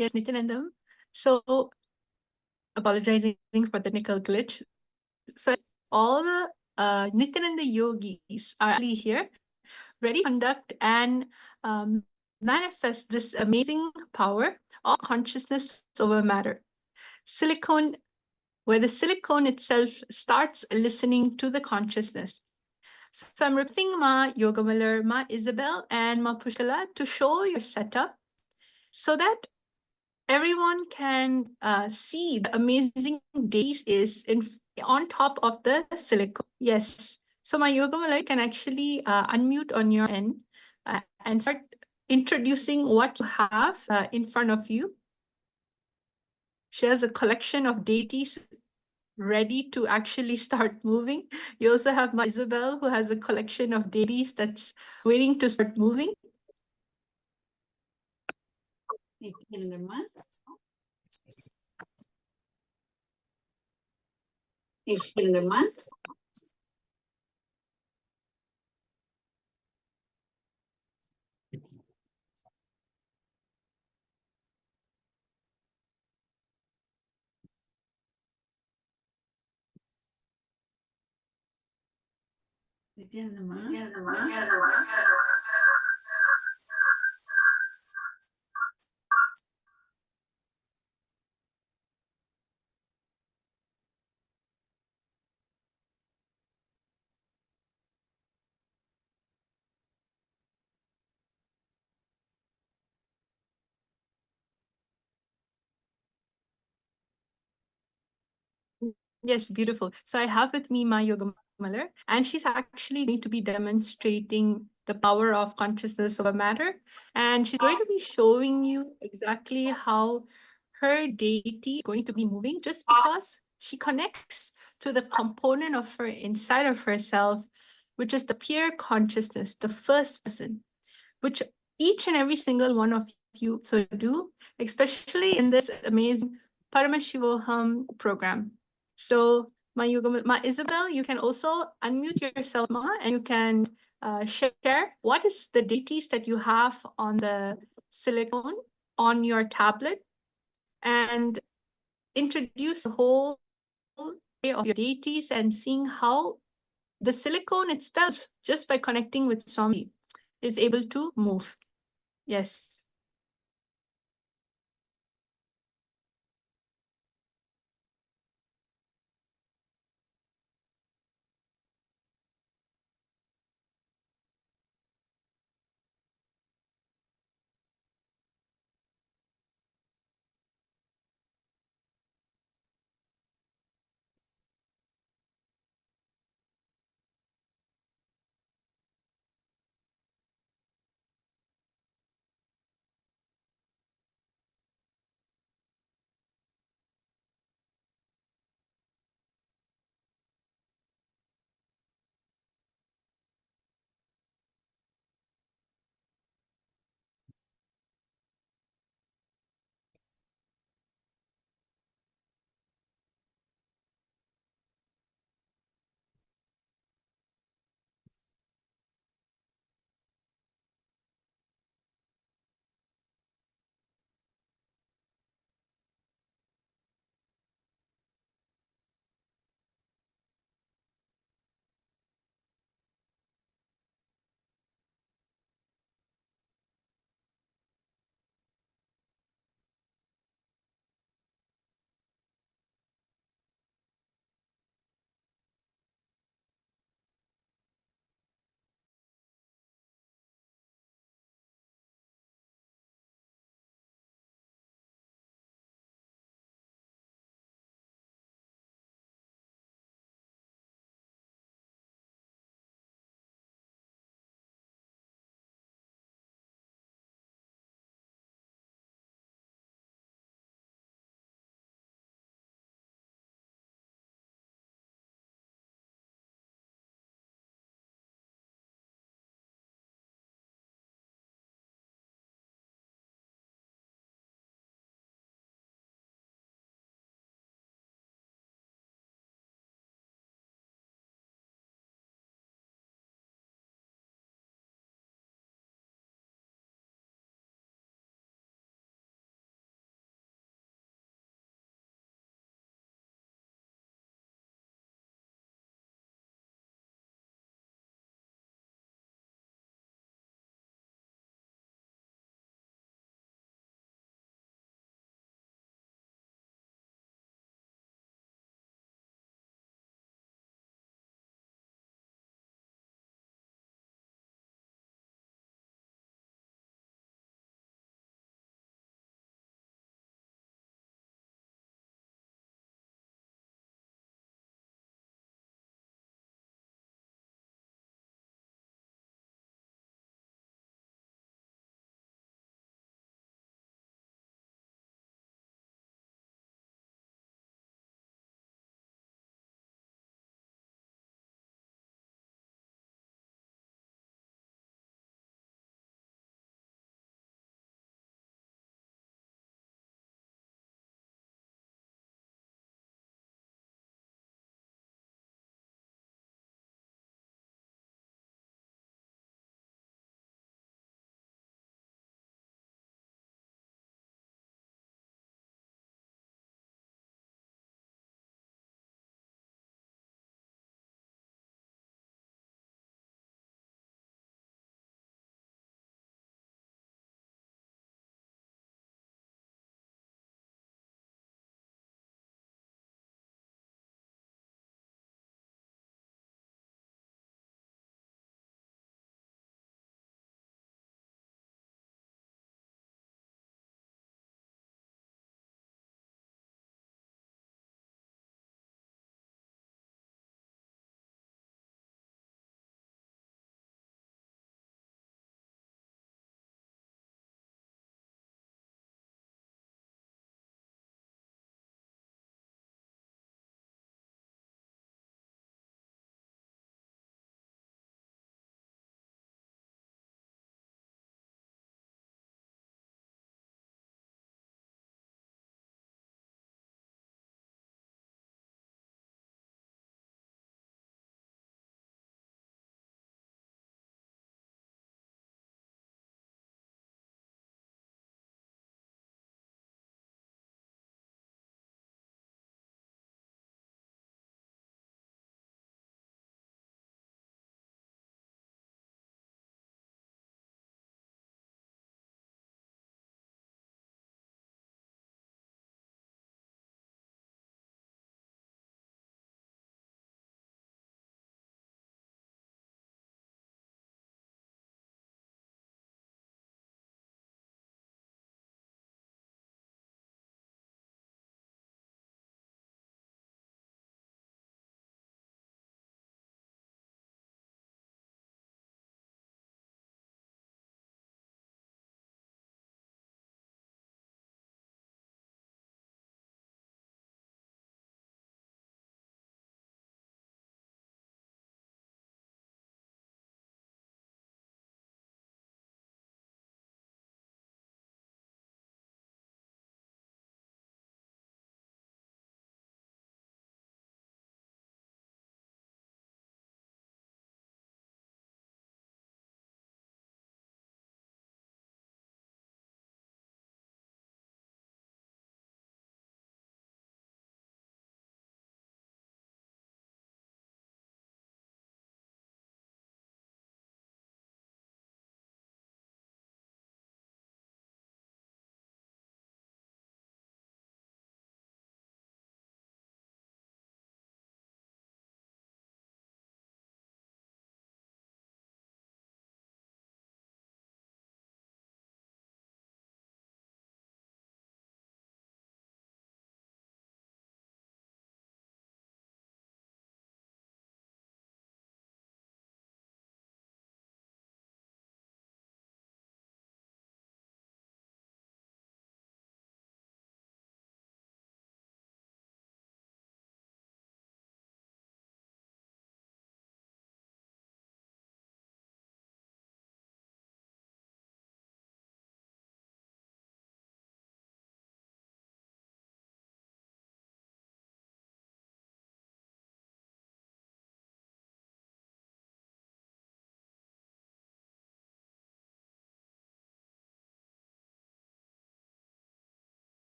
Yes, Nityanandam. So, apologizing for the technical glitch. So, all the Nityananda yogis are actually here, ready to conduct and um, manifest this amazing power of consciousness over matter. Silicone, where the silicone itself starts listening to the consciousness. So I'm requesting Ma Yoga Miller, Ma Isabel, and Ma Pushkala to show your setup so that everyone can see the amazing days is on top of the silicone. Yes. So my Yoga Miller can actually unmute on your end and start introducing what you have in front of you. She has a collection of deities ready to actually start moving. You also have Ma Isabel, who has a collection of deities that's waiting to start moving. Yes, beautiful. So I have with me my Yoga Mother, and she's actually going to be demonstrating the power of consciousness over matter. And she's going to be showing you exactly how her deity is going to be moving just because she connects to the component of her inside of herself, which is the pure consciousness, the first person, which each and every single one of you so do, especially in this amazing Paramashivoham program. So, Ma Isabel, you can also unmute yourself, Ma, and you can share what is the deities that you have on the silicone on your tablet and introduce the whole array of your deities and seeing how the silicone itself, just by connecting with Swami, is able to move. Yes.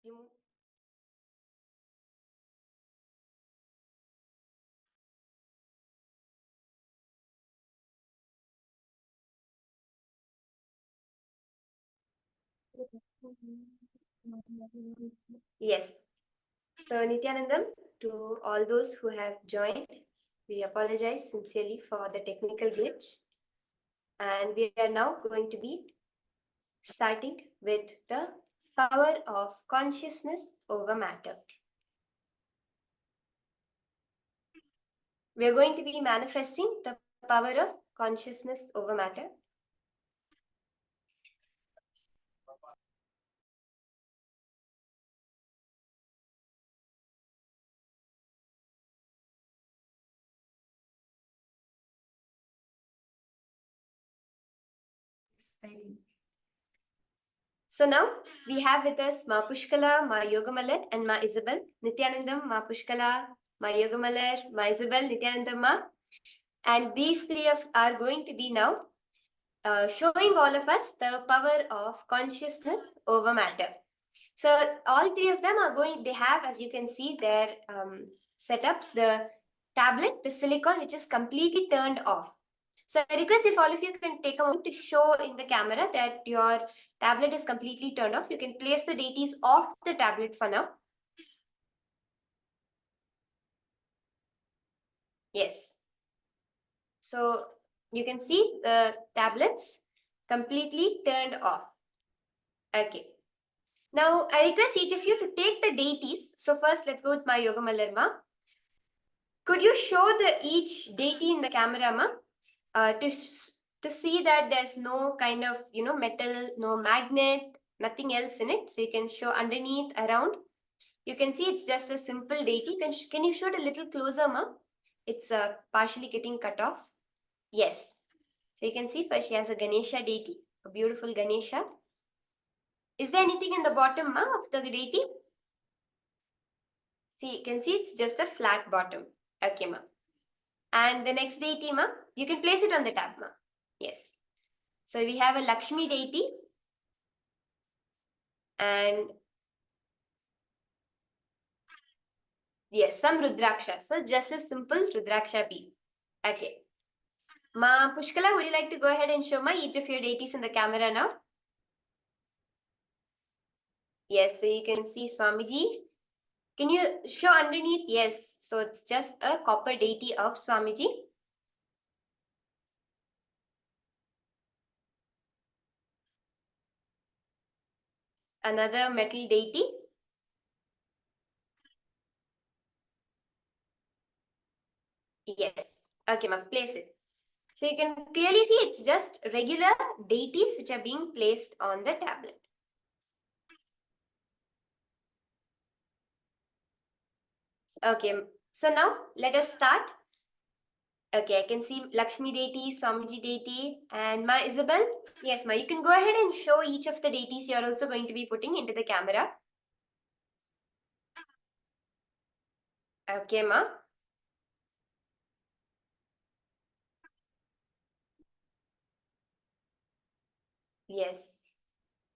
You Yes. So, Nityanandam, to all those who have joined, we apologize sincerely for the technical glitch. And we are now going to be starting with the power of consciousness over matter. We are going to be manifesting the power of consciousness over matter. Exciting. So now we have with us Ma Pushkala, Ma Yogamalar, and Ma Isabel. Nityanandam, Ma Pushkala, Ma Yogamalar, Ma Isabel, Nityanandam Ma. And these three are going to be now showing all of us the power of consciousness over matter. So all three of them are going, they have, as you can see, their setups, the tablet, the silicon, which is completely turned off. So I request if all of you can take a moment to show in the camera that your tablet is completely turned off. You can place the deities off the tablet for now. Yes. So you can see the tablets completely turned off. Okay. Now I request each of you to take the deities. So first let's go with my Yoga Malarma. Could you show each deity in the camera, Ma? To see that there's no kind of metal, no magnet, nothing else in it. So you can show underneath, around. You can see it's just a simple deity. Can you show it a little closer, Ma? It's partially getting cut off. Yes. So you can see first she has a Ganesha deity, a beautiful Ganesha. Is there anything in the bottom, Ma, of the deity? See, you can see it's just a flat bottom. Okay, Ma. And the next deity, Ma, you can place it on the tab, Ma. Yes. So we have a Lakshmi deity. And yes, some Rudraksha. So just a simple Rudraksha bead. Okay. Ma Pushkala, would you like to go ahead and show my each of your deities in the camera now? Yes, so you can see Swamiji. Can you show underneath? Yes. So it's just a copper deity of Swamiji. Another metal deity. Yes. Okay, ma, place it. So you can clearly see it's just regular deities which are being placed on the tablet. Okay, so now let us start. Okay, I can see Lakshmi deity, Swamiji deity, and Ma Isabel. Yes, Ma, you can go ahead and show each of the deities you're also going to be putting into the camera. Okay, Ma. Yes.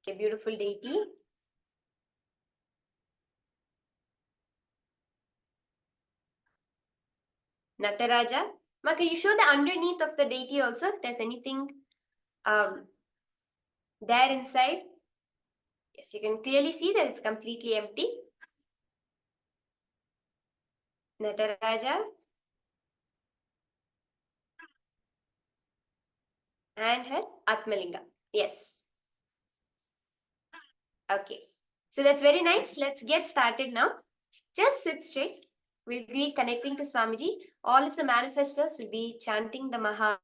Okay, beautiful deity. Nataraja. Ma, can you show the underneath of the deity also if there's anything there inside? Yes, you can clearly see that it's completely empty. Nataraja. And her Atmalinga. Yes. Okay. So that's very nice. Let's get started now. Just sit straight. We'll be connecting to Swamiji. All of the manifestors will be chanting the Maha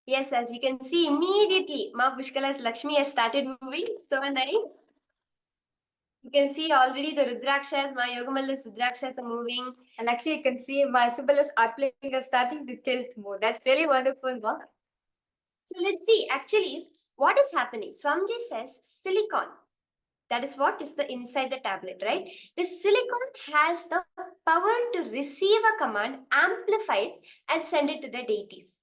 Yes, as you can see immediately, Ma Pushkala's Lakshmi has started moving. So nice. You can see already the Rudrakshas, Ma Yogamalla's Rudrakshas are moving. And actually you can see Ma Subala's art playing is starting to tilt more. That's really wonderful, Ma. So let's see, actually, what is happening? Swamiji says silicon. That is what is the inside the tablet, right? The silicon has the power to receive a command, amplify it, and send it to the deities.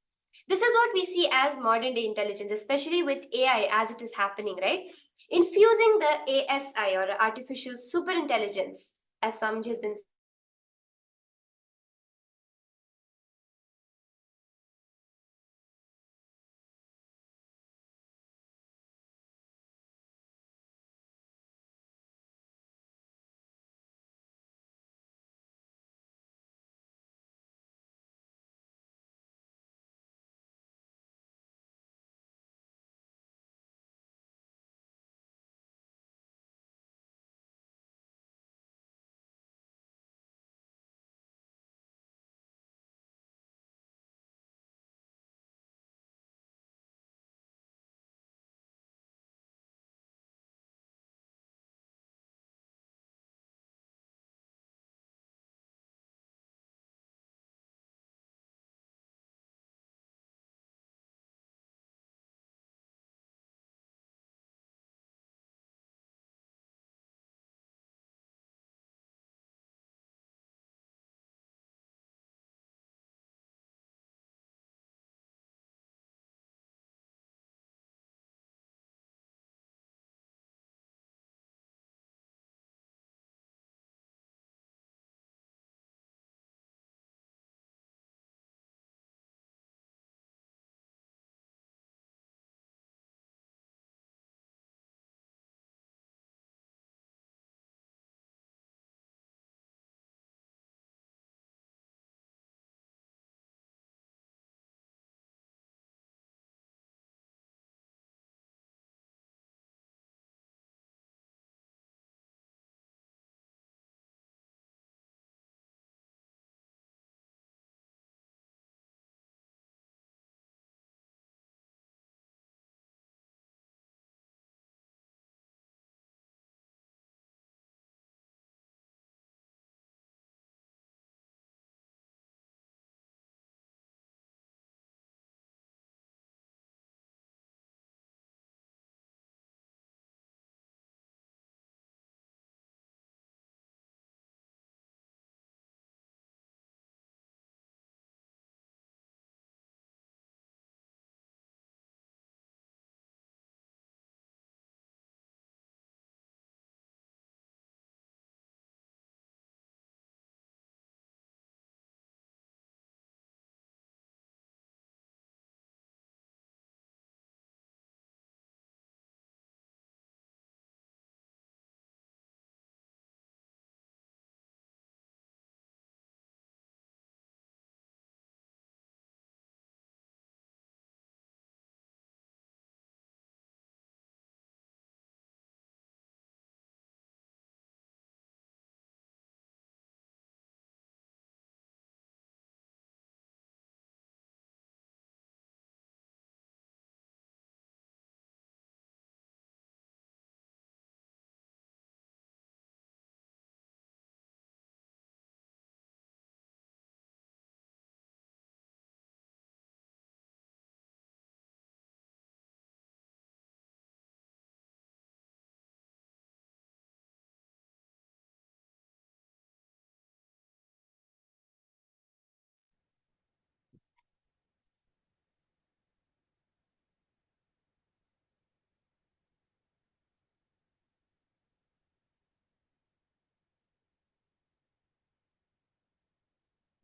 This is what we see as modern day intelligence, especially with AI as it is happening, right? Infusing the ASI or artificial super intelligence, as Swamiji has been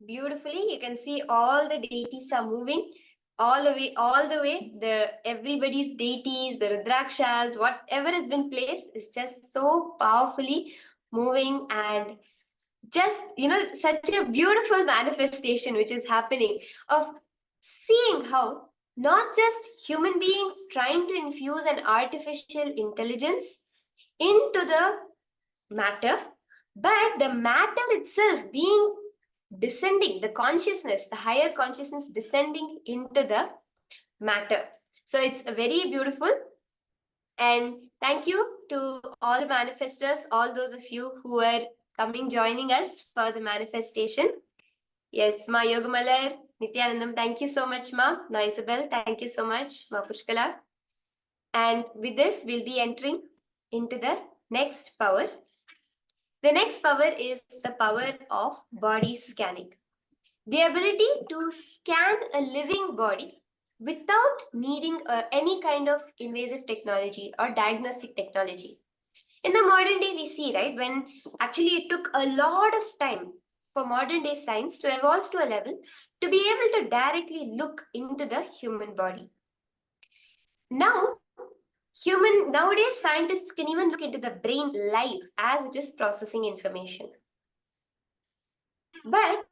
beautifully. You can see all the deities are moving all the way. The everybody's deities, the Rudrakshas, whatever has been placed is just so powerfully moving, and just such a beautiful manifestation which is happening of seeing how not just human beings trying to infuse an artificial intelligence into the matter, but the matter itself being descending, the consciousness, the higher consciousness descending into the matter. So it's very beautiful. And thank you to all the manifestors, all those of you who are joining us for the manifestation. Yes, Ma Yogamalar, Nithyanandam, thank you so much, Ma. Ma Isabel, thank you so much, Ma Pushkala. And with this, we'll be entering into the next power. The next power is the power of body scanning. The ability to scan a living body without needing any kind of invasive technology or diagnostic technology. In the modern day, we see, right, when actually it took a lot of time for modern day science to evolve to a level to be able to directly look into the human body. Nowadays, scientists can even look into the brain live as it is processing information. But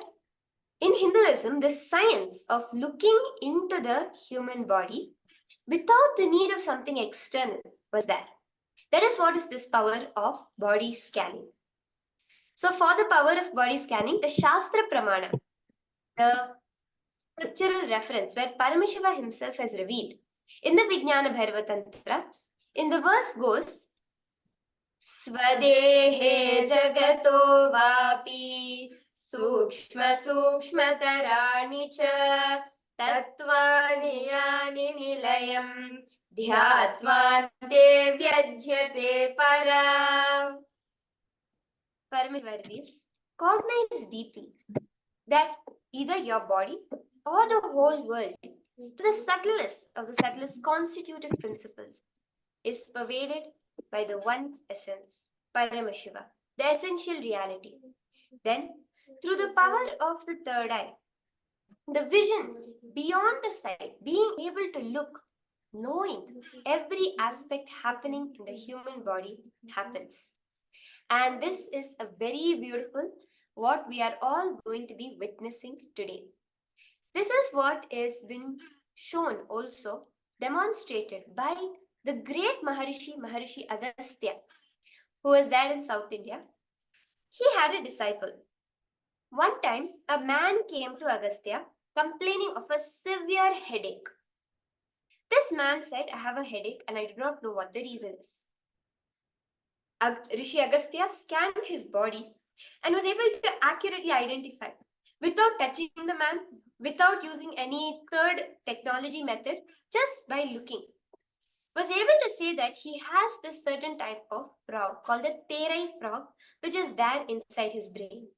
in Hinduism, the science of looking into the human body without the need of something external was there. That is what is this power of body scanning. So for the power of body scanning, the Shastra Pramana, the scriptural reference where Paramashiva himself has revealed in the Vijnana Bhairava Tantra, in the verse goes, Swadehe jagato vapi sukshma sukshmatarani cha tattvani yani nilayam dhyatvante vyajyate para. Parameshwar reveals, cognize deeply that either your body or the whole world, to the subtlest constitutive principles, is pervaded by the one essence, Paramashiva, the essential reality. Then, through the power of the third eye, the vision beyond the sight, being able to look, knowing every aspect happening in the human body happens. And this is a very beautiful what we are all going to be witnessing today. This is what is been shown also, demonstrated by the great Maharishi Agastya, who was there in South India. He had a disciple. One time, a man came to Agastya complaining of a severe headache. This man said, I have a headache and I do not know what the reason is. Rishi Agastya scanned his body and was able to accurately identify, without touching the man, without using any third technology method, just by looking, was able to say that he has this certain type of frog called the Terai frog, which is there inside his brain.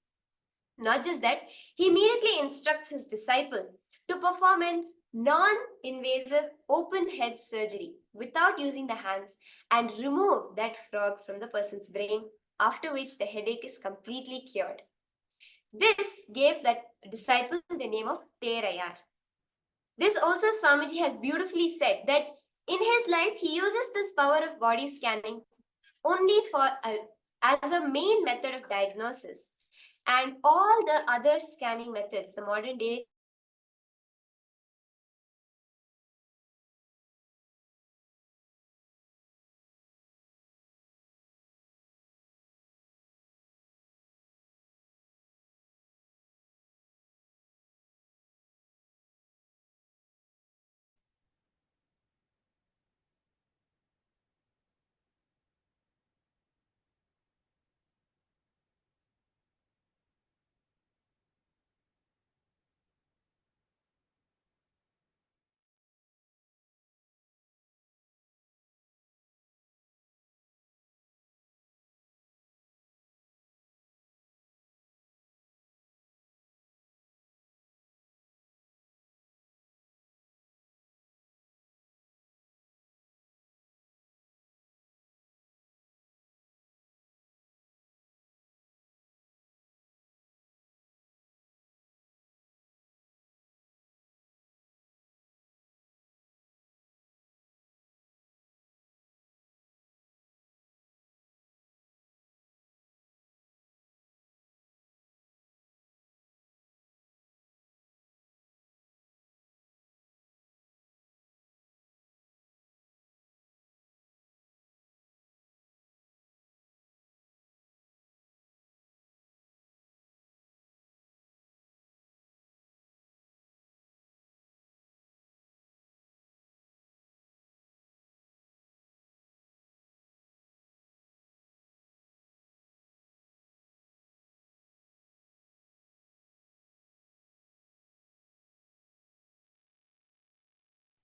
Not just that, he immediately instructs his disciple to perform an non-invasive open head surgery without using the hands and remove that frog from the person's brain, after which the headache is completely cured. This gave that disciple the name of Terayar. This also Swamiji has beautifully said that in his life he uses this power of body scanning only for as a main method of diagnosis, and all the other scanning methods, the modern day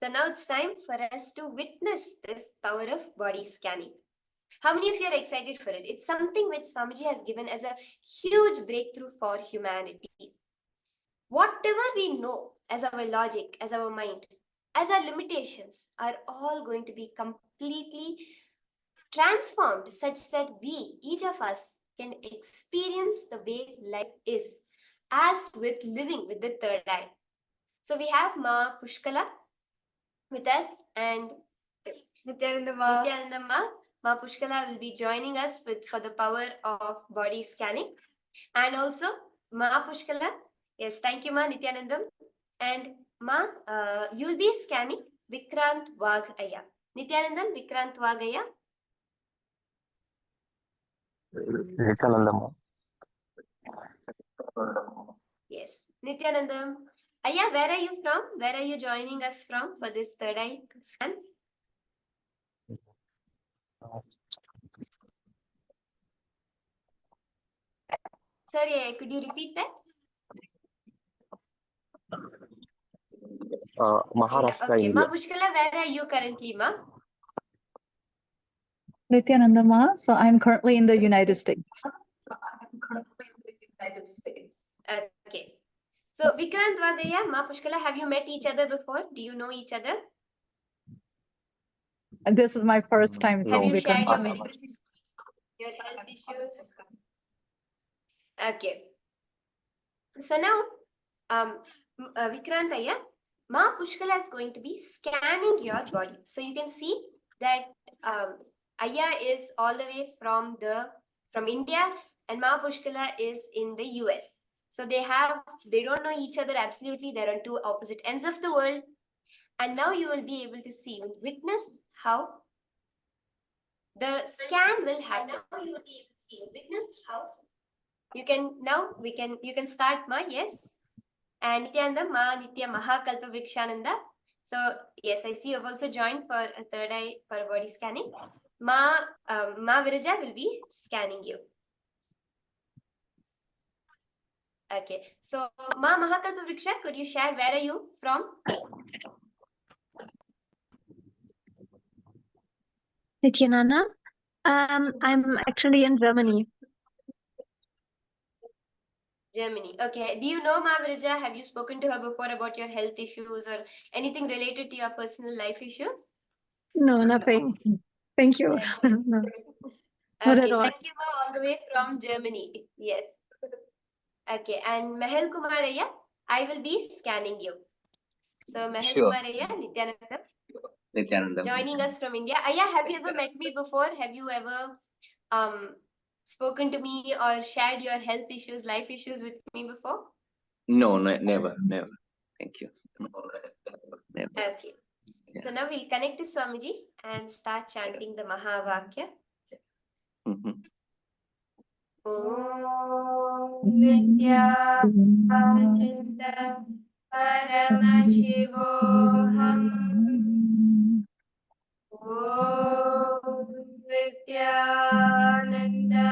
So now it's time for us to witness this power of body scanning. How many of you are excited for it? It's something which Swamiji has given as a huge breakthrough for humanity. Whatever we know as our logic, as our mind, as our limitations are all going to be completely transformed such that we, each of us, can experience the way life is, as with living with the third eye. So we have Ma Pushkala with us, and Nityananda Ma Pushkala will be joining us for the power of body scanning. And also Ma Pushkala, yes, thank you Ma Nityanandam. And Ma, you'll be scanning Vikrant Vagaya. Nityanandam, Vikrant Vagaya. Nityanandam. Yes, Nityanandam. Aya, where are you from? Where are you joining us from for this third eye scan? Sorry, could you repeat that? Maharashtra, okay, India. Ma Pushkala, where are you currently, Ma? Nityananda Ma. So I'm currently in the United States. Okay. So Vikrant Vagaya, Ma Pushkala, have you met each other before? Do you know each other? And this is my first time Have seeing you Vikrant shared your Ma. medical history, your health issues? Okay. So now, Vikrant Aya, Ma Pushkala is going to be scanning your body. So you can see that Aya is all the way from India, and Ma Pushkala is in the US. So they don't know each other absolutely. They're on two opposite ends of the world. And now you will be able to see, witness how the scan will happen. Now you will be able to see, witness how you can start, Ma, yes. And Nityananda, Ma Nitya Mahakalpa Vrikshananda. So yes, I see you've also joined for a third eye for body scanning. Ma Viraja will be scanning you. Okay. So Ma Mahakalpa Vriksha, could you share where are you from? Nityananda, I'm actually in Germany. Germany. Okay. Do you know Ma Viraja? Have you spoken to her before about your health issues or anything related to your personal life issues? No, nothing. Thank you. No, not Okay, at all. thank you Ma, all the way from Germany. Yes. Okay, and Mehel Kumaraya, I will be scanning you. So Mehel Sure. Kumaraya, Nityanandam, Nityanandam. joining us from India. Aya, have you ever met me before? Have you ever spoken to me or shared your health issues, life issues with me before? No, never. Thank you. Never. Okay. So now we'll connect to Swamiji and start chanting the Mahavakya. Om Nityananda Paramashivoham. Om Nityananda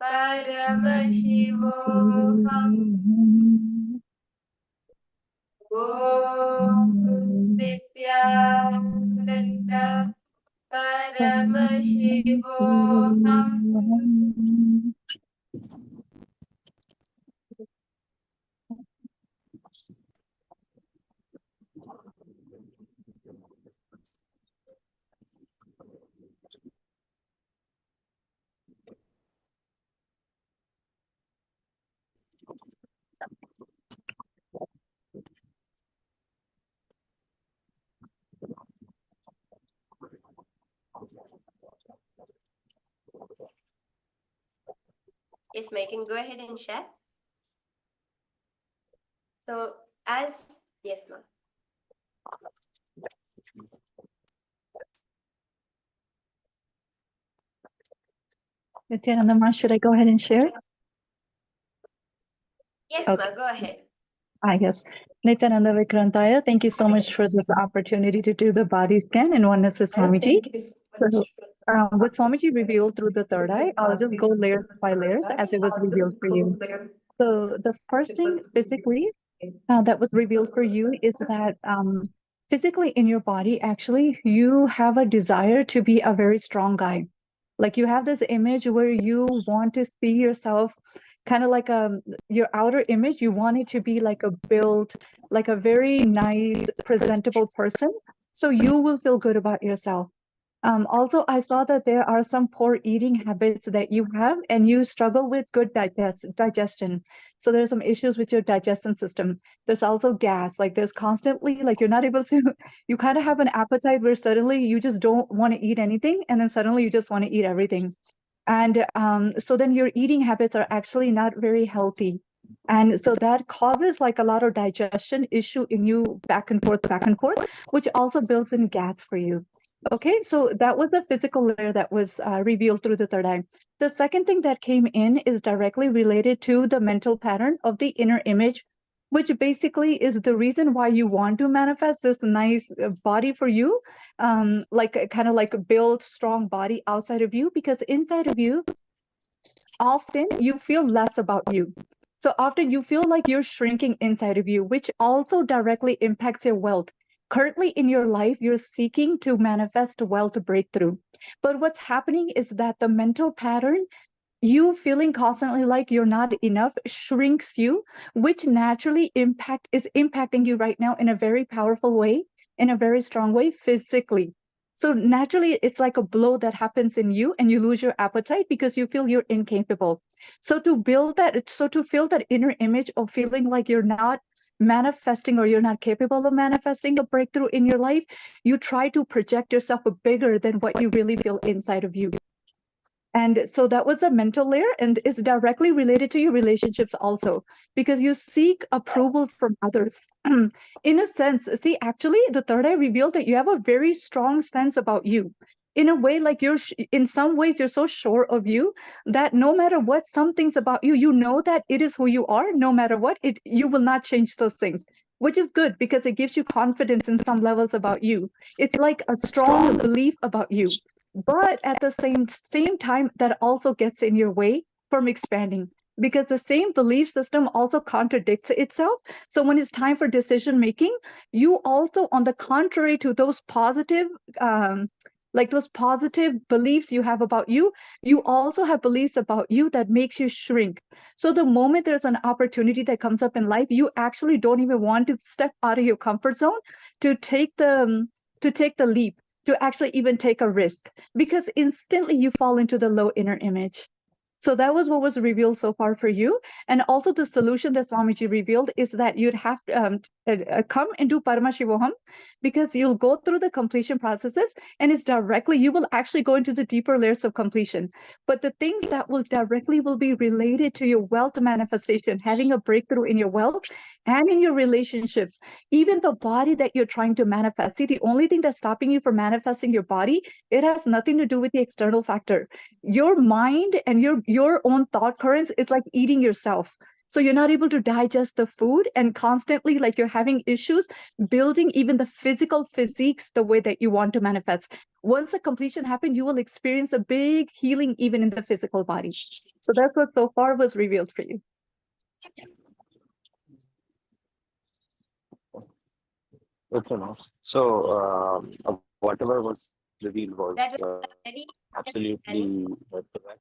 Paramashivoham. Om Nityananda Paramashivoham. Yes, ma, you can go ahead and share. So, yes, ma. Nityananda Ma, should I go ahead and share? Yes, Okay. ma, go ahead. Yes. Nityananda Vikrantaya, thank you so much for this opportunity to do the body scan and oneness with Swamiji. So, what Swamiji revealed through the third eye, I'll just go layers by layers as it was revealed for you. So the first thing physically that was revealed for you is that physically in your body, actually, you have a desire to be a very strong guy. Like you have this image where you want to see yourself kind of like your outer image, you want it to be like a built, like a very nice, presentable person. So you will feel good about yourself. Also, I saw that there are some poor eating habits that you have, and you struggle with good digestion. So there's some issues with your digestion system. There's also gas, like there's constantly, like you're not able to, you kind of have an appetite where suddenly you just don't want to eat anything, and then suddenly you just want to eat everything. And so then your eating habits are actually not very healthy. And so that causes like a lot of digestion issue in you back and forth, which also builds in gas for you. Okay, so that was a physical layer that was revealed through the third eye. The second thing that came in is directly related to the mental pattern of the inner image, which basically is the reason why you want to manifest this nice body for you, like kind of like a build strong body outside of you, because inside of you, often you feel less about you. So often you feel like you're shrinking inside of you, which also directly impacts your wealth. Currently in your life, you're seeking to manifest wealth breakthrough. But what's happening is that the mental pattern, you feeling constantly like you're not enough, shrinks you, which naturally is impacting you right now in a very powerful way, in a very strong way, physically. So naturally, it's like a blow that happens in you, and you lose your appetite because you feel you're incapable. So to feel that inner image of feeling like you're not manifesting, or you're not capable of manifesting a breakthrough in your life, you try to project yourself bigger than what you really feel inside of you. And so that was a mental layer, and is directly related to your relationships also, because you seek approval from others. In a sense, see, actually, the third eye revealed that you have a very strong sense about you. In a way, like in some ways, you're so sure of you that no matter what, some things about you, you know that it is who you are. No matter what, you will not change those things, which is good because it gives you confidence in some levels about you. It's like a strong belief about you. But at the same time, that also gets in your way from expanding, because the same belief system also contradicts itself. So when it's time for decision making, you also, on the contrary to those positive, like those positive beliefs you have about you also have beliefs about you that makes you shrink. So the moment there's an opportunity that comes up in life, you actually don't even want to step out of your comfort zone to take the leap, to actually even take a risk, because instantly you fall into the low inner image. So that was what was revealed so far for you. And also the solution that Swamiji revealed is that you'd have to come and do Paramashivoham, because you'll go through the completion processes, and it's directly, you will actually go into the deeper layers of completion. But the things that will be related to your wealth manifestation, having a breakthrough in your wealth and in your relationships, even the body that you're trying to manifest. See, the only thing that's stopping you from manifesting your body, it has nothing to do with the external factor. Your mind and your own thought currents is like eating yourself. So you're not able to digest the food, and constantly like you're having issues building even the physical physiques the way that you want to manifest. Once the completion happens, you will experience a big healing even in the physical body. So that's what so far was revealed for you. Okay, now. So whatever was revealed was That was very absolutely correct.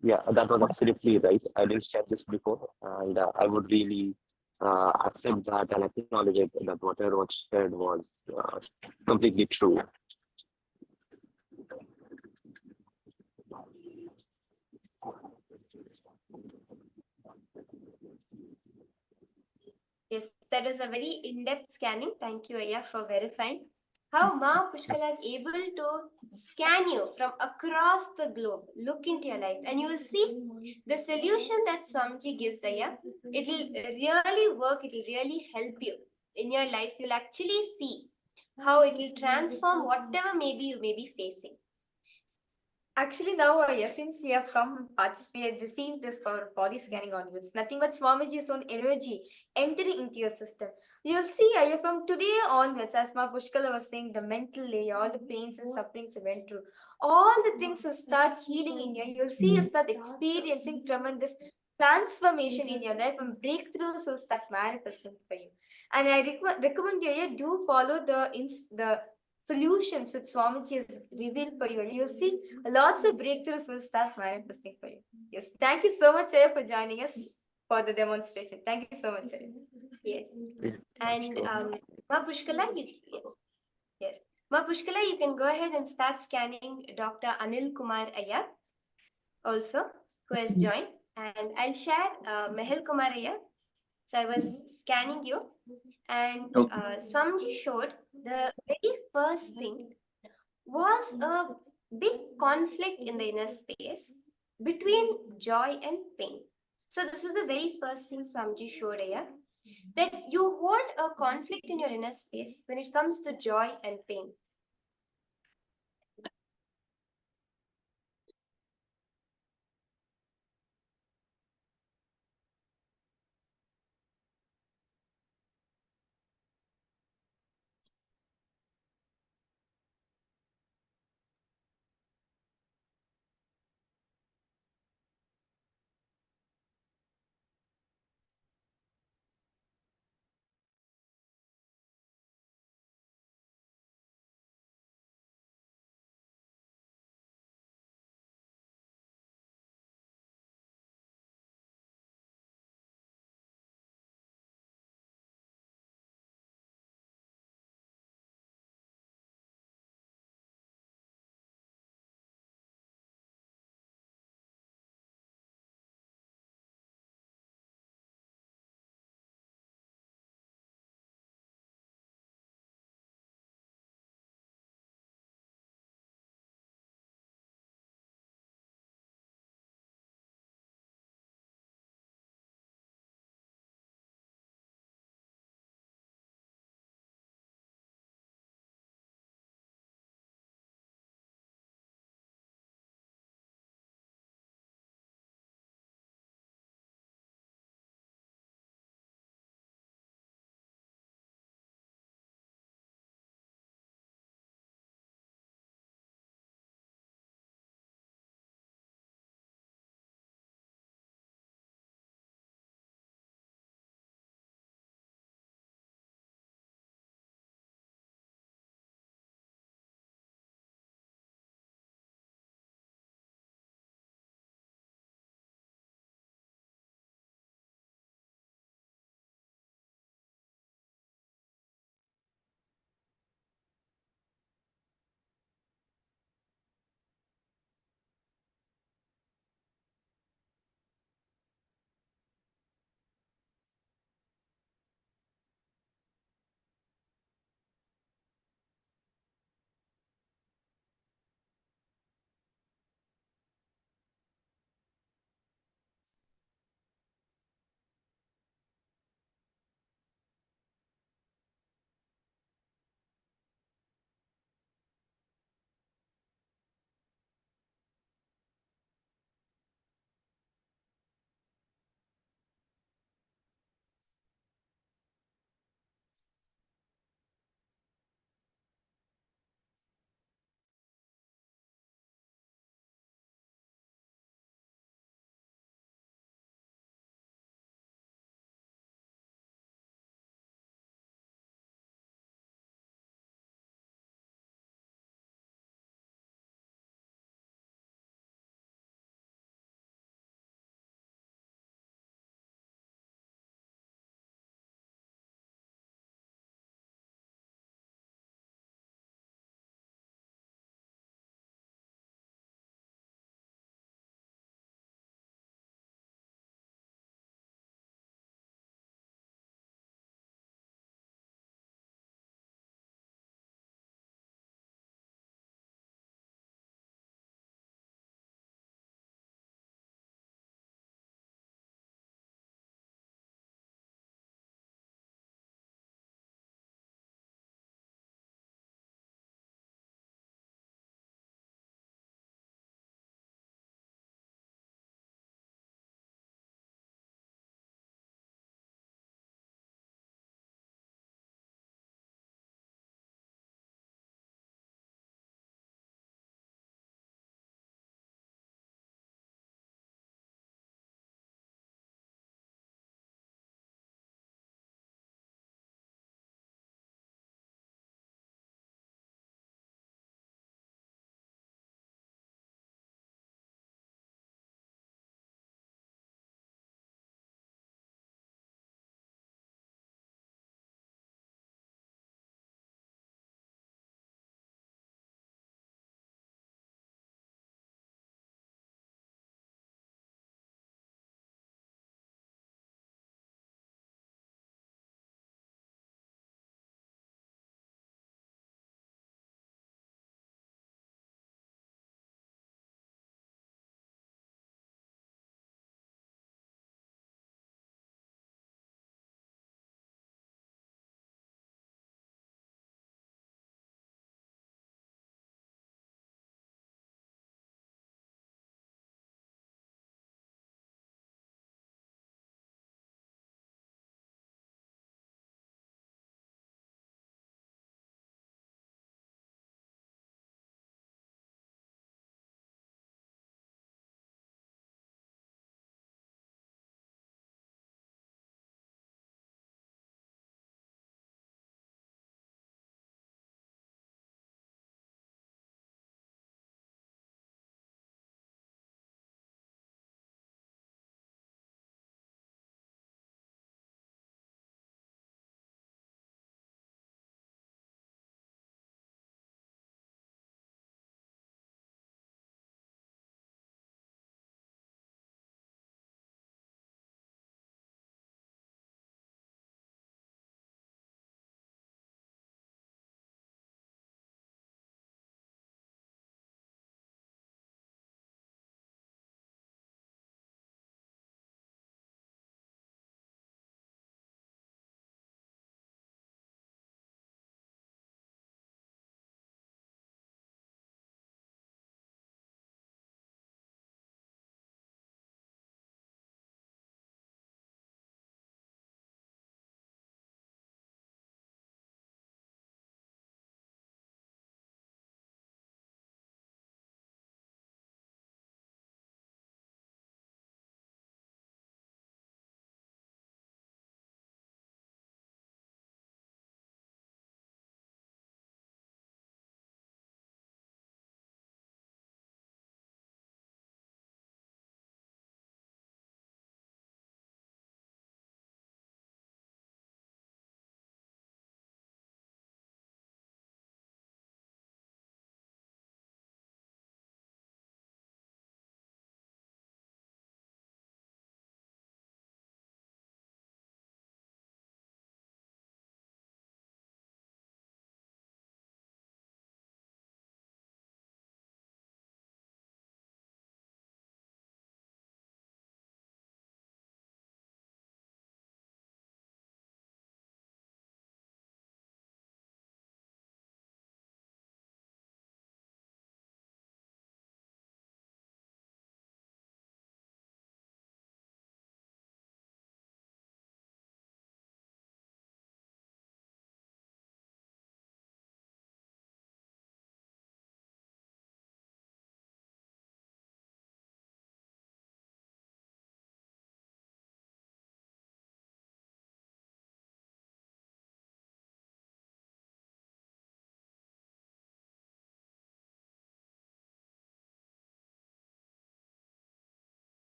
Yeah, that was absolutely right. I didn't share this before, and I would really accept that and acknowledge it, that whatever was shared was completely true. Yes, that is a very in-depth scanning. Thank you, Aya, for verifying how Ma Pushkala is able to scan you from across the globe. Look into your life, and you will see the solution that Swamiji gives, Aya. It will really work. It will really help you in your life. You'll actually see how it will transform whatever maybe you may be facing. Actually, now, since you have come participate, received this body scanning on you, it's nothing but Swamiji's own energy entering into your system. You'll see, from today onwards, as Ma Pushkala was saying, the mental layer, all the pains and sufferings you went through, all the things will start healing in you. You'll see, you start experiencing tremendous transformation in your life and breakthroughs will start manifesting for you. And I recommend you, yeah, do follow the solutions which Swamiji has revealed for you. You'll see lots of breakthroughs will start manifesting for you. Yes. Thank you so much, Aya, for joining us for the demonstration. Thank you so much, Aya. Yes. And Ma Pushkala, yes. Ma Pushkala, you can go ahead and start scanning Dr. Anil Kumar Iyer also, who has joined. And I'll share Mehel Kumar Iyer. So I was scanning you, and Swamiji showed the very first thing was a big conflict in the inner space between joy and pain. So this is the very first thing Swamiji showed here, that you hold a conflict in your inner space when it comes to joy and pain.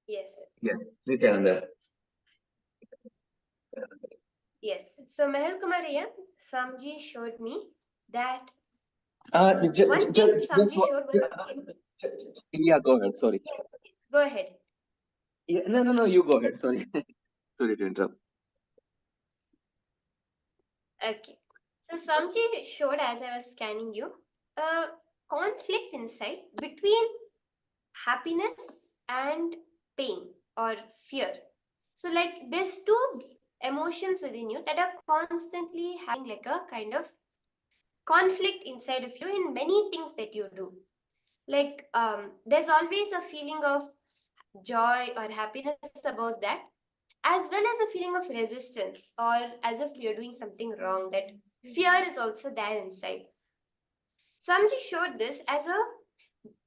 Yes. Yes, Nityananda. Yes. So Mehul Kumariya, Swamiji showed me that One one thing Swamiji showed was yeah, go ahead. Sorry. go ahead. Yeah, no, you go ahead. Sorry. Sorry to interrupt. Okay. So Swamiji showed as I was scanning you a conflict inside between happiness and pain or fear. So like there's two emotions within you that are constantly having like a kind of conflict inside of you in many things that you do. Like there's always a feeling of joy or happiness about that, as well as a feeling of resistance or as if you're doing something wrong, that fear is also there inside. Swamiji showed this as a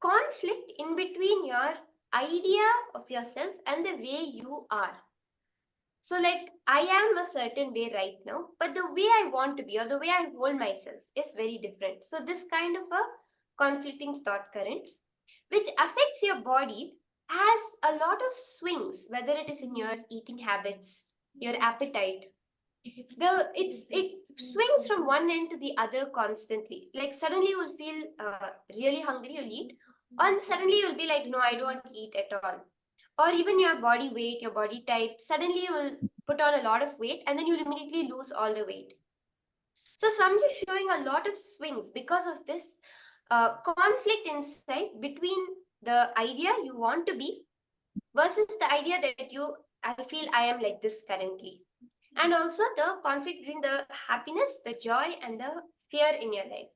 conflict in between your idea of yourself and the way you are. So, like, I am a certain way right now, but the way I want to be or the way I hold myself is very different. So, this kind of a conflicting thought current, which affects your body, has a lot of swings, whether it is in your eating habits, your appetite. It swings from one end to the other constantly. Like suddenly you will feel really hungry, you'll eat, and suddenly you'll be like, no, I don't want to eat at all. Or even your body weight, your body type, suddenly you will put on a lot of weight and then you'll immediately lose all the weight. So Swamiji is showing a lot of swings because of this conflict inside between the idea you want to be versus the idea that I feel I am like this currently. And also the conflict between the happiness, the joy, and the fear in your life.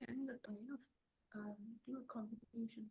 And the kind of do a combination.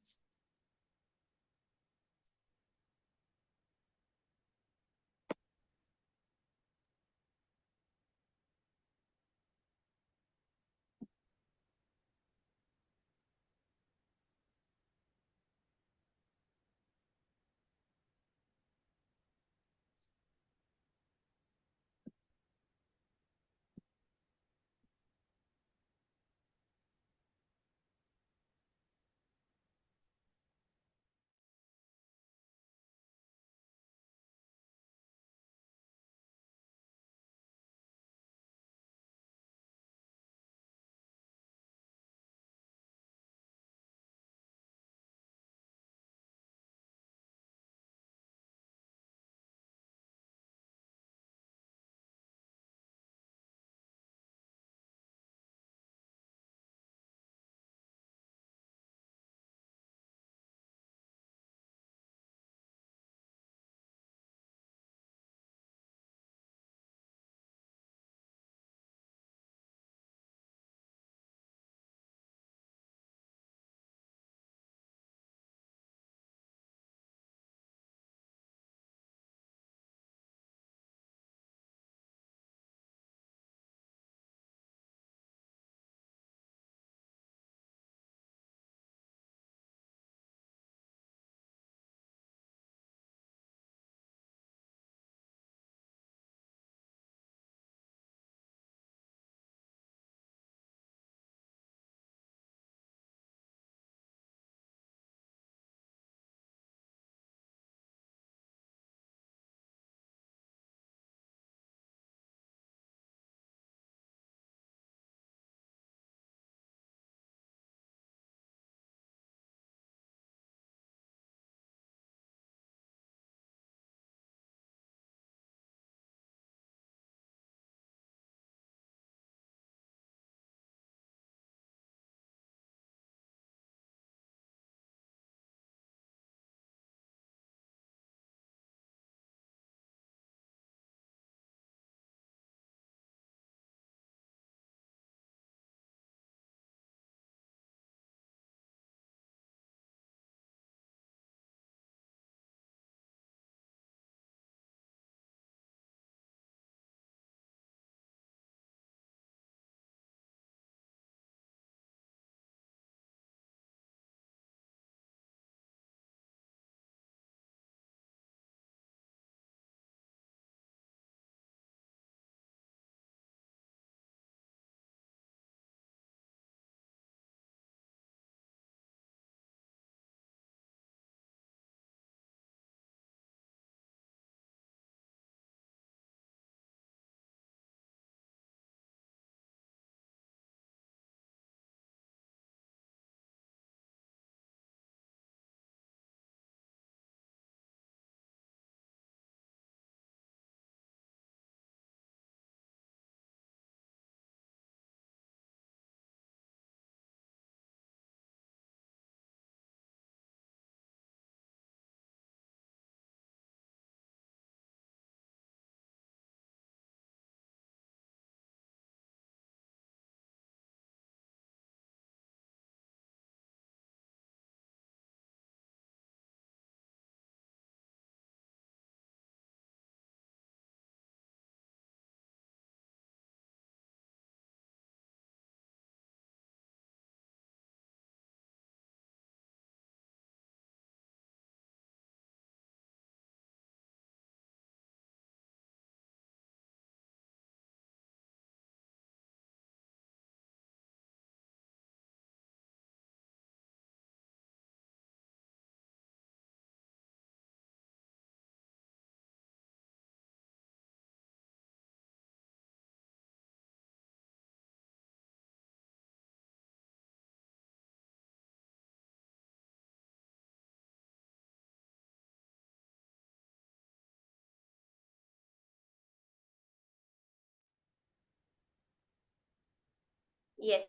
Yes.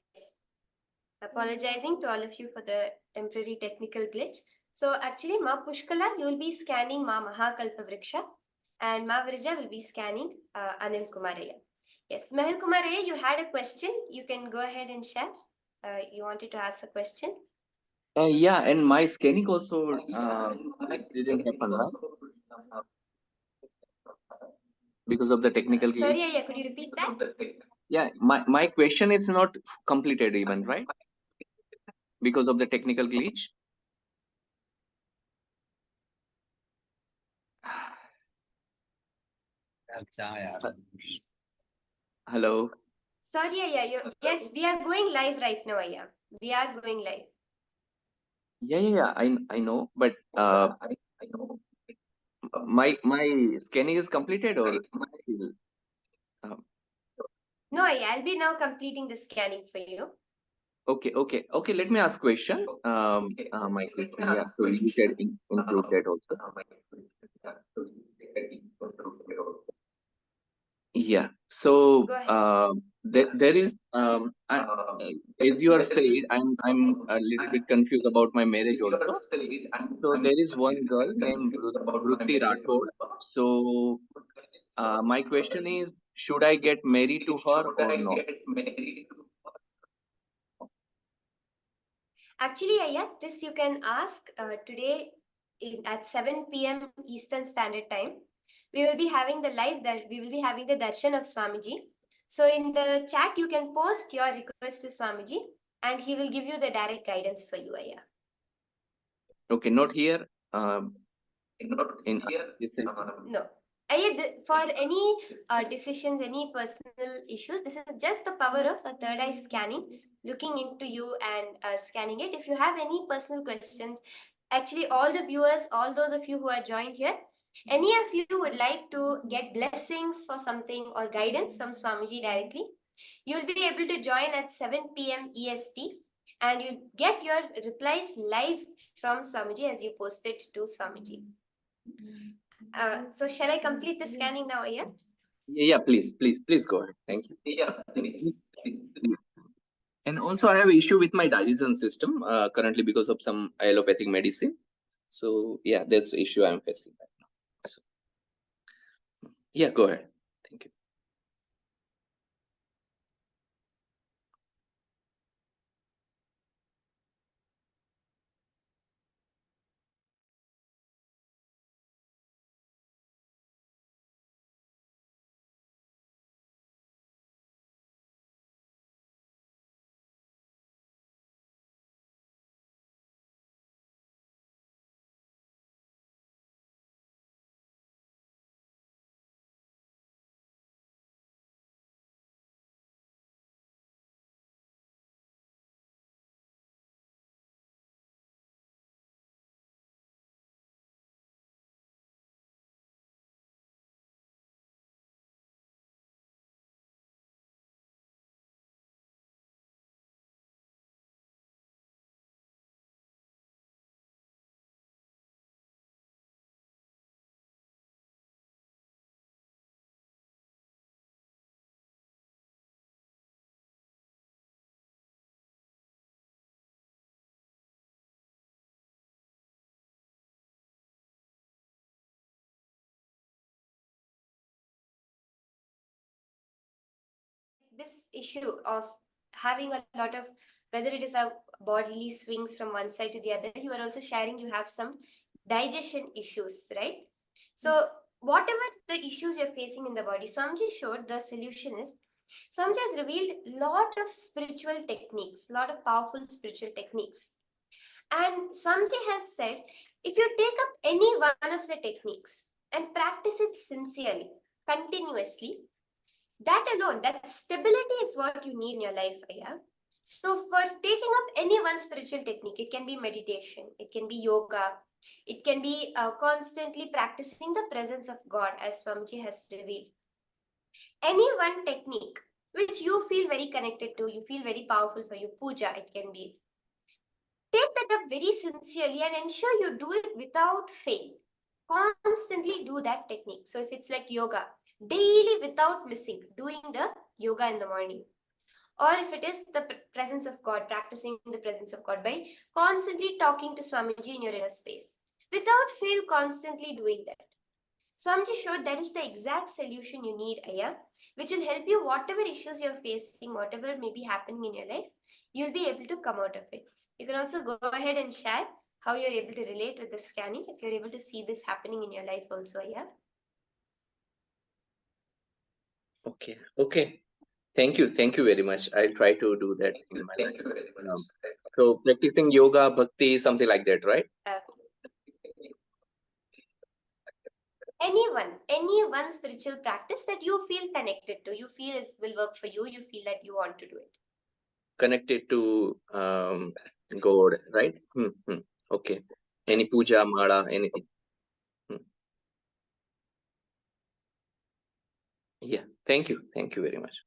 Apologizing to all of you for the temporary technical glitch. So actually, Ma Pushkala, you will be scanning Ma Mahakalpavriksha, and Ma Virja will be scanning Anil Kumaraya. Yes, Mahil Kumaraya, you had a question. You can go ahead and share. You wanted to ask a question? Yeah, and my scanning also didn't happen, right? Because of the technical glitch. Sorry, Aya, could you repeat that? Yeah, my question is not completed even, right? Because of the technical glitch. Hello. Sorry, Aya. Yes, we are going live right now, Aya. We are going live. Yeah. I know, but my scanning is completed or still? No, Aya, I'll be now completing the scanning for you. Okay. Let me ask question. My question. Yeah, so you can include that also. Yeah. So Go ahead. there is as you are saying, I'm a little bit confused about my marriage also. So there is one girl named Vruti Rathod. So my question is, should I get married to her or not? Actually, Aya, this you can ask today at 7 p.m. Eastern Standard Time. We will be having the darshan of Swamiji. So in the chat, you can post your request to Swamiji and he will give you the direct guidance for you, Aya. Okay, not here. No. Aya, for any decisions, any personal issues, this is just the power of a third eye scanning, looking into you and scanning it. If you have any personal questions, actually all the viewers, all those of you who are joined here, any of you would like to get blessings for something or guidance from Swamiji directly, you'll be able to join at 7 p.m. EST and you'll get your replies live from Swamiji as you post it to Swamiji. So shall I complete the scanning now, Aya? Yeah, please go ahead. Thank you. Yeah, please. And also, I have an issue with my digestion system currently because of some allopathic medicine. So yeah, that's the issue I'm facing right now. So yeah, go ahead. Thank you. This issue of having a lot of, whether it is a bodily swings from one side to the other, you are also sharing you have some digestion issues, right? So whatever the issues you're facing in the body, Swamiji showed the solution is, Swamiji has revealed lot of spiritual techniques, lot of powerful spiritual techniques. And Swamiji has said, if you take up any one of the techniques and practice it sincerely, continuously, that alone, that stability is what you need in your life, Aya. So for taking up any one spiritual technique, it can be meditation, it can be yoga, it can be constantly practicing the presence of God, as Swamiji has revealed. Any one technique which you feel very connected to, you feel very powerful for you, puja, it can be. Take that up very sincerely and ensure you do it without fail. Constantly do that technique. So if it's like yoga, daily without missing, doing the yoga in the morning. or if it is the presence of God, practicing the presence of God by constantly talking to Swamiji in your inner space without fail, constantly doing that. Swamiji showed that is the exact solution you need, Aya, which will help you whatever issues you're facing, whatever may be happening in your life, you'll be able to come out of it. You can also go ahead and share how you're able to relate with the scanning, if you're able to see this happening in your life also, Aya. Okay. Okay. Thank you. Thank you very much. I'll try to do that in my life. So practicing yoga, bhakti, something like that, right? Any one spiritual practice that you feel connected to, you feel will work for you, you feel that you want to do it. Connected to God, right? Okay. Any puja, mala, anything. Yeah. Thank you. Thank you very much.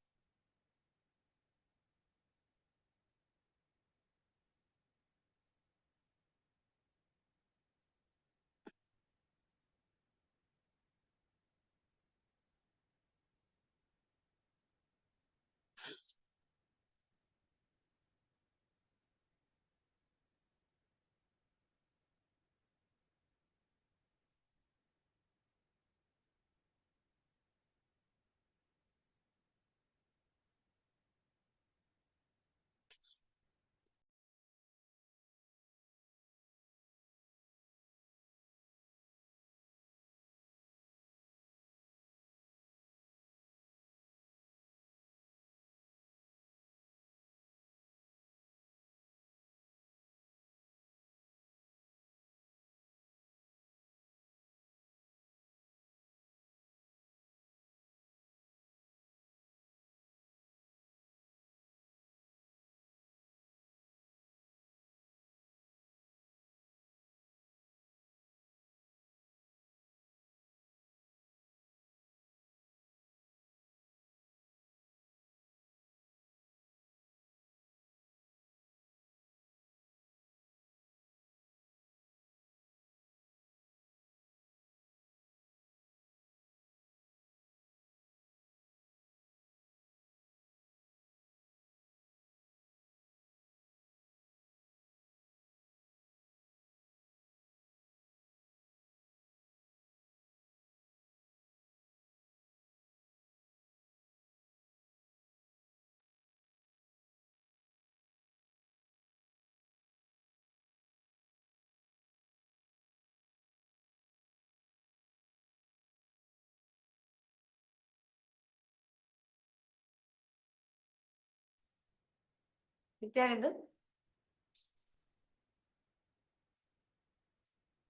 Nityananda?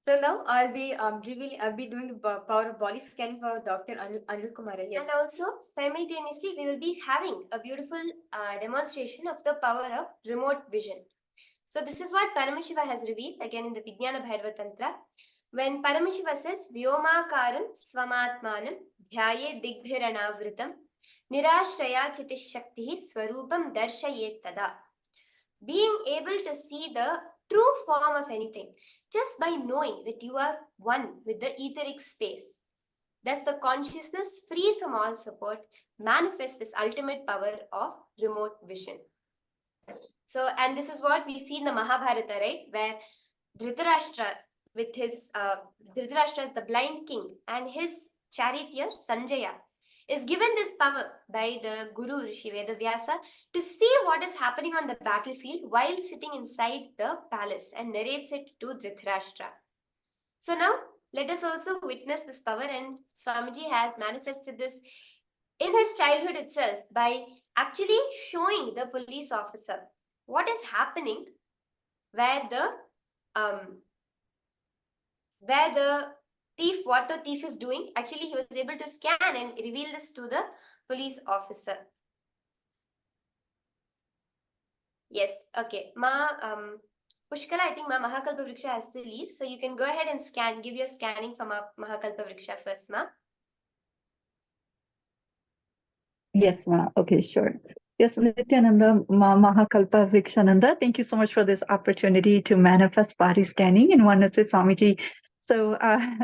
So now I'll be doing the power of body scan for Dr. Anil Kumar. Yes. And also simultaneously we will be having a beautiful demonstration of the power of remote vision. So this is what Paramashiva has revealed again in the Vijnana Bhairava Tantra. When Paramashiva says Vyomakaram Swamatmanam Dhyaye Digbhiranavritam Nirashraya Chitishaktihi Swarupam Darshayet Tada. Being able to see the true form of anything just by knowing that you are one with the etheric space. Thus, the consciousness free from all support manifests this ultimate power of remote vision. So, and this is what we see in the Mahabharata, right? Where Dhritarashtra, with his Dhritarashtra, the blind king, and his charioteer Sanjaya, is given this power by the Guru Rishi Vedavyasa to see what is happening on the battlefield while sitting inside the palace and narrates it to Dhritarashtra. So now let us also witness this power, and Swamiji has manifested this in his childhood itself by actually showing the police officer what is happening where the thief, what the thief is doing. Actually, he was able to scan and reveal this to the police officer. Yes, okay. Pushkala, I think Mahakalpa Vriksha has to leave. So you can go ahead and scan, give your scanning for Mahakalpa Vriksha first, Ma. Yes, Ma. Okay, sure. Yes, Nityananda, Mahakalpa Vrikshananda, thank you so much for this opportunity to manifest body scanning in oneness with Swamiji. So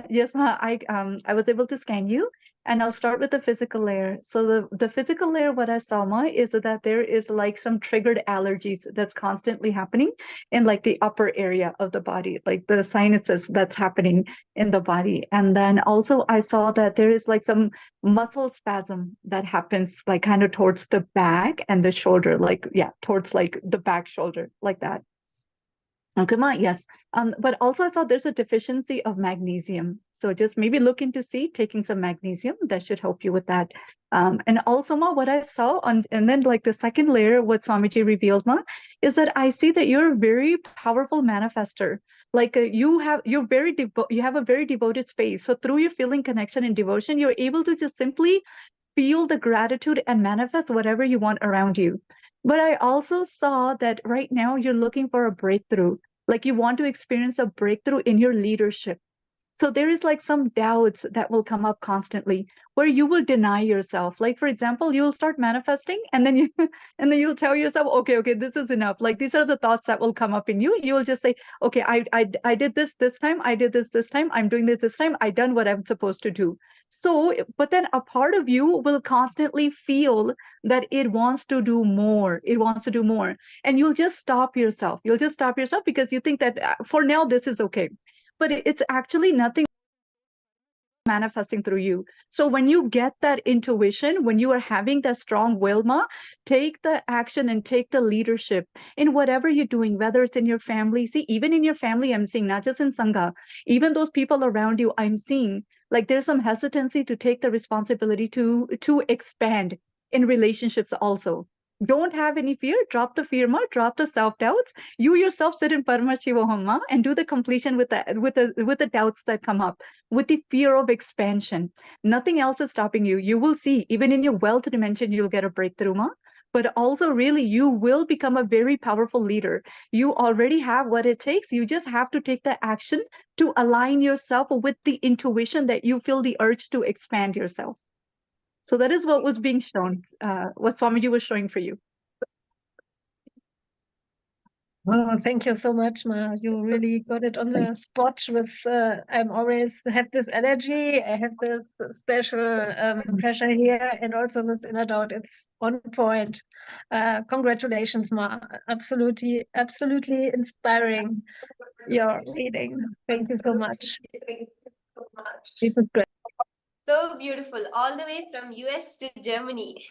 yes, Ma, I was able to scan you, And I'll start with the physical layer. So the physical layer, what I saw, Ma, is that there is like some triggered allergies that's constantly happening in like the upper area of the body, like the sinuses that's happening in the body. And then also I saw that there is like some muscle spasm that happens like kind of towards the back and the shoulder, like, yeah, towards like the back shoulder, like that. Okay, Ma, yes. But also I saw there's a deficiency of magnesium. So just maybe look into taking some magnesium. That should help you with that. And also, Ma, what I saw and then like the second layer, what Swamiji revealed, Ma, is that I see that you're a very powerful manifester. Like you have a very devoted space. So through your feeling connection and devotion, you're able to just simply feel the gratitude and manifest whatever you want around you. But I also saw that right now you're looking for a breakthrough, like you want to experience a breakthrough in your leadership. So there is like some doubts that will come up constantly where you will deny yourself. Like, for example, you'll start manifesting and then you'll tell yourself, okay, this is enough. Like these are the thoughts that will come up in you. You will just say, okay, I did this time. I did this time. I'm doing this time. I done what I'm supposed to do. So, but then a part of you will constantly feel that it wants to do more. It wants to do more. And you'll just stop yourself. You'll just stop yourself because you think that for now, this is okay. But it's actually nothing manifesting through you. So when you get that intuition, when you are having that strong will, Ma, take the action and take the leadership in whatever you're doing, whether it's in your family. See, even in your family, I'm seeing, not just in Sangha, even those people around you, I'm seeing like there's some hesitancy to take the responsibility to expand in relationships also. Don't have any fear. Drop the fear, Ma. Drop the self-doubts. You yourself sit in Paramashivoham, Ma, and do the completion with the doubts that come up, with the fear of expansion. Nothing else is stopping you. You will see, even in your wealth dimension, you'll get a breakthrough, Ma. But also, really, you will become a very powerful leader. You already have what it takes. You just have to take the action to align yourself with the intuition that you feel the urge to expand yourself. So that is what was being shown, what Swamiji was showing for you. Oh, thank you so much, Ma. You really got it on the spot with, I'm always have this energy, I have this special pressure here, and also this inner doubt. It's on point. Congratulations, Ma. Absolutely, absolutely inspiring your reading. Thank you so much. It was great. So beautiful, all the way from US to Germany.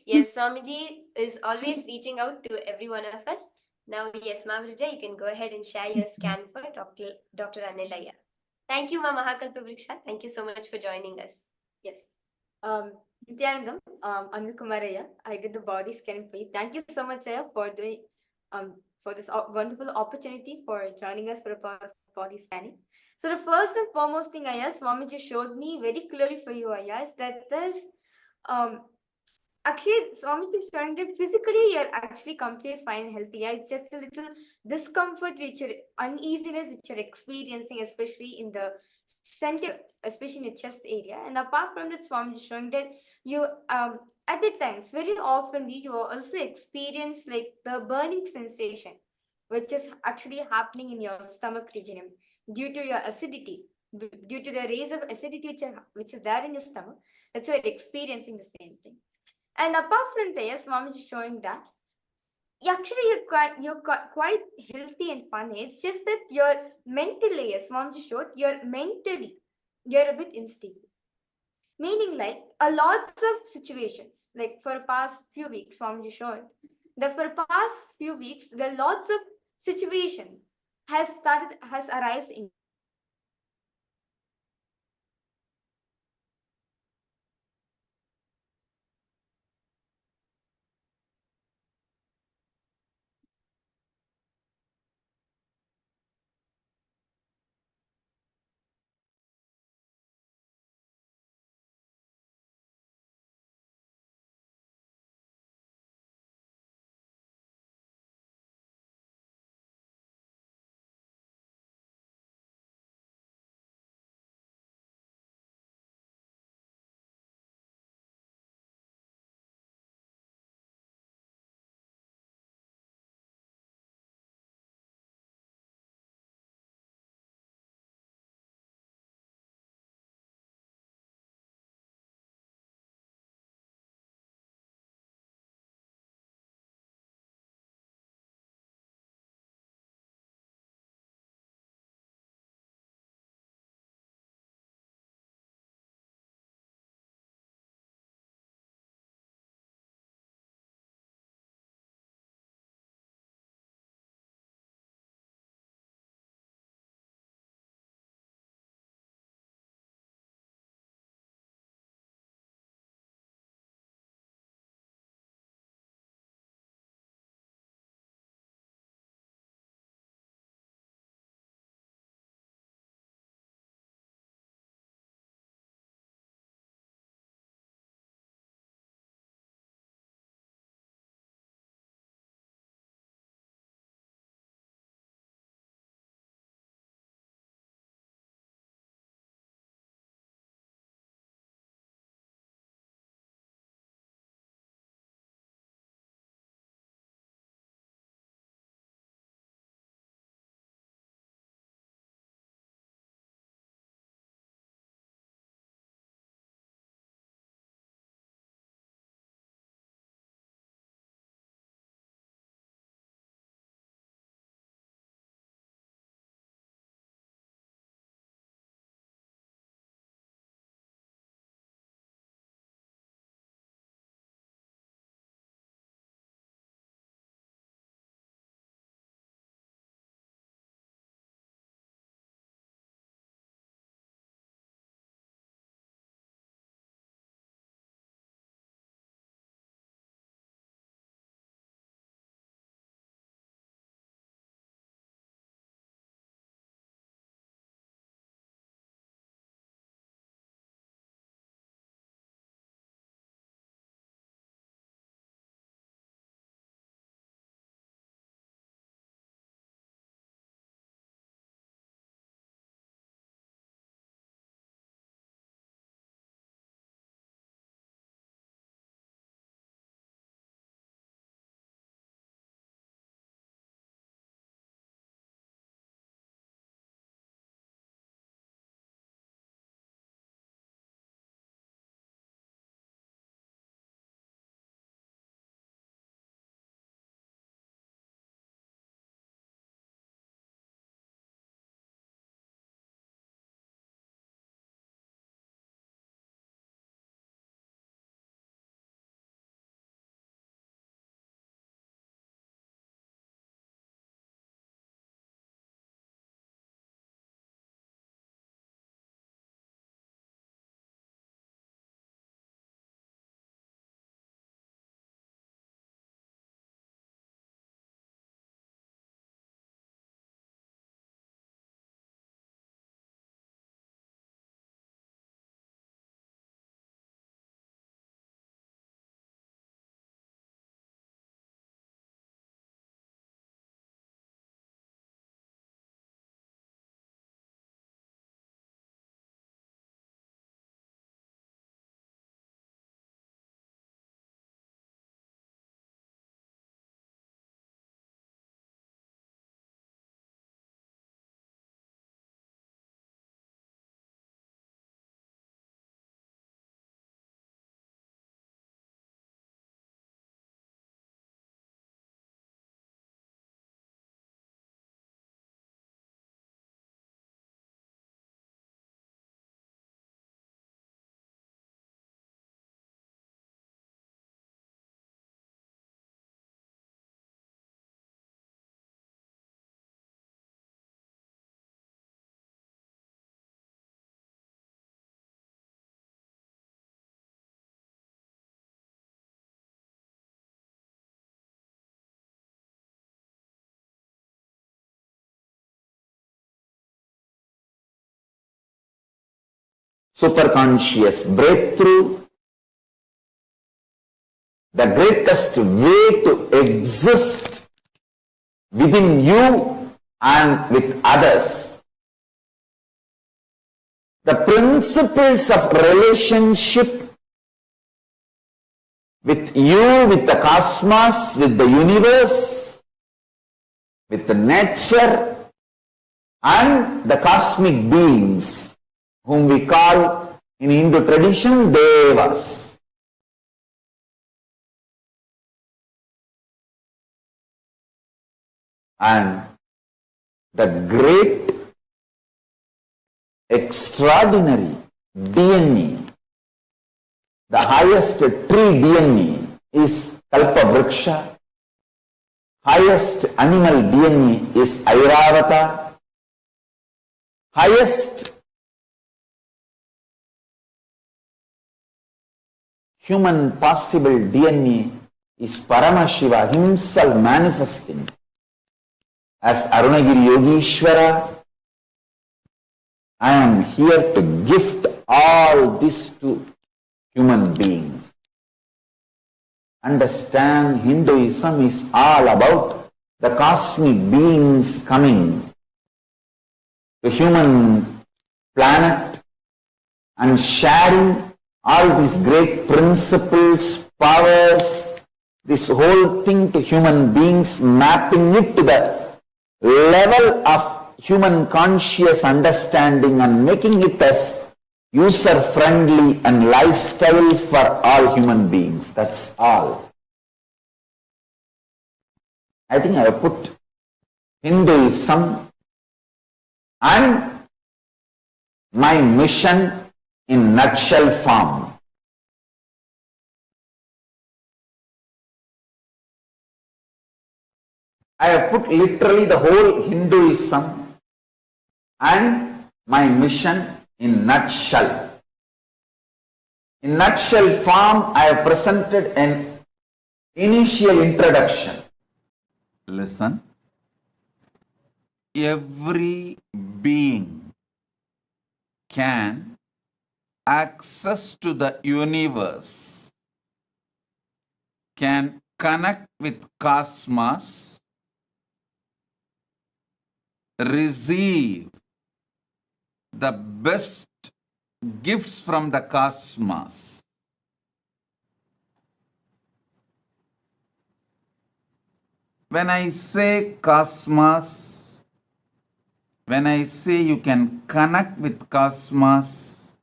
Yes, Swamiji is always reaching out to every one of us. Now, yes, Mavrija, you can go ahead and share your scan for Dr. Anilaya. Thank you, Ma Mahakalpavriksha. Thank you so much for joining us. Yes. Nithyanandam, Anil Kumaraya, I did the body scanning for you. Thank you so much, Aya, for doing for this wonderful opportunity for joining us for a body scanning. So the first and foremost thing, Aya, Swamiji showed me very clearly for you, Aya, is that there's actually, Swamiji is showing that physically you're actually completely fine and healthy. Yeah? It's just a little discomfort, uneasiness which you're experiencing, especially in the center, especially in your chest area. And apart from that, Swamiji is showing that you at the times, very often you also experience like the burning sensation, which is actually happening in your stomach region due to your acidity, due to the rays of acidity which is there in your stomach. That's why you're experiencing the same thing. And apart from this, Swamiji is showing that actually you're quite healthy and funny. It's just that your mental layer, Swamiji showed, you're a bit unstable. Meaning like a lots of situations, like for the past few weeks, Swamiji showed that for the past few weeks, there are lots of situation has arisen in superconscious breakthrough, the greatest way to exist within you and with others. The principles of relationship with you, with the cosmos, with the universe, with the nature, and the cosmic beings, whom we call in Hindu tradition Devas. And the great, extraordinary DNA, the highest tree DNA is Kalpavriksha, highest animal DNA is Airavata, highest human possible DNA is Paramashiva himself manifesting as Arunagiri Yogeshwara. I am here to gift all this to human beings. Understand, Hinduism is all about the cosmic beings coming to human planet and sharing all these great principles, powers, this whole thing to human beings, mapping it to the level of human conscious understanding and making it as user-friendly and lifestyle for all human beings. That's all. I think I have put Hinduism and my mission in nutshell form. I have put literally the whole Hinduism and my mission in nutshell. In nutshell form, I have presented an initial introduction. Listen. Every being can access to the universe, can connect with cosmos, receive the best gifts from the cosmos. When I say cosmos, when I say you can connect with cosmos,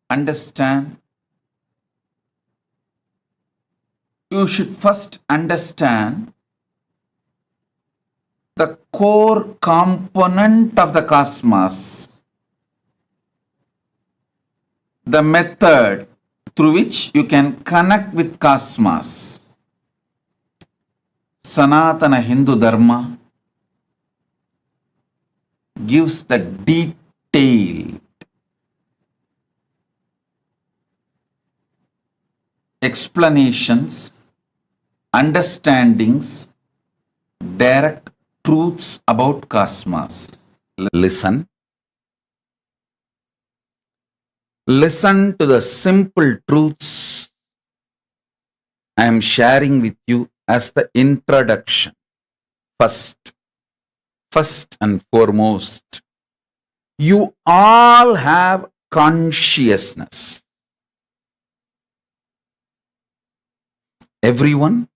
understand, you should first understand the core component of the cosmos, the method through which you can connect with cosmos. Sanatana Hindu Dharma gives the detailed explanations, understandings, direct truths about cosmos. Listen. Listen to the simple truths I am sharing with you as the introduction. First and foremost, you all have consciousness. Everyone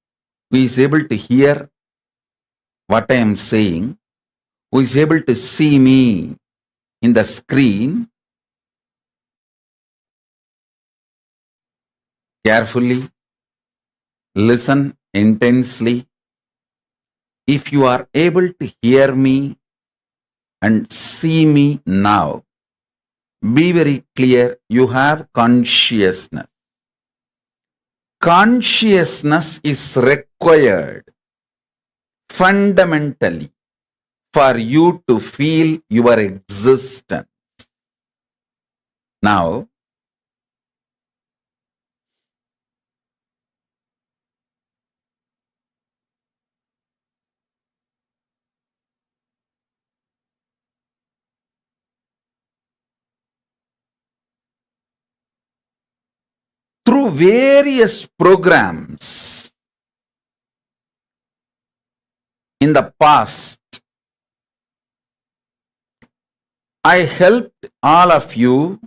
who is able to hear what I am saying, who is able to see me in the screen, carefully, listen intensely. If you are able to hear me and see me now, be very clear, you have consciousness. Consciousness is required fundamentally for you to feel your existence. Now, through various programs in the past, I helped all of you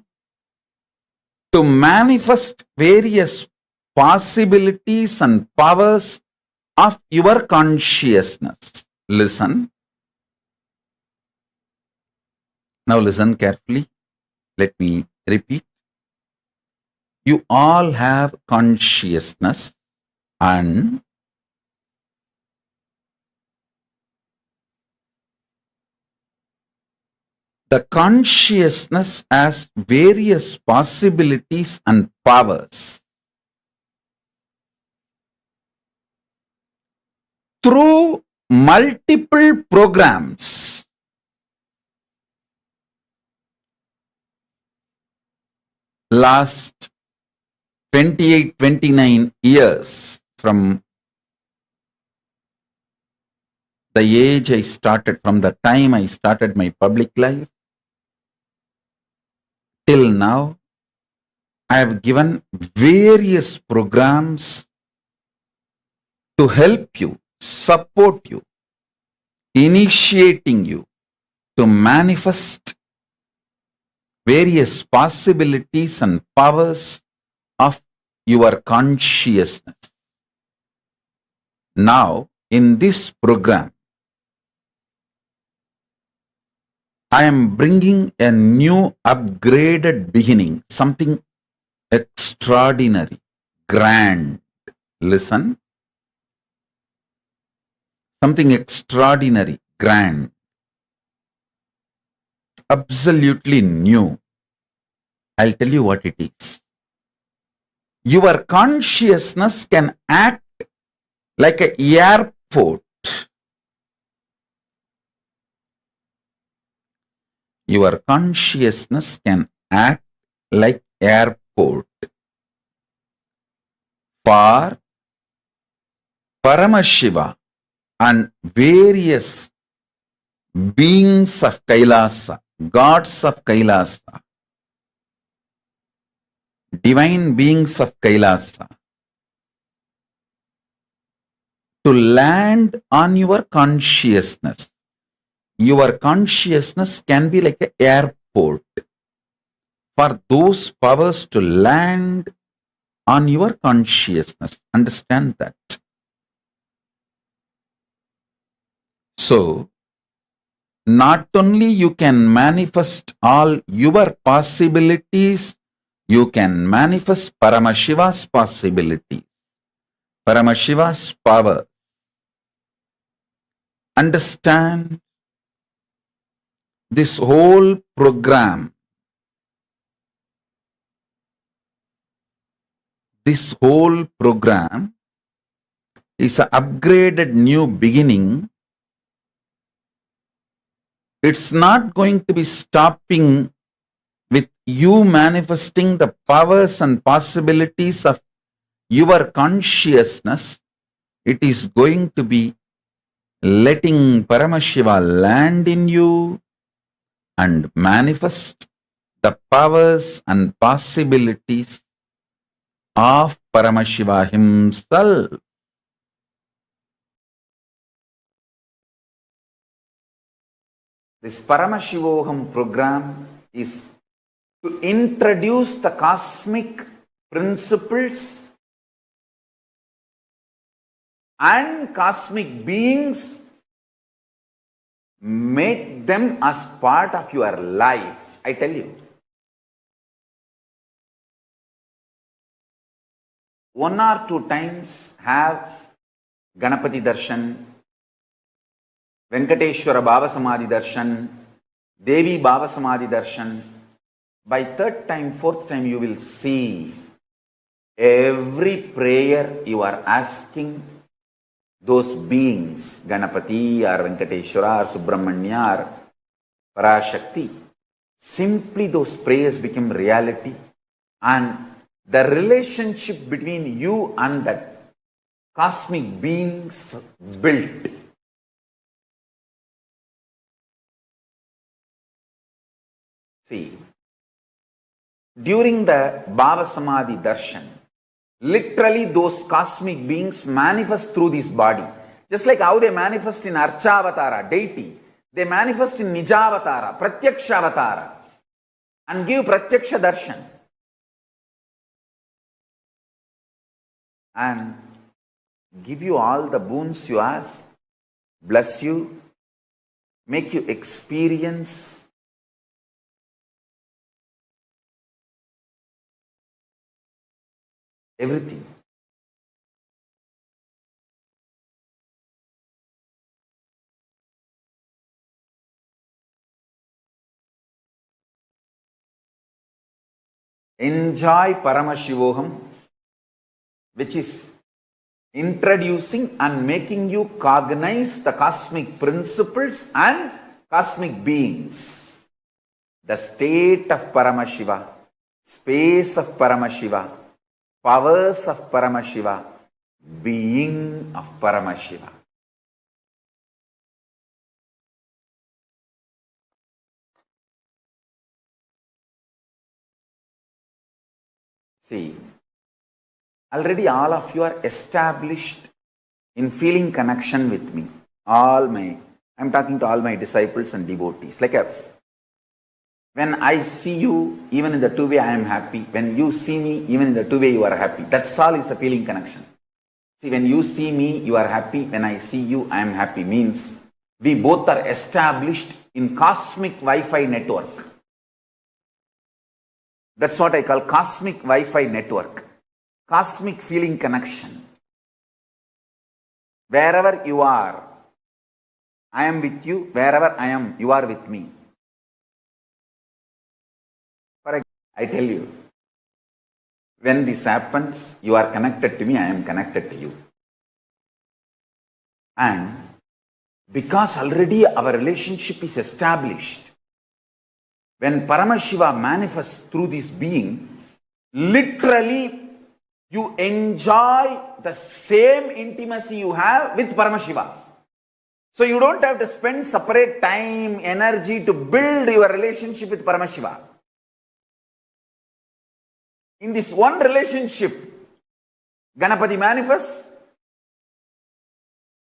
to manifest various possibilities and powers of your consciousness. Listen. Now listen carefully. Let me repeat. You all have consciousness, and the consciousness has various possibilities and powers. Through multiple programs, last 28, 29 years from the age I started, from the time I started my public life, till now, I have given various programs to help you, support you, initiating you to manifest various possibilities and powers of your consciousness. Now, in this program, I am bringing a new upgraded beginning, something extraordinary, grand. Listen. Something extraordinary, grand, absolutely new. I'll tell you what it is. Your consciousness can act like an airport. Your consciousness can act like airport for Paramashiva and various beings of Kailasa, gods of Kailasa, divine beings of Kailasa, to land on your consciousness. Your consciousness can be like an airport for those powers to land on your consciousness. Understand that. So, not only you can manifest all your possibilities, you can manifest Paramashiva's possibility, Paramashiva's power. Understand this whole program. This whole program is an upgraded new beginning. It's not going to be stopping with you manifesting the powers and possibilities of your consciousness. It is going to be letting Paramashiva land in you and manifest the powers and possibilities of Paramashiva himself. This Paramashivoham program is to introduce the cosmic principles and cosmic beings, make them as part of your life. I tell you. One or two times have Ganapati Darshan, Venkateshwara Bhava Samadhi Darshan, Devi Bhava Samadhi Darshan. By third time, fourth time, you will see every prayer you are asking those beings, Ganapati or Venkateshwara or Subramanya or Parashakti. Simply those prayers become reality, and the relationship between you and that cosmic beings built. See, during the Bhava Samadhi Darshan, Literally, those cosmic beings manifest through this body. Just like how they manifest in Archavatara, deity, they manifest in Nijavatara, Pratyakshavatara, and give Pratyaksha Darshan. And give you all the boons you ask, bless you, make you experience everything. Enjoy Paramashivoham, which is introducing and making you cognize the cosmic principles and cosmic beings. The state of Paramashiva, space of Paramashiva, powers of Paramashiva, being of Paramashiva. See, already all of you are established in feeling connection with me. I'm talking to all my disciples and devotees. When I see you, even in the two-way I am happy. When you see me, even in the two-way you are happy. That's all is the feeling connection. See, when you see me, you are happy. When I see you, I am happy. Means we both are established in cosmic Wi-Fi network. That's what I call cosmic Wi-Fi network. Cosmic feeling connection. Wherever you are, I am with you. Wherever I am, you are with me. For example, I tell you, when this happens, you are connected to me, I am connected to you. And because already our relationship is established, when Paramashiva manifests through this being, literally you enjoy the same intimacy you have with Paramashiva. So you don't have to spend separate time, energy to build your relationship with Paramashiva. In this one relationship, Ganapati manifests,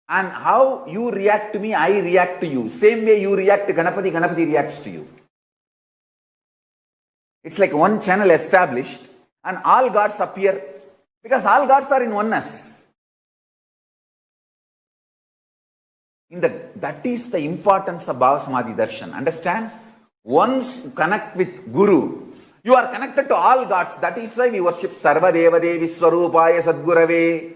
and how you react to me, I react to you. Same way you react to Ganapati, Ganapati reacts to you. It's like one channel established and all gods appear because all gods are in oneness. That is the importance of Bhava Samadhi Darshan. Understand? Once you connect with Guru, you are connected to all gods. That is why we worship Sarvadeva Devi Swarupaya Sadgurave.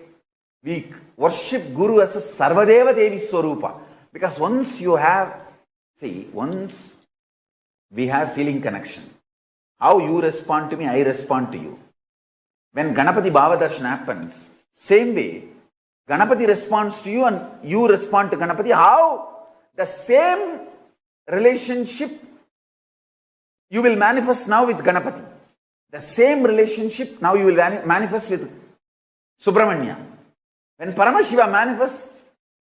We worship Guru as a Sarvadeva Devi Swarupa. Because once we have feeling connection. How you respond to me, I respond to you. When Ganapati Bhava Darshan happens, same way, Ganapati responds to you and you respond to Ganapati. How? The same relationship you will manifest now with Ganapati. The same relationship now you will manifest with Subramanya. When Paramashiva manifests,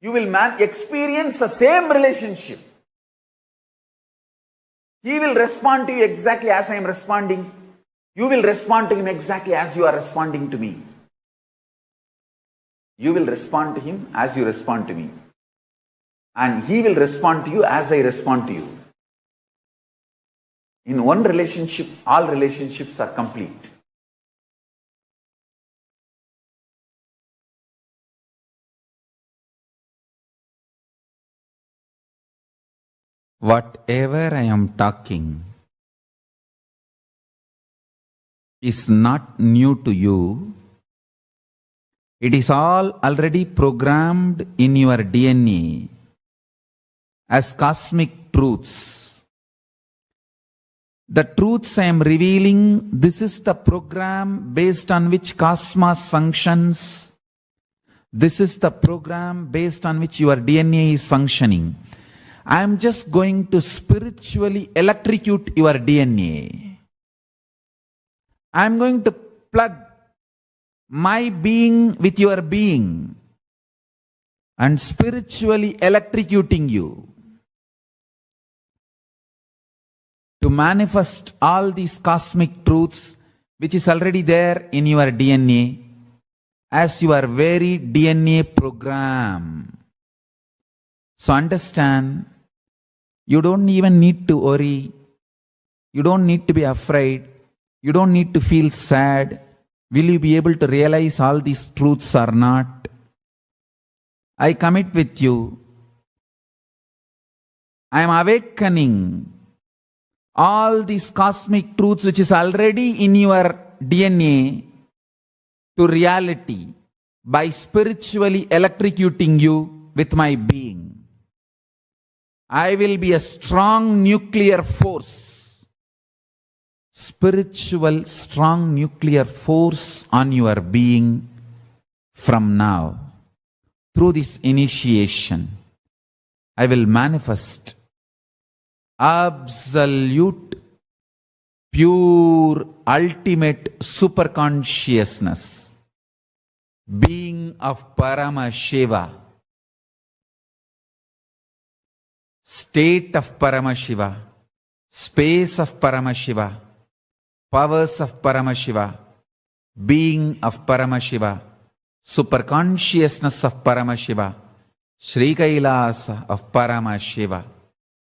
you will experience the same relationship. He will respond to you exactly as I am responding. You will respond to him exactly as you are responding to me. You will respond to him as you respond to me. And he will respond to you as I respond to you. In one relationship, all relationships are complete. Whatever I am talking is not new to you. It is all already programmed in your DNA as cosmic truths. The truths I am revealing, this is the program based on which cosmos functions. This is the program based on which your DNA is functioning. I am just going to spiritually electrocute your DNA. I am going to plug my being with your being and spiritually electrocuting you to manifest all these cosmic truths which is already there in your DNA as your very DNA program. So understand, you don't even need to worry. You don't need to be afraid. You don't need to feel sad. Will you be able to realize all these truths or not? I commit with you. I am awakening all these cosmic truths which is already in your DNA to reality by spiritually electrocuting you with my being. I will be a strong nuclear force, spiritual strong nuclear force on your being from now. Through this initiation, I will manifest absolute, pure, ultimate superconsciousness, being of Paramashiva, state of Paramashiva, space of Paramashiva, powers of Paramashiva, being of Paramashiva, superconsciousness of Paramashiva, Sri Kailasa of Paramashiva,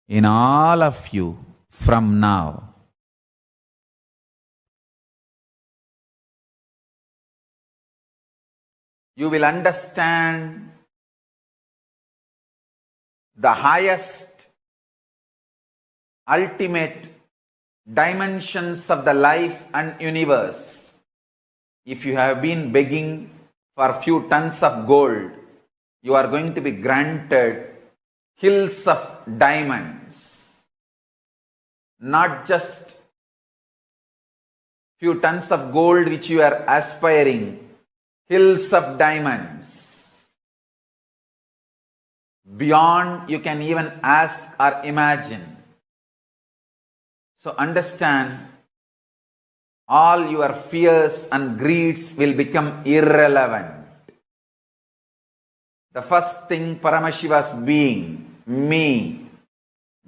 in all of you from now. You will understand the highest, ultimate dimensions of the life and universe. If you have been begging for a few tons of gold, you are going to be granted hills of diamonds. Not just few tons of gold which you are aspiring, hills of diamonds. Beyond you can even ask or imagine. So understand, all your fears and greeds will become irrelevant. The first thing Paramashiva's being, me,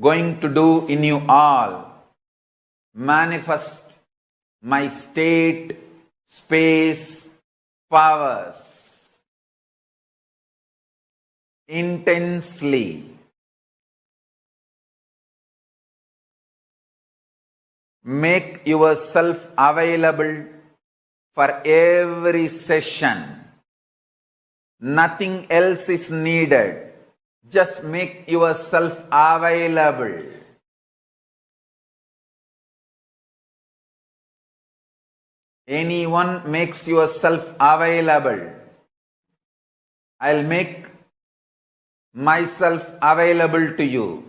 going to do in you all, manifest my state, space, powers intensely. Make yourself available for every session. Nothing else is needed. Just make yourself available. Anyone makes yourself available, I'll make myself available to you.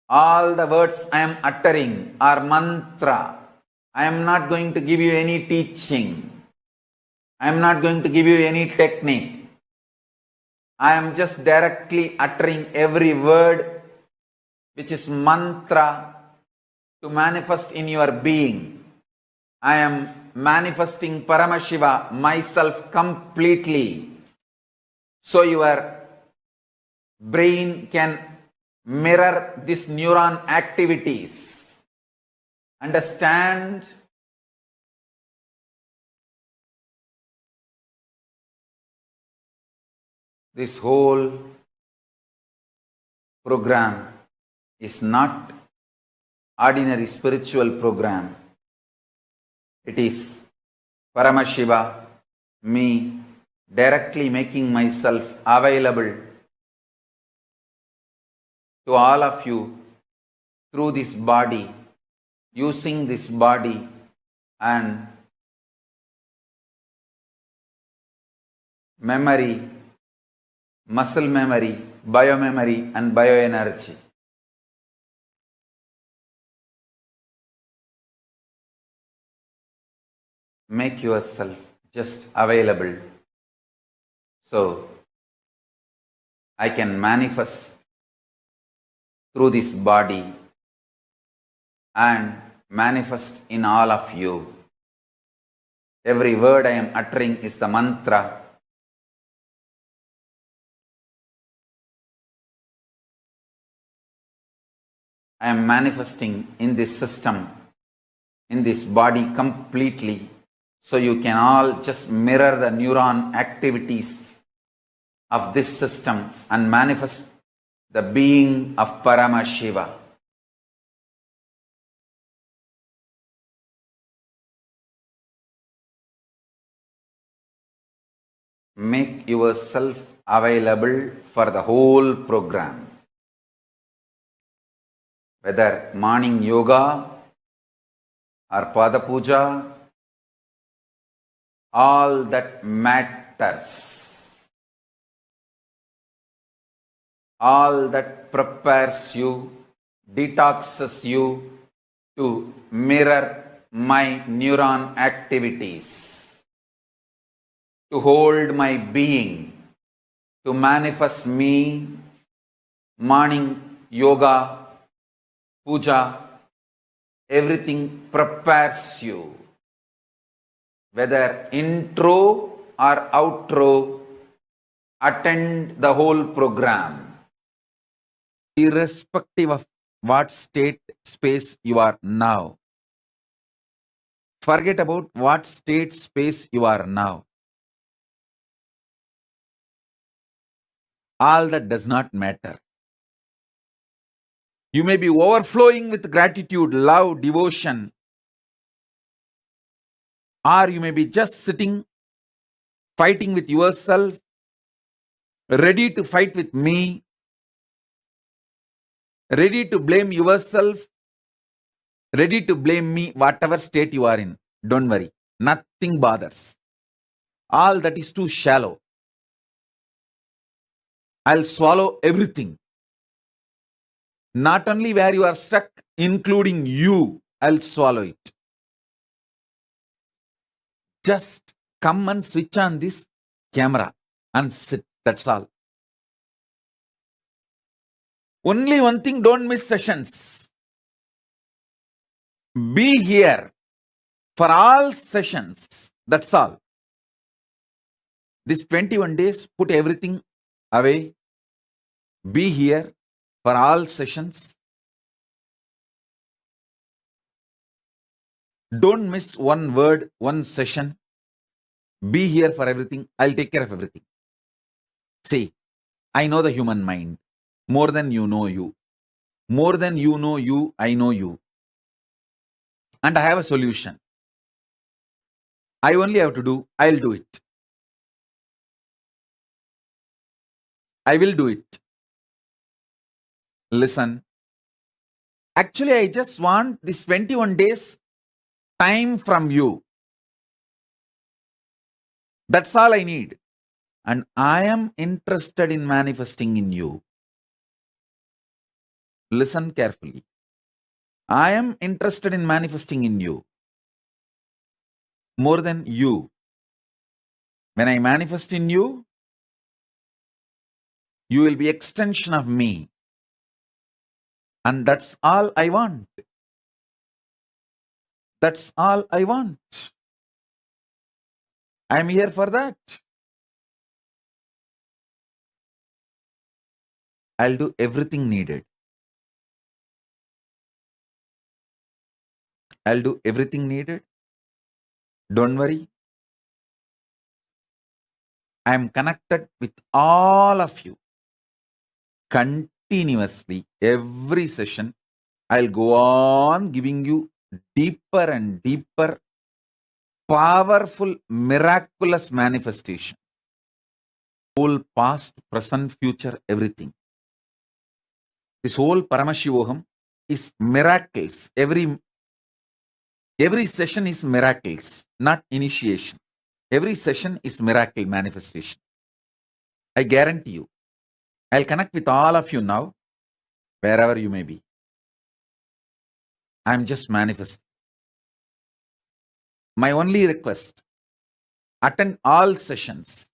All the words I am uttering are mantra. I am not going to give you any teaching. I am not going to give you any technique. I am just directly uttering every word which is mantra to manifest in your being. I am manifesting Paramashiva, myself completely, so your brain can mirror these neuron activities. Understand? This whole program is not ordinary spiritual program. It is Paramashiva, me, directly making myself available to all of you through this body, using this body and memory, muscle memory, biomemory and bioenergy. Make yourself just available so I can manifest through this body and manifest in all of you. Every word I am uttering is the mantra. I am manifesting in this system, in this body completely, So you can all just mirror the neuron activities of this system and manifest the being of Paramashiva. Make yourself available for the whole program. Whether morning yoga or Pada Puja, all that matters. All that prepares you, detoxes you to mirror my neuron activities, to hold my being, to manifest me, morning yoga, puja, everything prepares you. Whether intro or outro, attend the whole program. Irrespective of what state, space you are now. Forget about what state, space you are now. All that does not matter. You may be overflowing with gratitude, love, devotion, or you may be just sitting, fighting with yourself, ready to fight with me, ready to blame yourself, ready to blame me, whatever state you are in. Don't worry, nothing bothers. All that is too shallow. I'll swallow everything. Not only where you are stuck, including you, I'll swallow it. Just come and switch on this camera and sit. That's all. Only one thing, don't miss sessions. Be here for all sessions. That's all. This 21 days, put everything away. Be here for all sessions. Don't miss one word, one session. Be here for everything. I'll take care of everything. See, I know the human mind more than you know you. More than you know you, I know you. And I have a solution. I only have to do, I'll do it. I will do it. Listen. Actually, I just want this 21 days time from you. That's all I need. And I am interested in manifesting in you. Listen carefully. I am interested in manifesting in you. More than you. When I manifest in you, you will be extension of me. And that's all I want. That's all I want. I'm here for that. I'll do everything needed. I'll do everything needed. Don't worry. I'm connected with all of you. Continuously, every session, I'll go on giving you deeper and deeper, powerful, miraculous manifestation. Whole past, present, future, everything. This whole Paramashivoham is miracles. Every session is miracles, not initiation. Every session is miracle manifestation. I guarantee you. I'll connect with all of you now, wherever you may be. I'm just manifesting. My only request, attend all sessions.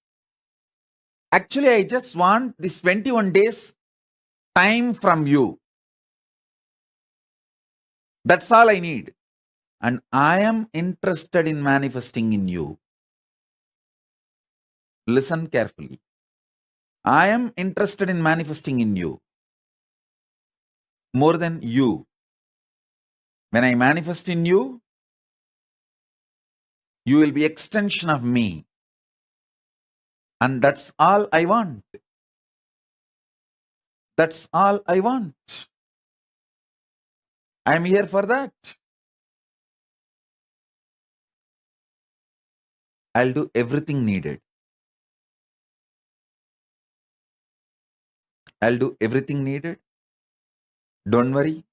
Actually, I just want this 21 days time from you. That's all I need. And I am interested in manifesting in you. Listen carefully. I am interested in manifesting in you. More than you. When I manifest in you, You will be extension of me. And that's all I want. That's all I want. I'm here for that. I'll do everything needed. I'll do everything needed. Don't worry.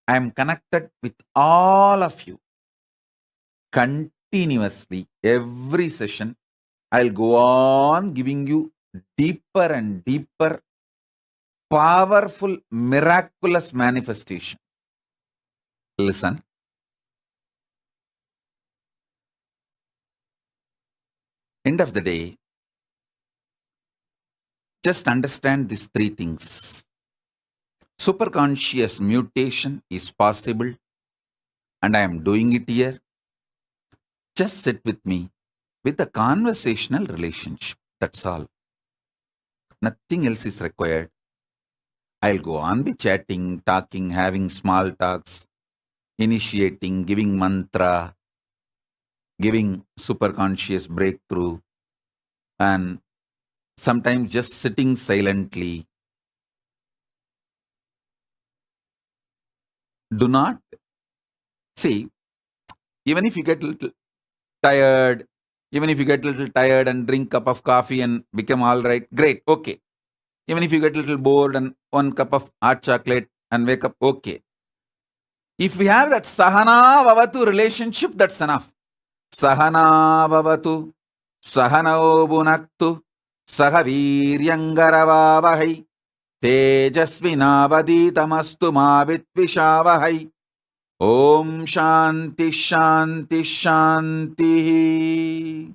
I'm connected with all of you. Continuously, every session, I'll go on giving you deeper and deeper, powerful, miraculous manifestation. Listen. End of the day, just understand these three things. Superconscious mutation is possible, and I am doing it here. Just sit with me with a conversational relationship. That's all. Nothing else is required. I'll go on be chatting, talking, having small talks, initiating, giving mantra, giving superconscious breakthrough, and sometimes just sitting silently. Do not see, even if you get a little tired, and drink cup of coffee and become all right, great, okay. Even if you get a little bored and one cup of hot chocolate and wake up, okay. If we have that sahana vavatu relationship, that's enough. Sahana vavatu, sahanao bhunaktu, sahaviryangaravavahai, tejasvinavaditamastu ma vitvishavahai. Om Shanti Shanti Shanti.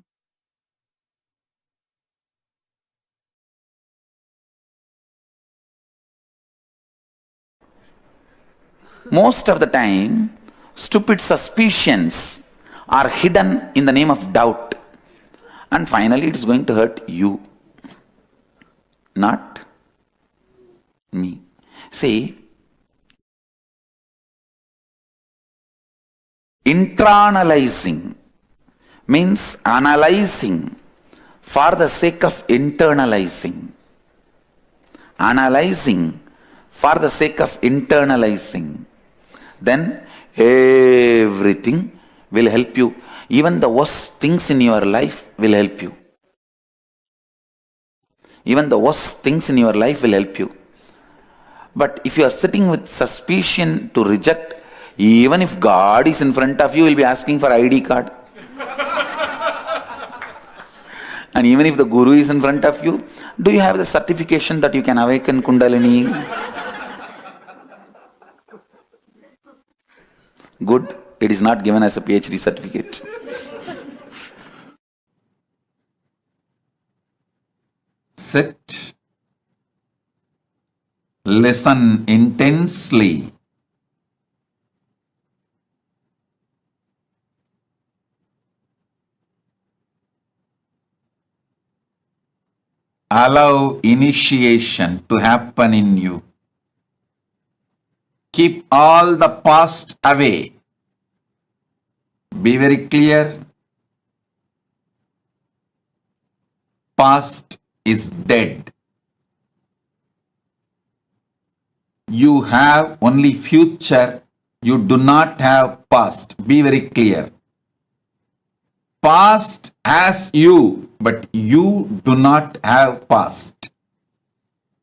Most of the time, stupid suspicions are hidden in the name of doubt. And finally, it is going to hurt you, not me. See, internalizing means analyzing for the sake of internalizing. Analyzing for the sake of internalizing. Then everything will help you. Even the worst things in your life will help you. Even the worst things in your life will help you. But if you are sitting with suspicion to reject, even if God is in front of you, will be asking for ID card. And even if the Guru is in front of you, do you have the certification that you can awaken Kundalini? Good, it is not given as a PhD certificate. Sit, listen intensely. Allow initiation to happen in you. Keep all the past away. Be very clear. Past is dead. You have only future. You do not have past. Be very clear. Past has you, but you do not have past.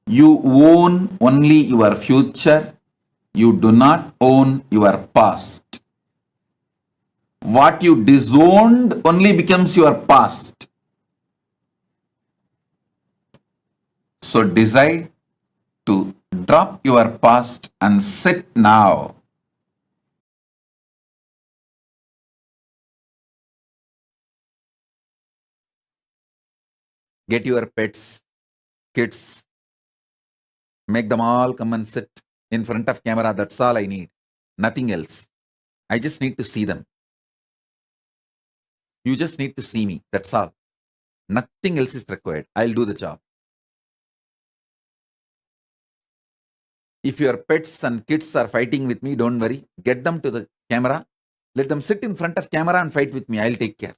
You own only your future. You do not own your past. What you disowned only becomes your past. So decide to drop your past and sit now. Get your pets, kids, make them all come and sit in front of camera. That's all I need. Nothing else. I just need to see them. You just need to see me. That's all. Nothing else is required. I'll do the job. If your pets and kids are fighting with me, don't worry. Get them to the camera. Let them sit in front of camera and fight with me. I'll take care.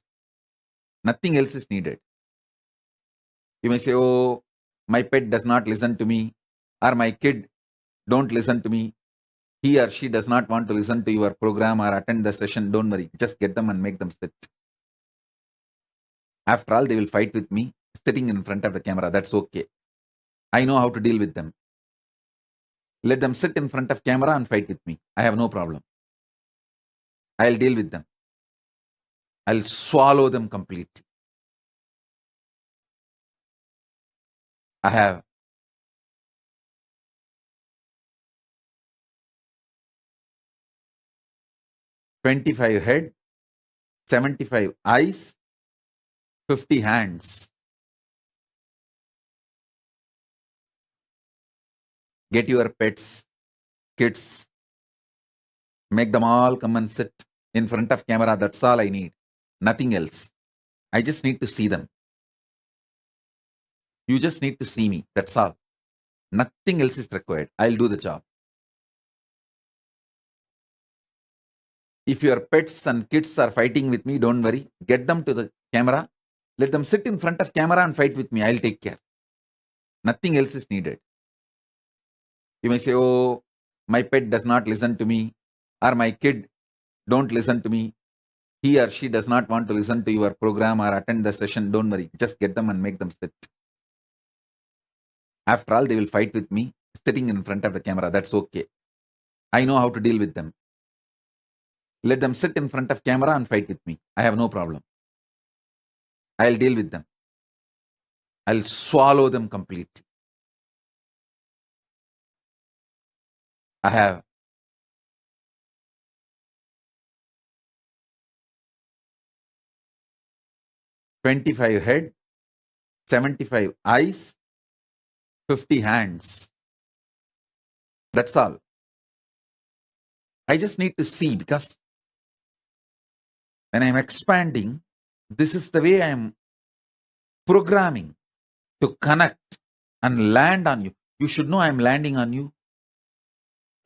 Nothing else is needed. You may say, oh, my pet does not listen to me, or my kid don't listen to me. He or she does not want to listen to your program or attend the session. Don't worry. Just get them and make them sit. After all, they will fight with me sitting in front of the camera. That's okay. I know how to deal with them. Let them sit in front of camera and fight with me. I have no problem. I'll deal with them. I'll swallow them completely. I have 25 head, 75 eyes, 50 hands. Get your pets, kids, make them all come and sit in front of camera. That's all I need. Nothing else. I just need to see them. You just need to see me. That's all. Nothing else is required. I'll do the job. If your pets and kids are fighting with me, don't worry. Get them to the camera. Let them sit in front of camera and fight with me. I'll take care. Nothing else is needed. You may say, oh, my pet does not listen to me, or my kid don't listen to me. He or she does not want to listen to your program or attend the session. Don't worry. Just get them and make them sit. After all, they will fight with me sitting in front of the camera. That's okay. I know how to deal with them. Let them sit in front of camera and fight with me. I have no problem. I'll deal with them. I'll swallow them completely. I have 25 head, 75 eyes, 50 hands. That's all. I just need to see, because when I'm expanding, this is the way I'm programming to connect and land on you. You should know I'm landing on you,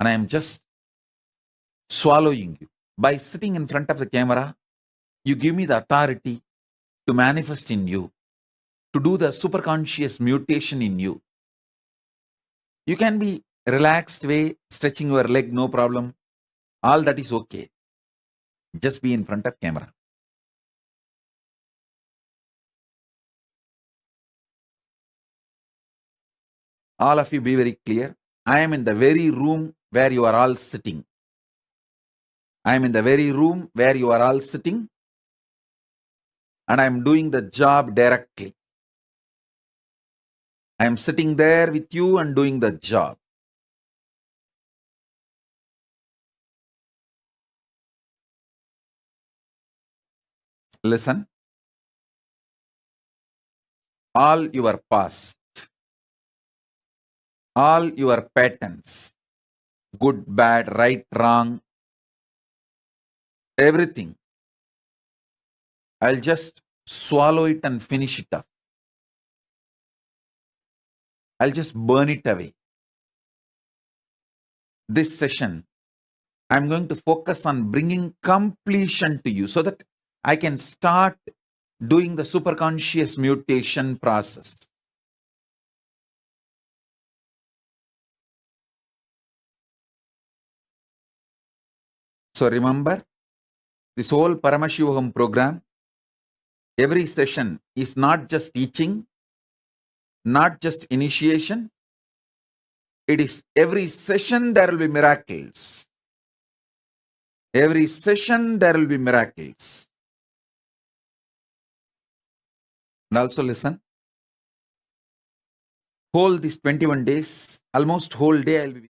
and I'm just swallowing you. By sitting in front of the camera, you give me the authority to manifest in you, to do the superconscious mutation in you. You can be relaxed way, stretching your leg, no problem. All that is okay. Just be in front of camera. All of you be very clear. I am in the very room where you are all sitting. I am in the very room where you are all sitting, and I am doing the job directly. I am sitting there with you and doing the job. Listen. All your past, all your patterns, good, bad, right, wrong, everything, I'll just swallow it and finish it up. I'll just burn it away. This session, I'm going to focus on bringing completion to you so that I can start doing the superconscious mutation process. So remember, this whole Paramashivoham program, every session is not just teaching, not just initiation. It is every session there will be miracles. Every session there will be miracles. And also listen, whole these 21 days, almost whole day I'll be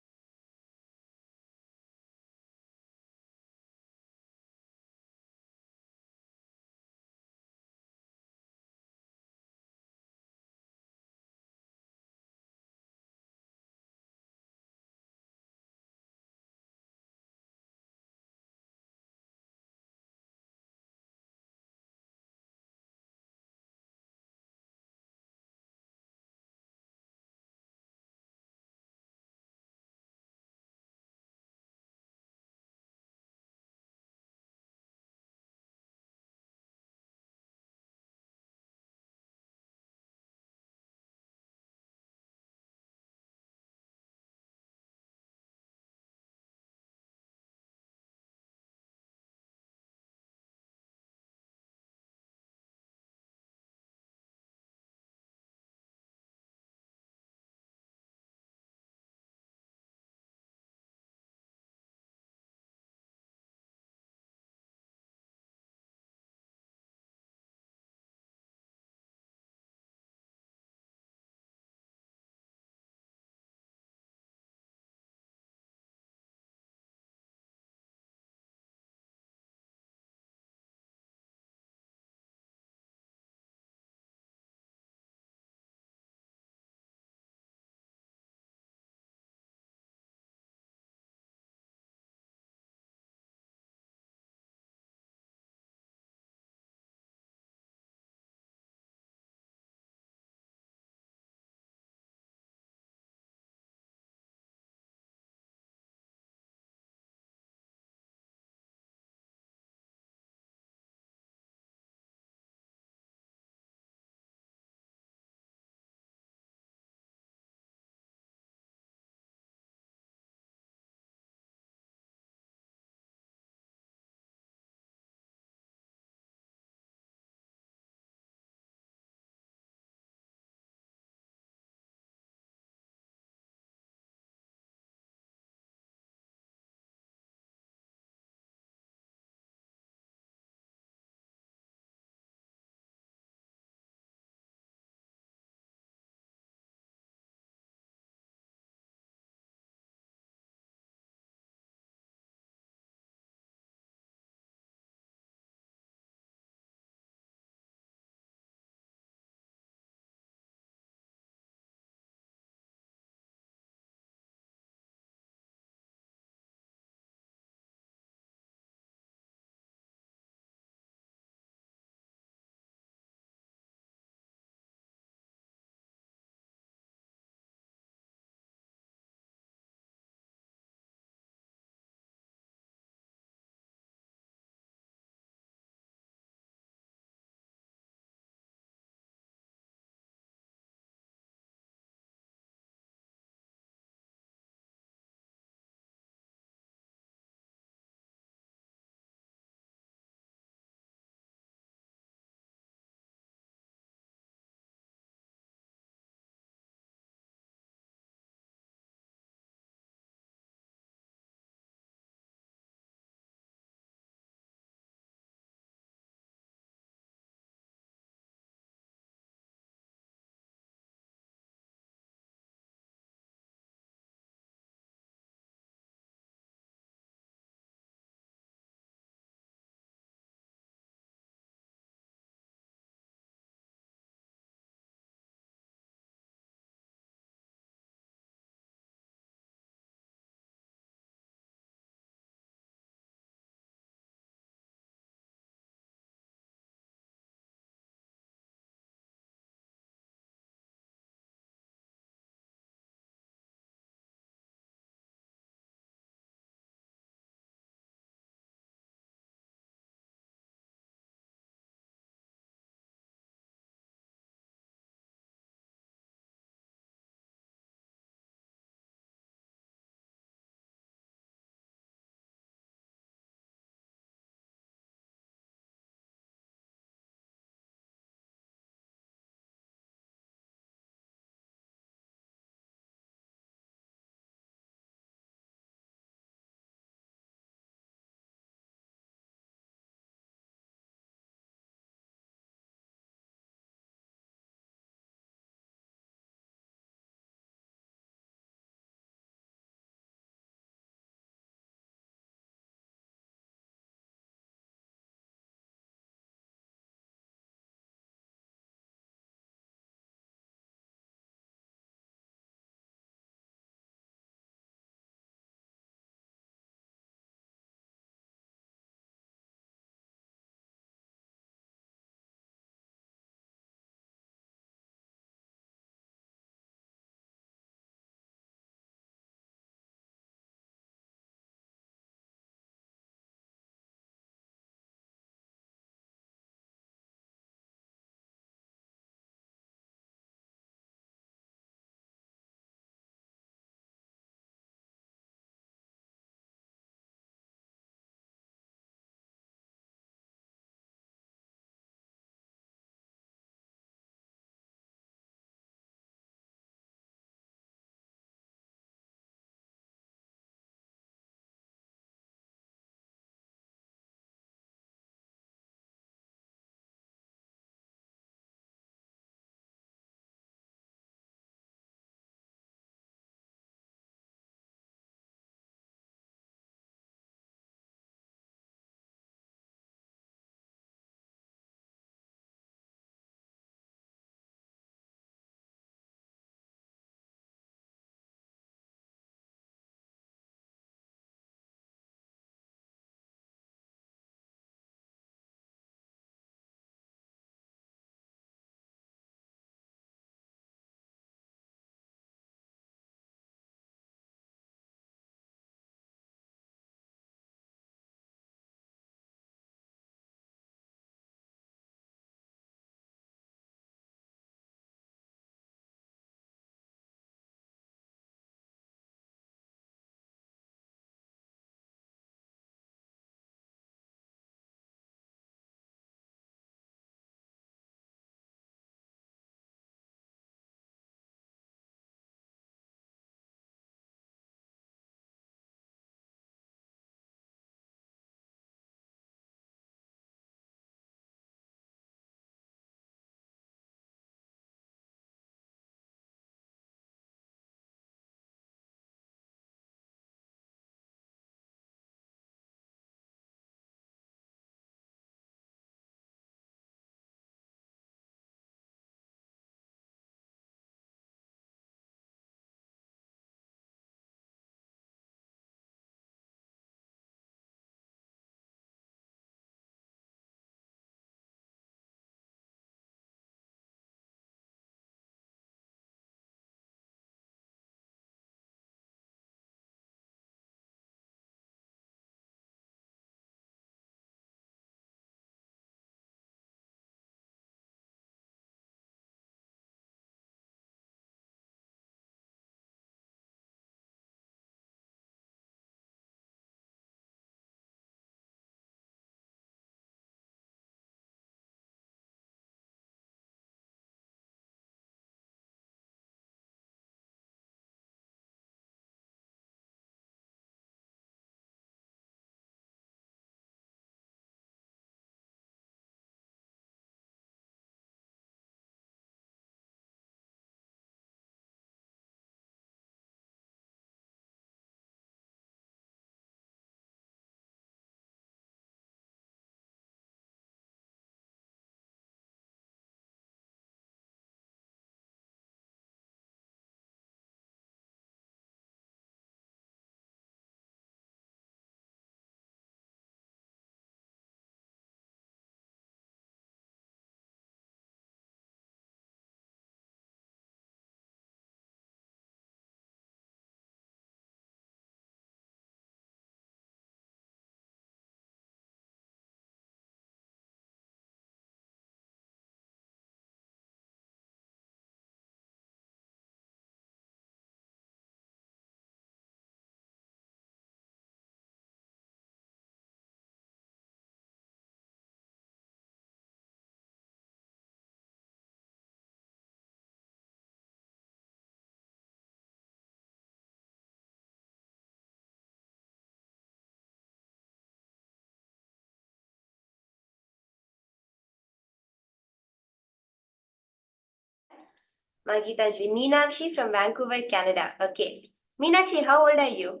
Magitanjali. Meenakshi from Vancouver, Canada. Okay. Meenakshi, how old are you?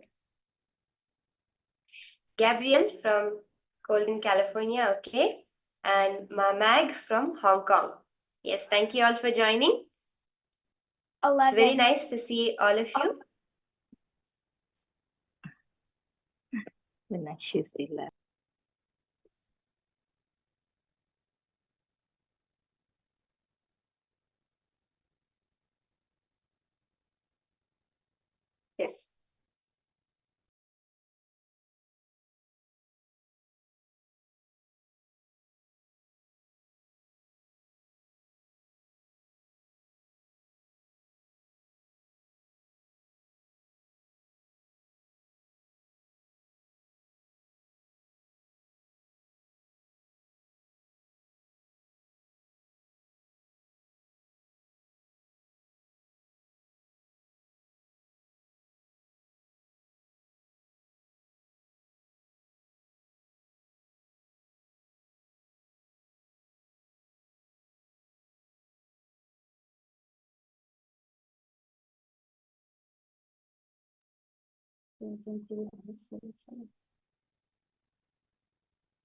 Gabriel from Golden, California. Okay. And Mag from Hong Kong. Yes, thank you all for joining. 11. It's very nice to see all of you. The next is 11. Yes.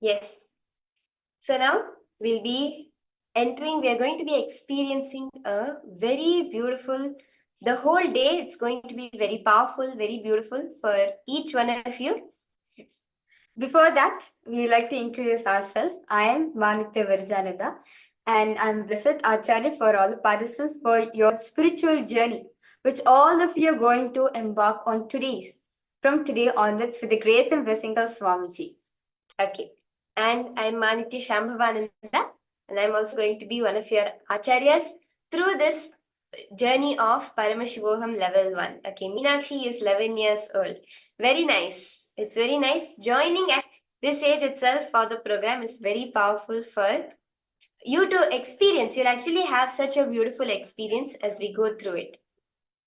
Yes. So now we'll be entering, we are going to be experiencing a very beautiful, the whole day it's going to be very powerful, very beautiful for each one of you. Yes. Before that, we would like to introduce ourselves. I am Manitya Virjananda and I'm Blessed Acharya for all the participants for your spiritual journey, which all of you are going to embark on from today onwards with the grace and blessing of Swamiji. Okay. And I'm Manitya Shambhavananda, and I'm also going to be one of your acharyas through this journey of Paramashivoham Level 1. Okay, Meenakshi is 11 years old. Very nice. It's very nice. Joining at this age itself for the program is very powerful for you to experience. You'll actually have such a beautiful experience as we go through it.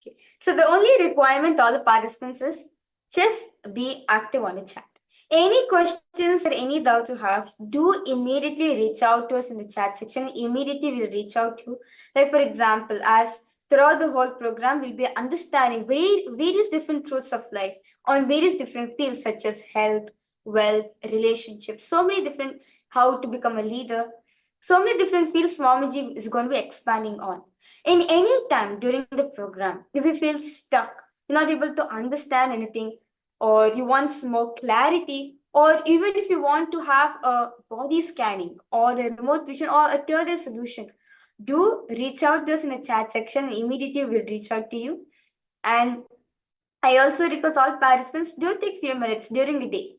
Okay. So the only requirement all the participants is just be active on the chat. Any questions or any doubts you have, do immediately reach out to us in the chat section. Immediately we'll reach out to you. Like for example, as throughout the whole program, we'll be understanding various different truths of life on various different fields such as health, wealth, relationships, so many different, how to become a leader. So many different fields Swamiji is going to be expanding on. In any time during the program, if you feel stuck, you're not able to understand anything, or you want some more clarity, or even if you want to have a body scanning or a remote vision or a third solution, do reach out to us in the chat section. Immediately we'll reach out to you. And I also request all participants, do take few minutes during the day.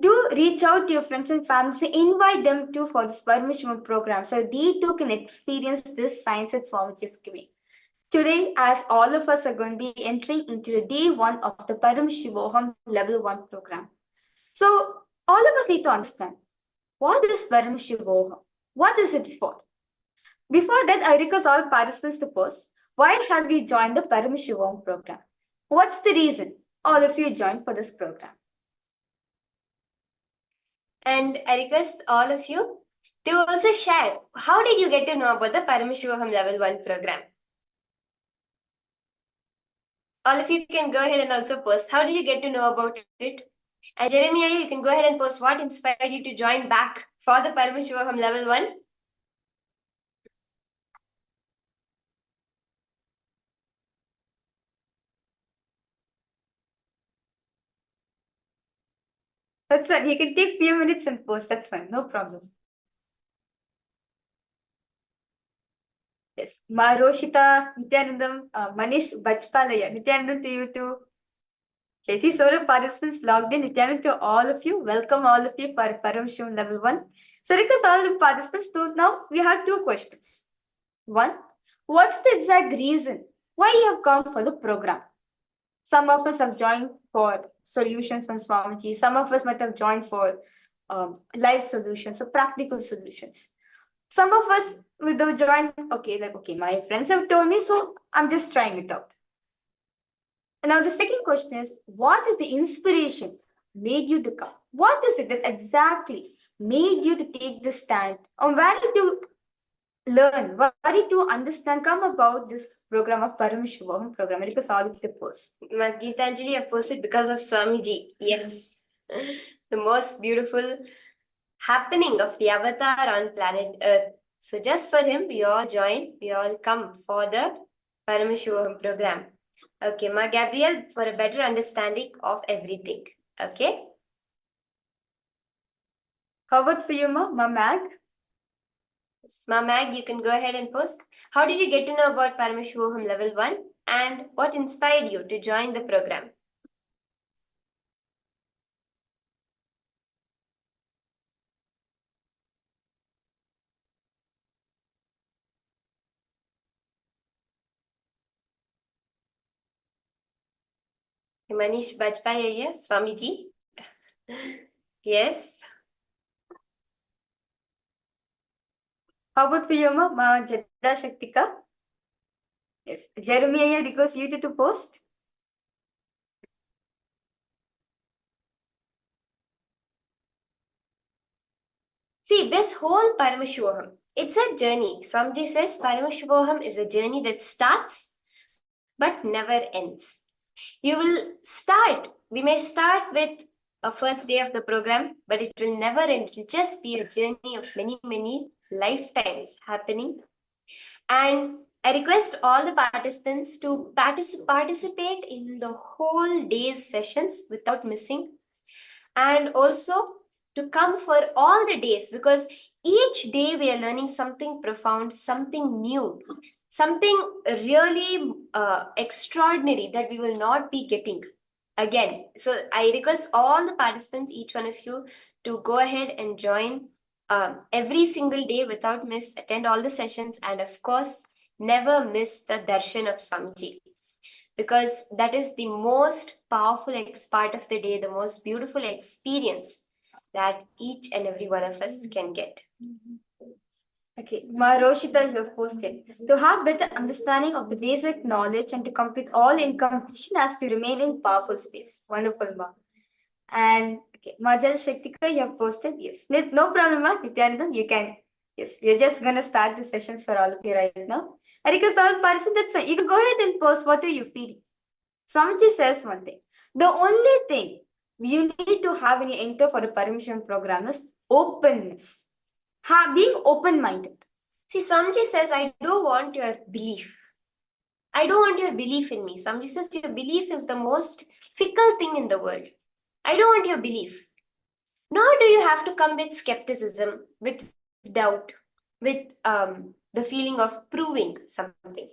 Do reach out to your friends and families, invite them to for this Paramashivoham program so they too can experience this science that Swamiji is giving. Today, as all of us are going to be entering into the day 1 of the Paramashivoham Level 1 program. So, all of us need to understand, what is Paramashivoham? What is it for? Before that, I request all participants to post, why have you joined the Paramashivoham program? What's the reason all of you joined for this program? And I request all of you to also share, how did you get to know about the Paramashivoham Level 1 program? All of you can go ahead and also post. How did you get to know about it? And Jeremiah, you can go ahead and post what inspired you to join back for the Paramashivoham Level 1. That's it. You can take few minutes and post. That's fine. No problem. Yes. Roshita, Nithyanandam, Manish, Bajpalaya. Nithyanandam to you too. KC Sora participants logged in. Nithyanandam to all of you. Welcome all of you for Paramashivoham Level 1. So because all the participants do now, we have 2 questions. 1, what's the exact reason why you have come for the program? Some of us have joined for solutions from Swamiji. Some of us might have joined for life solutions, so practical solutions. Some of us will join, okay, my friends have told me, so I'm just trying it out. And now the second question is, what is the inspiration made you to come? What is it that exactly made you to take the stand? Or where did you learn, worry to understand, come about this program of Paramashivoham program? Because all of the post. Gitanjali, I posted because of Swamiji. Yes. The most beautiful happening of the avatar on planet Earth. So just for him, we all join, we all come for the Paramashivoham program. Okay, Ma Gabriel, for a better understanding of everything. Okay? How about for you, Ma Mag? Ma Mag, you can go ahead and post. How did you get to know about Paramashivoham Level 1 and what inspired you to join the program? Manish Bajpayee, yes, Swamiji. Yes. How about for you, Ma Jada Shaktika? Yes. Jeremy, I request you to post. See, this whole Paramashivoham, it's a journey. Swamiji says Paramashivoham is a journey that starts but never ends. You will start, we may start with a first day of the program, but it will never end. It will just be a journey of many, many lifetimes happening. And I request all the participants to participate in the whole day's sessions without missing. And also to come for all the days, because each day we are learning something profound, something new, something really extraordinary that we will not be getting again. So I request all the participants, each one of you, to go ahead and join every single day without miss, attend all the sessions, and of course, never miss the darshan of Swamiji, because that is the most powerful part of the day, the most beautiful experience that each and every one of us can get. Okay, Ma Roshita, you have posted. To have better understanding of the basic knowledge and to complete all incompletion has to remain in powerful space. Wonderful, Ma. And okay, Majal Shaktika, you have posted. Yes. No problem, Ma. Nityananda, you can. Yes, we're just gonna start the sessions for all of you right now. And because all participants, that's fine. You can go ahead and post what are you feeling. Swamiji says one thing. The only thing you need to have when you enter for the permission program is openness. Being open-minded. See, Swamiji says, I don't want your belief. I don't want your belief in me. Swamiji says, your belief is the most fickle thing in the world. I don't want your belief. Nor do you have to come with skepticism, with doubt, with the feeling of proving something.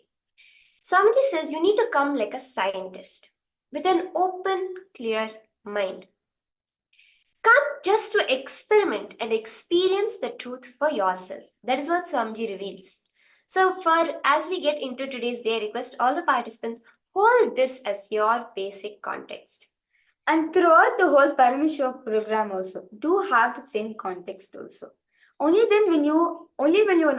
Swamiji says you need to come like a scientist with an open, clear mind. Come just to experiment and experience the truth for yourself. That is what Swamiji reveals. So as we get into today's day, I request all the participants, hold this as your basic context. And throughout the whole Paramashivoham program also, do have the same context also. Only when you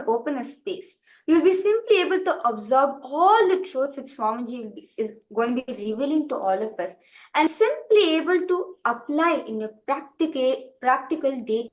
open a space, you'll be simply able to absorb all the truths that Swamiji is going to be revealing to all of us, and simply able to apply in a practical day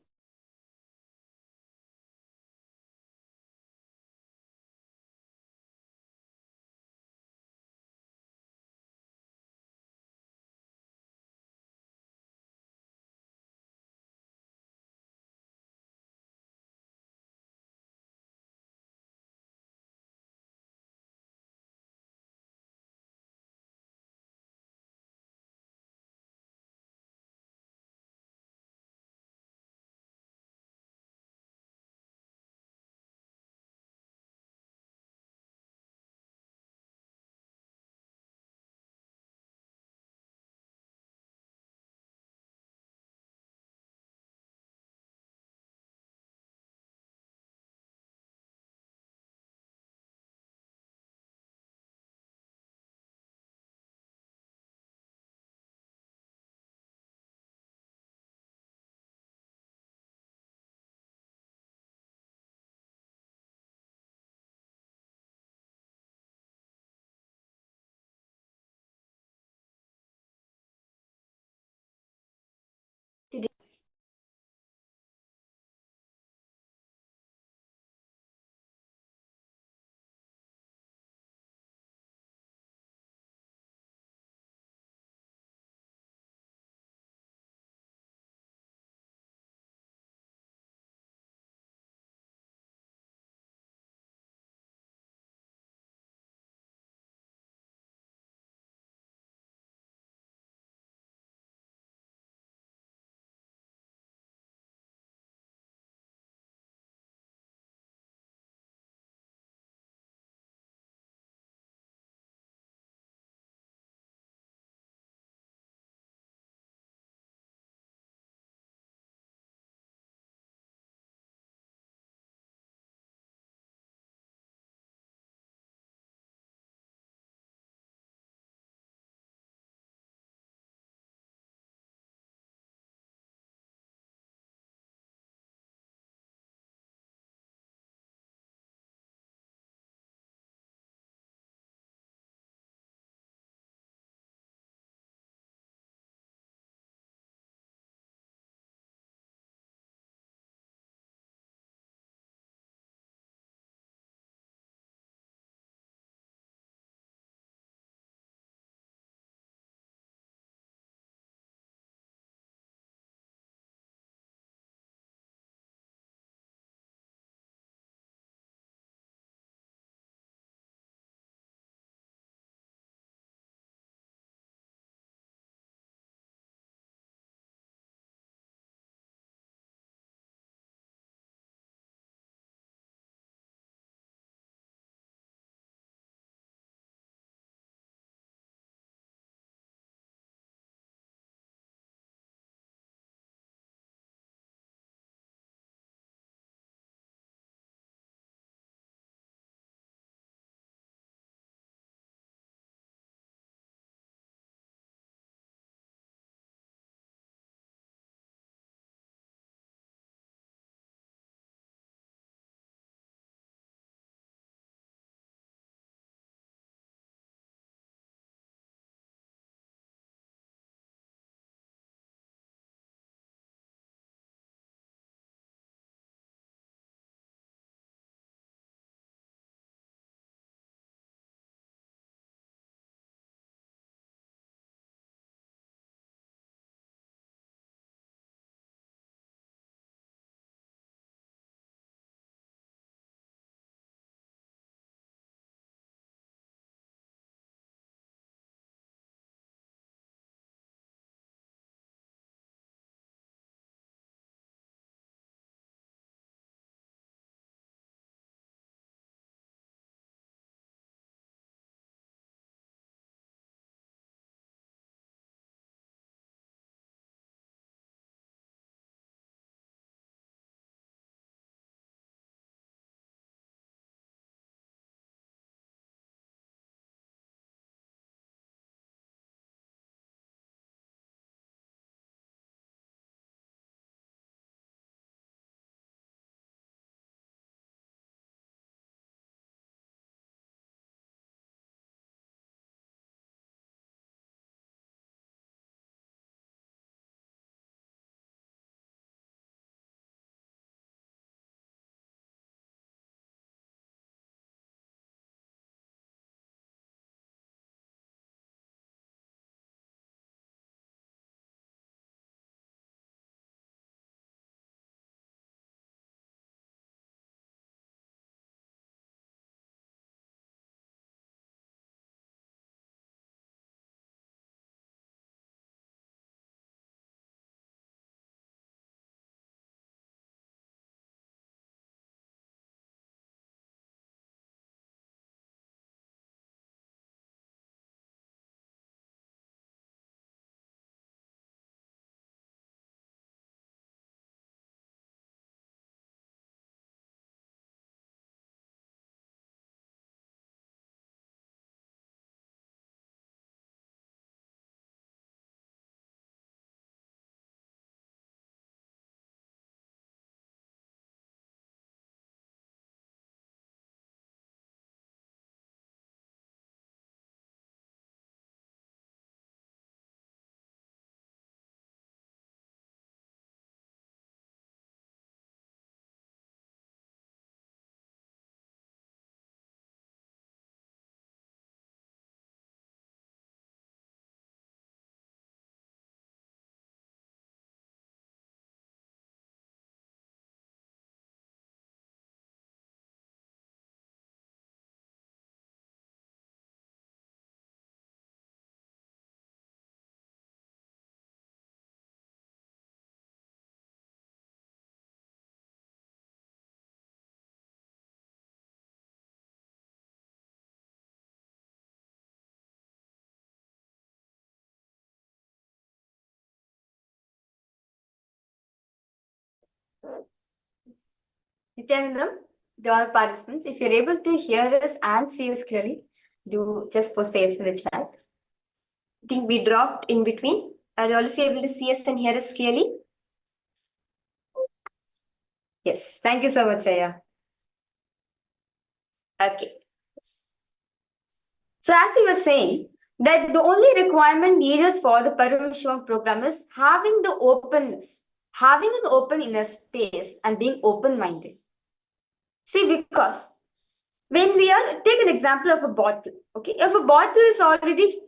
Nityanandam, to all participants, if you're able to hear us and see us clearly, do just post yes in the chat. I think we dropped in between. Are all of you able to see us and hear us clearly? Yes. Thank you so much, Aya. Okay. So as he was saying, that the only requirement needed for the Paramashivoham program is having the openness, having an open inner space and being open-minded. See, because when we are, take an example of a bottle, okay? If a bottle is already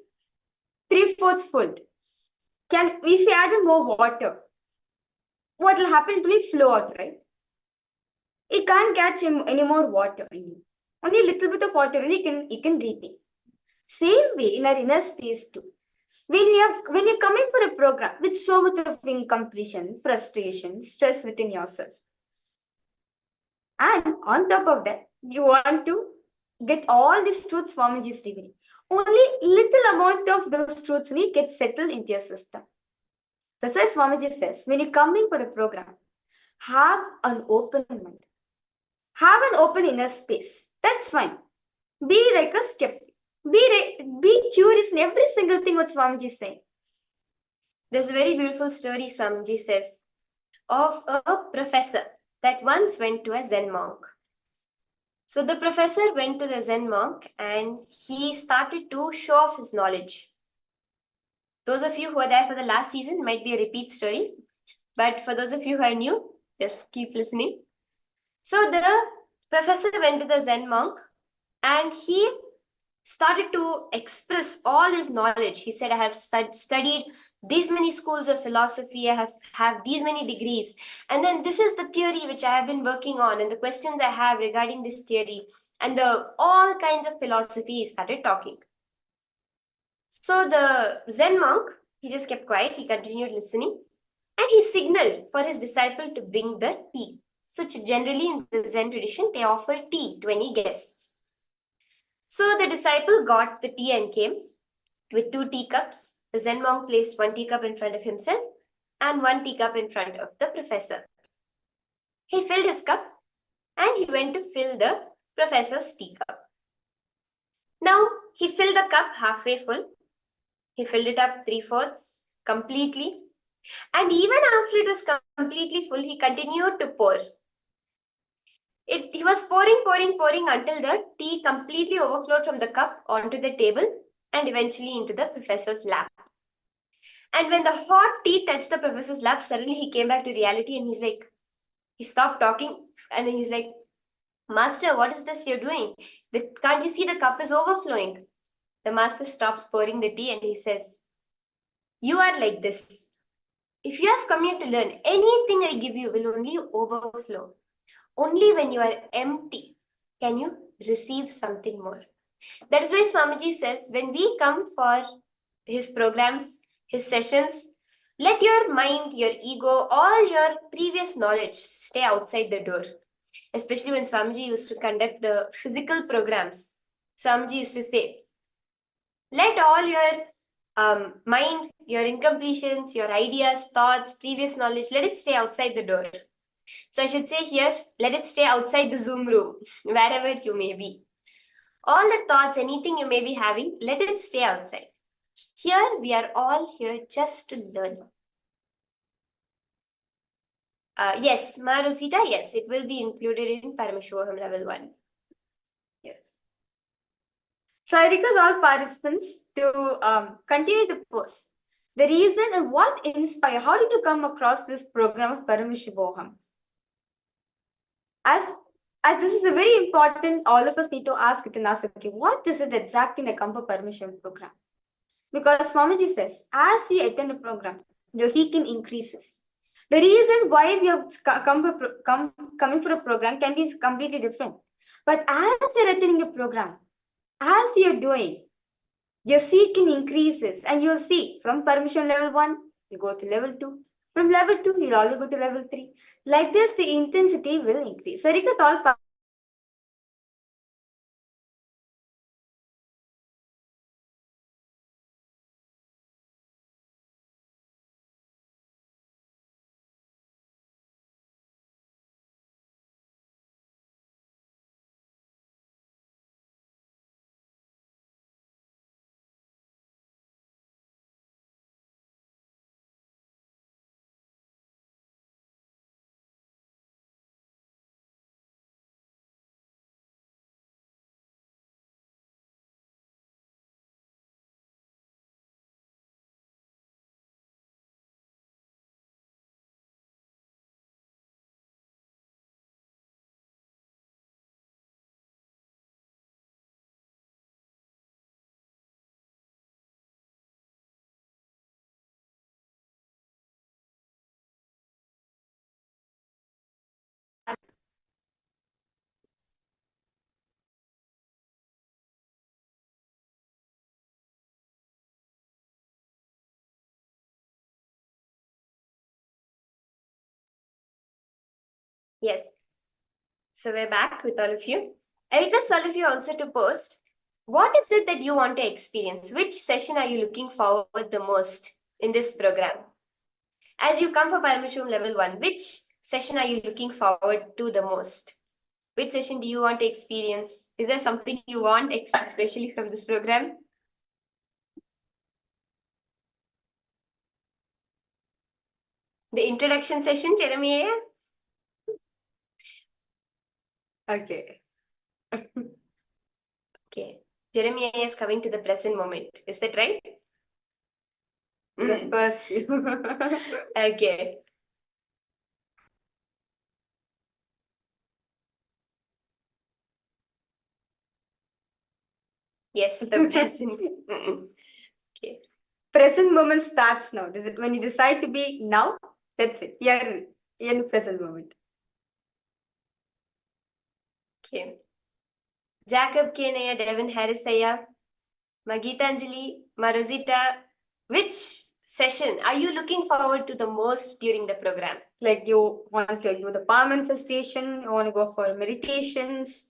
3/4 full, if you add in more water, what will happen? It will flow out, right? It can't catch any more water. Only a little bit of water, it can retain. Same way in our inner space too. When you're coming for a program with so much of incompletion, frustration, stress within yourself, and on top of that, you want to get all these truths Swamiji is revealing. Only little amount of those truths will get settled into your system. That's why Swamiji says, when you're coming for a program, have an open mind. Have an open inner space. That's fine. Be like a skeptic. Be curious in every single thing what Swamiji is saying. There's a very beautiful story, Swamiji says, of a professor that once went to a Zen monk. So the professor went to the Zen monk and he started to show off his knowledge. Those of you who are there for the last season might be a repeat story, but for those of you who are new, just keep listening. So the professor went to the Zen monk and he started to express all his knowledge. He said, I have studied these many schools of philosophy, I have these many degrees, and then this is the theory which I have been working on and the questions I have regarding this theory and the all kinds of philosophy. He started talking. So the Zen monk, he just kept quiet, he continued listening, and he signaled for his disciple to bring the tea. So generally in the Zen tradition, they offer tea to any guests. So the disciple got the tea and came with 2 teacups. The Zen monk placed 1 teacup in front of himself and 1 teacup in front of the professor. He filled his cup and he went to fill the professor's teacup. Now he filled the cup halfway full. He filled it up 3/4 completely. And even after it was completely full, he continued to pour. He was pouring until the tea completely overflowed from the cup onto the table and eventually into the professor's lap. And when the hot tea touched the professor's lap, suddenly he came back to reality and he stopped talking and he's like, Master, what is this you're doing? Can't you see the cup is overflowing? The master stops pouring the tea and he says, you are like this. If you have come here to learn, anything I give you will only overflow. Only when you are empty can you receive something more. That is why Swamiji says, when we come for his programs, his sessions, let your mind, your ego, all your previous knowledge stay outside the door. Especially when Swamiji used to conduct the physical programs. Swamiji used to say, let all your mind, your incompletions, your ideas, thoughts, previous knowledge, let it stay outside the door. So I should say here, let it stay outside the Zoom room, wherever you may be. All the thoughts, anything you may be having, let it stay outside. Here, we are all here just to learn. Yes, Ma Rosita, yes, it will be included in Paramashivoham Level 1. Yes. So I request all participants to continue the post. The reason and what inspired, how did you come across this program of Paramashivoham? As this is a very important, all of us need to ask within us, okay, what is it exactly in a Kampa Paramashivoham program? Because Swamiji says, as you attend the program, your seeking increases. The reason why we have coming for a program can be completely different. But as you're attending a program, as you're doing, your seeking increases, and you'll see from Paramashivoham Level 1, you go to Level 2. From Level 2, you'll always go to Level 3. Like this, the intensity will increase. So, because all Yes. So we're back with all of you. I request all of you also to post, what is it that you want to experience? Which session are you looking forward the most in this program? As you come for Paramashivoham Level 1, which session are you looking forward to the most? Which session do you want to experience? Is there something you want, especially from this program? The introduction session, Jeremiah? Okay. Okay. Jeremiah is coming to the present moment. Is that right? The first few. Okay. Yes, the present. Okay. Present moment starts now. When you decide to be now, that's it. You're in the present moment. Okay. Jacob Kenaya, Devin Harrisaya, Magitanjali, Marozita, which session are you looking forward to the most during the program? Like you want to do the power manifestation, you want to go for meditations.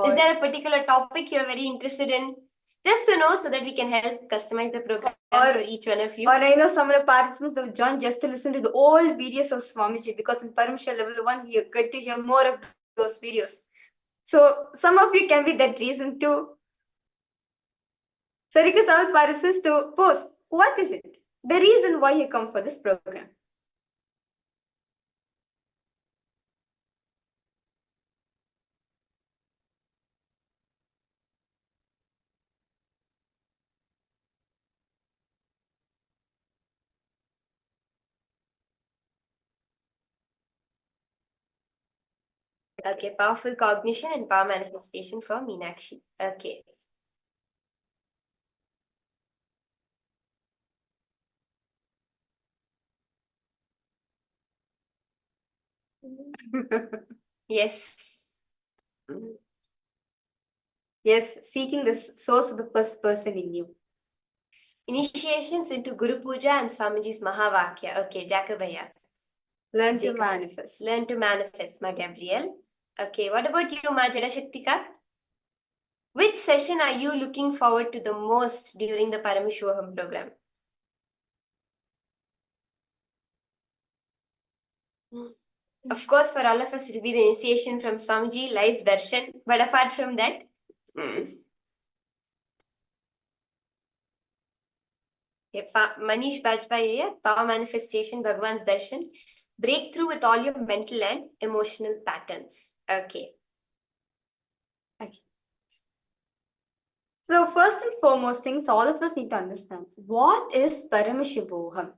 Is there a particular topic you're very interested in? Just to know so that we can help customize the program for each one of you. Or I know some of the participants have joined just to listen to the old videos of Swamiji, because in Paramashivoham Level 1, you get to hear more of those videos. So some of you can be that reason too. So I request all participants to post, what is it? The reason why you come for this program. Okay, powerful cognition and power manifestation for Meenakshi. Okay. Yes. Yes, seeking the source of the first person in you. Initiations into Guru Puja and Swamiji's Mahavakya. Okay, Jacobaya. Learn to manifest. Learn to manifest, Ma Gabriel. Okay, what about you, Ma Jadashaktika? Which session are you looking forward to the most during the Paramashivoham program? Of course, for all of us, it will be the initiation from Swamiji, live darshan. But apart from that, Manish Bajpayee, power manifestation, Bhagwan's darshan, breakthrough with all your mental and emotional patterns. Okay. So first and foremost things, all of us need to understand, what is Paramashivoham?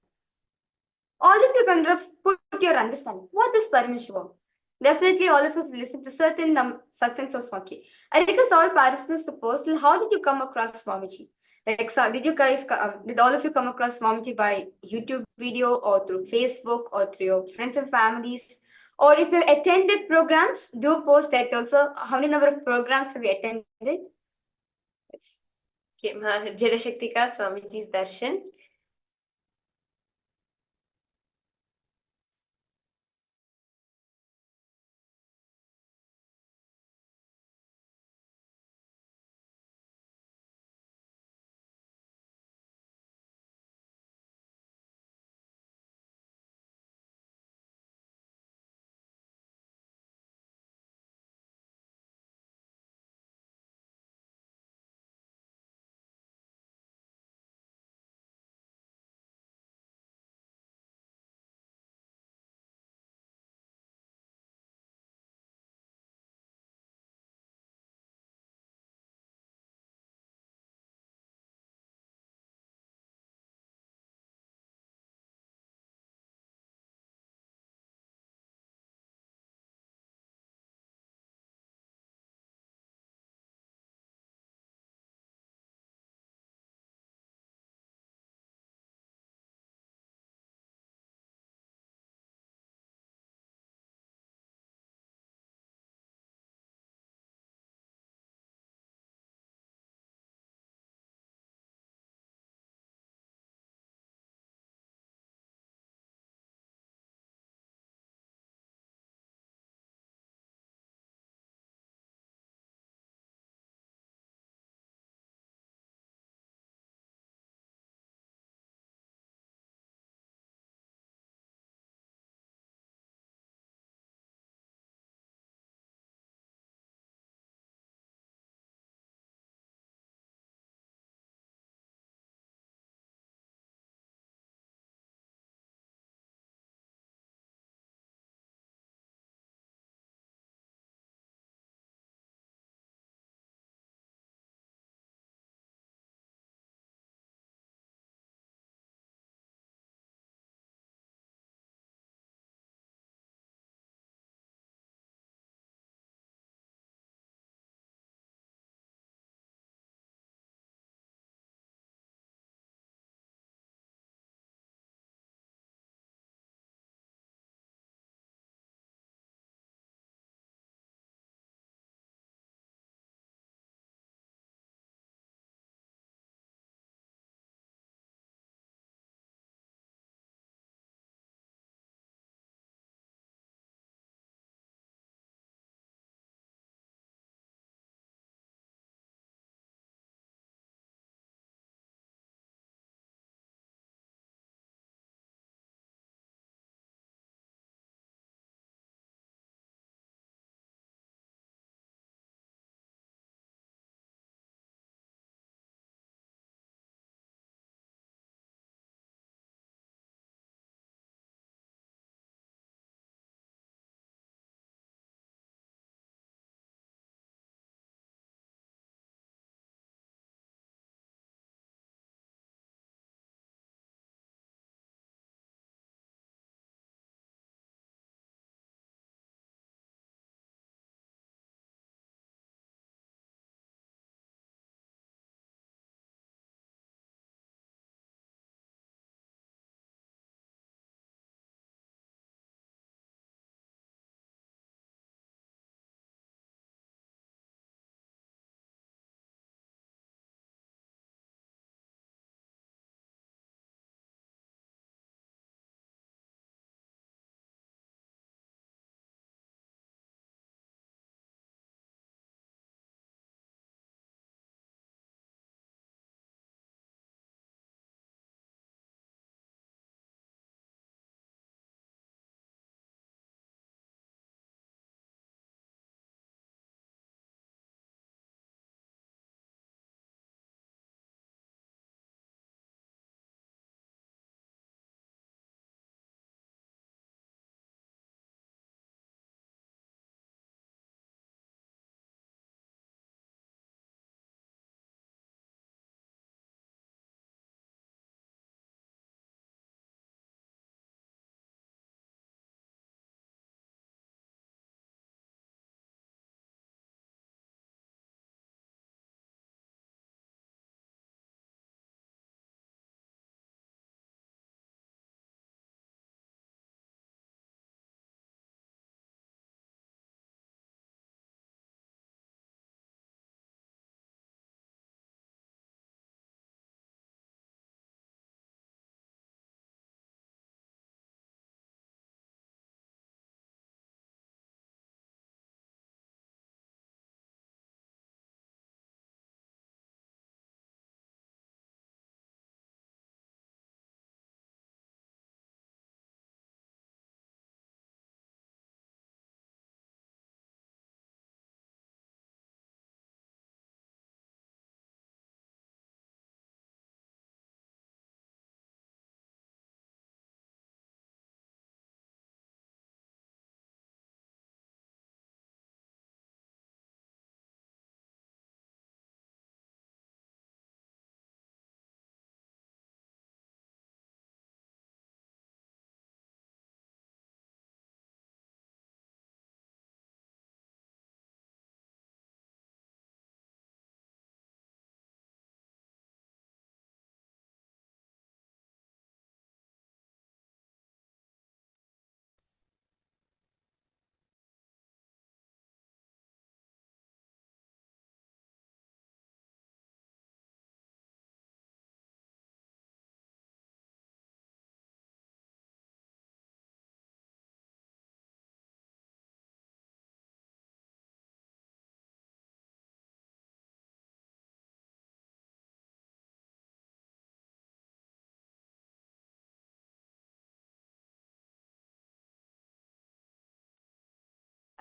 All of you can put your understanding. What is Paramashivoham? Definitely all of us listen to certain satsangs of Swamiji. I request all participants to post, how did you come across Swamiji? Like, so did you guys, did all of you come across Swamiji by YouTube video or through Facebook or through your friends and families? Or if you attended programs, do post that also. How many number of programs have you attended? Yes. Okay, Jadashaktika, Swamiji's darshan.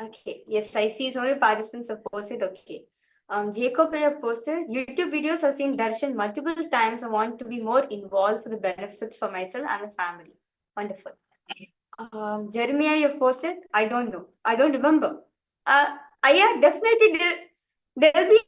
Okay, yes, I see so many participants have posted. Okay. Jacob, I have posted YouTube videos. I've seen Darshan multiple times. I want to be more involved for the benefits for myself and the family. Wonderful. Jeremiah, you have posted. I don't know. I don't remember. Yeah, definitely there'll be.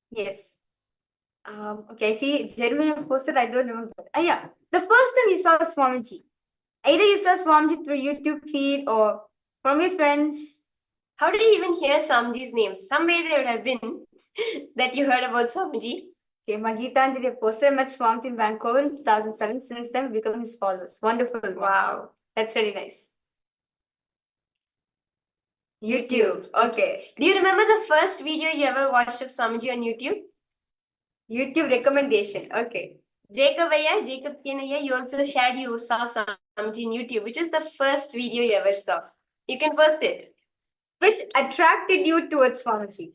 Yes. Okay, I see Jeremiah posted. I don't remember. Yeah. The first time you saw Swamiji, either you saw Swamiji through YouTube feed or from your friends. How did you even hear Swamiji's name? Somewhere there would have been that you heard about Swamiji. Okay, my Geetanjali posted met Swamiji in Vancouver in 2007. Since then, we become his followers. Wonderful. Wow, that's really nice. YouTube. Okay. Do you remember the first video you ever watched of Swamiji on YouTube? YouTube recommendation. Okay. Jacob Kenaya, you also shared you saw Swamiji on YouTube, which is the first video you ever saw. You can post it. Which attracted you towards Swamiji?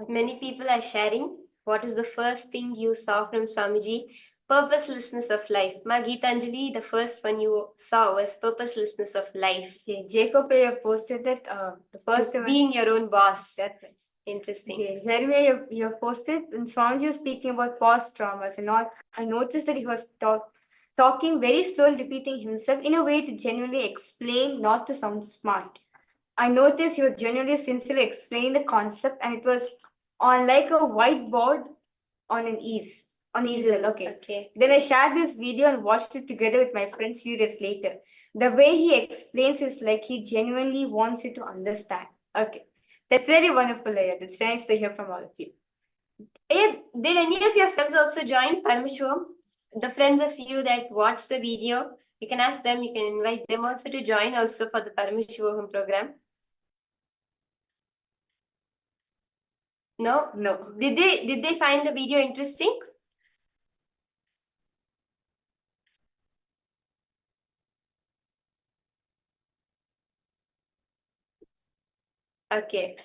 Many people are sharing what is the first thing you saw from Swamiji? Purposelessness of life. Ma Geetanjali, the first one you saw was purposelessness of life. Okay, Jacob, you have posted that the first It's one. being your own boss. That's nice. Interesting. Okay, Jeremy, you have posted, and Swamiji was speaking about past traumas, and I noticed that he was talking very slowly, repeating himself in a way to genuinely explain, not to sound smart. I noticed he was genuinely sincerely explaining the concept, and it was on like a whiteboard on an easel. Okay. Then I shared this video and watched it together with my friends few days later. The way he explains is like he genuinely wants you to understand. Okay. That's very wonderful, Aya. That's nice to hear from all of you. Did any of your friends also join Paramashivoham? The friends of you that watched the video, you can ask them, you can invite them also to join also for the Paramashivoham program. No? No. Did they find the video interesting? Okay.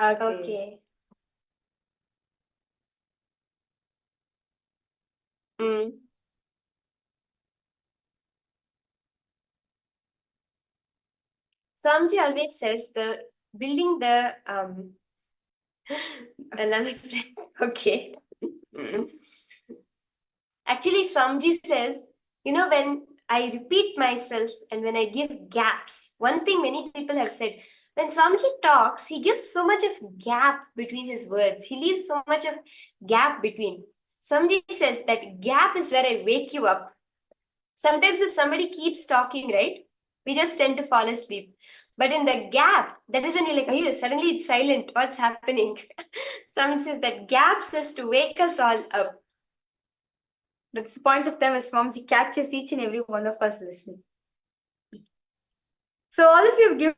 Okay. Mm. Swamiji always says the building the another friend. Okay. Mm. Actually, Swamiji says, when I repeat myself and when I give gaps, one thing many people have said, when Swamiji talks, he gives so much of gap between his words. He leaves so much of gap between. Swamiji says that gap is where I wake you up. Sometimes if somebody keeps talking, right, we just tend to fall asleep. But in the gap, that is when you're like, oh, suddenly it's silent. What's happening? Swamiji says that gaps is to wake us all up. That's the point of time as Swamiji catches each and every one of us listening. So all of you have given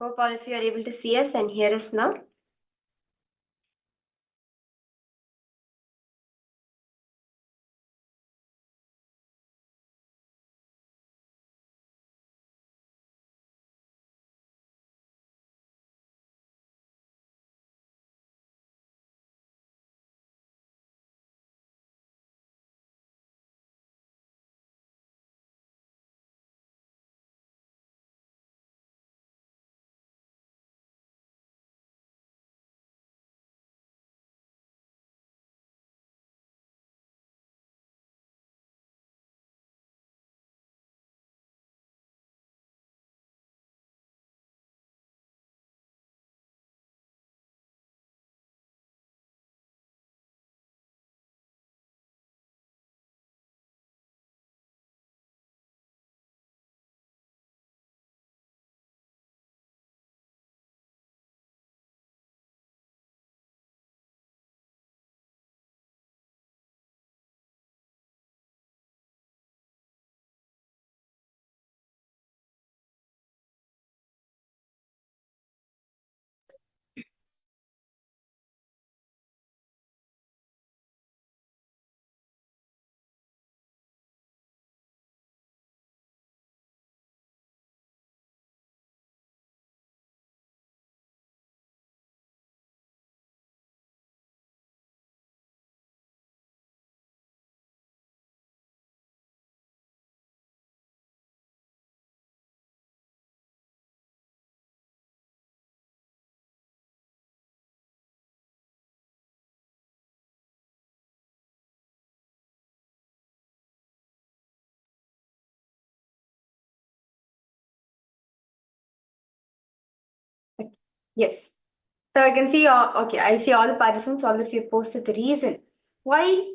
Hope all of you are able to see us and hear us now. Yes. So I can see, okay, I see all the participants, all of you posted the reason why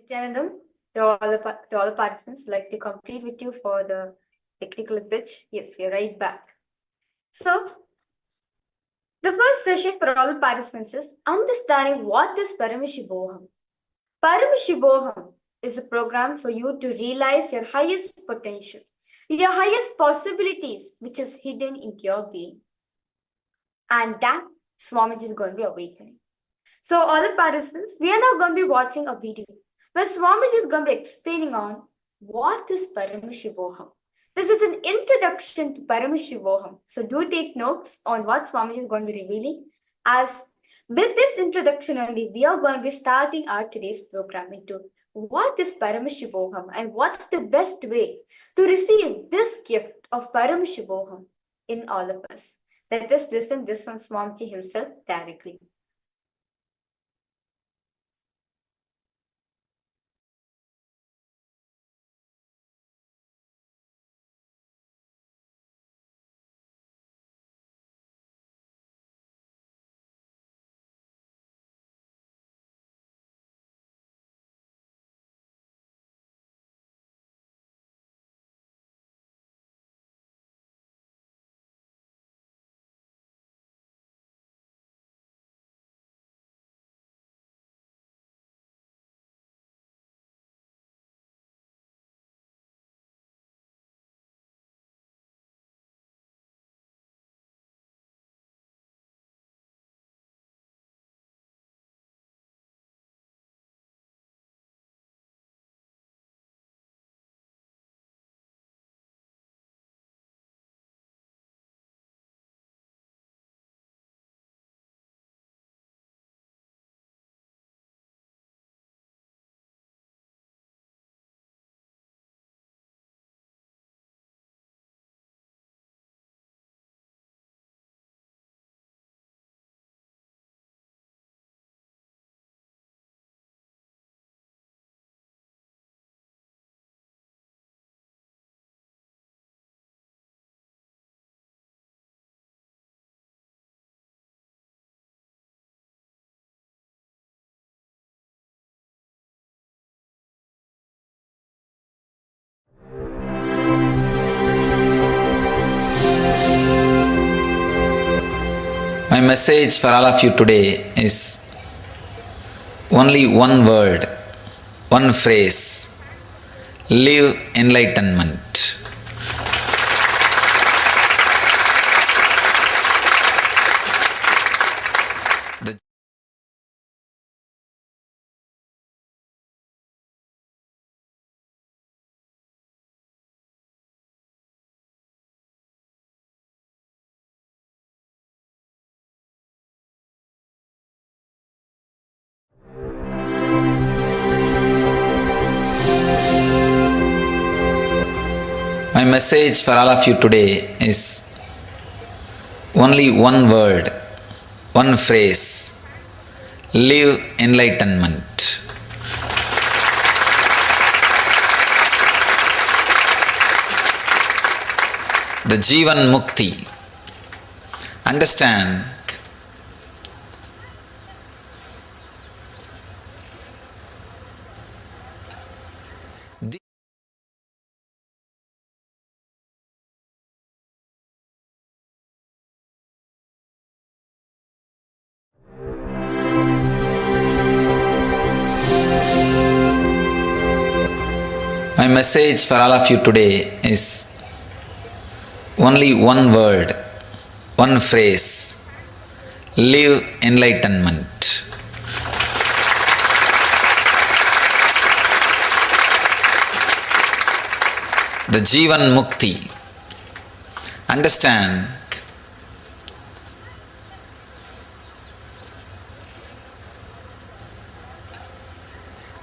Nityanandam, to all the participants, would like to complete with you for the technical glitch. Yes, we are right back. So, the first session for all the participants is understanding what is Paramashivoham. Paramashivoham is a program for you to realize your highest potential, your highest possibilities, which is hidden into your being. And that Swamiji is going to be awakening. So, all the participants, we are now going to be watching a video where Swamiji is going to be explaining on what is Paramashivoham. This is an introduction to Paramashivoham. So, do take notes on what Swamiji is going to be revealing. As with this introduction only, we are going to be starting our today's program into what is Paramashivoham and what's the best way to receive this gift of Paramashivoham in all of us. Let us listen this from Swamiji himself directly. My message for all of you today is only one word, one phrase: live enlightenment. My message for all of you today is only one word, one phrase: live enlightenment. The Jivan Mukti. Understand, my message for all of you today is only one word, one phrase: live enlightenment. The Jivan Mukti. Understand,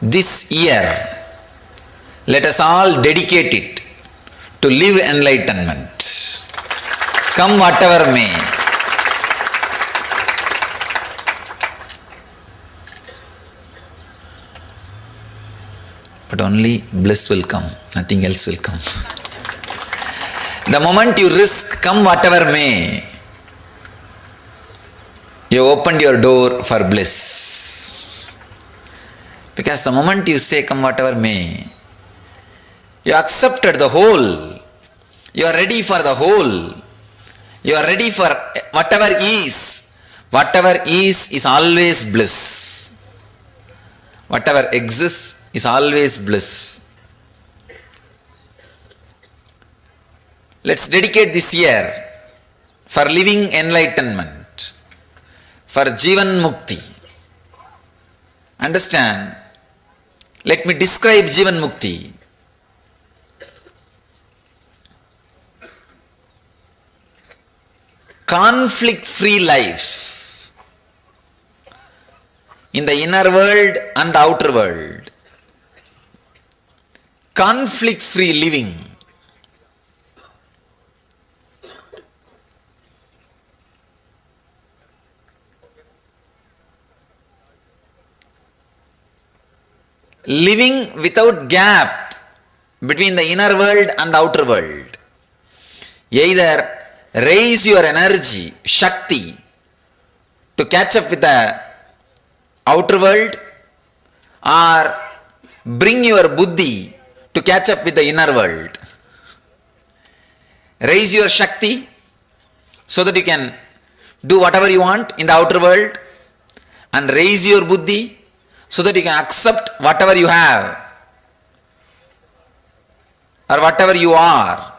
this year let us all dedicate it to live enlightenment, come whatever may. But only bliss will come, nothing else will come. The moment you risk come whatever may, you opened your door for bliss. Because the moment you say, come whatever may, you accepted the whole. You are ready for the whole. You are ready for whatever is. Whatever is always bliss. Whatever exists is always bliss. Let's dedicate this year for living enlightenment, for Jivan Mukti. Understand? Let me describe Jivan Mukti. Conflict-free life in the inner world and the outer world. Conflict-free living. Living without gap between the inner world and the outer world. Either raise your energy, Shakti, to catch up with the outer world, or bring your Buddhi to catch up with the inner world. Raise your Shakti so that you can do whatever you want in the outer world, and raise your Buddhi so that you can accept whatever you have or whatever you are.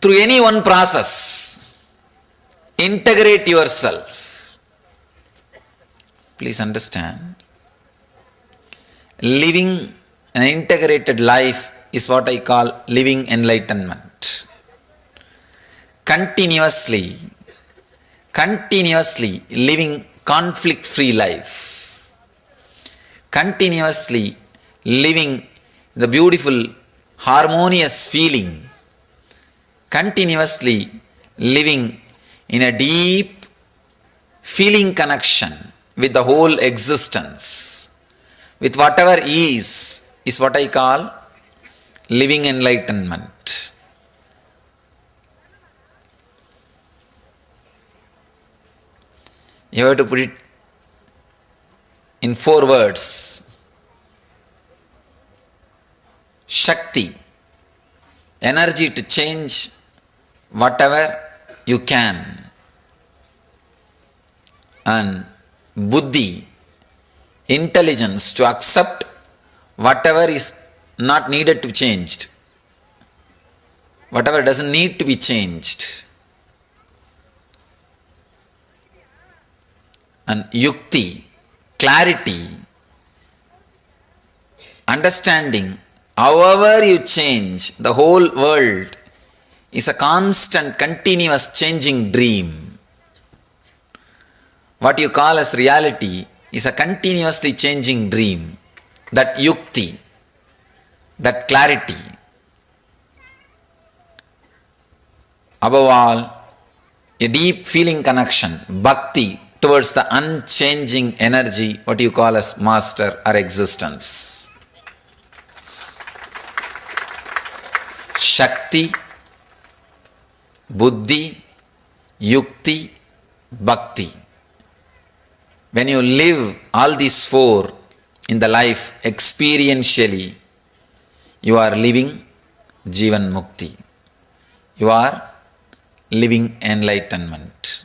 Through any one process, integrate yourself. Please understand, living an integrated life is what I call living enlightenment. Continuously living conflict-free life. Continuously living the beautiful, harmonious feeling. Continuously living in a deep feeling connection with the whole existence, with whatever is what I call living enlightenment. You have to put it in 4 words. Shakti, energy to change whatever you can, and Buddhi, intelligence to accept whatever is not needed to be changed, whatever doesn't need to be changed, and Yukti, clarity, understanding. However you change, the whole world is a constant, continuous changing dream. What you call as reality is a continuously changing dream. That Yukti, that clarity. Above all, a deep feeling connection, bhakti, towards the unchanging energy, what you call as master or existence. Shakti, Buddhi, Yukti, Bhakti. When you live all these 4 in the life experientially, you are living Jivan Mukti. You are living enlightenment.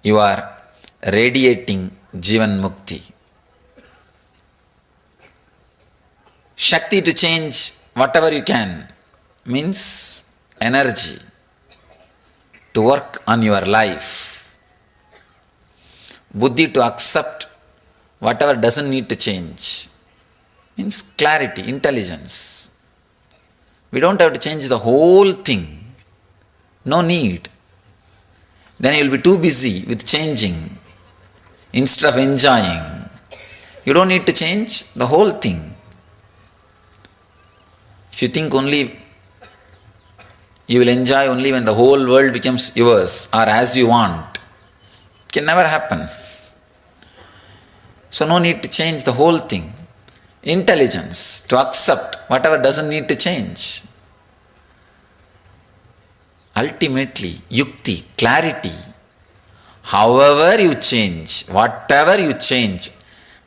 You are radiating Jivan Mukti. Shakti to change whatever you can means energy to work on your life. Buddhi to accept whatever doesn't need to change means clarity, intelligence. We don't have to change the whole thing. No need. Then you will be too busy with changing instead of enjoying. You don't need to change the whole thing. If you think only you will enjoy only when the whole world becomes yours or as you want, it can never happen. So no need to change the whole thing. Intelligence to accept whatever doesn't need to change. ultimately, yukti, clarity. However you change, whatever you change,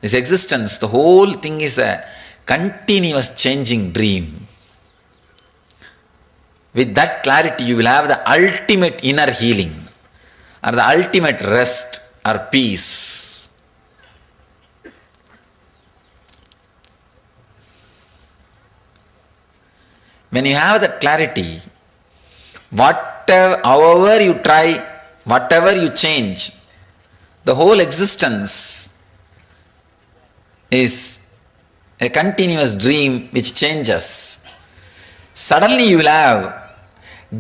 this existence, the whole thing is a continuous changing dream. With that clarity, you will have the ultimate inner healing, or the ultimate rest or peace. When you have that clarity, however you try, whatever you change, the whole existence is a continuous dream which changes. Suddenly you will have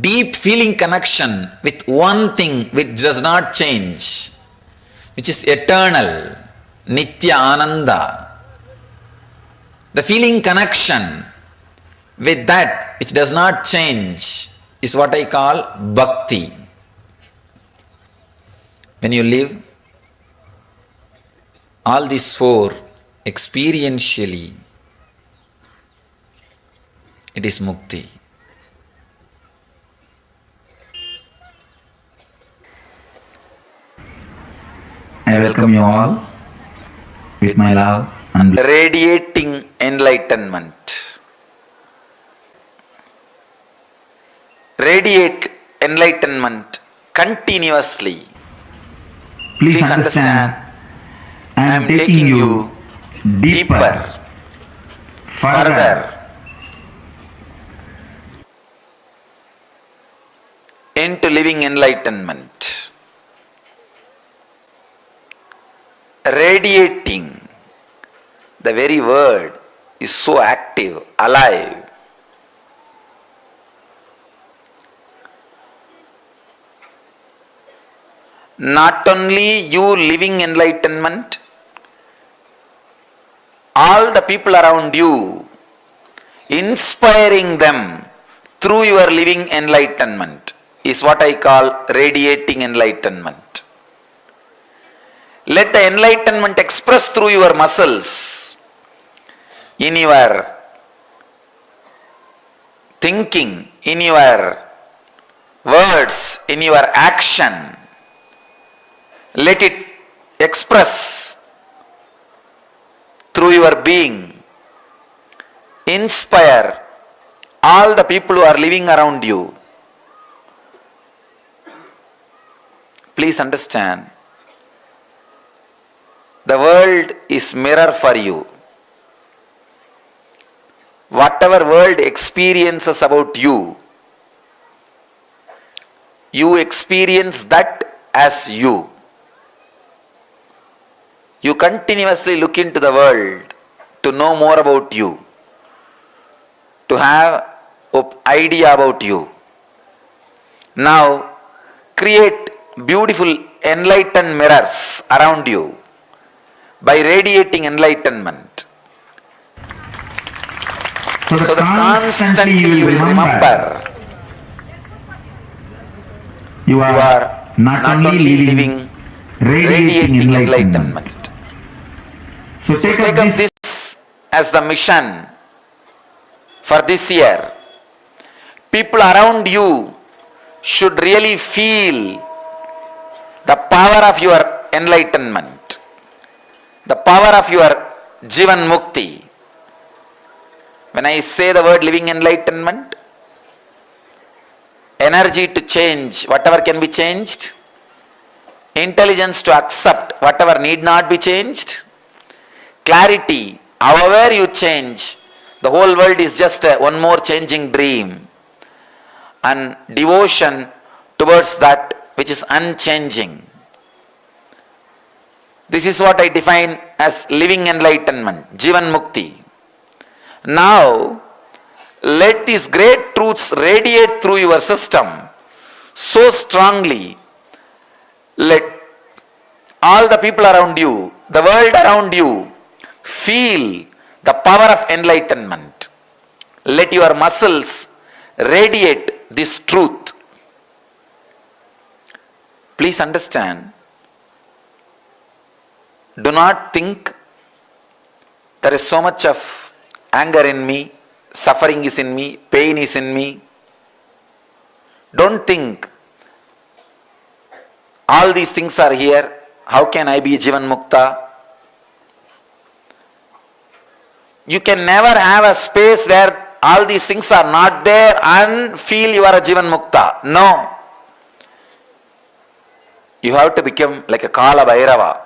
deep feeling connection with one thing which does not change, which is eternal, Nitya Ananda. The feeling connection with that which does not change is what I call bhakti. When you live all these four experientially, it is mukti. I welcome you all with my love and Radiating enlightenment. Radiate enlightenment continuously. Please understand, I am taking you deeper, further into living enlightenment. Radiating, the very word is so active, alive. Not only you living enlightenment, all the people around you, inspiring them through your living enlightenment is what I call radiating enlightenment. Let the enlightenment express through your muscles, in your thinking, in your words, in your action. Let it express through your being. Inspire all the people who are living around you. Please understand, the world is mirror for you. Whatever world experiences about you, you experience that as you. You continuously look into the world to know more about you, to have an idea about you. Now, create beautiful enlightened mirrors around you by radiating enlightenment. So that constantly you will remember you are not only living, radiating enlightenment. So take up this as the mission for this year. People around you should really feel the power of your enlightenment, the power of your Jivan Mukti. When I say the word living enlightenment, energy to change whatever can be changed, intelligence to accept whatever need not be changed, clarity, however you change, the whole world is just one more changing dream, and devotion towards that which is unchanging. This is what I define as living enlightenment, Jivan Mukti. Now, let these great truths radiate through your system so strongly. Let all the people around you, the world around you, feel the power of enlightenment. Let your muscles radiate this truth. Please understand, do not think there is so much of anger in me, suffering is in me, pain is in me. Don't think all these things are here, how can I be Jivan Mukta? You can never have a space where all these things are not there and feel you are a Jivan Mukta. No. You have to become like a Kala Bhairava,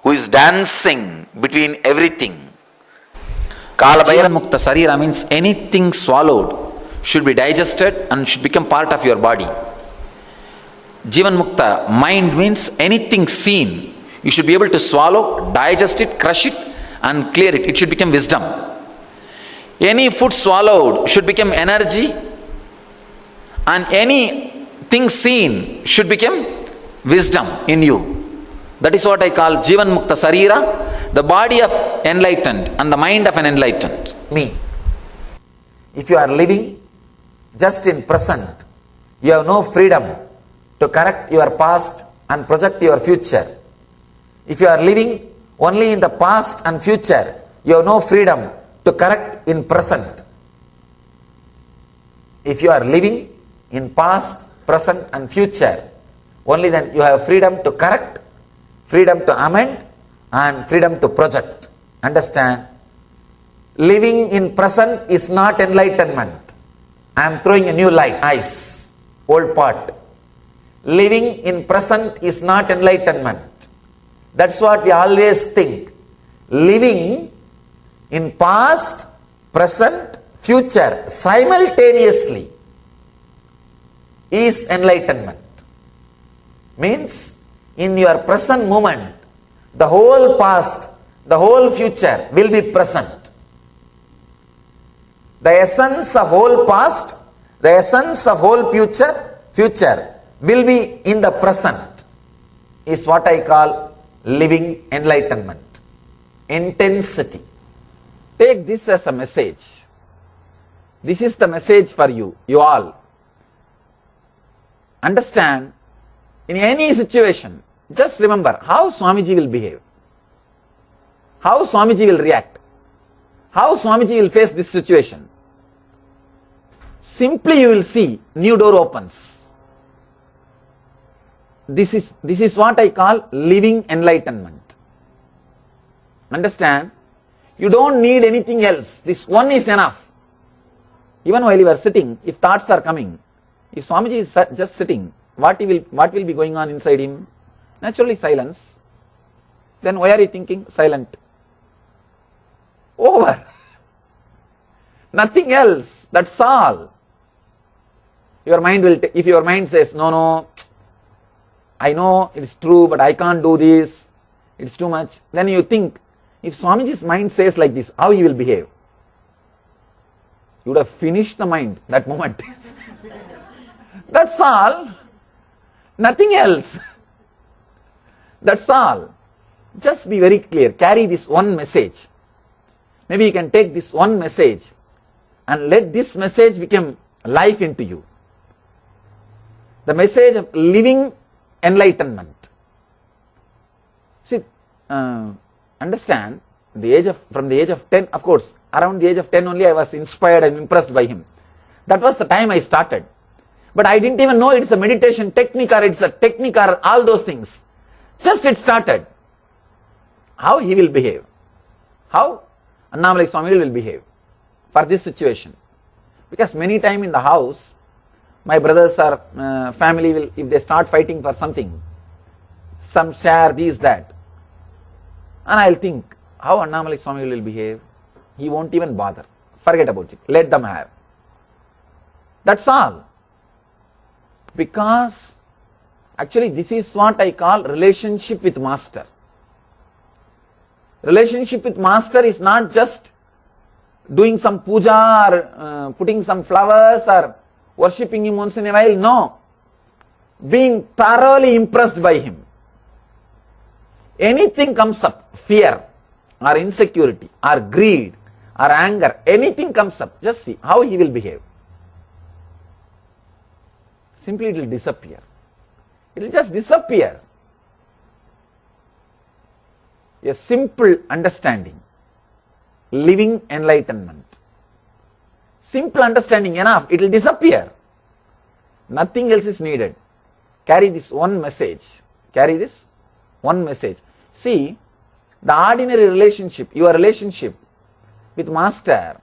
who is dancing between everything. Kala Bhairava Mukta Sarira means anything swallowed should be digested and should become part of your body. Jivan Mukta mind means anything seen, you should be able to swallow, digest it, crush it and clear it. It should become wisdom. Any food swallowed should become energy, and anything seen should become wisdom in you. That is what I call Jivan Mukta Sarira, the body of enlightened and the mind of an enlightened. Me. If you are living just in present, you have no freedom to correct your past and project your future. If you are living only in the past and future, you have no freedom to correct in present. If you are living in past, present and future, only then you have freedom to correct, freedom to amend and freedom to project. Understand? Living in present is not enlightenment. I am throwing a new light. Nice. Old part. Living in present is not enlightenment. That's what we always think. Living in past, present, future simultaneously is enlightenment. Means in your present moment, the whole past, the whole future will be present. The essence of whole past, the essence of whole future will be in the present, is what I call living enlightenment. Intensity. Take this as a message. This is the message for you, you all. Understand, in any situation, just remember how Swamiji will behave, how Swamiji will react, how Swamiji will face this situation. Simply you will see new door opens. This is what I call living enlightenment. Understand? You don't need anything else. This one is enough. Even while you are sitting, if thoughts are coming, if Swamiji is just sitting, what will be going on inside him? Naturally silence. Then why are you thinking? Silent. Over. Nothing else. That's all. Your mind will, if your mind says, no, I know it's true, but I can't do this, it's too much. Then you think, if Swamiji's mind says like this, how he will behave? You would have finished the mind that moment. That's all. Nothing else. That's all. Just be very clear. Carry this one message. Maybe you can take this one message and let this message become life into you. The message of living enlightenment. See, understand, from the age of 10, of course, around the age of 10 only I was inspired and impressed by him. That was the time I started. But I didn't even know it's a meditation technique or it's a technique or all those things. Just it started. How he will behave? How Annamalai Swami will behave for this situation? Because many times in the house, my brothers or family will, if they start fighting for something, some share, this, that. And I'll think, how Annamalai Swami will behave? He won't even bother. Forget about it. Let them have. That's all. Because actually this is what I call relationship with master. Relationship with master is not just doing some puja or putting some flowers or worshipping him once in a while. No. Being thoroughly impressed by him. Anything comes up, fear or insecurity or greed or anger, anything comes up, just see how he will behave. Simply it will disappear. It will just disappear. A simple understanding. Living enlightenment. Simple understanding enough, it will disappear. Nothing else is needed. Carry this one message. Carry this one message. See, the ordinary relationship, your relationship with master,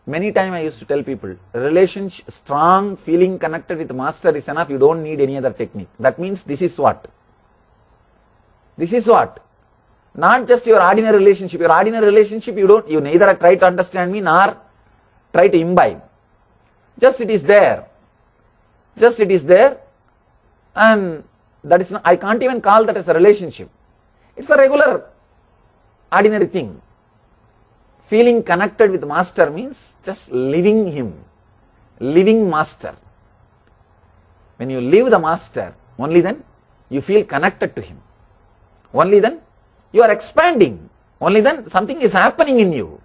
many times I used to tell people, relationship, strong feeling connected with master is enough, you don't need any other technique. That means this is what? This is what? Not just your ordinary relationship. Your ordinary relationship, you neither try to understand me nor try to imbibe. Just it is there. Just it is there, and that is not, I can't even call that as a relationship. It's a regular, ordinary thing. Feeling connected with master means just living him, living master. When you live the master, only then you feel connected to him. Only then you are expanding. Only then something is happening in you.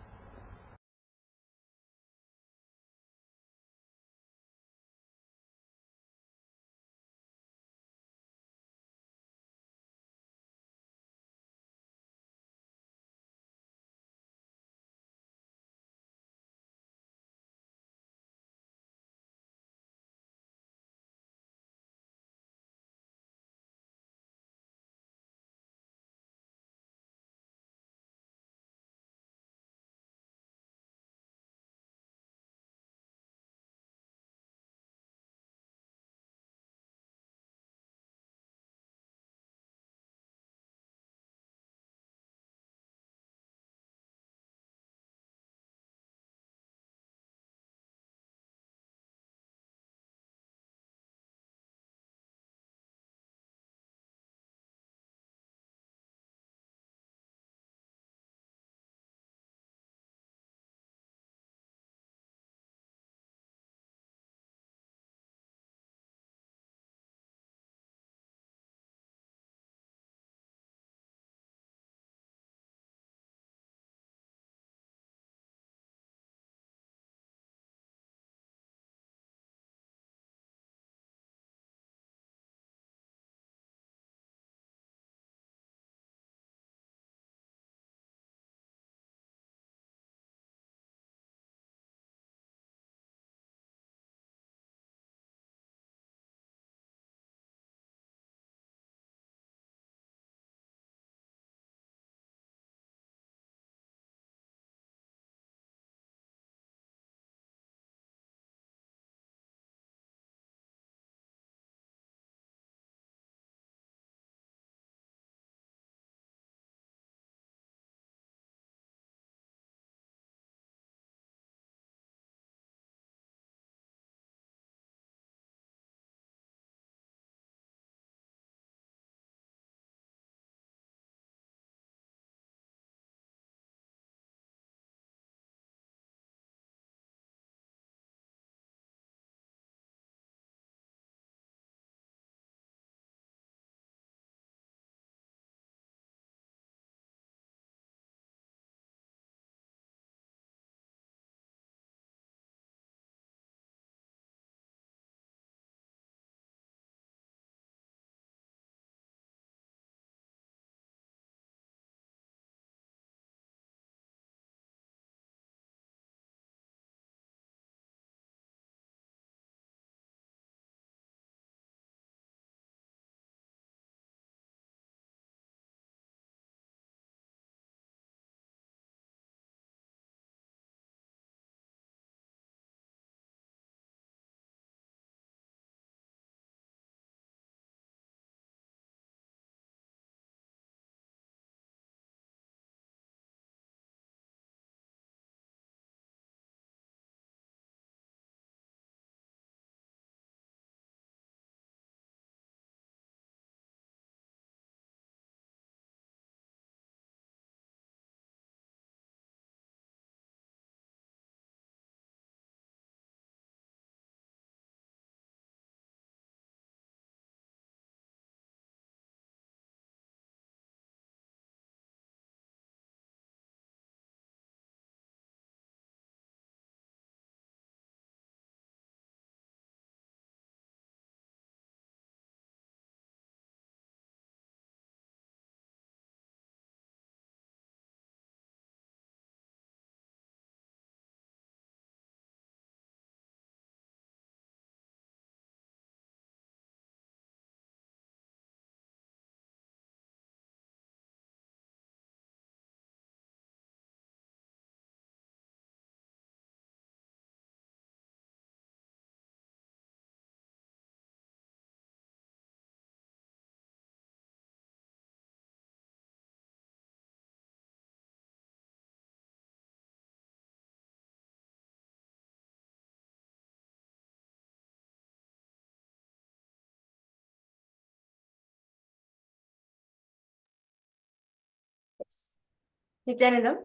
Nityanandam,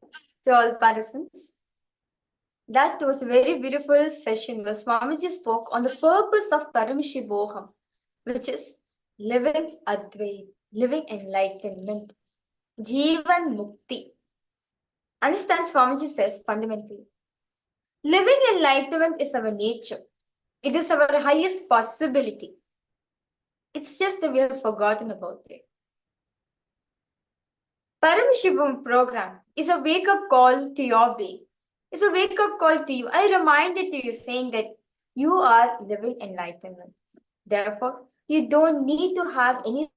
to all participants. That was a very beautiful session where Swamiji spoke on the purpose of Paramashivoham, which is living Advait, living enlightenment, Jivan Mukti. Understand, Swamiji says fundamentally, living enlightenment is our nature. It is our highest possibility. It's just that we have forgotten about it. Paramashivam program is a wake-up call to your way. It's a wake-up call to you. I reminded to you saying that you are living enlightenment. Therefore, you don't need to have any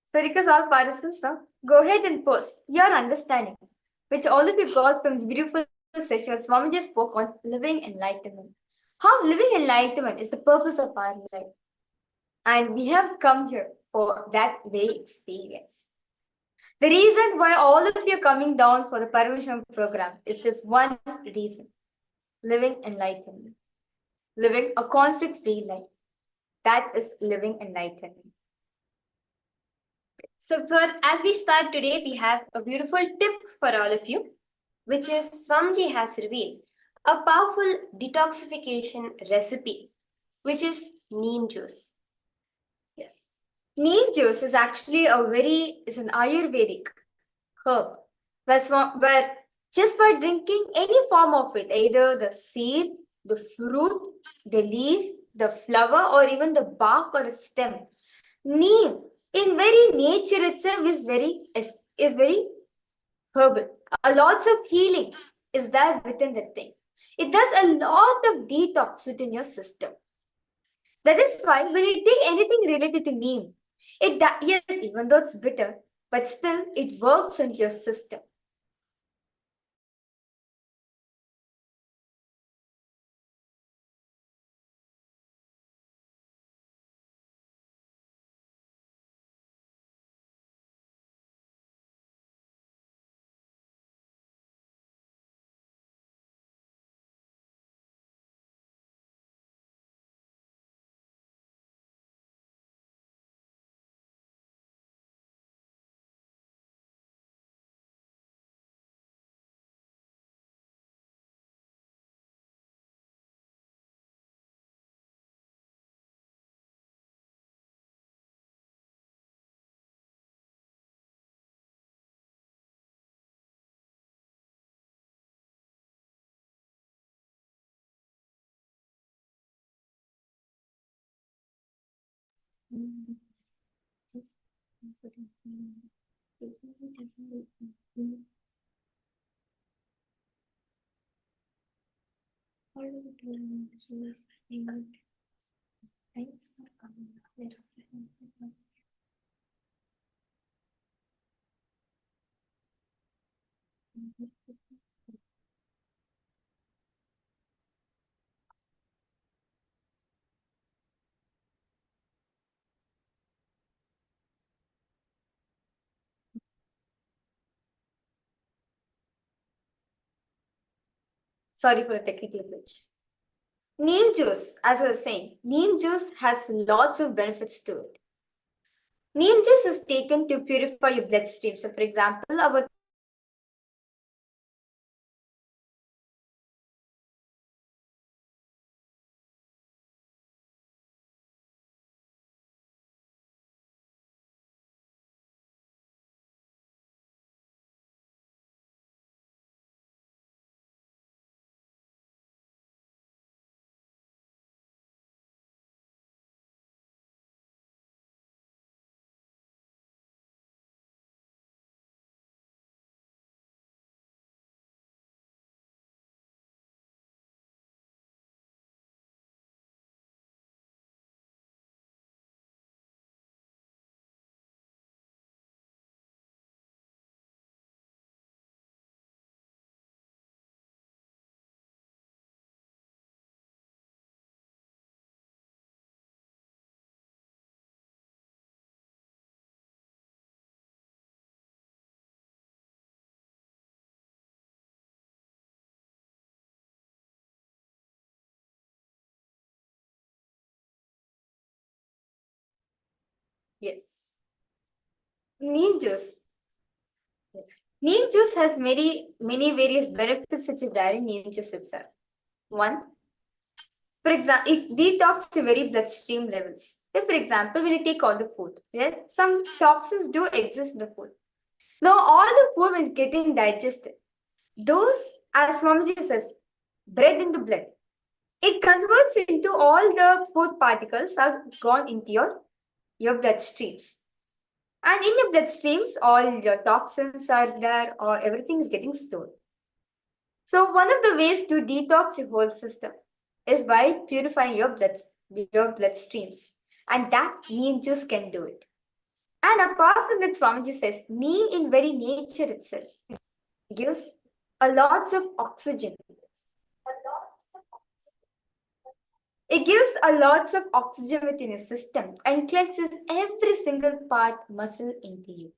So request all participants now, go ahead and post your understanding, which all of you got from the beautiful session Swamiji spoke on living enlightenment. How living enlightenment is the purpose of our life. And we have come here for that way experience. The reason why all of you are coming down for the Paramashivam program is this one reason: living enlightenment, living a conflict-free life. That is living enlightenment. So as we start today, we have a beautiful tip for all of you, which is Swamiji has revealed a powerful detoxification recipe, which is neem juice. Yes. Neem juice is actually is an Ayurvedic herb, where just by drinking any form of it, either the seed, the fruit, the leaf, the flower, or even the bark or a stem, neem in very nature itself is very herbal. A lots of healing is there within the thing. It does a lot of detox within your system. That is why when you take anything related to neem, yes, even though it's bitter, but still it works in your system. Sorry for a technical glitch. Neem juice, as I was saying, neem juice has lots of benefits to it. Neem juice is taken to purify your bloodstream. So, for example, our yes, neem juice. Yes. Neem juice has many various benefits which is there in neem juice itself. One, for example, it detox your very bloodstream levels. If, for example, when you take all the food, yeah, some toxins do exist in the food. Now, all the food is getting digested. Those, as Swamiji says, bread into blood. It converts into all the food particles are gone into your bloodstreams. And in your bloodstreams, all your toxins are there or everything is getting stored. So one of the ways to detox your whole system is by purifying your bloodstreams. And that neem juice can do it. And apart from that, Swamiji says, neem in very nature itself gives a lots of oxygen. It gives a lots of oxygen within your system and cleanses every single part muscle into you.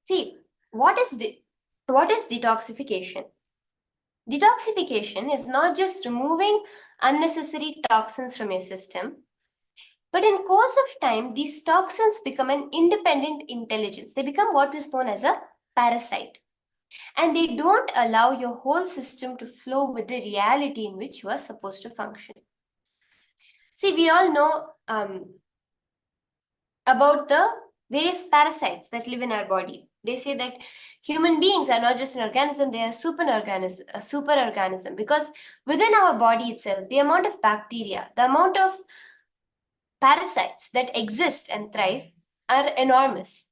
See, what is detoxification? Detoxification is not just removing unnecessary toxins from your system, but in course of time, these toxins become an independent intelligence. They become what is known as a parasite. And they don't allow your whole system to flow with the reality in which you are supposed to function. See, we all know about the various parasites that live in our body. They say that human beings are not just an organism, they are a superorganism, because within our body itself, the amount of bacteria, the amount of parasites that exist and thrive are enormous.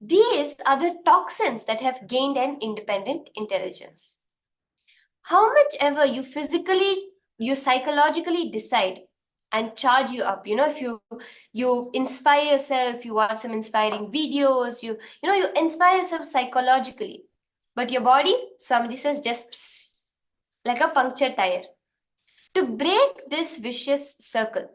These are the toxins that have gained an independent intelligence. How much ever you psychologically decide and charge you up, if you inspire yourself, you watch some inspiring videos, you inspire yourself psychologically, but your body, Swamiji says, just psst, like a punctured tire. To break this vicious circle,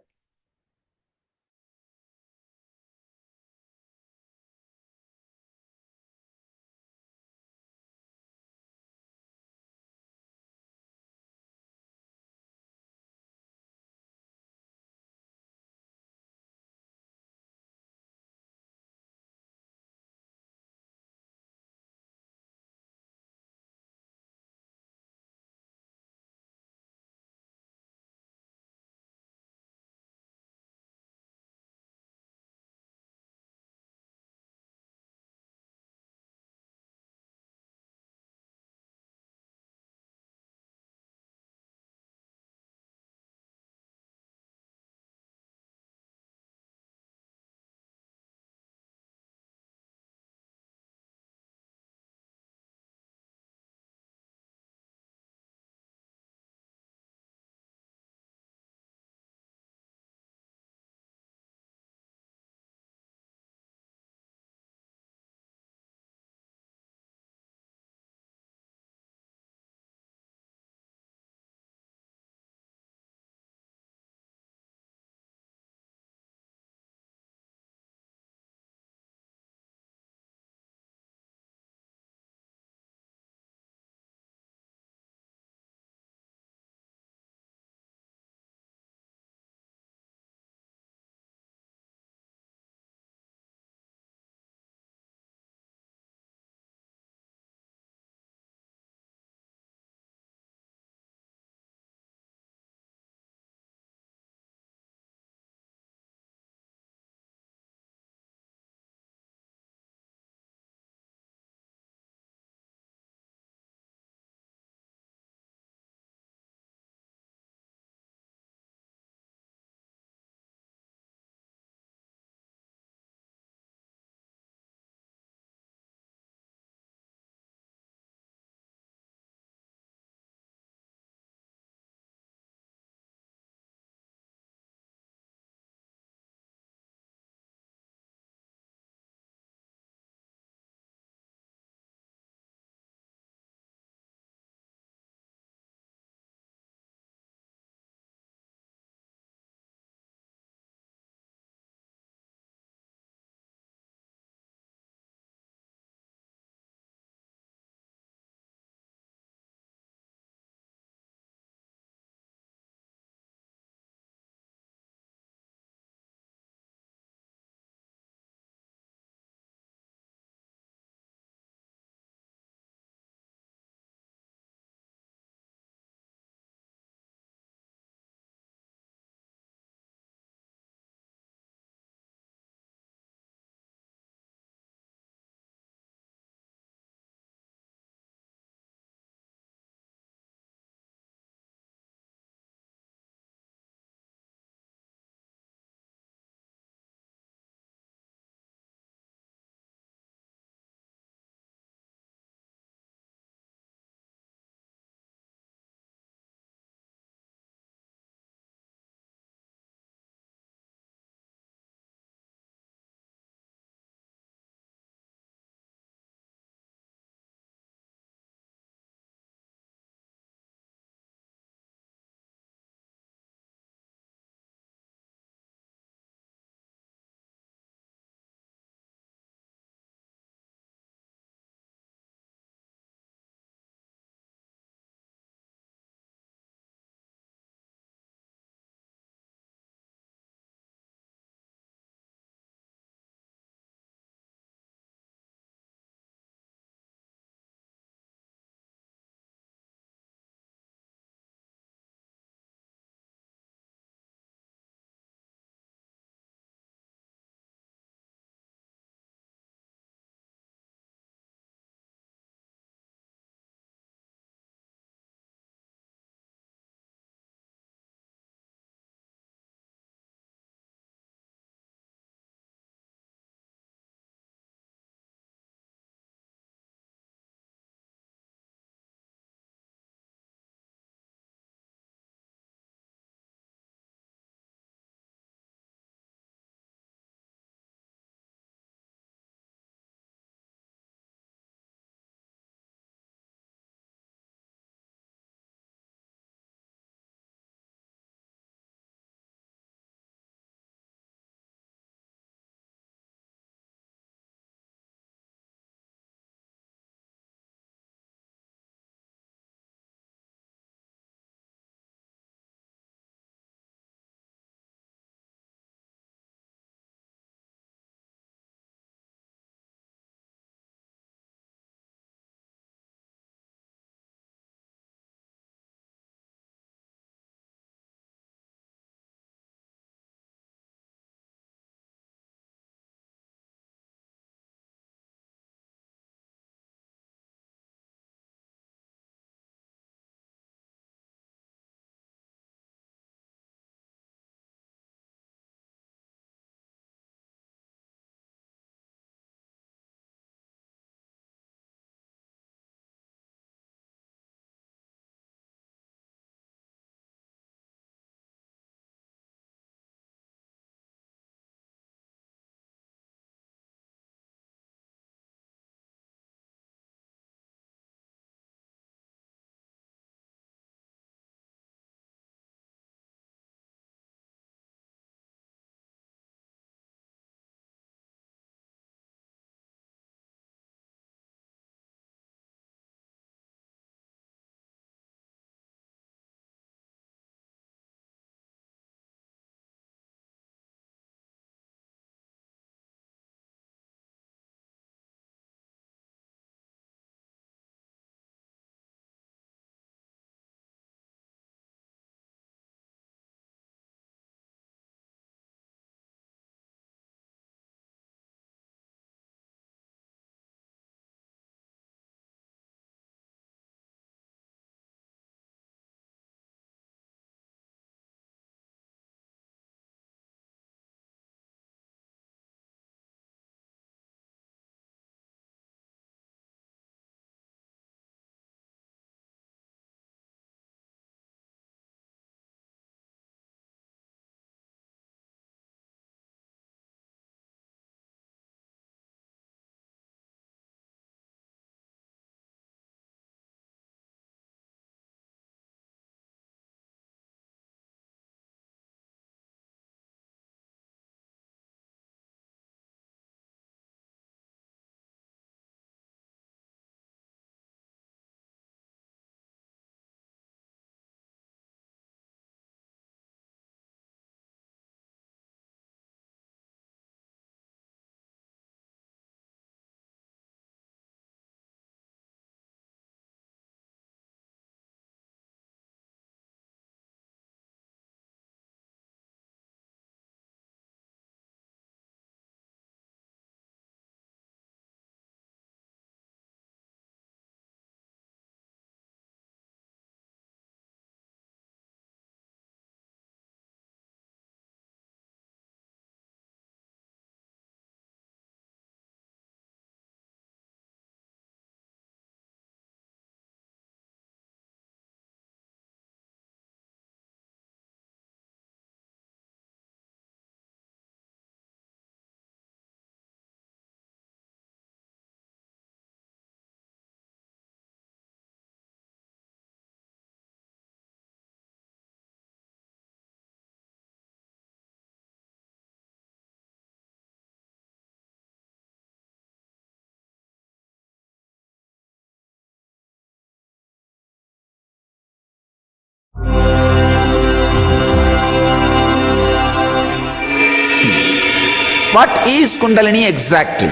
What is Kundalini exactly?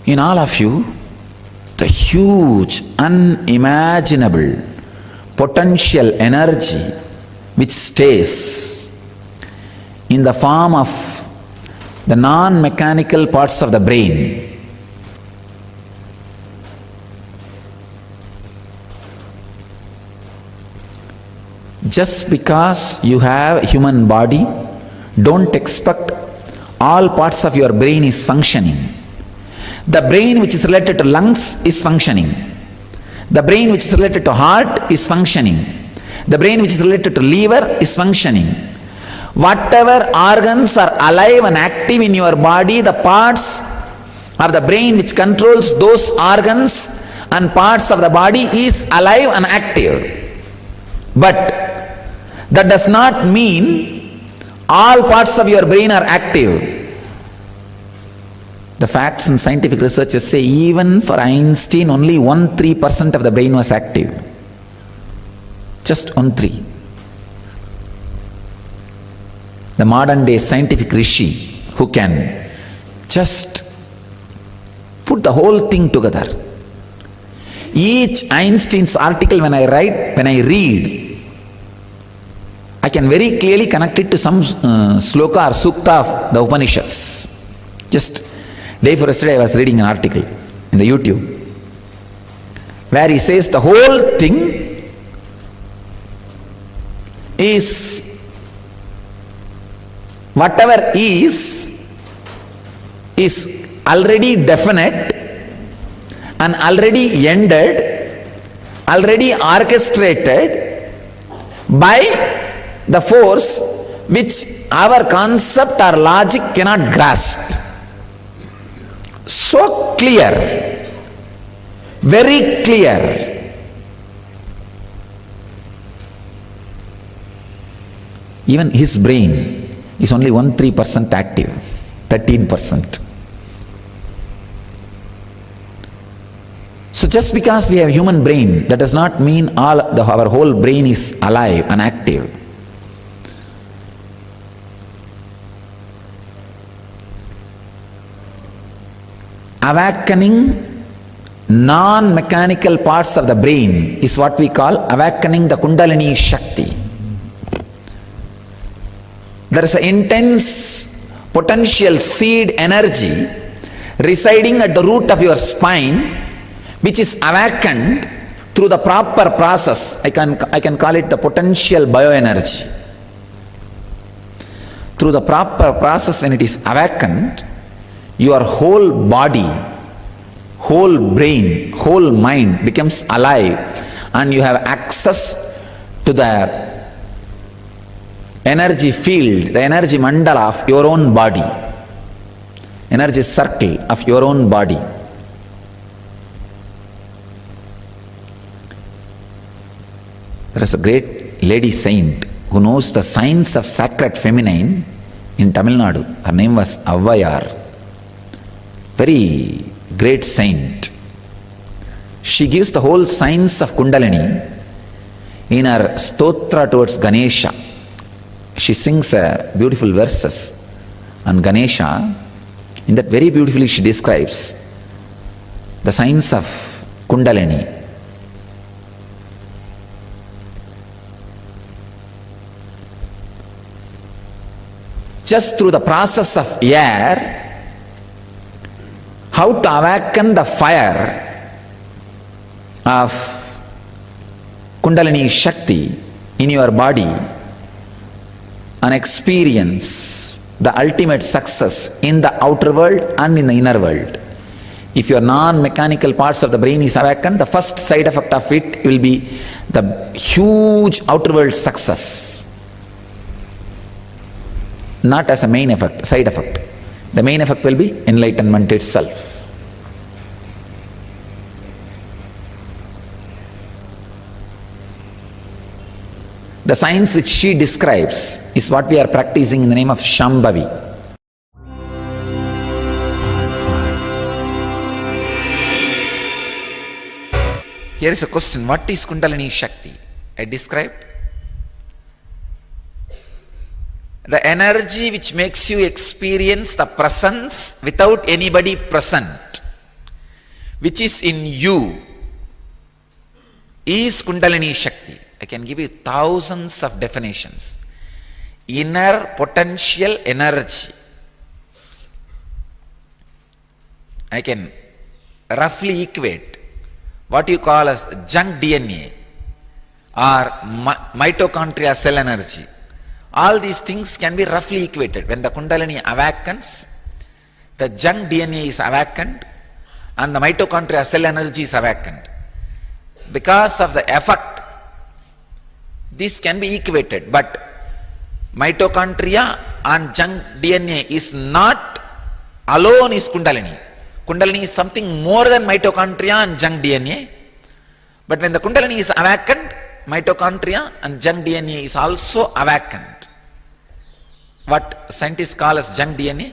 In all of you, the huge, unimaginable potential energy which stays in the form of the non-mechanical parts of the brain. Just because you have a human body, don't expect all parts of your brain is functioning. The brain which is related to lungs is functioning. The brain which is related to heart is functioning. The brain which is related to liver is functioning. Whatever organs are alive and active in your body, the parts of the brain which controls those organs and parts of the body is alive and active. But that does not mean all parts of your brain are active. The facts and scientific researchers say even for Einstein only 1-3% of the brain was active. Just 1-3. The modern day scientific rishi who can just put the whole thing together. Each Einstein's article when I read, I can very clearly connect it to some sloka or sukta of the Upanishads. Just day before yesterday I was reading an article in the YouTube where he says the whole thing is whatever is already definite and already ended, already orchestrated by the force which our concept or logic cannot grasp. So clear, very clear. Even his brain is only 1-3% active, 13%. So just because we have human brain, that does not mean our whole brain is alive and active. Awakening non-mechanical parts of the brain is what we call awakening the Kundalini Shakti. There is an intense potential seed energy residing at the root of your spine, which is awakened through the proper process. I can call it the potential bioenergy. Through the proper process, when it is awakened, your whole body, whole brain, whole mind becomes alive, and you have access to the energy field, the energy mandala of your own body, energy circle of your own body. There is a great lady saint who knows the science of sacred feminine in Tamil Nadu. Her name was Avvayar. Very great saint. She gives the whole science of Kundalini in her stotra towards Ganesha. She sings beautiful verses on Ganesha. In that very beautifully she describes the science of Kundalini. Just through the process of air, how to awaken the fire of Kundalini Shakti in your body and experience the ultimate success in the outer world and in the inner world. If your non-mechanical parts of the brain is awakened, the first side effect of it will be the huge outer world success. Not as a main effect, side effect. The main effect will be enlightenment itself. The science which she describes is what we are practicing in the name of Shambhavi. Here is a question: what is Kundalini Shakti? I described. the energy which makes you experience the presence without anybody present, which is in you, is Kundalini Shakti. I can give you thousands of definitions. Inner potential energy. I can roughly equate what you call as junk DNA or mitochondria cell energy. All these things can be roughly equated. When the Kundalini awakens, the junk DNA is awakened and the mitochondria cell energy is awakened. Because of the effect, this can be equated, but mitochondria and junk DNA is not alone is Kundalini. Kundalini is something more than mitochondria and junk DNA. But when the Kundalini is awakened, mitochondria and junk DNA is also awakened. What scientists call as junk DNA,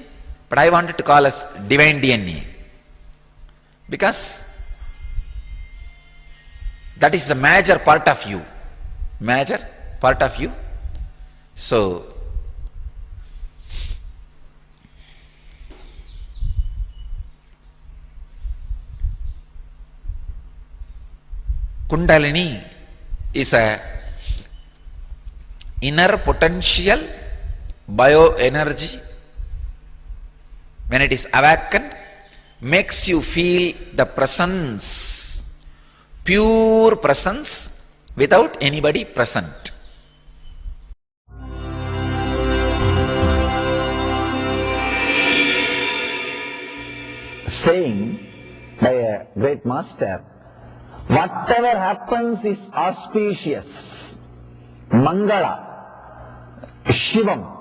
but I wanted to call as divine DNA. Because that is the major part of you. Major part of you. So, Kundalini is a inner potential bioenergy. When it is awakened, makes you feel the presence, pure presence without anybody present. Saying by a great master, whatever happens is auspicious. Mangala, Shivam.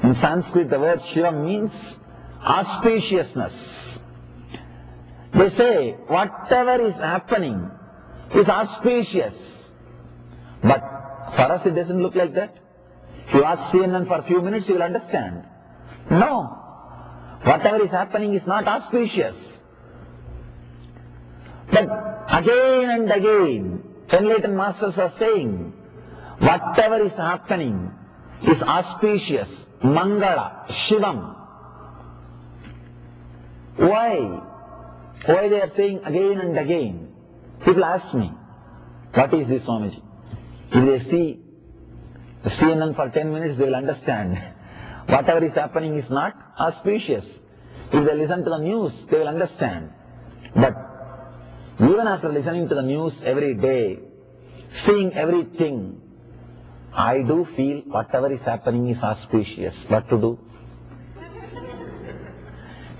In Sanskrit, the word Shivam means auspiciousness. They say whatever is happening is auspicious. But for us, it doesn't look like that. If you ask CNN for a few minutes, you will understand. No. Whatever is happening is not auspicious. But again and again, enlightened masters are saying, whatever is happening is auspicious. Mangala, Shivam. Why? Why they are saying again and again? People ask me, what is this, Swamiji? If they see the CNN for 10 minutes, they will understand. Whatever is happening is not auspicious. If they listen to the news, they will understand. But even after listening to the news every day, seeing everything, I do feel whatever is happening is auspicious. What to do?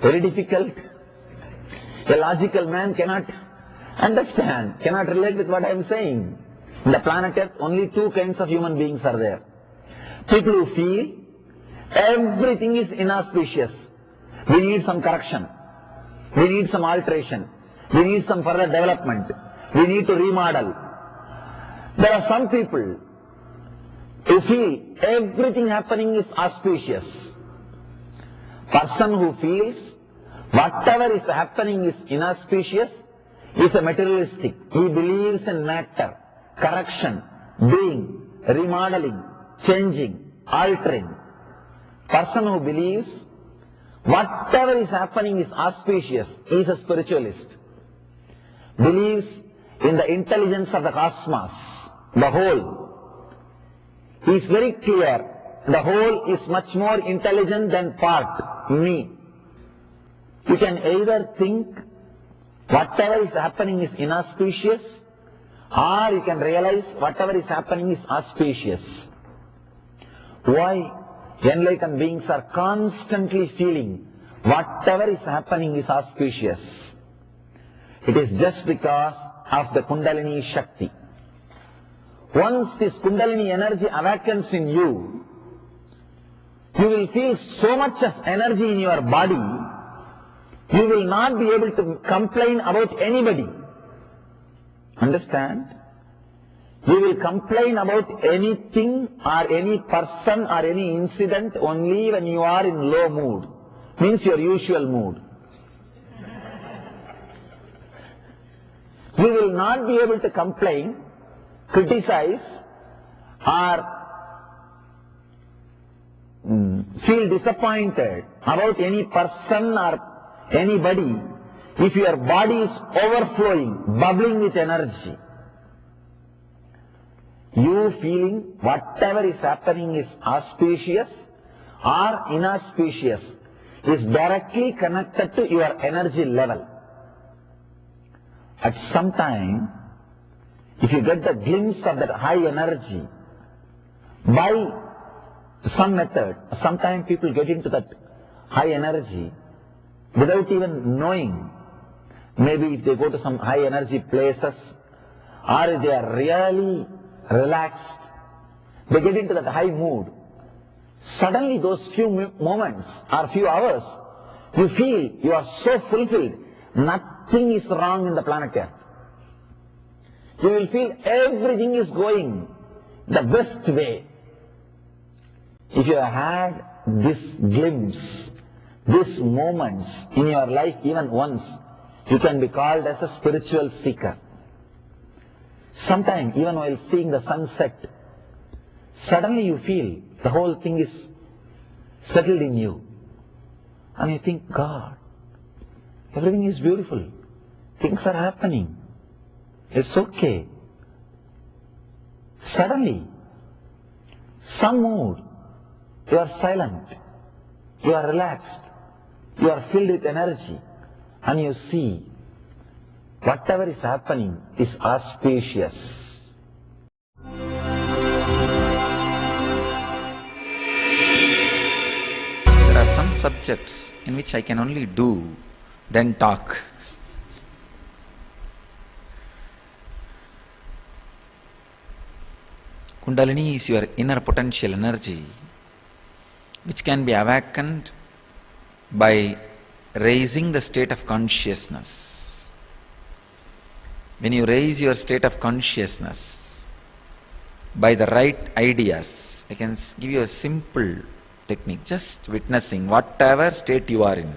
Very difficult. A logical man cannot understand, cannot relate with what I am saying. In the planet Earth, only two kinds of human beings are there. People who feel everything is inauspicious. We need some correction. We need some alteration. We need some further development. We need to remodel. There are some people who feel everything happening is auspicious. Person who feels whatever is happening is inauspicious is a materialistic. He believes in matter, correction, being, remodeling, changing, altering. Person who believes whatever is happening is auspicious is a spiritualist. Believes in the intelligence of the cosmos, the whole. He is very clear, the whole is much more intelligent than part, me. You can either think whatever is happening is inauspicious, or you can realize whatever is happening is auspicious. Why? Enlightened beings are constantly feeling whatever is happening is auspicious. It is just because of the Kundalini Shakti. Once this Kundalini energy awakens in you, you will feel so much of energy in your body, you will not be able to complain about anybody. Understand? You will complain about anything or any person or any incident only when you are in low mood. Means your usual mood. You will not be able to complain, criticize, or feel disappointed about any person or anybody if your body is overflowing, bubbling with energy. You feeling whatever is happening is auspicious or inauspicious is directly connected to your energy level. At some time, if you get the glimpse of that high energy, by some method, sometimes people get into that high energy without even knowing. Maybe if they go to some high energy places, or if they are really relaxed, they get into that high mood. Suddenly those few moments or few hours, you feel you are so fulfilled, nothing is wrong in the planet Earth. You will feel everything is going the best way. If you have had this glimpse, these moments in your life even once, you can be called as a spiritual seeker. Sometimes, even while seeing the sunset, suddenly you feel the whole thing is settled in you. And you think, God, everything is beautiful. Things are happening. It's okay. Suddenly, some mood, you are silent, you are relaxed, you are filled with energy, and you see whatever is happening is auspicious. There are some subjects in which I can only do, then talk. Kundalini is your inner potential energy, which can be awakened by raising the state of consciousness. When you raise your state of consciousness by the right ideas, I can give you a simple technique, just witnessing whatever state you are in.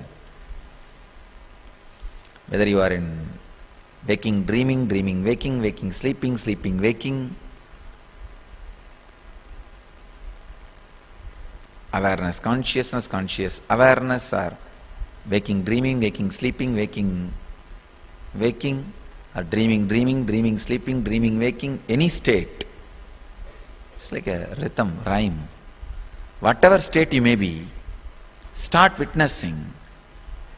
Whether you are in waking, dreaming, dreaming, waking, waking, sleeping, sleeping, waking, awareness, consciousness, conscious awareness, or waking, dreaming, waking, sleeping, waking, waking, or dreaming, dreaming, dreaming, sleeping, dreaming, waking, any state. It's like a rhythm, rhyme. Whatever state you may be, start witnessing.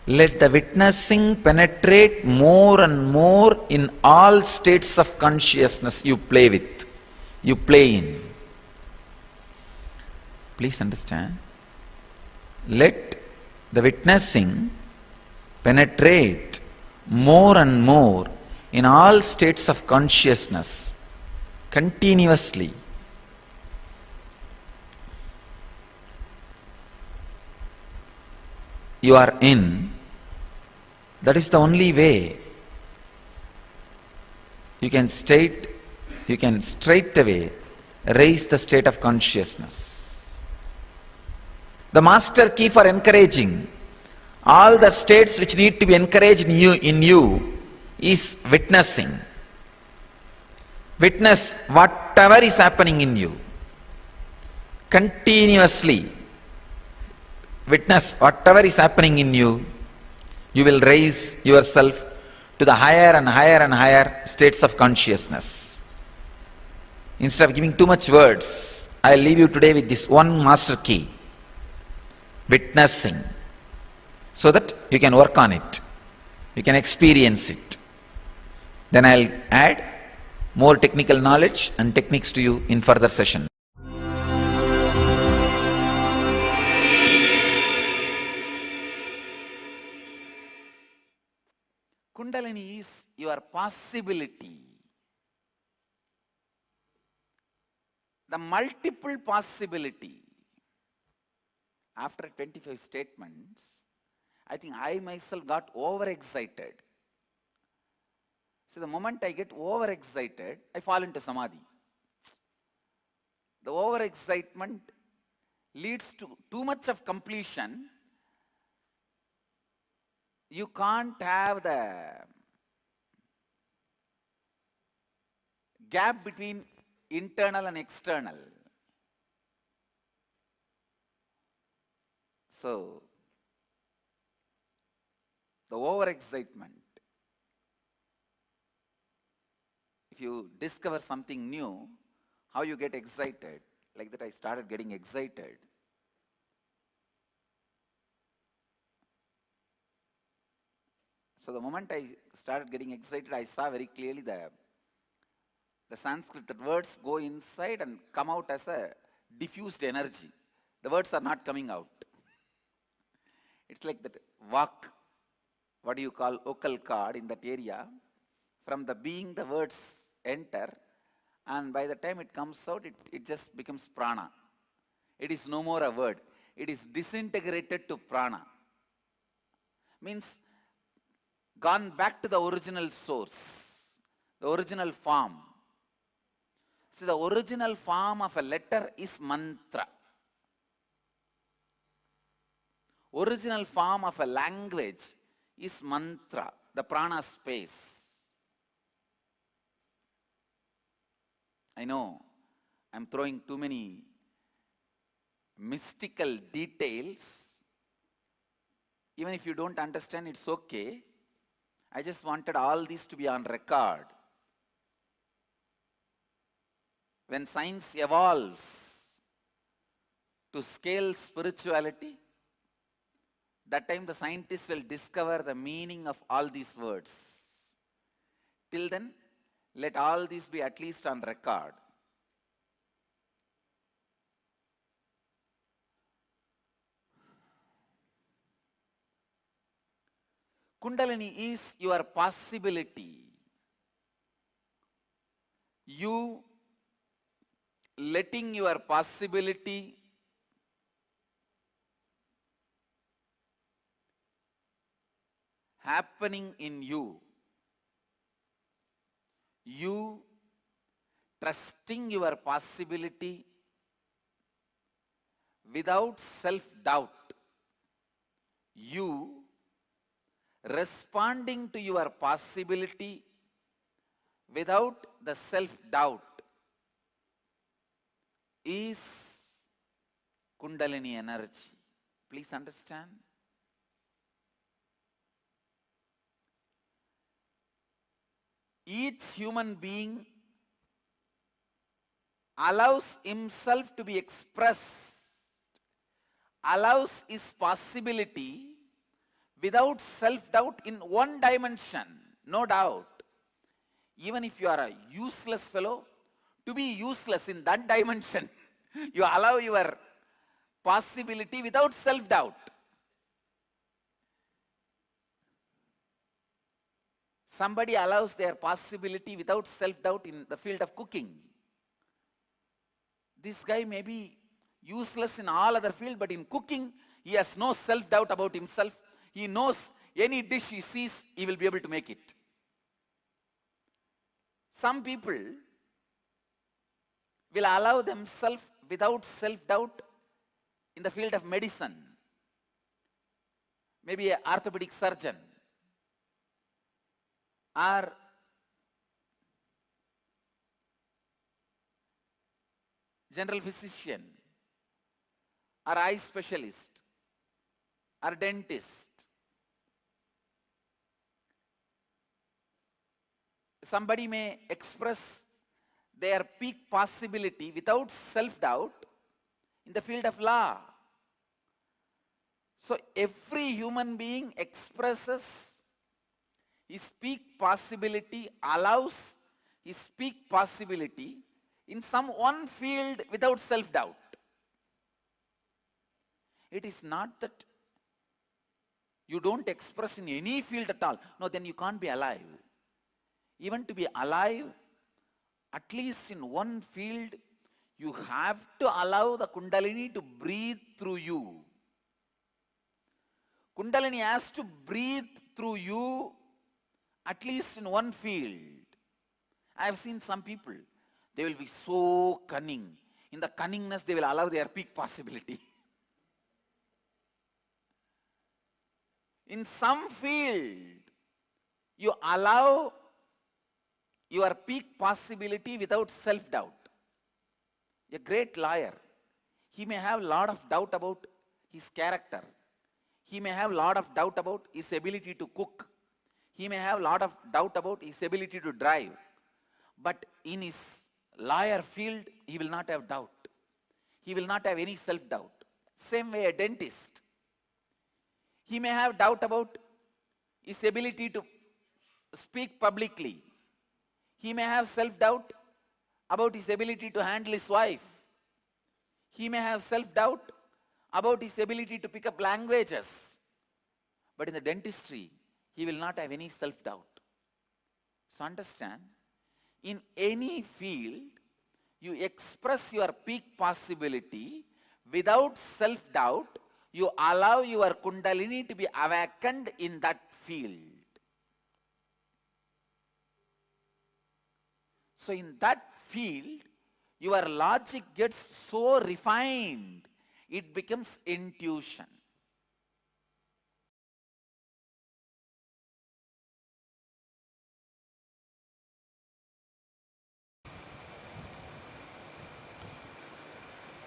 Let the witnessing penetrate more and more in all states of consciousness you play with, you play in. Please understand. Let the witnessing penetrate more and more in all states of consciousness continuously. You are in, that is the only way you can straight away raise the state of consciousness. The master key for encouraging all the states which need to be encouraged in you is witnessing. Witness whatever is happening in you. Continuously witness whatever is happening in you. You will raise yourself to the higher and higher and higher states of consciousness. Instead of giving too much words, I will leave you today with this one master key. Witnessing, so that you can work on it, you can experience it. Then I'll add more technical knowledge and techniques to you in further session. Kundalini is your possibility, the multiple possibility. After 25 statements, I think I myself got overexcited. So the moment I get overexcited, I fall into samadhi. The overexcitement leads to too much of completion. You can't have the gap between internal and external. So, the overexcitement, if you discover something new, how you get excited, like that I started getting excited. So the moment I started getting excited, I saw very clearly the Sanskrit, the words go inside and come out as a diffused energy. The words are not coming out. It's like that vak, what do you call vocal cord in that area. From the being, the words enter, and by the time it comes out, it just becomes prana. It is no more a word. It is disintegrated to prana. Means gone back to the original source, the original form. So the original form of a letter is mantra. Original form of a language is mantra, the prana space. I know I'm throwing too many mystical details. Even if you don't understand, it's okay. I just wanted all these to be on record. When science evolves to scale spirituality, that time the scientists will discover the meaning of all these words. Till then, let all these be at least on record. Kundalini is your possibility. You letting your possibility happening in you. You trusting your possibility without self-doubt. You responding to your possibility without the self-doubt is Kundalini energy. Please understand. Each human being allows himself to be expressed, allows his possibility without self-doubt in one dimension, no doubt. Even if you are a useless fellow, to be useless in that dimension, you allow your possibility without self-doubt. Somebody allows their possibility without self-doubt in the field of cooking. This guy may be useless in all other fields, but in cooking, he has no self-doubt about himself. He knows any dish he sees, he will be able to make it. Some people will allow themselves without self-doubt in the field of medicine. Maybe an orthopedic surgeon or general physician or eye specialist or dentist. Somebody may express their peak possibility without self-doubt in the field of law. So every human being expresses his peak possibility, allows his peak possibility in some one field without self-doubt. It is not that you don't express in any field at all. No, then you can't be alive. Even to be alive, at least in one field, you have to allow the Kundalini to breathe through you. Kundalini has to breathe through you at least in one field. I have seen some people, they will be so cunning. In the cunningness, they will allow their peak possibility. In some field, you allow your peak possibility without self-doubt. A great lawyer, he may have a lot of doubt about his character. He may have a lot of doubt about his ability to cook. He may have a lot of doubt about his ability to drive. But in his lawyer field, he will not have doubt. He will not have any self-doubt. Same way a dentist. He may have doubt about his ability to speak publicly. He may have self-doubt about his ability to handle his wife. He may have self-doubt about his ability to pick up languages. But in the dentistry, he will not have any self-doubt. So understand, in any field, you express your peak possibility without self-doubt. You allow your kundalini to be awakened in that field. So in that field, your logic gets so refined, it becomes intuition.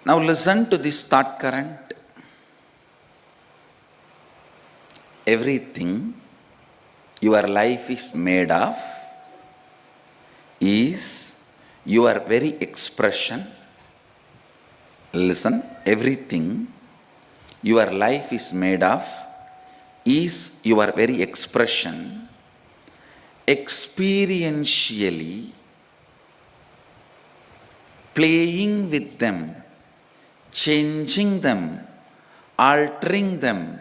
Now listen to this thought current. Everything your life is made of is your very expression. Listen, everything your life is made of is your very expression, experientially playing with them, changing them, altering them,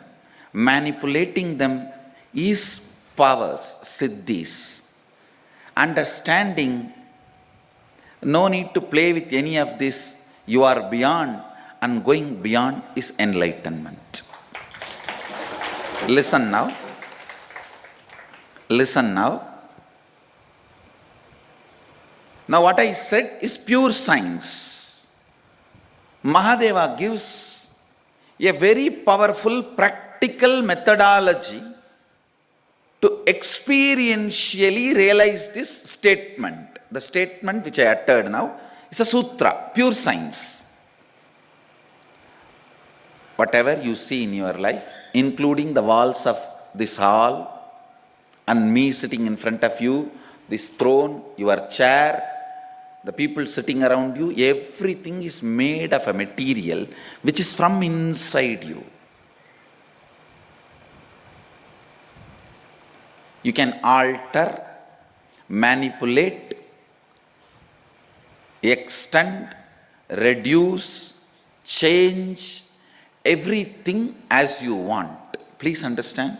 manipulating them is powers, siddhis. Understanding, no need to play with any of this, you are beyond, and going beyond is enlightenment. Listen now. Listen now. Now what I said is pure science. Mahadeva gives a very powerful practical methodology to experientially realize this statement. The statement which I uttered now is a sutra, pure science. Whatever you see in your life, including the walls of this hall and me sitting in front of you, this throne, your chair, the people sitting around you, everything is made of a material which is from inside you. You can alter, manipulate, extend, reduce, change everything as you want. Please understand.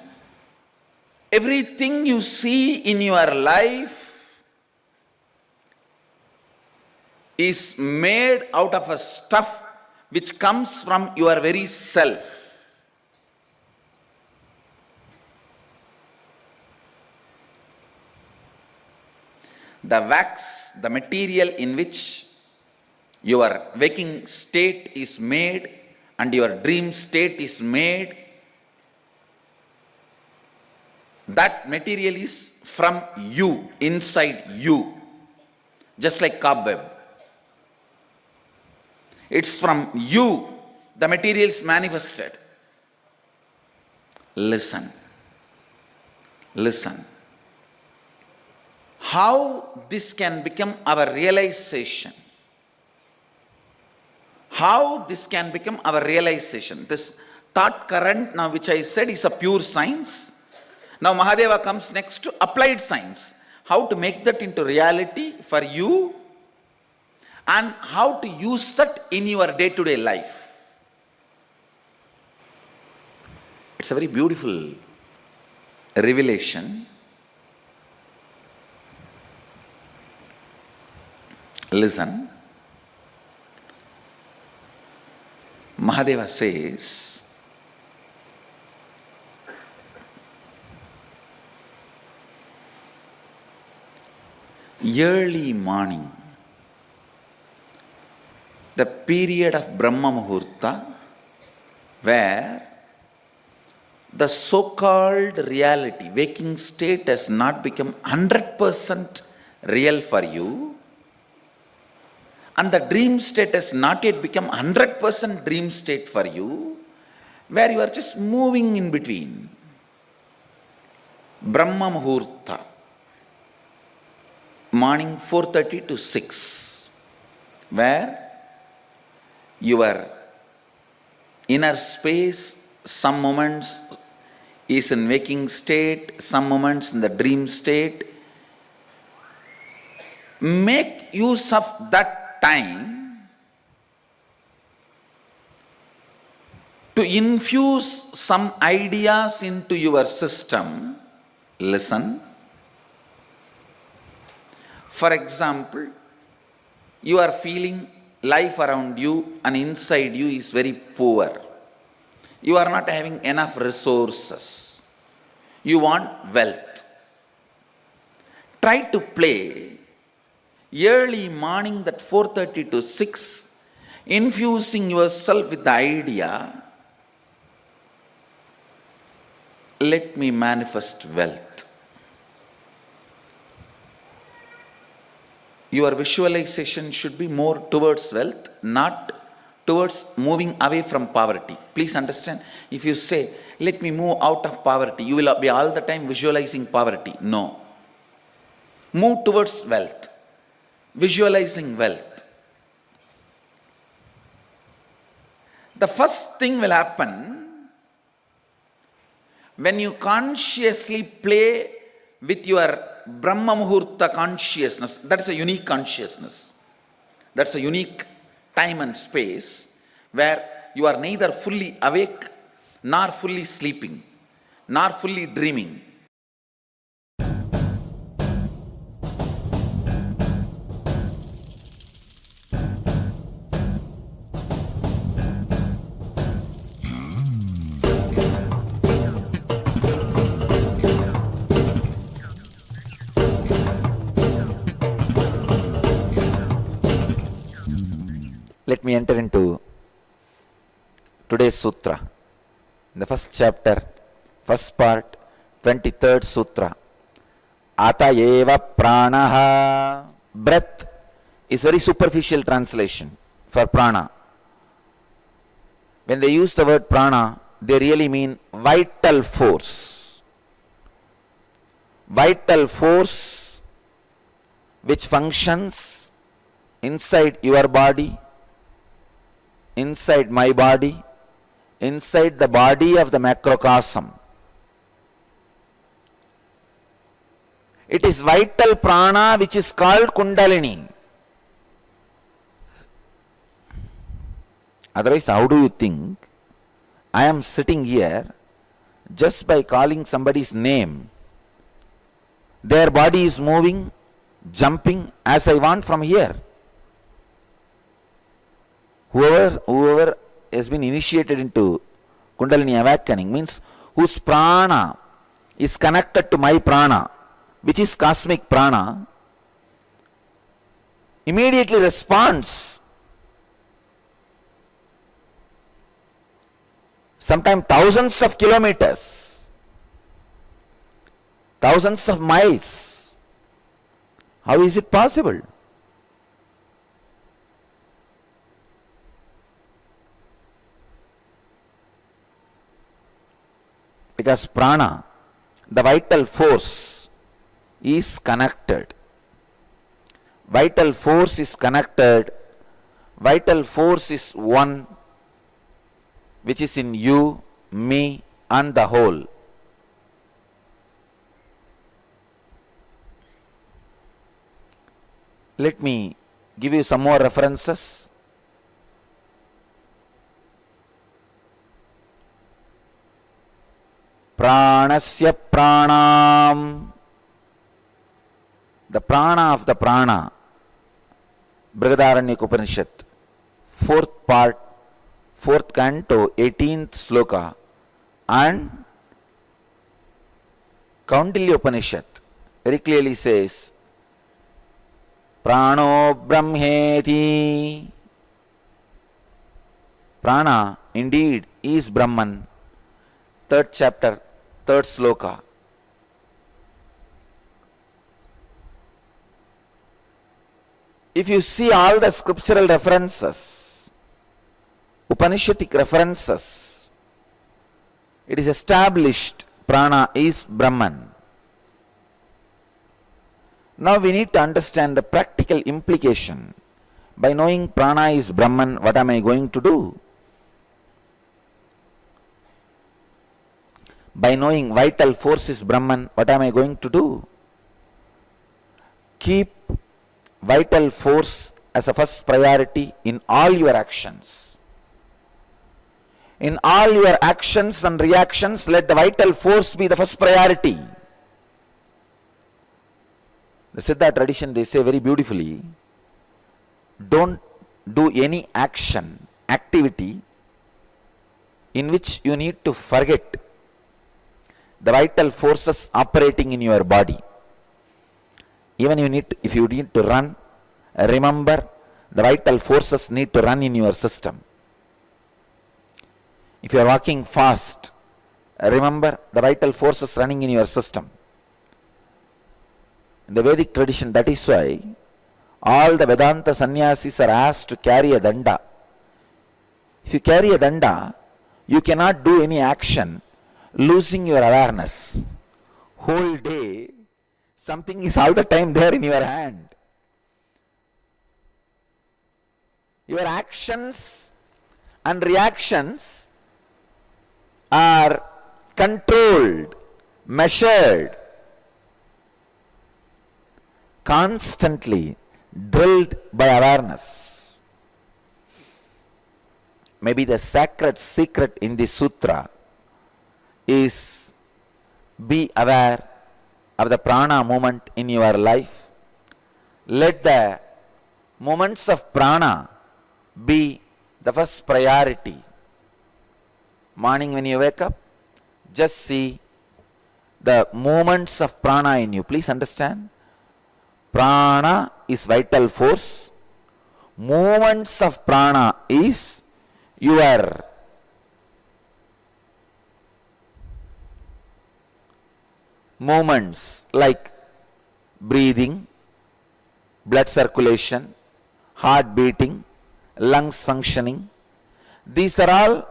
Everything you see in your life is made out of a stuff which comes from your very self. The wax, the material in which your waking state is made and your dream state is made, that material is from you, inside you, just like cobweb. It's from you, the material is manifested. Listen. Listen. How this can become our realization? How this can become our realization? This thought current now which I said is a pure science. Now Mahadeva comes next to applied science. How to make that into reality for you and how to use that in your day-to-day life. It's a very beautiful revelation. Listen. Mahadeva says, early morning, the period of Brahma Muhurta, where the so-called reality, waking state has not become 100% real for you, and the dream state has not yet become 100% dream state for you, where you are just moving in between. Brahma Muhurta, morning 4:30 to 6, where your inner space, some moments is in waking state, some moments in the dream state. Make use of that time to infuse some ideas into your system. Listen. For example, you are feeling life around you and inside you is very poor. You are not having enough resources. You want wealth. Try to play early morning, that 4:30 to 6, infusing yourself with the idea, let me manifest wealth. Your visualization should be more towards wealth, not towards moving away from poverty. Please understand, if you say, let me move out of poverty, you will be all the time visualizing poverty. No. Move towards wealth, visualizing wealth. The first thing will happen when you consciously play with your Brahma Muhurta consciousness. That is a unique consciousness. That's a unique time and space where you are neither fully awake, nor fully sleeping, nor fully dreaming. Let me enter into today's sutra. In the first chapter, first part, 23rd sutra. Ata eva pranaha. Breath is very superficial translation for prana. When they use the word prana, they really mean vital force. Vital force which functions inside your body, inside my body, inside the body of the macrocosm. It is vital prana which is called Kundalini. Otherwise, how do you think I am sitting here just by calling somebody's name? Their body is moving, jumping as I want from here. Whoever has been initiated into Kundalini awakening means whose prana is connected to my prana, which is cosmic prana, immediately responds. Sometimes thousands of kilometers, thousands of miles. How is it possible? Because prana, the vital force, is connected. Vital force is connected. Vital force is one, which is in you, me, and the whole. Let me give you some more references. Pranasya pranam. The prana of the prana. Brihadaranyaka Upanishad. 4th part, 4th canto, 18th sloka. And Kaundilya Upanishad very clearly says, Prano Brahmeti. Prana indeed is Brahman. 3rd chapter, 3rd sloka. If you see all the scriptural references, Upanishadic references, It is established prana is Brahman. Now we need to understand the practical implication. By knowing prana is Brahman, what am I going to do? By knowing vital force is Brahman, what am I going to do? Keep vital force as a first priority in all your actions. In all your actions and reactions, let the vital force be the first priority. The Siddha tradition, they say very beautifully, don't do any action, activity in which you need to forget the vital forces operating in your body. Even if you need to run, remember the vital forces need to run in your system. If you are walking fast, remember the vital forces running in your system. In the Vedic tradition, that is why all the Vedanta sannyasis are asked to carry a danda. If you carry a danda, you cannot do any action losing your awareness. Whole day, something is all the time there in your hand. Your actions and reactions are controlled, measured, constantly drilled by awareness. Maybe the sacred secret in this sutra is be aware of the prana movement in your life. Let the moments of prana be the first priority. Morning when you wake up, just see the movements of prana in you. Please understand, prana is vital force. Movements of prana is your movements like breathing, blood circulation, heart beating, lungs functioning. These are all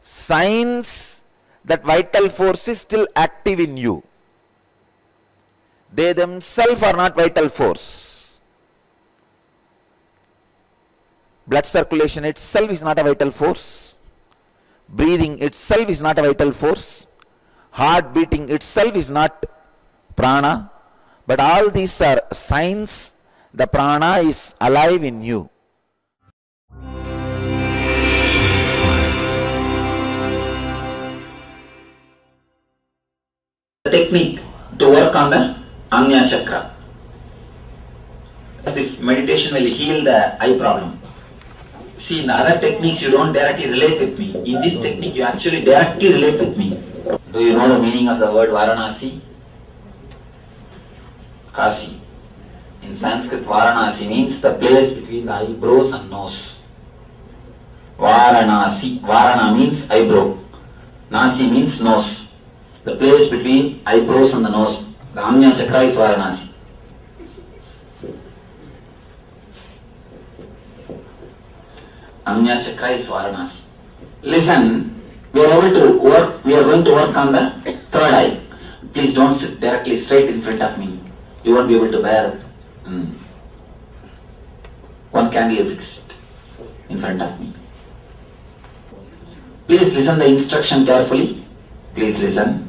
signs that vital force is still active in you. They themselves are not vital force. Blood circulation itself is not a vital force. Breathing itself is not a vital force. Heart beating itself is not prana. But all these are signs the prana is alive in you. The technique to work on the Ajna chakra. This meditation will heal the eye problem. See, in the other techniques you don't directly relate with me. In this technique you actually directly relate with me. Do you know the meaning of the word Varanasi? Kasi. In Sanskrit, Varanasi means the place between the eyebrows and nose. Varanasi. Varana means eyebrow. Nasi means nose. The place between eyebrows and the nose. The Ajna chakra is Varanasi. Ajna chakra is Varanasi. Listen, we are going to work on the third eye. Please don't sit directly straight in front of me. You won't be able to bear it. One candle fixed in front of me. Please listen the instruction carefully. Please listen.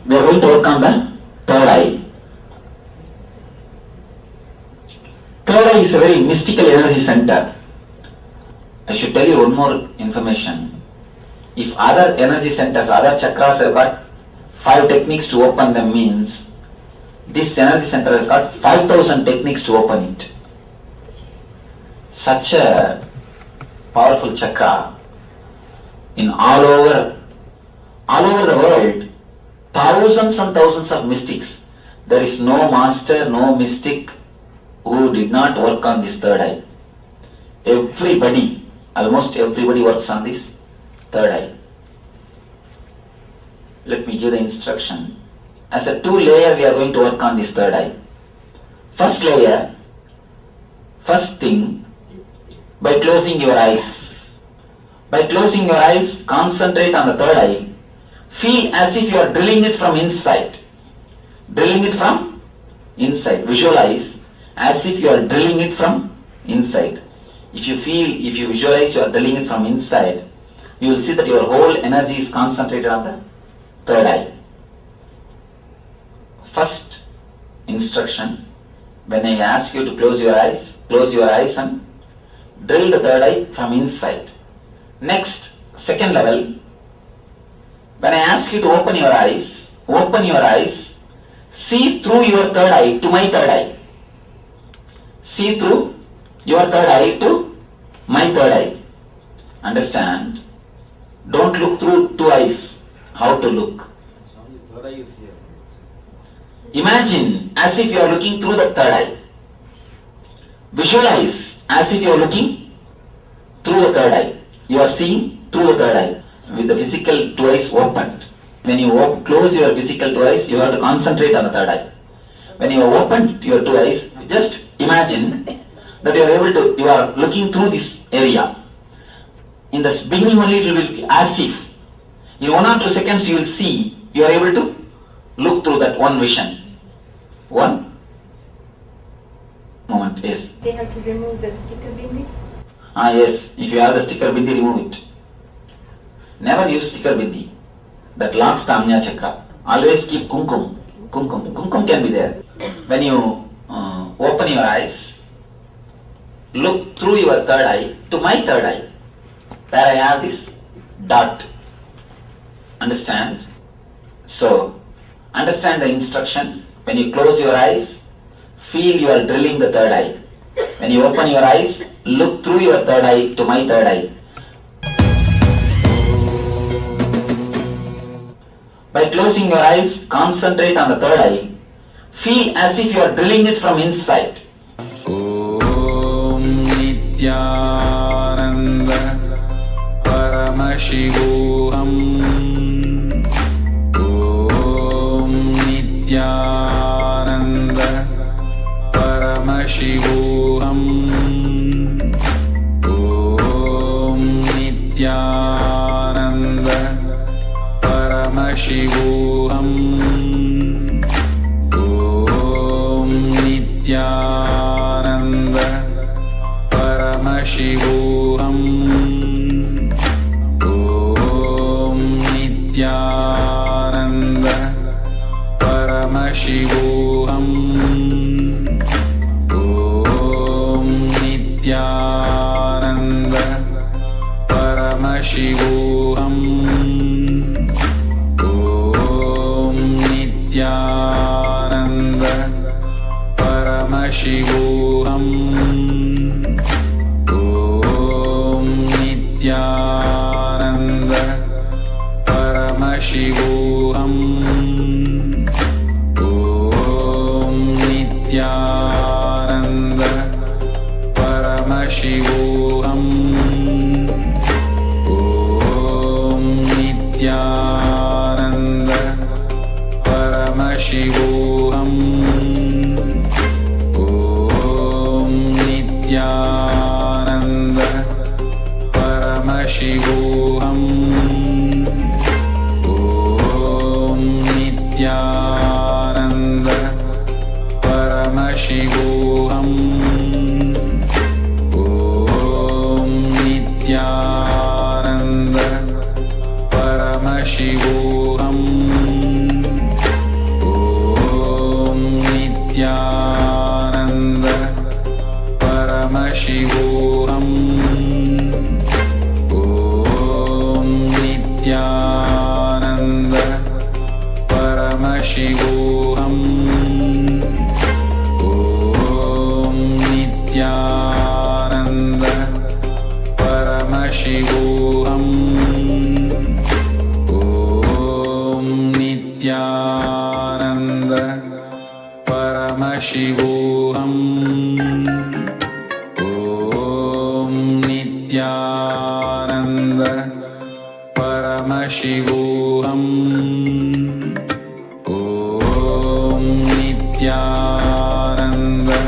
We are going to work on the third eye. Third eye is a very mystical energy center. I should tell you one more information. If other energy centers, other chakras have got 5 techniques to open them, means this energy center has got 5,000 techniques to open it. Such a powerful chakra. In all over the world, thousands and thousands of mystics. There is no master, no mystic who did not work on this third eye. Everybody, almost everybody works on this third eye. Let me give the instruction. As a 2-layer, we are going to work on this third eye. First layer, first thing, by closing your eyes. By closing your eyes, concentrate on the third eye Feel as if you are drilling it from inside. Drilling it from inside. Visualize as if you are drilling it from inside. If you visualize you are drilling it from inside, you will see that your whole energy is concentrated on the third eye. First instruction, when I ask you to close your eyes and drill the third eye from inside. Next, second level, when I ask you to open your eyes, see through your third eye to my third eye. See through your third eye to my third eye. Understand? Don't look through two eyes. How to look? Imagine as if you are looking through the third eye. Visualize as if you are looking through the third eye. You are seeing through the third eye with the physical two eyes opened. When you close your physical two eyes, you have to concentrate on the third eye. When you have opened your two eyes, just imagine that you are looking through this area. In the beginning only it will be as if. In 1 or 2 seconds you will see, you are able to look through that one vision. One moment, yes. They have to remove the sticker bindi? Yes, if you have the sticker bindi, remove it. Never use sticker bindi. That locks the Ajna chakra. Always keep kumkum. Kumkum can be there. When you open your eyes, look through your third eye to my third eye, where I have this dot. Understand? So, understand the instruction. When you close your eyes, feel you are drilling the third eye. When you open your eyes, look through your third eye to my third eye. By closing your eyes, concentrate on the third eye. Feel as if you are drilling it from inside. Om Nithyananda Paramashivoham. Om Nithyananda Paramashivoham. Om Nithyananda Paramashivoham. Om Nithyananda Paramashivoham. Om Nithyananda Paramashivoham. Om Nithyananda Paramashivoham. Om Nithyananda Paramashivoham. Om Nithyananda Paramashivoham. Om Nithyananda Paramashivoham. Om Nithyananda Paramashivoham. Om Nithyananda Paramashivoham. Om Nithyananda Paramashivoham. Om Nithyananda Paramashivoham. Om Nithyananda Paramashivoham. Om Nithyananda Paramashivoham. Om Nithyananda Paramashivoham. Om Nithyananda Paramashivoham. Om Nithyananda Paramashivoham. Om Nithyananda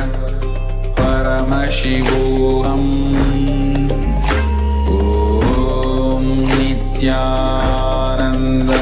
Paramashivoham. Om Nithyananda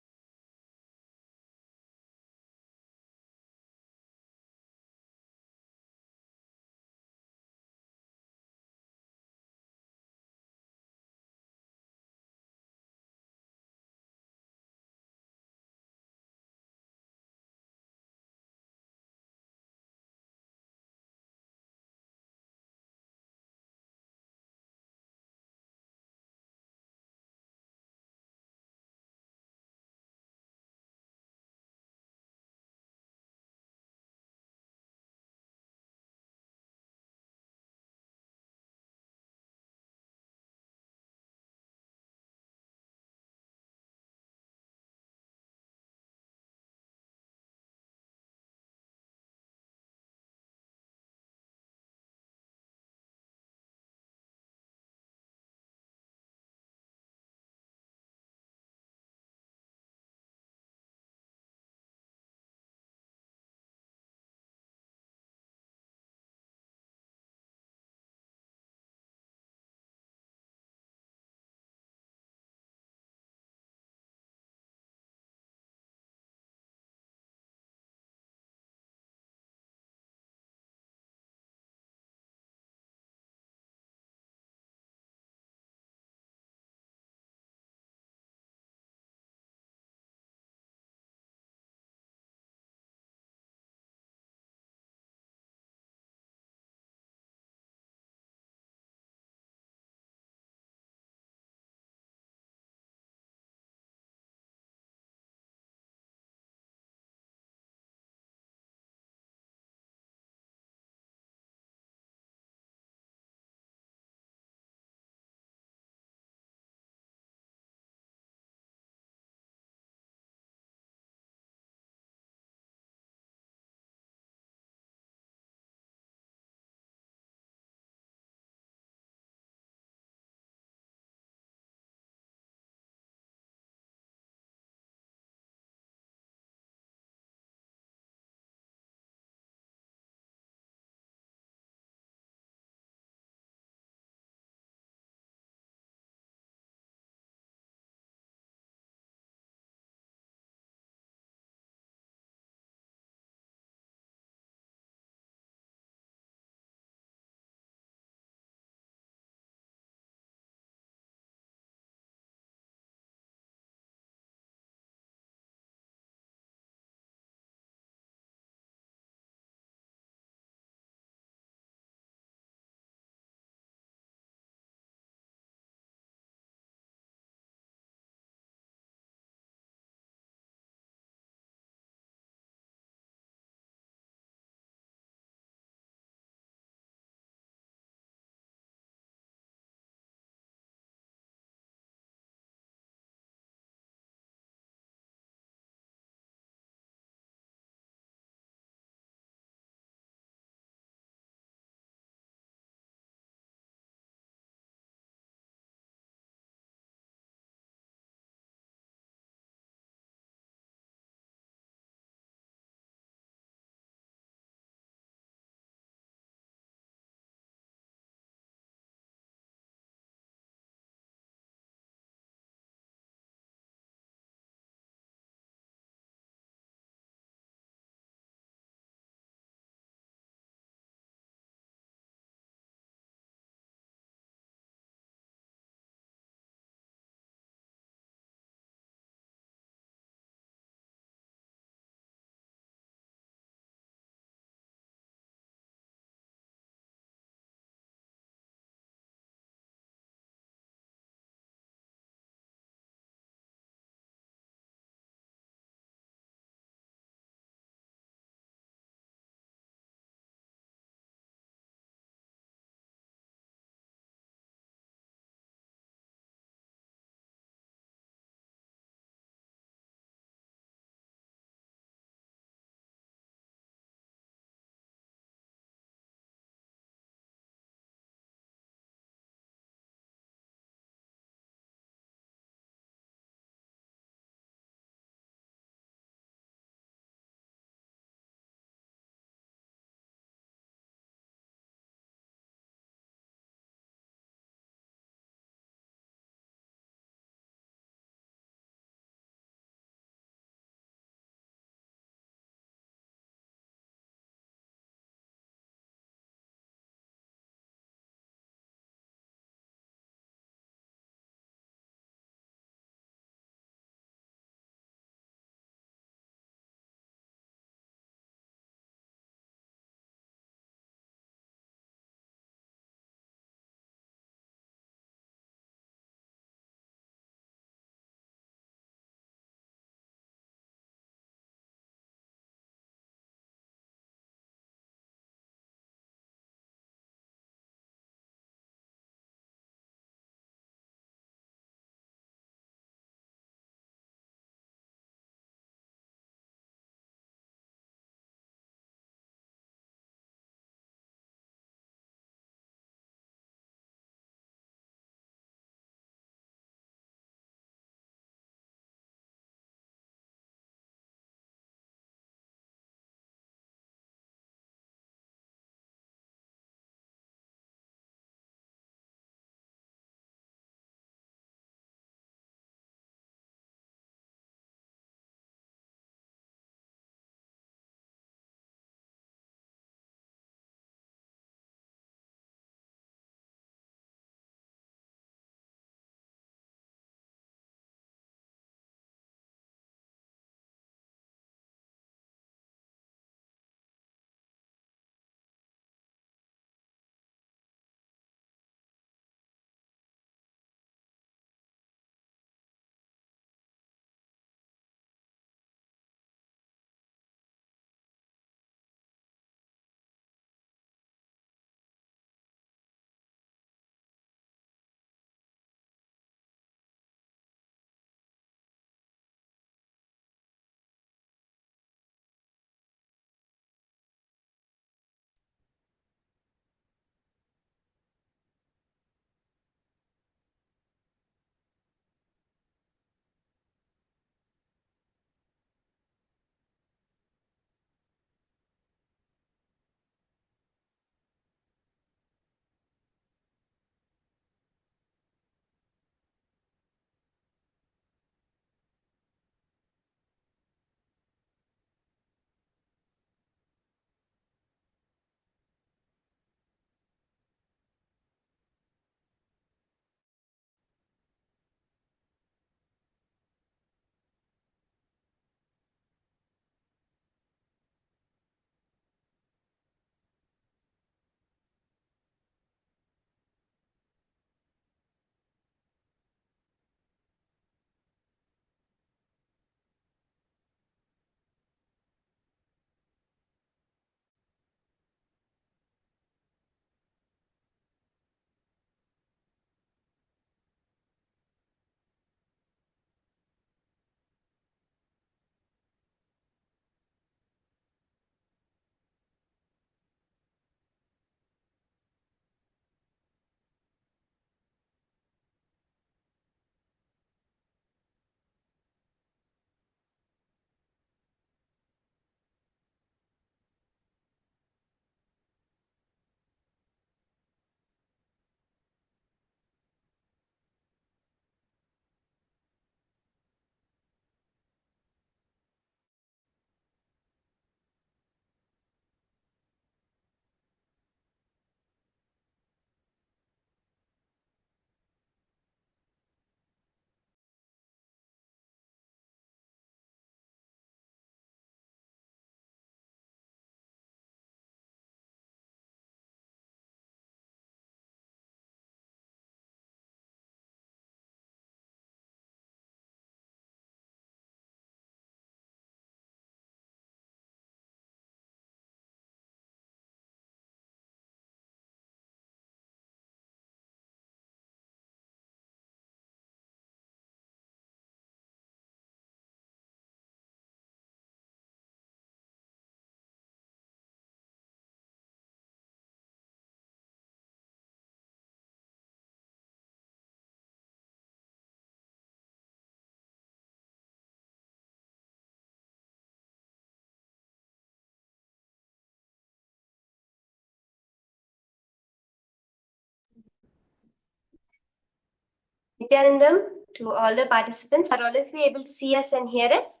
Nityanandam, to all the participants, are all of you able to see us and hear us?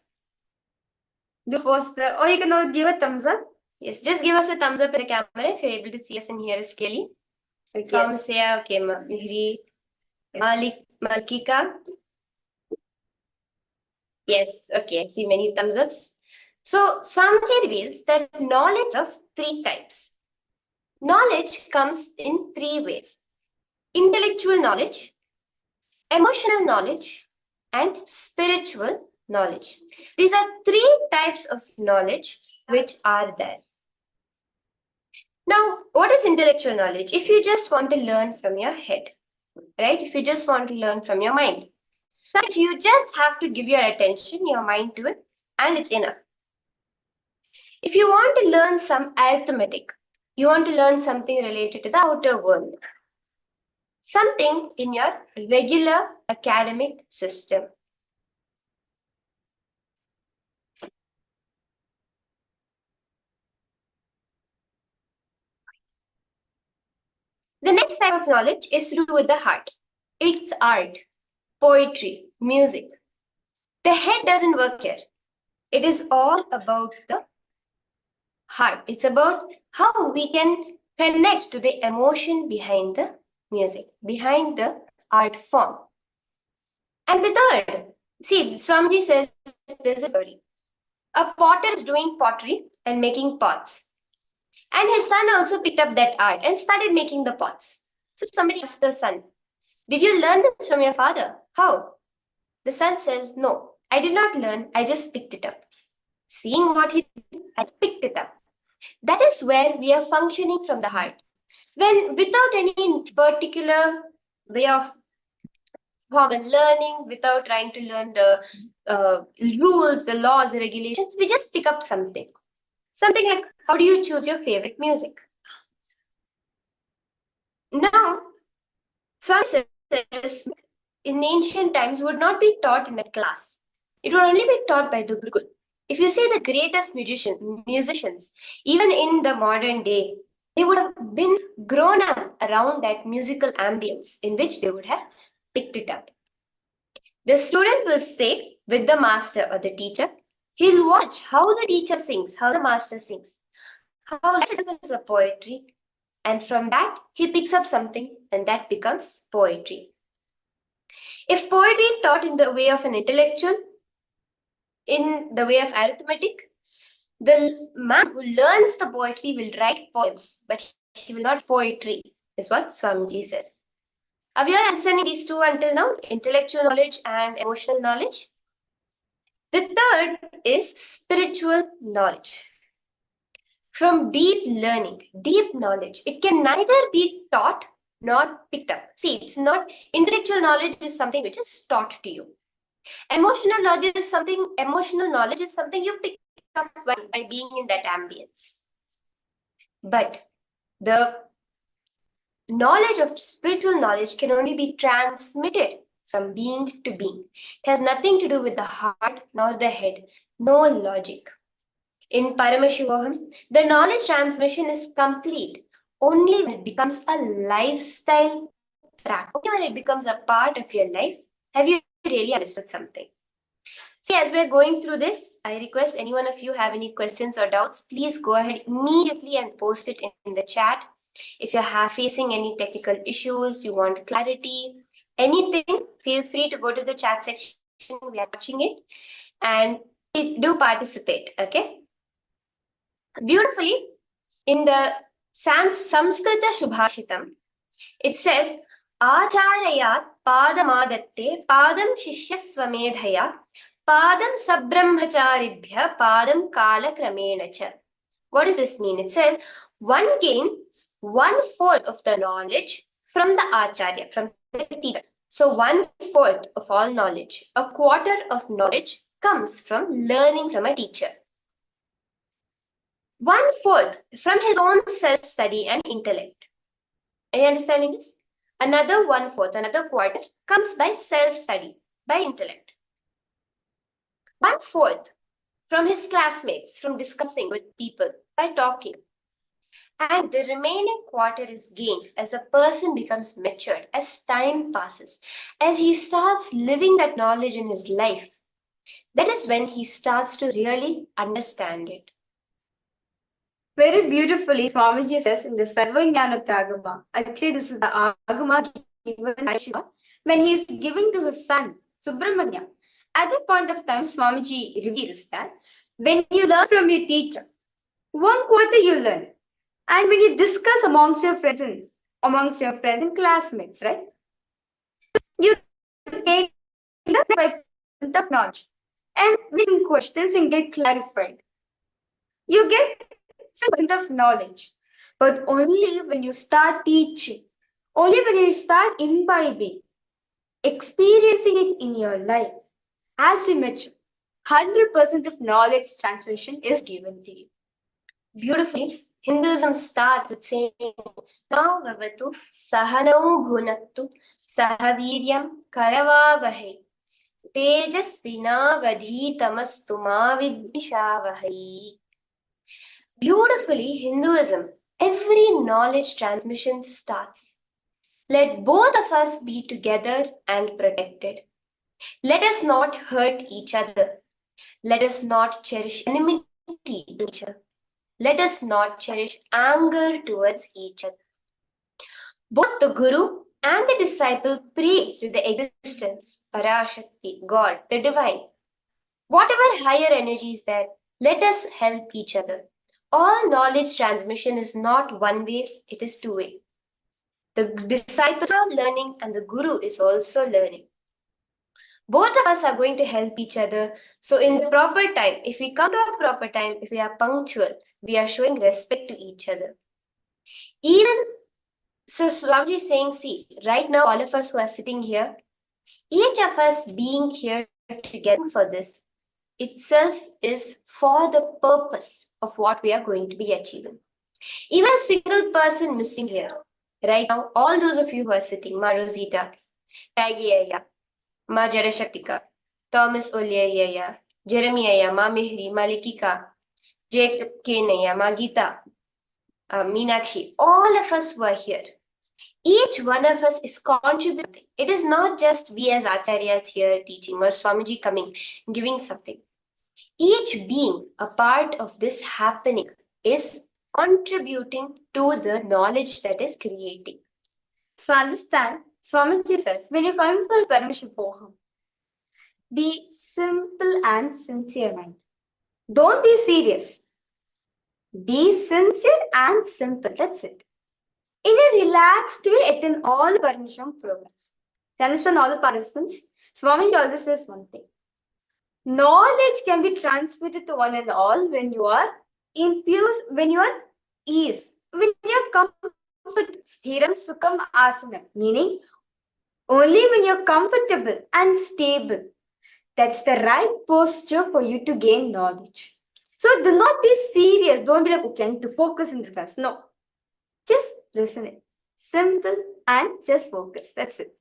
Do post the, or you can all give a thumbs up. Yes, just give us a thumbs up in the camera if you're able to see us and hear us clearly. Okay, yes. Okay, Mihri, Malkika. Yes, okay, I see many thumbs ups. So, Swamiji reveals that knowledge of three types. Knowledge comes in three ways: intellectual knowledge, emotional knowledge, and spiritual knowledge. These are three types of knowledge which are there. Now, what is intellectual knowledge? If you just want to learn from your head, right? If you just want to learn from your mind, that you just have to give your attention, your mind to it, and it's enough. If you want to learn some arithmetic, you want to learn something related to the outer world, something in your regular academic system. The next type of knowledge is to do with the heart. It's art, poetry, music. The head doesn't work here. It is all about the heart. It's about how we can connect to the emotion behind the music, behind the art form. And the third, see, Swamiji says there's a story. A potter is doing pottery and making pots. And his son also picked up that art and started making the pots. So somebody asked the son, did you learn this from your father? How? The son says, no, I did not learn. I just picked it up. Seeing what he did, I picked it up. That is where we are functioning from the heart. When without any particular way of learning, without trying to learn the rules, the laws, the regulations, we just pick up something. Something like, how do you choose your favorite music? Now, Swami says, in ancient times would not be taught in a class. It would only be taught by the Guru. If you see the greatest musicians, even in the modern day, they would have been grown up around that musical ambience in which they would have picked it up. The student will stay with the master or the teacher. He'll watch how the teacher sings, how the master sings, how life is a poetry. And from that, he picks up something and that becomes poetry. If poetry taught in the way of an intellectual, in the way of arithmetic, the man who learns the poetry will write poems, but he will not poetry, is what Swamiji says. Are we all understanding these two until now? Intellectual knowledge and emotional knowledge. The third is spiritual knowledge. From deep learning, deep knowledge, it can neither be taught nor picked up. See, it's not, intellectual knowledge is something which is taught to you. Emotional knowledge is something you pick up by being in that ambience. But the knowledge of spiritual knowledge can only be transmitted from being to being. It has nothing to do with the heart nor the head, no logic. In Paramashivoham, the knowledge transmission is complete only when it becomes a lifestyle practice, only when it becomes a part of your life. Have you really understood something? See, as we're going through this, I request any one of you have any questions or doubts, please go ahead immediately and post it in the chat. If you're facing any technical issues, you want clarity, anything, feel free to go to the chat section. We are watching it and do participate, okay? Beautifully, in the Samskrita Shubhashitam, it says, Acharayat padamadatte padam shishyasvamedhaya padam sabrahmacharibhya padam kala kramenacha. What does this mean? It says, one gains 1/4 of the knowledge from the Acharya, from the teacher. So 1/4 of all knowledge, 1/4 of knowledge comes from learning from a teacher. 1/4 from his own self-study and intellect. Are you understanding this? Another 1/4, another quarter comes by self-study, by intellect. 1/4 from his classmates, from discussing with people, by talking. and the remaining quarter is gained as a person becomes matured, as time passes, as he starts living that knowledge in his life. That is when he starts to really understand it. Very beautifully, Swamiji says in the Sarvajnana Agama. Actually, this is the Agama given by Shiva when he is giving to his son, Subramanya. At that point of time, Swamiji reveals that when you learn from your teacher, 1 quarter you learn. And when you discuss amongst your friends and classmates, right? You take the by knowledge and with questions and get clarified. You get some of knowledge, but only when you start teaching, only when you start imbibing, experiencing it in your life, as you mature, 100% of knowledge transmission is given to you. Beautifully, Hinduism starts with saying, Now Vavatu Sahanau Gunattu Sahaviryam Karavavahe Tejasvina Vadhitamastu Ma Vidvishavahe. Beautifully, Hinduism, every knowledge transmission starts. Let both of us be together and protected. Let us not hurt each other. Let us not cherish enmity to each other. Let us not cherish anger towards each other. Both the Guru and the disciple pray to the existence, Parashakti, God, the divine. Whatever higher energy is there, let us help each other. All knowledge transmission is not one way, it is two way. The disciples are learning and the Guru is also learning. Both of us are going to help each other. So in the proper time, if we come to a proper time, if we are punctual, we are showing respect to each other. Even so, Swamiji is saying, see, right now, all of us who are sitting here, each of us being here together for this itself is for the purpose of what we are going to be achieving. Even a single person missing here, right now, all those of you who are sitting, Ma Rosita, Taggy Aya, Ma Jadashaktika, Thomas Oliaya, Jeremy Aya, Ma Mihri, Malikika, Jacob Kenaya, Ma Gita, Meenakshi, all of us who are here, each one of us is contributing. It is not just we as acharyas here teaching or Swamiji coming, giving something. Each being a part of this happening is contributing to the knowledge that is creating. So understand, Swamiji says, when you come for Paramashivoham, be simple and sincere mind. Don't be serious. Be sincere and simple. That's it. In a relaxed way, attend all the Paramashivoham programs. Understand all the participants? Swamiji always says one thing. Knowledge can be transmitted to one and all when you are infused, when you are ease, when you are comfort, sthiram sukham asanam, meaning only when you're comfortable and stable. That's the right posture for you to gain knowledge. So do not be serious. Don't be like, okay, I need to focus in this class. No. Just listen it. Simple and just focus. That's it.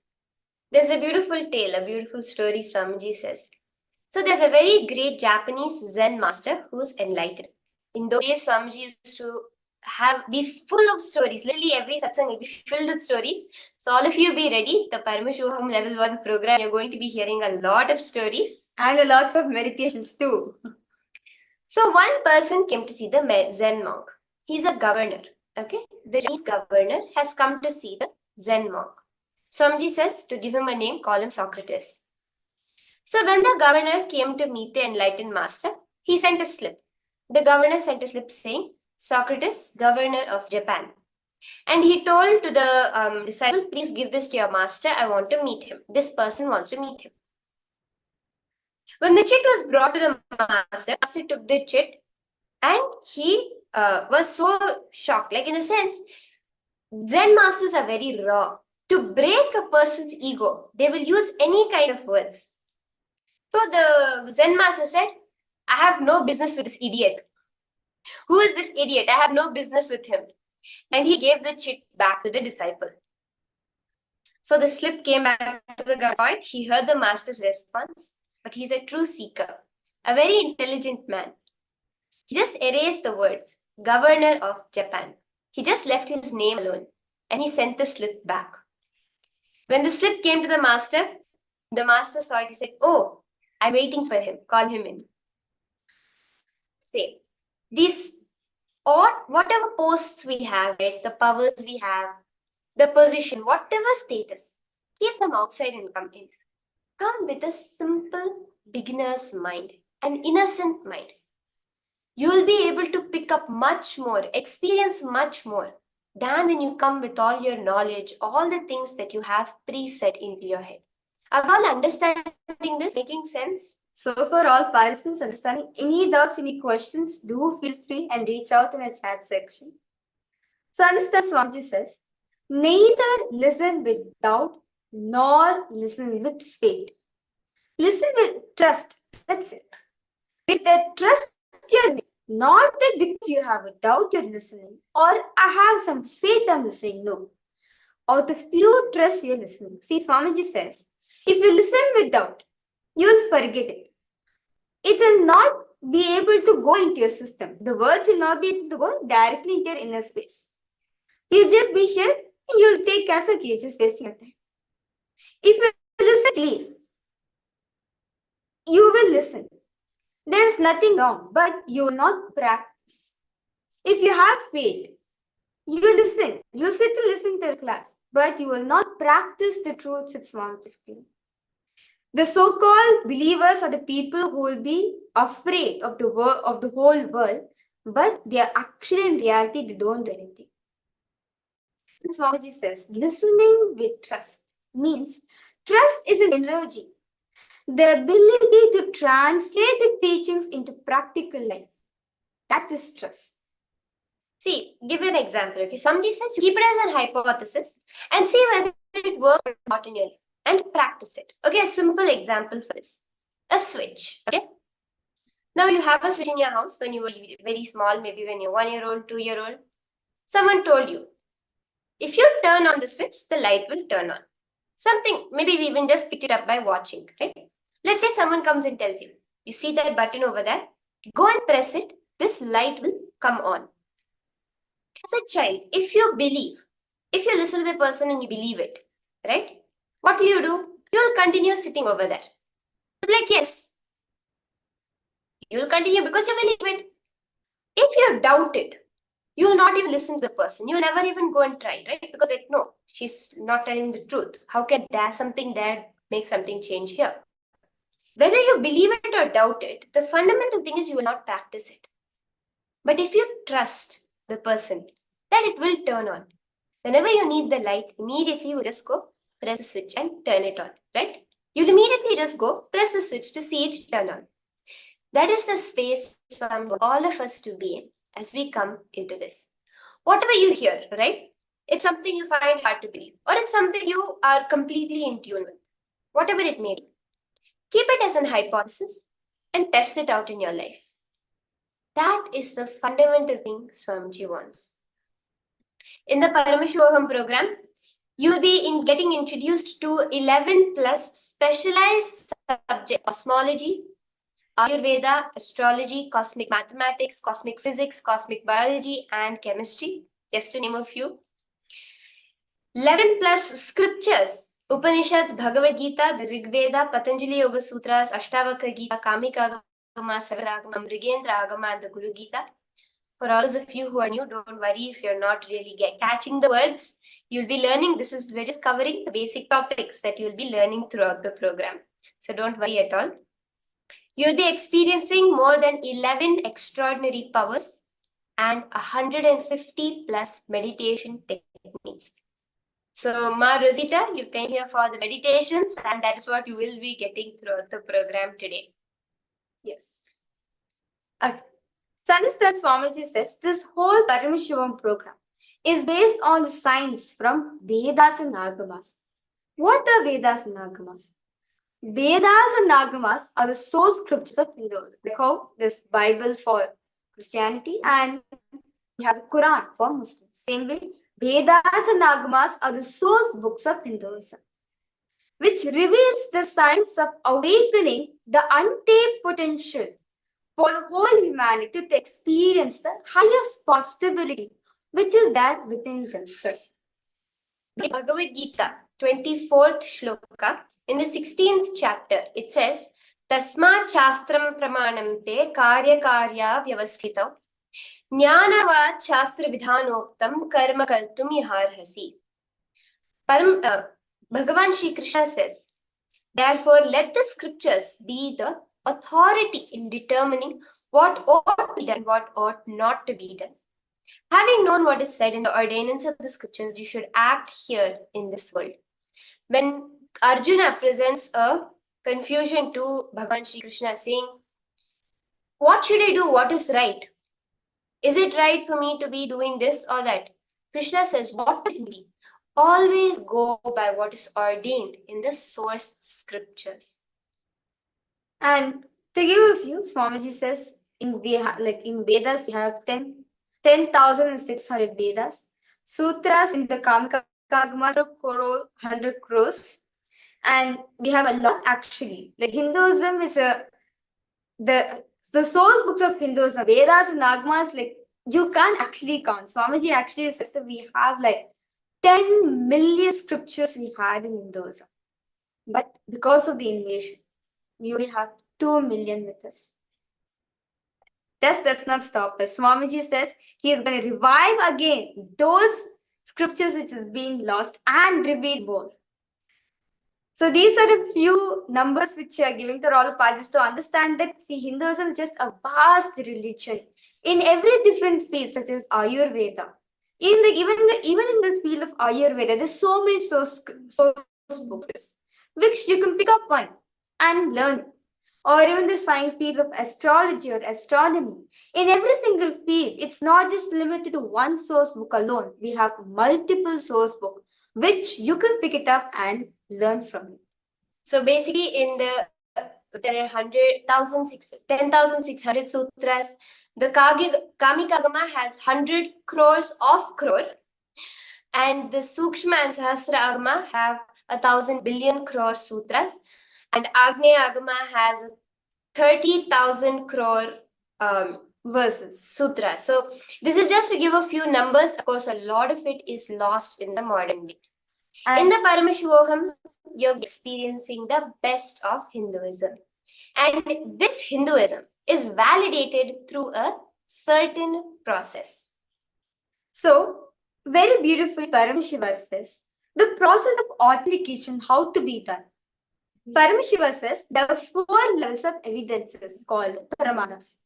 There's a beautiful tale, a beautiful story Swamiji says. So there's a very great Japanese Zen master who's enlightened. In those days, Swamiji used to be full of stories. Literally every satsang will be filled with stories. So all of you be ready. The Paramashivoham Level 1 program, you're going to be hearing a lot of stories and lots of meditations too. So one person came to see the Zen monk. He's a governor. Okay, the Chinese governor has come to see the Zen monk. Swamiji says to give him a name, call him Socrates. So when the governor came to meet the enlightened master, he sent a slip. The governor sent a slip saying, Socrates, governor of Japan. And he told to the disciple, please give this to your master. I want to meet him. This person wants to meet him. When the chit was brought to the master took the chit and he was so shocked. Like in a sense, Zen masters are very raw. To break a person's ego, they will use any kind of words. So the Zen master said, I have no business with this idiot. Who is this idiot? I have no business with him. And he gave the chit back to the disciple. So the slip came back to the guy. He heard the master's response, but he's a true seeker, a very intelligent man. He just erased the words, governor of Japan. He just left his name alone and he sent the slip back. When the slip came to the master saw it. He said, "Oh, I'm waiting for him. Call him in." Say, these or whatever posts we have, right, the powers we have, the position, whatever status, keep them outside and come in. Come with a simple beginner's mind, an innocent mind. You will be able to pick up much more, experience much more than when you come with all your knowledge, all the things that you have preset into your head. Are you all understanding this? Making sense? So for all participants understanding, any doubts, any questions, do feel free and reach out in the chat section. So understand, Swamiji says, neither listen with doubt nor listen with faith. Listen with trust. That's it. With the trust you're listening. Not that because you have a doubt you're listening, or I have some faith I'm listening. No. Out of pure trust you're listening. See, Swamiji says, if you listen with doubt, you'll forget it. It will not be able to go into your system. The words will not be able to go directly into your inner space. You'll just be here and you'll take as a case, just wasting your time. If you listen, leave. You will listen. There is nothing wrong, but you will not practice. If you have faith, you will listen. You'll sit to listen to the class, but you will not practice the truth with Swamiji's claim. The so-called believers are the people who will be afraid of the whole world, but they are actually in reality, they don't do anything. Swamiji says, listening with trust means trust is an energy. The ability to translate the teachings into practical life. That is trust. See, give you an example. Okay, Swamiji says, keep it as an hypothesis and see whether it works or not in your life and practice it. Okay, a simple example for this. A switch. Okay. Now you have a switch in your house when you were very small, maybe when you're 1 year old, 2 year old. Someone told you, if you turn on the switch, the light will turn on. Something, maybe we even just picked it up by watching, right? Let's say someone comes and tells you, you see that button over there? Go and press it. This light will come on. As a child, if you listen to the person and you believe it, right? What will you do? You will continue sitting over there. You'll be like, yes. You will continue because you believe it. If you doubt it, you will not even listen to the person. You will never even go and try, right? Because like, no, she's not telling the truth. How can there something there make something change here? Whether you believe it or doubt it, the fundamental thing is you will not practice it. But if you trust the person, that it will turn on. Whenever you need the light, immediately you just go press the switch and turn it on, right? You'll immediately just go press the switch to see it turn on. That is the space for all of us to be in as we come into this. Whatever you hear, right? It's something you find hard to believe, or it's something you are completely in tune with, whatever it may be. Keep it as an hypothesis and test it out in your life. That is the fundamental thing Swamiji wants. In the Paramashivoham program, you'll be getting introduced to 11 plus specialized subjects: cosmology, Ayurveda, astrology, cosmic mathematics, cosmic physics, cosmic biology, and chemistry, just to name a few. 11 plus scriptures: Upanishads, Bhagavad Gita, the Rig Veda, Patanjali Yoga Sutras, Ashtavakra Gita, Kamika Agama, Savaragama, Mrigendra Agama, and the Guru Gita. For all of you who are new, don't worry if you're not really catching the words. You'll be learning. We're just covering the basic topics that you'll be learning throughout the program. So don't worry at all. You'll be experiencing more than 11 extraordinary powers and 150 plus meditation techniques. So, Ma Rosita, you came here for the meditations, and that is what you will be getting throughout the program today. Yes. Okay. So understand, Swamiji says this whole Paramashivoham program is based on the science from Vedas and Agamas. What are Vedas and Agamas? Vedas and Agamas are the source scriptures of Hinduism. Like how this Bible for Christianity and we have the Quran for Muslims. Same way, Vedas and Agamas are the source books of Hinduism, which reveals the science of awakening the untapped potential for the whole humanity to experience the highest possibility which is that within themselves. In Bhagavad Gita, 24th shloka, in the 16th chapter, it says, Tasmat Shastram Pramanam Te Karya Karya Vyavasthitau Jnanavat Shastra Vidhanoktam Karma Kartum Yaharhasi. Bhagavan Shri Krishna says, therefore, let the scriptures be the authority in determining what ought to be done, what ought not to be done. Having known what is said in the ordinance of the scriptures, you should act here in this world. When Arjuna presents a confusion to Bhagavan Shri Krishna saying, what should I do? What is right? Is it right for me to be doing this or that? Krishna says, what will it be? Always go by what is ordained in the source scriptures. And to give a few, Swamiji says, in Vedas, you have 10,600 Vedas. Sutras in the Kamikagama, 100 crores. And we have a lot actually. Like Hinduism is the source books of Hinduism, Vedas and Agamas, like you can't actually count. Swamiji actually says that we have like 10 million scriptures we had in Hinduism. But because of the invasion, we only have 2 million with us. This does not stop us. Swamiji says he is going to revive again those scriptures which is being lost and reveal more. So these are a few numbers which are giving to all parties to understand that Hinduism is just a vast religion in every different field, such as Ayurveda. Even in the field of Ayurveda, there's so many source books which you can pick up one and learn. Or even the science field of astrology or astronomy. In every single field, it's not just limited to one source book alone. We have multiple source books which you can pick it up and learn from it. So basically, there are 10,600 sutras. The Kamikagama has 100 crores of crore, and the Sukshma and Sahasra Agama have 1,000 billion crore sutras, and Agneya Agama has 30,000 crore verses, sutras. So this is just to give a few numbers. Of course, a lot of it is lost in the modern day. In the Paramashivoham, you're experiencing the best of Hinduism. And this Hinduism is validated through a certain process. So, very beautifully, Paramashiva says, the process of authentication, how to be done. Paramashiva says there are 4 levels of evidences called Paramanas.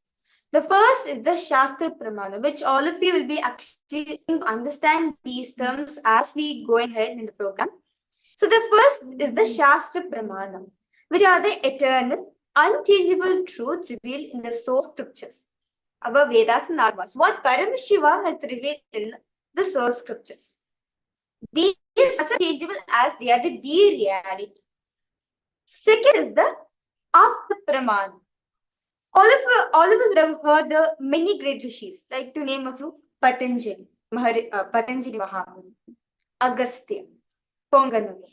The first is the Shastra Pramana, which all of you will be actually understand these terms as we go ahead in the program. So the first is the Shastra Pramana, which are the eternal, unchangeable truths revealed in the source scriptures, our Vedas and Agamas. What Paramashiva has revealed in the source scriptures. These are unchangeable as they are the reality. Second is the Atma Pramana. All of us have heard the many great rishis, like to name a few: Patanjali Mahamuni, Agastya, Ponganulu,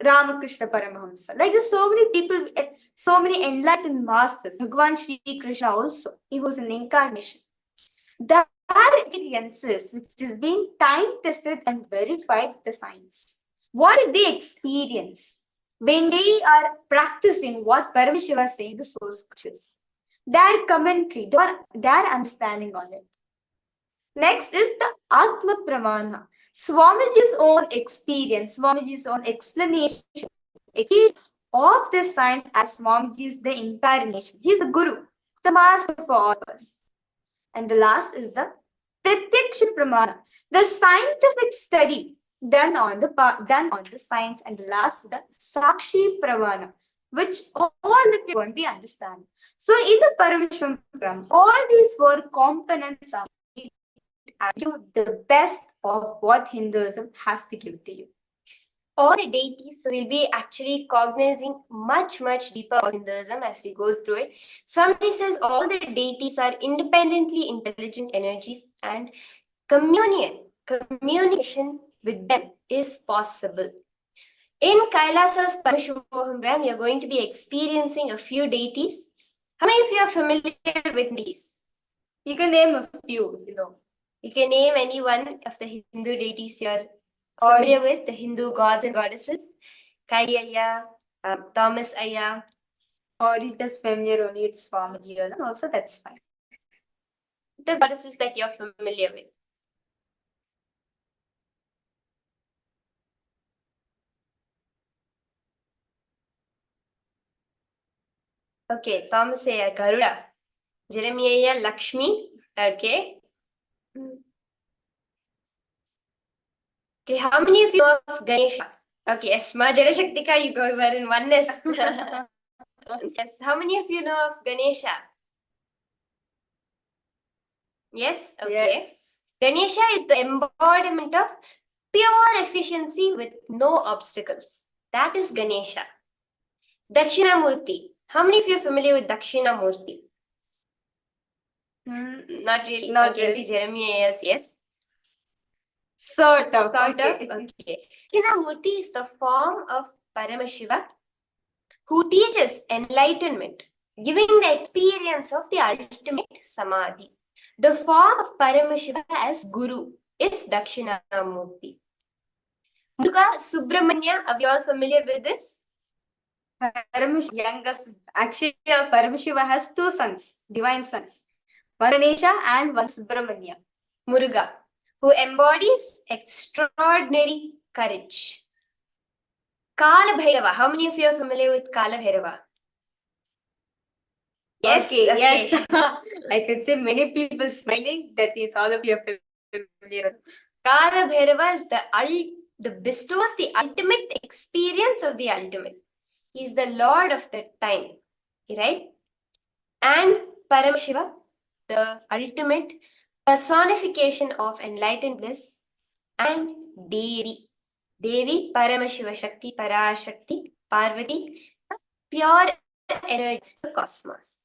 Ramakrishna Paramahamsa. Like there's so many people, so many enlightened masters. Bhagavan Shri Krishna also, he was an incarnation. Their experiences, which is being time tested and verified the science. What did they experience when they are practicing what Paramashiva is saying in the source scriptures? Their commentary, their understanding on it. Next is the Atma Pramana. Swamiji's own experience, Swamiji's own explanation of this science as Swamiji is the incarnation. He is a guru, the master for all of us. And the last is the Pratyaksha Pramana, the scientific study done on the science. And the last is the Sakshi Pramana, which all of you are going to be understanding. So in the Paramashivoham program, all these 4 components are the best of what Hinduism has to give to you. All the deities, so we'll be actually cognizing much deeper of Hinduism as we go through it. Swamiji says all the deities are independently intelligent energies, and communication with them is possible. In Kailasa's Paramashivoham realm, you're going to be experiencing a few deities. How many of you are familiar with deities? You can name a few if you know. You can name any one of the Hindu deities you're familiar with, the Hindu gods and goddesses. Kai Ayya, Thomas Ayya, or you just familiar only with Swamiji, also that's fine. The goddesses that you're familiar with. Okay, Thomas Ayya, Garuda. Jeremiah Ayya, Lakshmi. Okay. Okay, how many of you know of Ganesha? Okay, yes, Ma Jadashaktika, you were in oneness. Yes, how many of you know of Ganesha? Yes, okay. Yes. Ganesha is the embodiment of pure efficiency with no obstacles. That is Ganesha. Dakshinamurti. How many of you are familiar with Dakshinamurti? Not really. Not really. Jeremiah, yes. Sort of. Okay. Dakshinamurti is the form of Paramashiva who teaches enlightenment, giving the experience of the ultimate samadhi. The form of Paramashiva as Guru is Dakshinamurti. Muruga, Subramanya, are we all familiar with this? Paramashiva, youngest. Actually, Paramashiva has two sons, divine sons. One Ganesha and one Subramanya. Muruga, who embodies extraordinary courage. Kala Bhairava. How many of you are familiar with Kala Bhairava? Yes, okay. Yes. I could say many people smiling. That means all of you are familiar. Kala Bhairava is the bestows the ultimate experience of the ultimate. He is the Lord of that time, right? And Paramashiva, the ultimate personification of enlightened bliss, and Devi. Devi, Paramashiva Shakti, Parashakti, Parvati, the pure energy of the cosmos.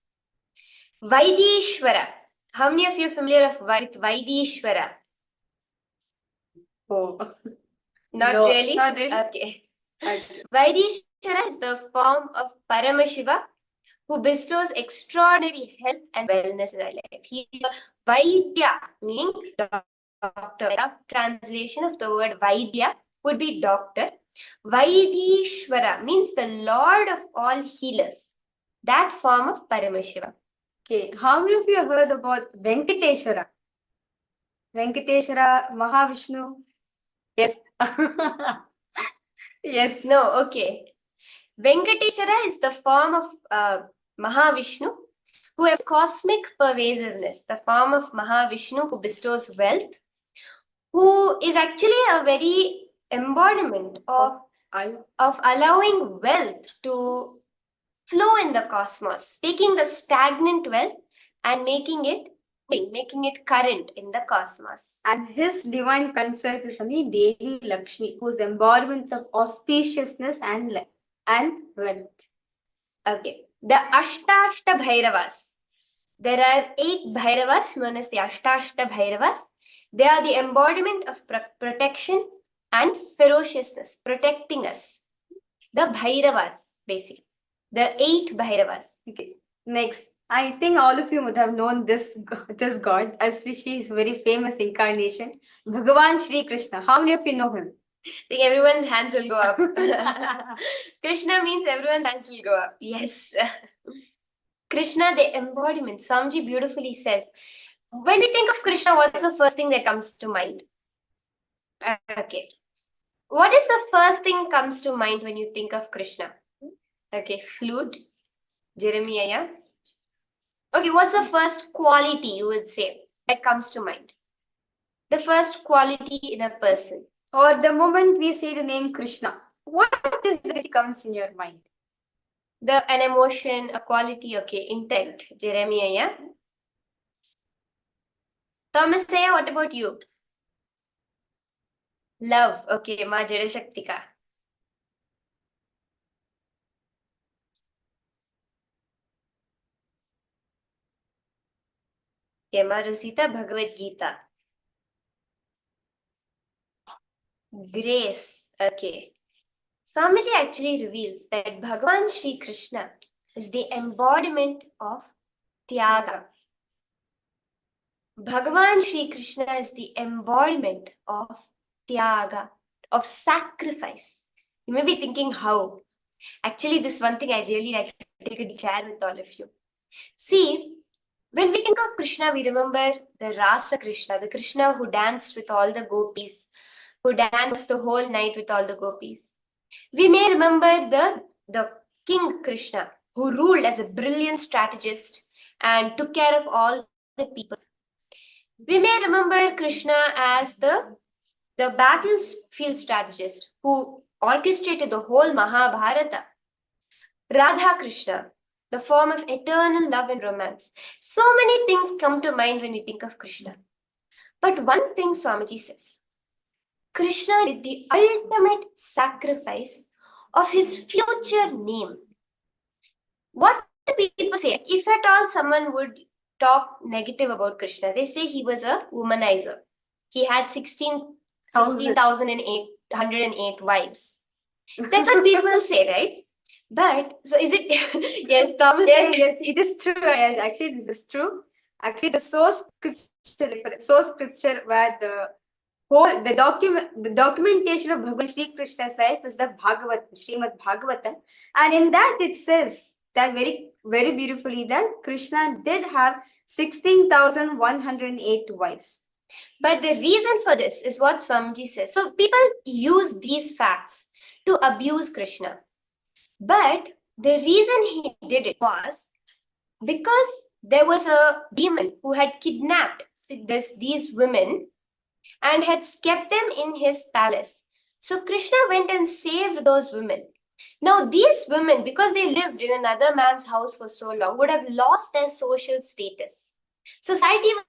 Vaidishwara. How many of you are familiar with Vaidishwara? Oh. Not really? Not really. Okay. Vaidishwara is the form of Paramashiva who bestows extraordinary health and wellness in our life. He is Vaidya, meaning doctor. A translation of the word Vaidya would be doctor. Vaidishwara means the Lord of all healers. That form of Paramashiva. Okay, how many of you have heard about Venkateshwara? Venkateshwara, Mahavishnu? Yes. Yes. No, okay. Venkateshwara is the form of Mahavishnu who has cosmic pervasiveness, the form of Mahavishnu who bestows wealth, who is actually a very embodiment of allowing wealth to flow in the cosmos, taking the stagnant wealth and making it current in the cosmos. And his divine consort is only Devi Lakshmi, who is the embodiment of auspiciousness and wealth. Okay. The Ashtashta Bhairavas. There are 8 Bhairavas known as the Ashtashta Bhairavas. They are the embodiment of protection and ferociousness, protecting us. The Bhairavas, basically. The 8 Bhairavas. Okay. Next. I think all of you would have known this god, as she is very famous incarnation. Bhagavan Sri Krishna. How many of you know him? I think everyone's hands will go up. Krishna means everyone's hands will go up. Yes. Krishna, the embodiment. Swamiji beautifully says, when you think of Krishna, what's the first thing that comes to mind? Okay. What is the first thing comes to mind when you think of Krishna? Okay, flute, Jeremiah. Okay, what's the first quality you would say that comes to mind? The first quality in a person. Or the moment we say the name Krishna, what is it that comes in your mind? An emotion, a quality, okay, intent, Jeremiah. Thomas, what about you? Love, okay, Ma Jadashaktika. Okay, Ma Rusita, Bhagavad Gita. Grace, okay. Swamiji actually reveals that Bhagavan Sri Krishna is the embodiment of Tyaga. Bhagavan Sri Krishna is the embodiment of Tyaga, of sacrifice. You may be thinking how. Actually, this one thing I really like to take a chat with all of you. See, when we think of Krishna, we remember the Rasa Krishna, the Krishna who danced with all the gopis, who danced the whole night with all the gopis. We may remember the King Krishna, who ruled as a brilliant strategist and took care of all the people. We may remember Krishna as the battlefield strategist who orchestrated the whole Mahabharata. Radha Krishna, the form of eternal love and romance. So many things come to mind when we think of Krishna. But one thing Swamiji says, Krishna did the ultimate sacrifice of his future name. What do people say? If at all someone would talk negative about Krishna, they say he was a womanizer. He had 16,808 wives. That's what people say, right? But, so is it, yes, Thomas, yes, it is true. Yes, actually, this is true. Actually, the source scripture where the documentation of Bhagavan Sri Krishna's life is the Bhagavatam, Srimad Bhagavatam. And in that it says that very, very beautifully that Krishna did have 16,108 wives. But the reason for this is what Swamiji says. So people use these facts to abuse Krishna. But the reason he did it was because there was a demon who had kidnapped these women and had kept them in his palace. So Krishna went and saved those women. Now these women, because they lived in another man's house for so long, would have lost their social status. Society not.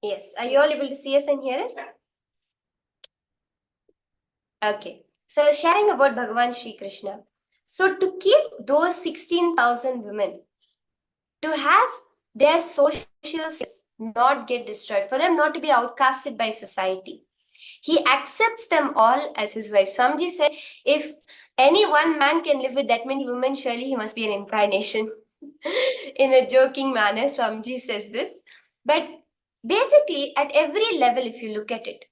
Yes, are you all able to see us and hear us? Okay, so sharing about Bhagavan Sri Krishna. So to keep those 16,000 women, to have their social status not get destroyed, for them not to be outcasted by society, he accepts them all as his wife. Swamiji said, if any one man can live with that many women, surely he must be an incarnation. In a joking manner, Swamiji says this. But basically, at every level, if you look at it,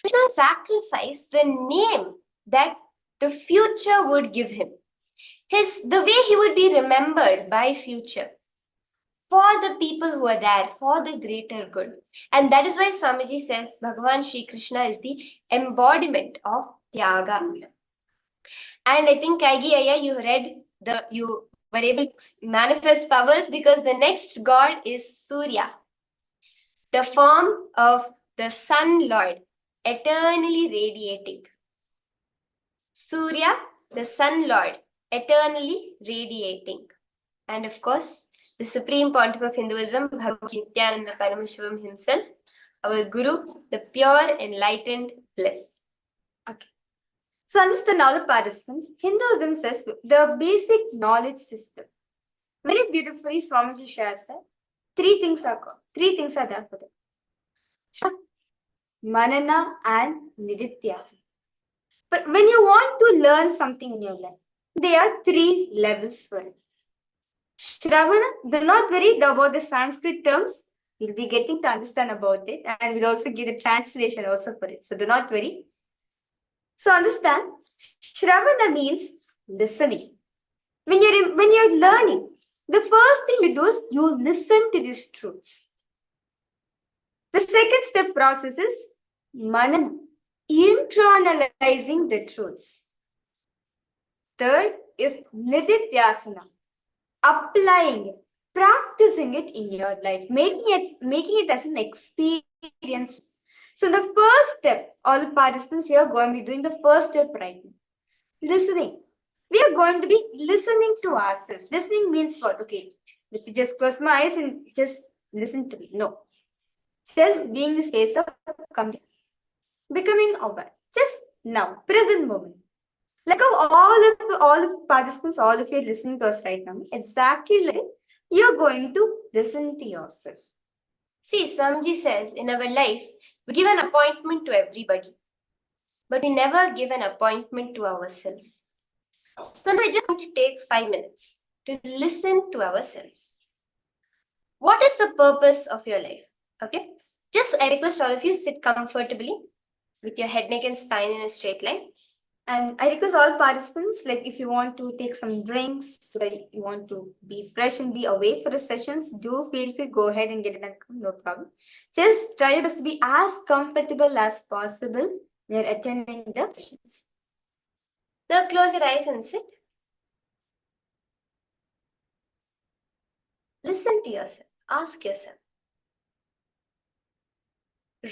Krishna sacrificed the name that the future would give him. The way he would be remembered by future for the people who are there, for the greater good. And that is why Swamiji says Bhagavan Sri Krishna is the embodiment of Tyaga. And I think Kaigi Aya, you were able to manifest powers because the next god is Surya, the form of the Sun Lord, eternally radiating. Surya, the Sun Lord, eternally radiating. And of course, the Supreme Pontiff of Hinduism, Bhagavan Sri Nithyananda Paramashivam himself, our Guru, the pure enlightened bliss. Okay. So understand now the participants. Hinduism says the basic knowledge system. Very beautifully, Swamiji shares that three things are there for them. Manana and Nidithyasana. But when you want to learn something in your life, there are three levels for it. Shravana, do not worry about the Sanskrit terms. We'll be getting to understand about it, and we'll also give the translation also for it. So do not worry. So understand, Shravana means listening. When you're learning, the first thing you do is you listen to these truths. The second step process is Manana, internalizing the truths. Third is Nidithyasana, applying it, practicing it in your life, making it as an experience. So the first step, all the participants here are going to be doing the first step right now. Listening. We are going to be listening to ourselves. Listening means what? Okay, if you just close my eyes and just listen to me. No. Just being in the space of becoming aware. Just now, present moment. Like all of participants, all of you listening to us right now, exactly like you're going to listen to yourself. See, Swamiji says in our life, we give an appointment to everybody, but we never give an appointment to ourselves. So now I just want to take 5 minutes to listen to ourselves. What is the purpose of your life? Okay, just I request all of you sit comfortably with your head, neck, and spine in a straight line. And I request all participants, like if you want to take some drinks, so that you want to be fresh and be awake for the sessions, do feel free, go ahead and get it, no problem. Just try your best to be as comfortable as possible when you're attending the sessions. Now close your eyes and sit. Listen to yourself. Ask yourself.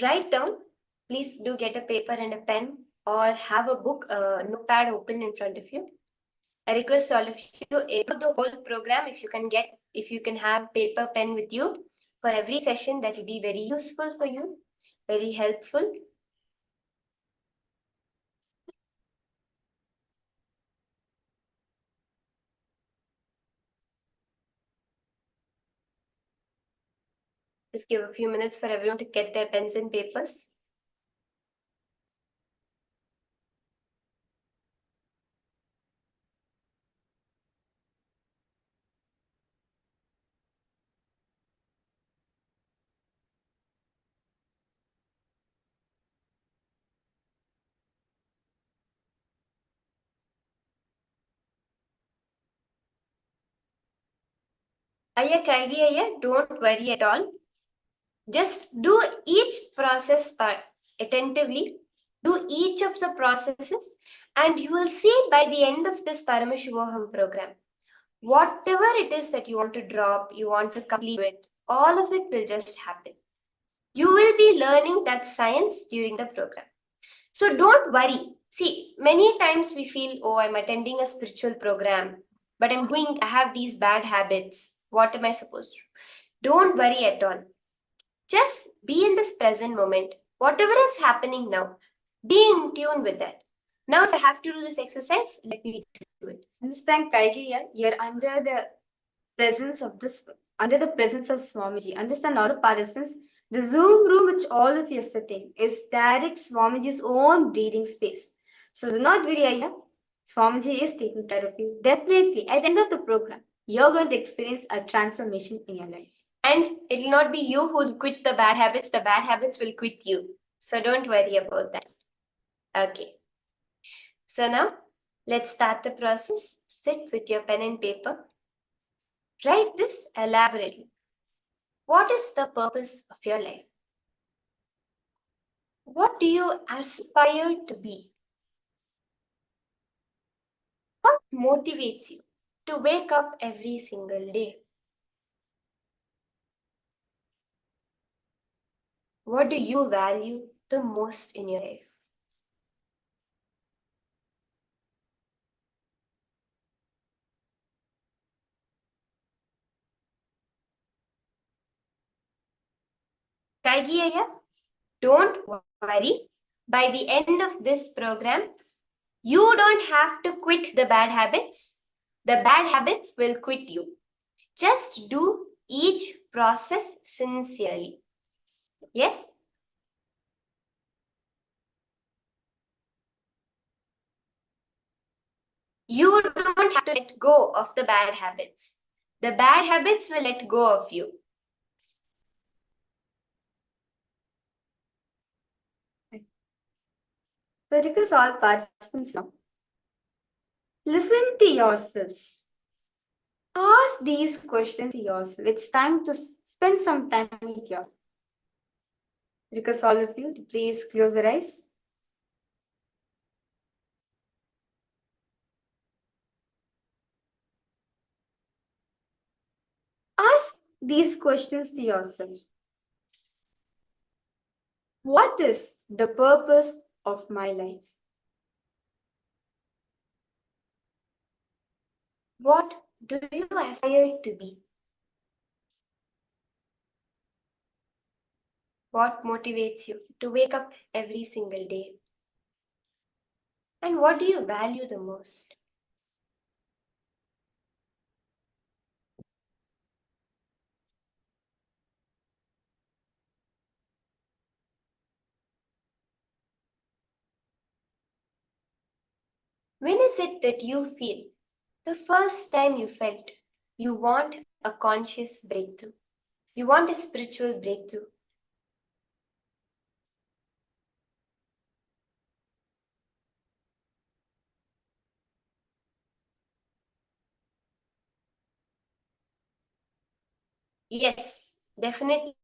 Write down. Please do get a paper and a pen, or have a book, notepad open in front of you. I request all of you, the whole program, if you can have paper, pen with you for every session, that will be very useful for you, very helpful. Just give a few minutes for everyone to get their pens and papers. Ayya, don't worry at all. Just do each process attentively. Do each of the processes, and you will see by the end of this Paramashivoham program, whatever it is that you want to drop, you want to complete with, all of it will just happen. You will be learning that science during the program. So don't worry. See, many times we feel, oh, I'm attending a spiritual program, but I have these bad habits. What am I supposed to do? Don't worry at all. Just be in this present moment. Whatever is happening now, be in tune with that. Now, if I have to do this exercise, let me do it. Understand, Kaigiya, you're under the presence of Swamiji. Understand, all the participants, the Zoom room which all of you are sitting is direct Swamiji's own breathing space. So do not worry, Ayya. Swamiji is taking care of you. Definitely, at the end of the program, you're going to experience a transformation in your life. And it will not be you who will quit the bad habits will quit you. So don't worry about that. Okay. So now, let's start the process. Sit with your pen and paper. Write this elaborately. What is the purpose of your life? What do you aspire to be? What motivates you to wake up every single day? What do you value the most in your life? Kaigiya? Don't worry. By the end of this program, you don't have to quit the bad habits. The bad habits will quit you. Just do each process sincerely. Yes? You don't have to let go of the bad habits. The bad habits will let go of you. So request all participants now. Listen to yourselves. Ask these questions to yourself. It's time to spend some time with yourself. Request all of you to please close your eyes. Ask these questions to yourself. What is the purpose of my life? What do you aspire to be? What motivates you to wake up every single day? And what do you value the most? When is it that you feel the first time you felt you want a conscious breakthrough? You want a spiritual breakthrough? Yes, definitely.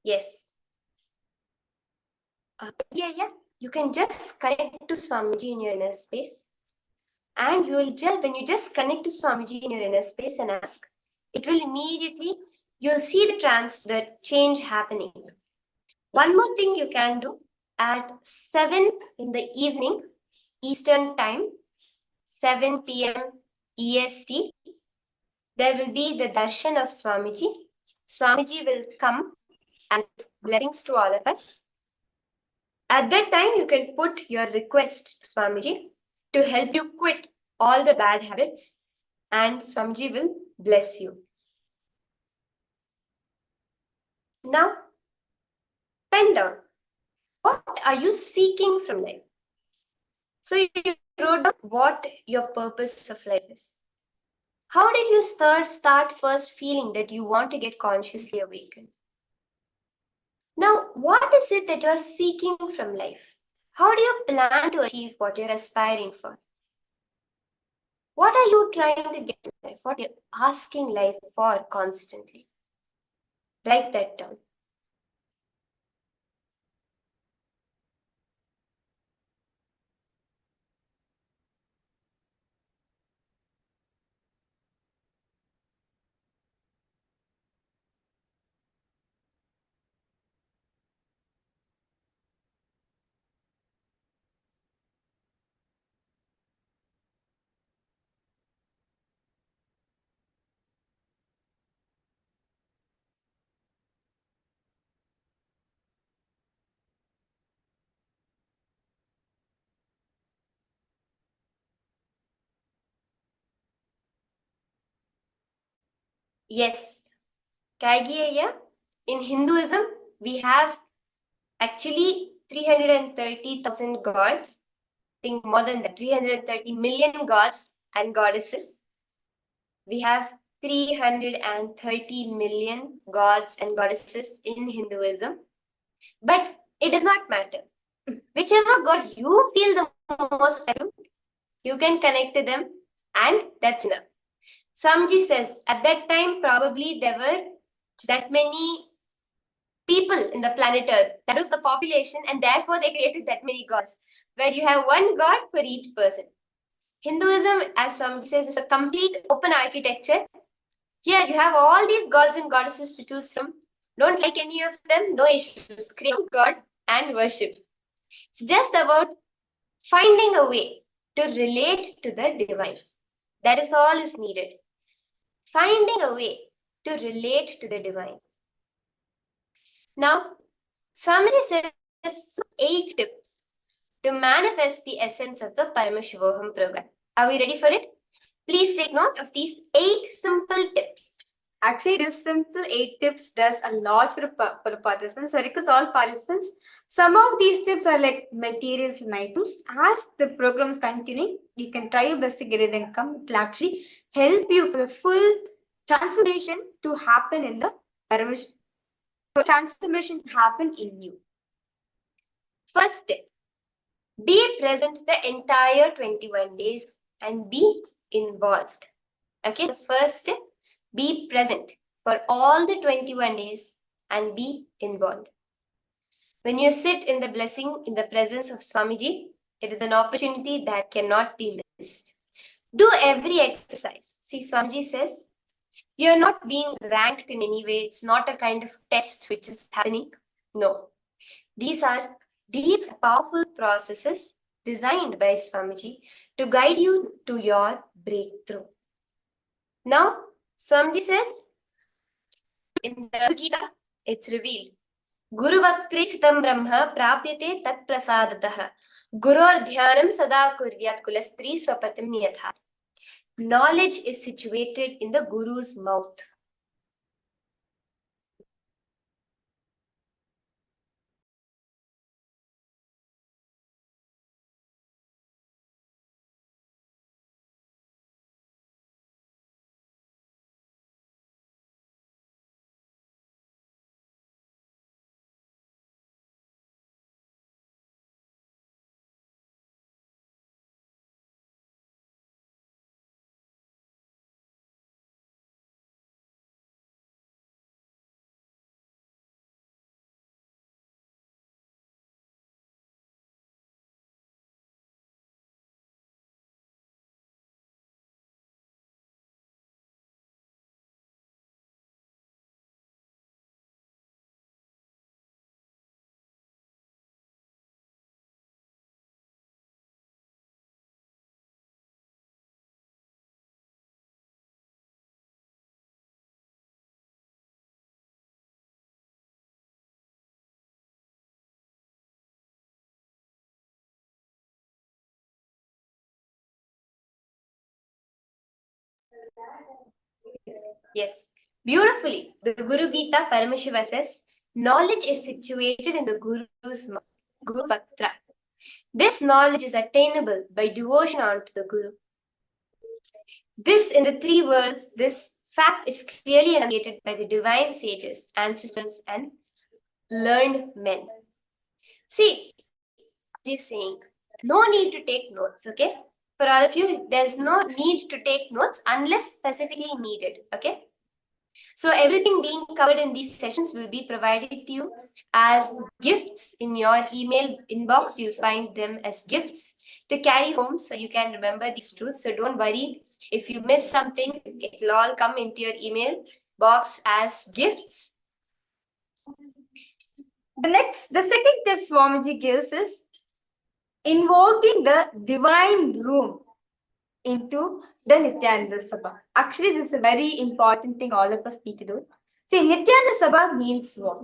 Yes. Yeah. You can just connect to Swamiji in your inner space. And when you just connect to Swamiji in your inner space and ask, it will immediately, you'll see the change happening. One more thing you can do at 7 in the evening, Eastern time, 7 p.m. EST, there will be the darshan of Swamiji. Swamiji will come and blessings to all of us. At that time, you can put your request to Swamiji to help you quit all the bad habits, and Swamiji will bless you. Now, pen down. What are you seeking from life? So you wrote down what your purpose of life is. How did you start first feeling that you want to get consciously awakened? Now, what is it that you're seeking from life? How do you plan to achieve what you're aspiring for? What are you trying to get in life? What are you asking life for constantly? Write that down. Yes, Kaigiya, in Hinduism, we have actually 330,000 gods. I think more than that, 330 million gods and goddesses. We have 330 million gods and goddesses in Hinduism. But it does not matter. Whichever god you feel the most to, you can connect to them, and that's enough. Swamiji says at that time probably there were that many people in the planet Earth. That was the population, and therefore they created that many gods, where you have one god for each person. Hinduism, as Swamiji says, is a complete open architecture. Here you have all these gods and goddesses to choose from. Don't like any of them, no issues. Create God and worship. It's just about finding a way to relate to the divine. That is all is needed. Finding a way to relate to the divine. Now, Swamiji says 8 tips to manifest the essence of the Paramashivoham program. Are we ready for it? Please take note of these 8 simple tips. Actually, this simple 8 tips does a lot for the participants. So, because all participants, some of these tips are like materials and items. As the program is continuing, you can try your best to get it and come. It will actually help you for the full transformation to happen in the Paramash. For transformation to happen in you. First tip, be present the entire 21 days and be involved. Okay, the first tip, be present for all the 21 days and be involved. When you sit in the blessing in the presence of Swamiji, it is an opportunity that cannot be missed. Do every exercise. See, Swamiji says, you're not being ranked in any way. It's not a kind of test which is happening. No. These are deep, powerful processes designed by Swamiji to guide you to your breakthrough. Now, Swamiji says, in the Gita, it's revealed. Guru Bhakti Sitam Brahma Prapyate Tat Prasadatah. Guror Dhyanam Sada Kuryat Kulastri Swapatim Niyatha. Knowledge is situated in the Guru's mouth. Yes. Beautifully. The Guru Gita Paramashiva says, knowledge is situated in the Guru's mouth, Guru Patra. This knowledge is attainable by devotion unto the Guru. This, in the three worlds, this fact is clearly enunciated by the divine sages, ancestors, and learned men. See, just saying, no need to take notes, okay? For all of you, there's no need to take notes unless specifically needed, okay? So everything being covered in these sessions will be provided to you as gifts in your email inbox. You'll find them as gifts to carry home so you can remember these truths. So don't worry if you miss something, it'll all come into your email box as gifts. The second tip Swamiji gives is invoking the divine room into the Nityananda Sabha. Actually, this is a very important thing all of us need to do. See, Nityananda Sabha means what?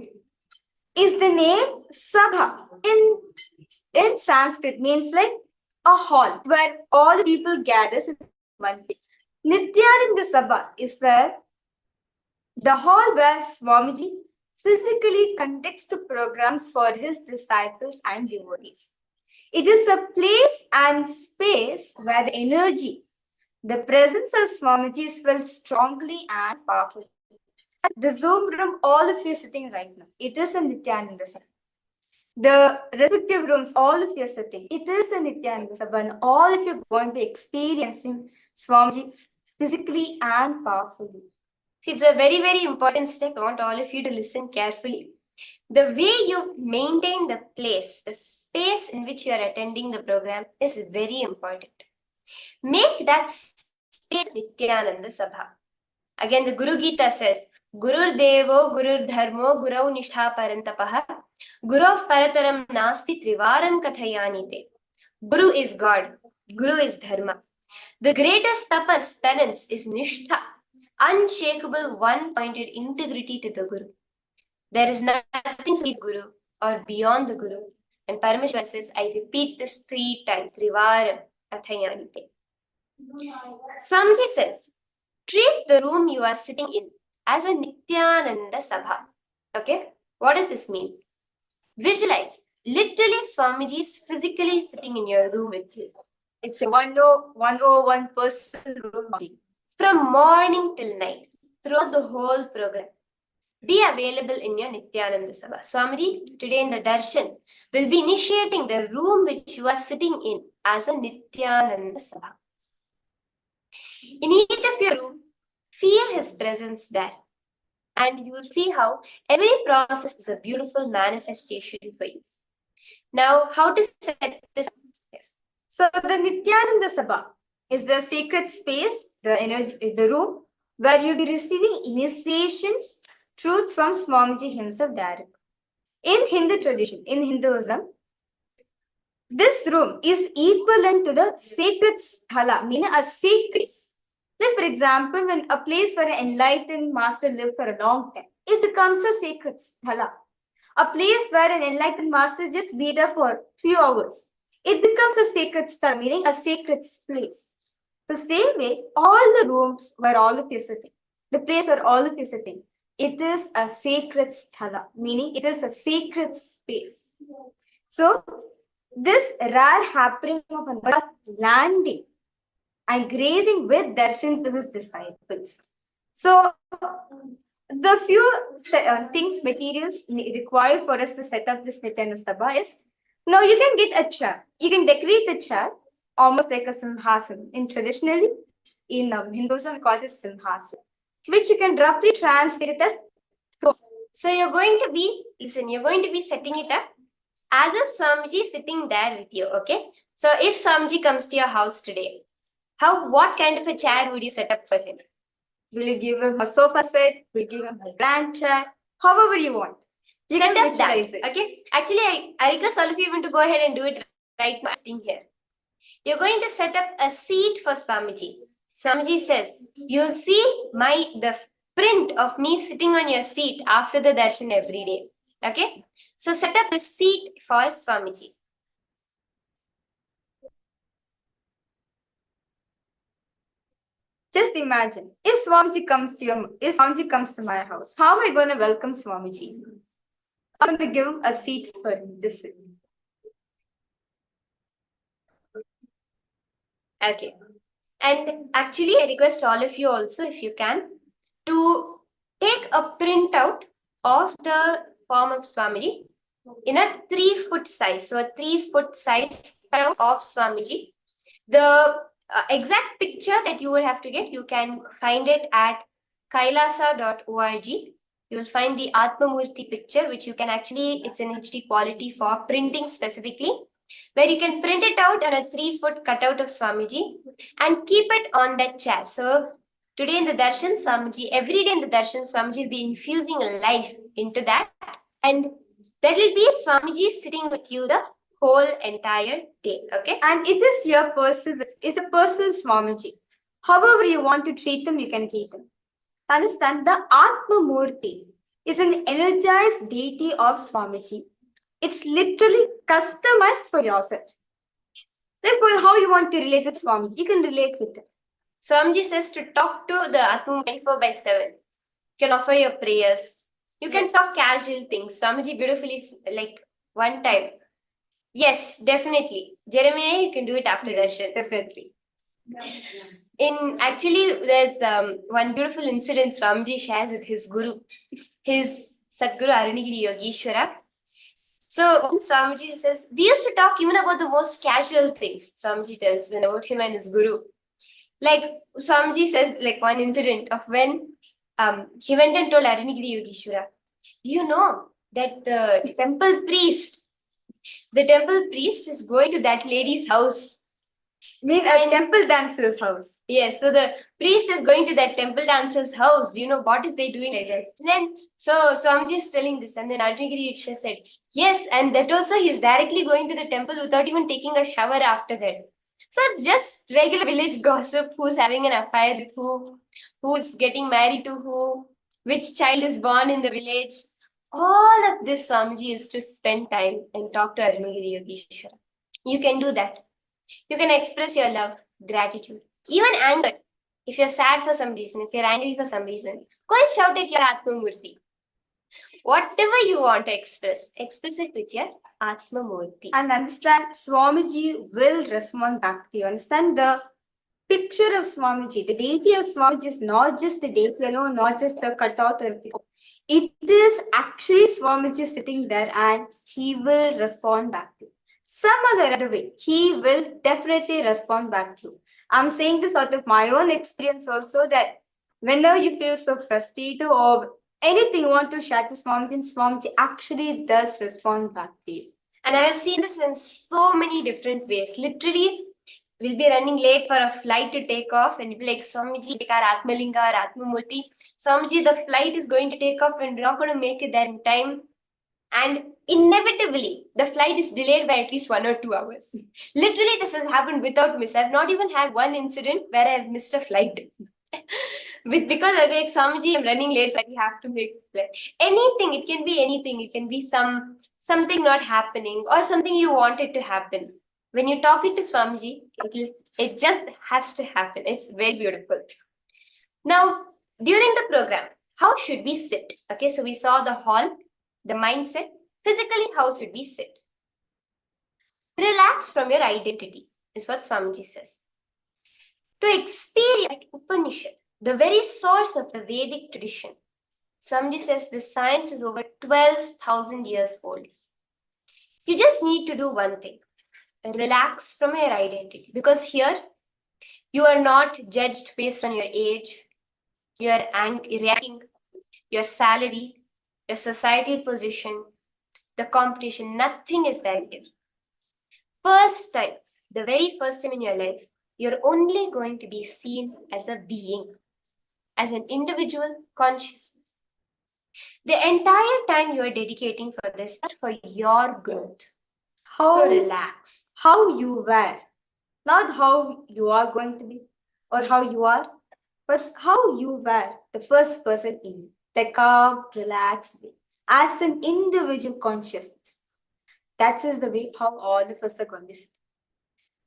Is the name Sabha in Sanskrit means like a hall where all people gather in one place. Nityananda Sabha is where the hall where Swamiji physically conducts the programs for his disciples and devotees. It is a place and space where the energy, the presence of Swamiji is felt strongly and powerfully. The Zoom room, all of you sitting right now, it is a Nityananda Sabha. The respective rooms, all of you are sitting, it is a Nityananda Sabha, and all of you are going to be experiencing Swamiji physically and powerfully. See, it's a very, very important step. I want all of you to listen carefully. The way you maintain the place, the space in which you are attending the program is very important. Make that space Nityananda Sabha. Again, the Guru Gita says, Gurur Devo, Gurur Dharmo, Gurau Nishtha Parantapaha, Gurov Parataram Nasti Trivaram Kathayanite. Guru is God, Guru is Dharma. The greatest tapas, penance, is Nishtha, unshakable, one-pointed integrity to the Guru. There is nothing to Guru or beyond the Guru. And Paramashiva says, I repeat this 3 times, Trivaram Kathayanite. Swamiji says, treat the room you are sitting in as a Nityananda Sabha. Okay? What does this mean? Visualize. Literally, Swamiji is physically sitting in your room with you. It's a 101 person room. From morning till night, throughout the whole program. Be available in your Nityananda Sabha. Swamiji, today in the Darshan, will be initiating the room which you are sitting in as a Nityananda Sabha. In each of your room, feel his presence there. And you will see how every process is a beautiful manifestation for you. Now, how to set this up? Yes. So the Nityananda Sabha is the sacred space, the room, where you'll be receiving initiations, truths from Swamiji himself directly. In Hindu tradition, in Hinduism, this room is equivalent to the sacred sthala, meaning a sacred. Say, for example, when a place where an enlightened master lived for a long time, it becomes a sacred sthala. A place where an enlightened master just be there for a few hours, it becomes a sacred sthala, meaning a sacred place. The same way, all the rooms where all of you are sitting, the place where all of you are sitting, it is a sacred sthala, meaning it is a sacred space. So, this rare happening of a landing and grazing with darshan to his disciples. So, the few things, materials required for us to set up this Nityananda Sabha is, now you can get a chair. You can decorate the chair almost like a simhasana. Traditionally, in Hinduism, we call this simhasana, which you can roughly translate it as. So you're going to be setting it up as if Swamiji is sitting there with you, okay? So if Swamiji comes to your house today, what kind of a chair would you set up for him? Will you give him a sofa set? Will you give him a grand chair? However you want. You set up that, okay? Actually, I request all of you even to go ahead and do it right now, sitting here. You're going to set up a seat for Swamiji. Swamiji says, you'll see the print of me sitting on your seat after the darshan every day. Okay? So set up a seat for Swamiji. Just imagine, if Swamiji comes to my house, how am I going to welcome Swamiji? I'm going to give him a seat for him. Just sit. Okay. And actually, I request all of you also, if you can, to take a printout of the form of Swamiji in a 3-foot size. So a 3-foot size of Swamiji. The exact picture that you will have to get, you can find it at kailasa.org. You will find the Atmamurti picture, which you can actually, it's in HD quality for printing specifically, where you can print it out on a 3-foot cutout of Swamiji and keep it on that chair. So today in the darshan, Swamiji, every day in the darshan, Swamiji will be infusing life into that. And that will be Swamiji sitting with you the whole entire day, okay? And it is your personal, it's a personal Swamiji. However you want to treat them, you can treat them. Understand, the Atma Murti is an energized deity of Swamiji. It's literally customized for yourself. Therefore, how you want to relate with Swamiji, you can relate with it. Swamiji says to talk to the Atma 24/7. You can offer your prayers. You can talk casual things. Swamiji beautifully, like one time. Yes, definitely. Jeremiah, you can do it after darshan, definitely. Actually, there's one beautiful incident Swamiji shares with his guru, his Sadguru Arunagiri Yogeshwara. So Swamiji says, we used to talk even about the most casual things. Swamiji tells me about him and his guru. Like Swamiji says, like one incident of when he went and told Arunagiri Yogeshwara, do you know that the temple priest is going to that lady's house? A temple dancer's house. Yes, so the priest is going to that temple dancer's house. You know, what is they doing like that? Then, so I'm just telling this, and then Arunagiri Yogeshwara said, yes, and that also he's directly going to the temple without even taking a shower after that. So it's just regular village gossip, who's having an affair with who, who's getting married to who, which child is born in the village. All of this Swamiji is to spend time and talk to Arunagiri Yogeshwara. You can do that. You can express your love, gratitude, even anger. If you're sad for some reason, if you're angry for some reason, go and shout at your Atma Murti. Whatever you want to express it with your Atma Murti. And understand, Swamiji will respond back to you. Understand, the picture of Swamiji, the deity of Swamiji is not just the deity alone, not just the cutout or everything. It is actually Swamiji sitting there and he will respond back to you. Some other way, he will definitely respond back to you. I'm saying this out of my own experience also, that whenever you feel so frustrated or anything you want to share to Swamiji actually does respond back to you. And I have seen this in so many different ways. Literally, we'll be running late for a flight to take off, and you'll be like, Swamiji, take our Atmalinga, our Atmamurti. Swamiji, the flight is going to take off and we're not going to make it there in time. And inevitably, the flight is delayed by at least 1 or 2 hours. Literally, this has happened without miss. I've not even had one incident where I've missed a flight. Because I'm like, Swamiji, I'm running late, but we have to make the flight. Anything, it can be anything. It can be something not happening or something you wanted to happen. When you talk it to Swamiji, it just has to happen. It's very beautiful. Now, during the program, how should we sit? Okay, so we saw the hall, the mindset. Physically, how should we sit? Relax from your identity, is what Swamiji says. To experience Upanishad, the very source of the Vedic tradition, Swamiji says this science is over 12,000 years old. You just need to do one thing. Relax from your identity, because here you are not judged based on your age, your ranking, your salary, your societal position, the competition. Nothing is there here. First time, the very first time in your life, you're only going to be seen as a being, as an individual consciousness. The entire time you are dedicating for this is for your growth. So relax. How you were, not how you are going to be or how you are, but how you were the first person in the calm, relaxed way, as an individual consciousness. That is the way how all of us are going to see.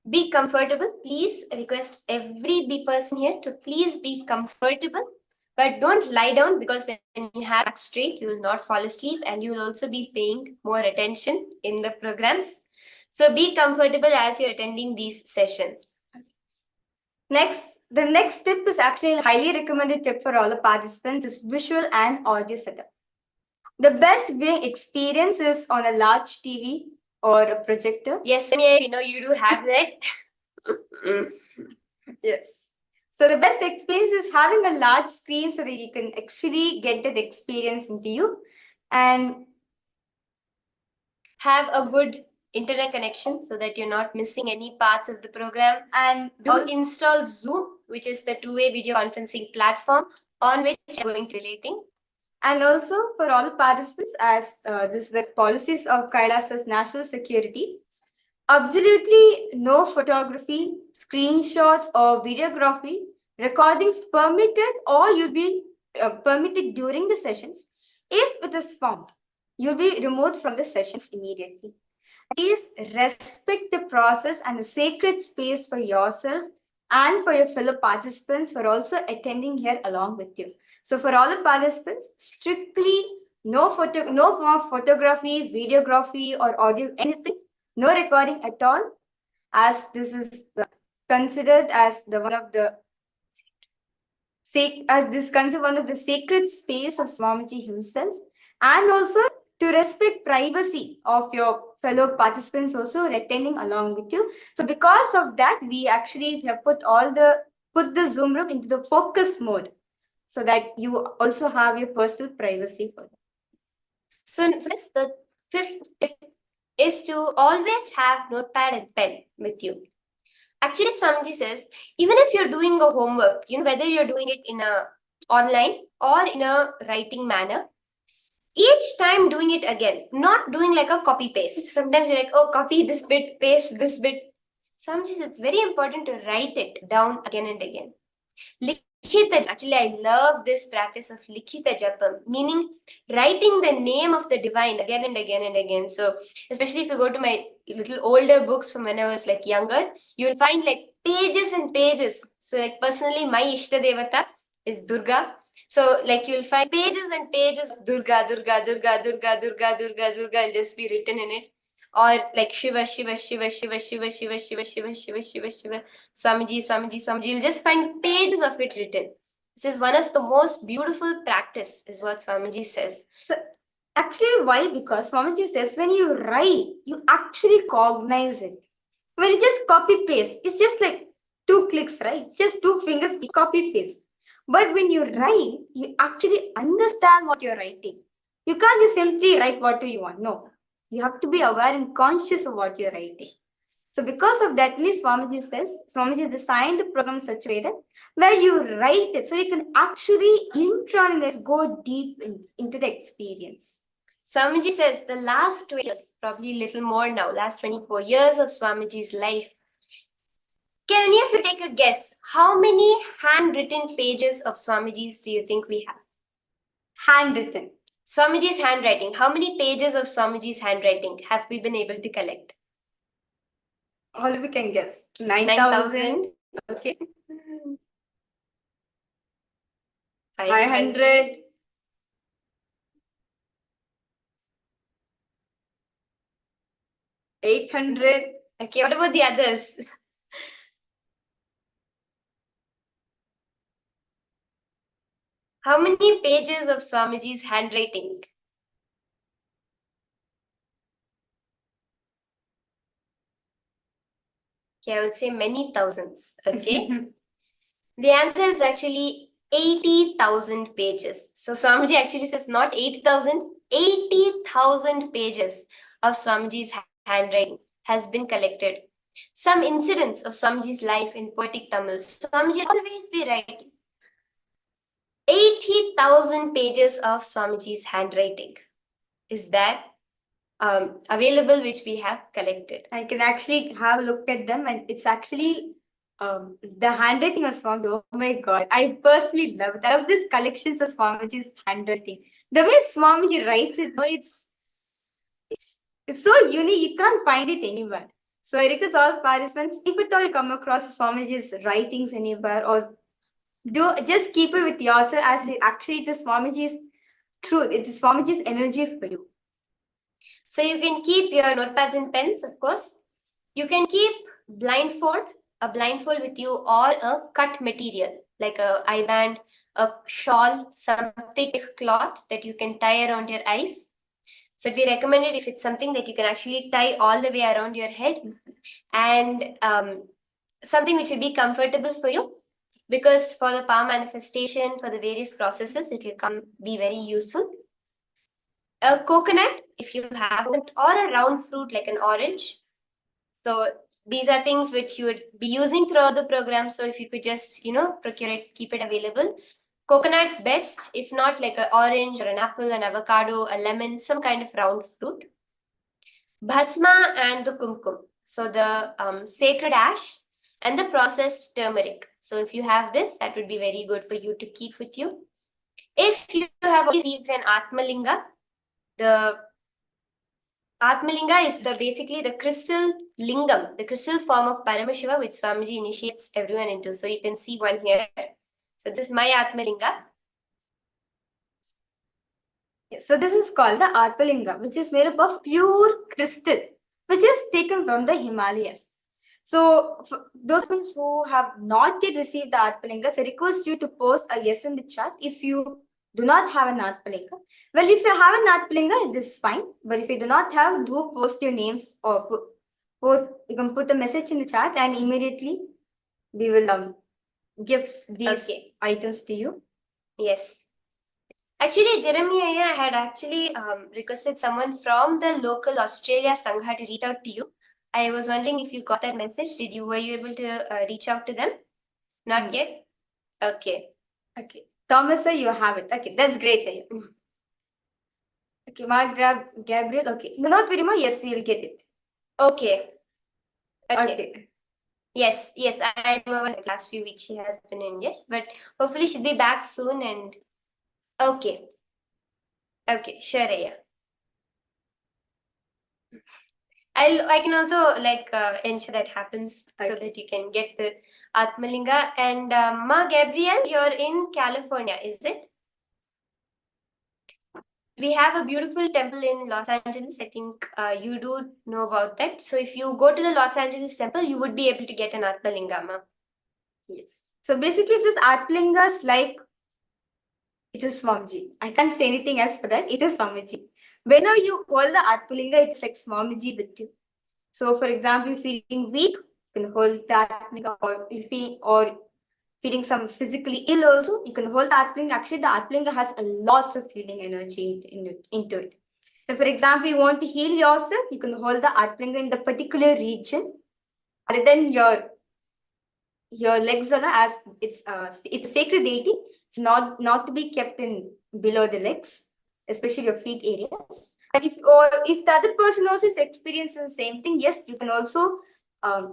Be comfortable. Please request every person here to please be comfortable. But don't lie down, because when you have back straight, you will not fall asleep and you will also be paying more attention in the programs. So be comfortable as you're attending these sessions. The next tip is actually a highly recommended tip for all the participants is visual and audio setup. The best viewing experience is on a large TV or a projector. Yes, Samia, you do have that. Yes. So the best experience is having a large screen so that you can actually get that experience into you and have a good internet connection so that you're not missing any parts of the program, and install Zoom, which is the two-way video conferencing platform on which I'm going to be relating. And also for all the participants, as this is the policies of Kailasa's national security, absolutely no photography, screenshots or videography recordings permitted, or you'll be permitted during the sessions. If it is found, you'll be removed from the sessions immediately. Please respect the process and the sacred space for yourself and for your fellow participants who are also attending here along with you. So for all the participants, strictly no form of photography, videography or audio, anything, no recording at all, as this is considered as one of the sacred space of Swamiji himself, and also to respect privacy of your fellow participants also attending along with you. So because of that, we actually have put the Zoom room into the focus mode so that you also have your personal privacy for that. So the fifth tip is to always have notepad and pen with you. Actually, Swamiji says, even if you're doing a homework, whether you're doing it in a online or in a writing manner, each time doing it again, not doing like a copy paste. Sometimes you're like, oh, copy this bit, paste this bit. Swamiji says it's very important to write it down again and again. Actually, I love this practice of Likhita Japam, meaning writing the name of the divine again and again and again. So, especially if you go to my little older books from when I was like younger, you'll find like pages and pages. So, like personally, my Ishta Devata is Durga. So, like you'll find pages and pages of Durga, Durga, Durga, Durga, Durga, Durga, Durga will just be written in it. Or like Shiva, Shiva, Shiva, Shiva, Shiva, Shiva, Shiva, Shiva, Shiva, Shiva, Shiva, Swamiji, Swamiji, Swamiji. You'll just find pages of it written. This is one of the most beautiful practice, is what Swamiji says. So actually, why? Because Swamiji says when you write, you actually cognize it. When you just copy paste, it's just like 2 clicks, right? It's just 2 fingers, copy paste. But when you write, you actually understand what you're writing. You can't just simply write what you want. No, you have to be aware and conscious of what you're writing. So because of that, Swamiji designed the program in such a way that where you write it, so you can actually internalize, go deep into the experience. Swamiji says the last 20 years, probably a little more now, last 24 years of Swamiji's life. Can any of you take a guess? How many handwritten pages of Swamiji's do you think we have? Handwritten. Swamiji's handwriting. How many pages of Swamiji's handwriting have we been able to collect? All we can guess. 9,000. Okay. 500. 800. Okay, what about the others? How many pages of Swamiji's handwriting? Okay, I would say many thousands. Okay. The answer is actually 80,000 pages. So Swamiji actually says not 80,000, 80,000 pages of Swamiji's handwriting has been collected. Some incidents of Swamiji's life in poetic Tamil. Swamiji will always be writing. 80,000 pages of Swamiji's handwriting is that available, which we have collected. I can actually have a look at them, and it's actually the handwriting of Swamiji. Oh my God, I personally love it. I love these collections of Swamiji's handwriting. The way Swamiji writes it, it's so unique. You can't find it anywhere. So I request all participants, if at all you come across Swamiji's writings anywhere, or just keep it with yourself, as actually it is Swamiji's truth, it is Swamiji's energy for you. So you can keep your notepads and pens, of course. You can keep a blindfold with you, or a cut material like a eye band, a shawl, some thick cloth that you can tie around your eyes. So we recommend it if it's something that you can actually tie all the way around your head, and something which will be comfortable for you, because for the power manifestation, for the various processes, it will be very useful. A coconut, if you have it, or a round fruit like an orange. So these are things which you would be using throughout the program. So if you could just, procure it, keep it available. Coconut best, if not like an orange or an apple, an avocado, a lemon, some kind of round fruit. Bhasma and the kumkum. So the sacred ash and the processed turmeric. So if you have this, that would be very good for you to keep with you. If you have received an Atmalinga, the Atmalinga is basically the crystal lingam, the crystal form of Paramashiva, which Swamiji initiates everyone into. So you can see one here. So this is my Atmalinga. Yes, so this is called the Atmalinga, which is made up of pure crystal, which is taken from the Himalayas. So for those people who have not yet received the Atmalinga, I request you to post a yes in the chat if you do not have an Atmalinga. Well, if you have an Atmalinga, it is fine. But if you do not have, do post your names, or you can put a message in the chat, and immediately we will give these items to you. Yes. Actually, Jeremiah had actually requested someone from the local Australia Sangha to reach out to you. I was wondering if you got that message. Were you able to reach out to them? Not yet? Okay. Okay. Thomas, sir, you have it. Okay, that's great. Okay, Mark, Gabriel. Okay. No, not very much. Yes, we'll get it. Okay. Okay. Yes, I remember the last few weeks she has been in, yes, but hopefully she'll be back soon. And okay, sure, yeah. I can also ensure that happens so that you can get the Atmalinga. And Ma Gabriel, you're in California, is it? We have a beautiful temple in Los Angeles. I think you do know about that. So if you go to the Los Angeles temple, you would be able to get an Atmalinga, Ma. Yes. So basically, this Atmalinga is like, it is Swamiji. I can't say anything else for that. It is Swamiji. Whenever you hold the Atmalinga, it's like Swamiji with you. So, for example, if you're feeling weak, you can hold the Atmalinga, or feeling some physically ill also, you can hold the Atmalinga. Actually, the Atmalinga has a lots of healing energy into it. So, for example, you want to heal yourself, you can hold the Atmalinga in the particular region, other than your legs are, as it's a sacred deity. It's not to be kept in below the legs, especially your feet areas. And if the other person also is experiencing the same thing, yes, you can also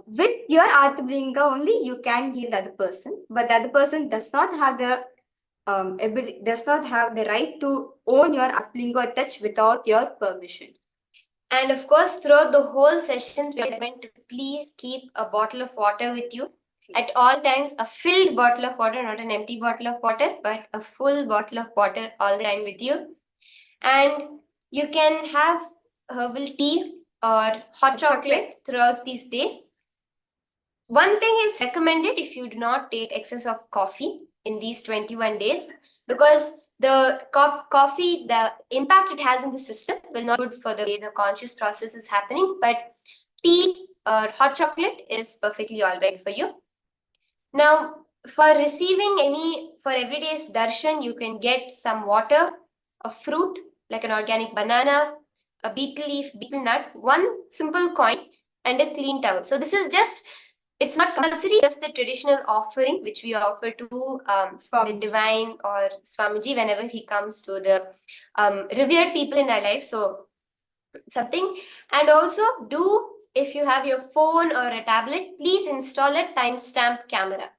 with your Atmalinga only you can heal the other person, but the other person does not have the does not have the right to own your Atmalinga or touch without your permission. And of course, throughout the whole sessions, we are meant to please keep a bottle of water with you. At all times, a filled bottle of water, not an empty bottle of water, but a full bottle of water all the time with you. And you can have herbal tea or hot chocolate throughout these days. One thing is recommended if you do not take excess of coffee in these 21 days, because the coffee, the impact it has in the system will not be good for the way the conscious process is happening, but tea or hot chocolate is perfectly all right for you. Now, for receiving for everyday's darshan, you can get some water, a fruit like an organic banana, a betel leaf, betel nut, one simple coin, and a clean towel. So this is just, it's not compulsory, just the traditional offering which we offer to the divine or Swamiji whenever he comes to the revered people in our life. So something. And also do, if you have your phone or a tablet, please install a timestamp camera.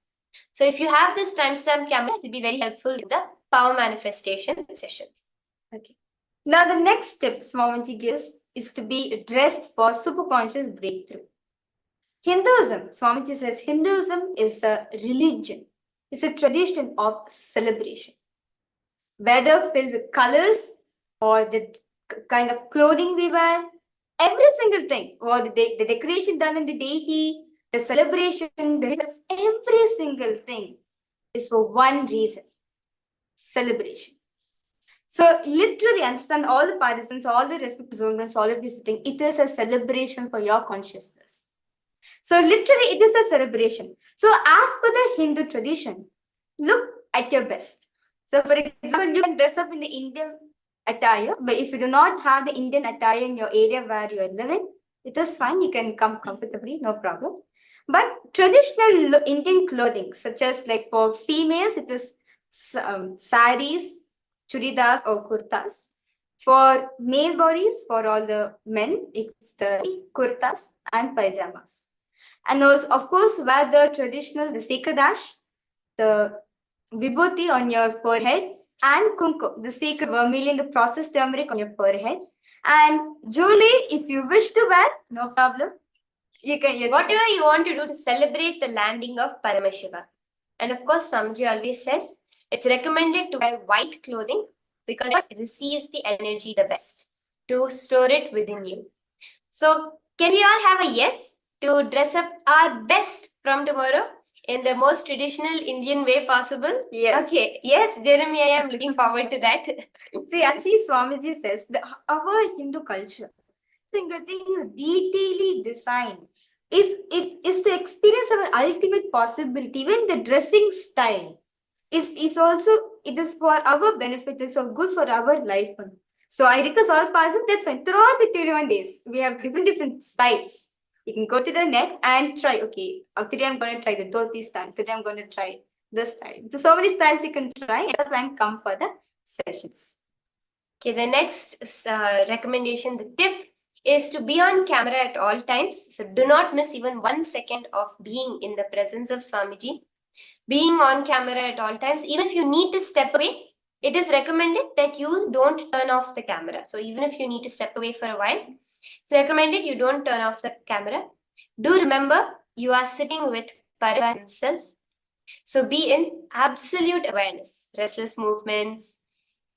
So if you have this timestamp camera, it will be very helpful in the power manifestation sessions. Okay. Now the next tip Swamiji gives is to be dressed for superconscious breakthrough. Hinduism, Swamiji says, Hinduism is a religion. It's a tradition of celebration. Whether filled with colors or the kind of clothing we wear, every single thing, or the decoration done in the deity, the celebration, the rituals, every single thing is for one reason: celebration. So literally understand all the partisans, all the respective zones, all of this thing. It is a celebration for your consciousness. So literally it is a celebration. So as per the Hindu tradition, look at your best. So for example, you can dress up in the Indian attire, but if you do not have the Indian attire in your area where you are living, it is fine. You can come comfortably, no problem. But traditional Indian clothing, such as like for females, it is saris, churidars or kurtas. For male bodies, for all the men, it's the kurtas and pajamas. And also, of course, wear the traditional, the sacred ash, the vibhuti on your forehead, and kumkum, the sacred vermilion, the processed turmeric on your forehead. And jewelry, if you wish to wear, no problem. You can use Whatever you want to do to celebrate the landing of Paramashiva. And of course, Swamiji always says it's recommended to wear white clothing because it receives the energy the best to store it within you. So, can we all have a yes to dress up our best from tomorrow in the most traditional Indian way possible? Yes. Okay. Yes, Jeremy, I am looking forward to that. See, actually, Swamiji says that our Hindu culture, single thing is detailedly designed. It is to experience our ultimate possibility. Even the dressing style is also, it is for our benefit. It's so good for our life. So I request all participants, that's fine. Throughout the 21 days, we have different styles. You can go to the net and try. Okay, today I'm going to try the dhoti style. Today I'm going to try this style. There's so many styles you can try and come for the sessions. Okay, the next recommendation, the tip is to be on camera at all times. So do not miss even 1 second of being in the presence of Swamiji. Being on camera at all times, even if you need to step away, it is recommended that you don't turn off the camera. So even if you need to step away for a while, it's recommended you don't turn off the camera. Do remember, you are sitting with Paramashiva himself. So be in absolute awareness, restless movements.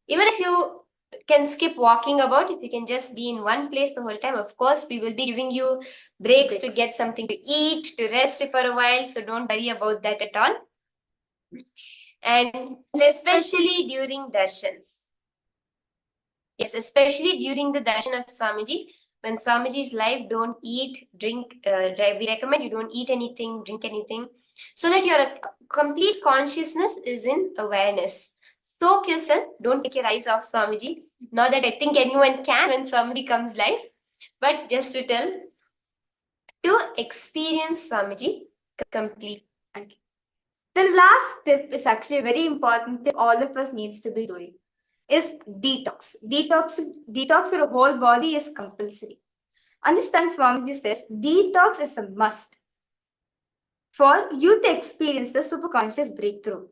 Even if you can skip walking about, if you can just be in one place the whole time, of course, we will be giving you breaks to get something to eat, to rest for a while. So don't worry about that at all. And especially during darshans. Yes, especially during the darshan of Swamiji. When Swamiji is live, don't eat, drink. We recommend you don't eat anything, drink anything, so that your complete consciousness is in awareness. Soak yourself. Don't take your eyes off Swamiji. Not that I think anyone can when Swamiji comes live, but just to tell, to experience Swamiji complete. The last tip is actually a very important tip all of us needs to be doing is detox. Detox for the whole body is compulsory. Understand, Swamiji says detox is a must for you to experience the superconscious breakthrough.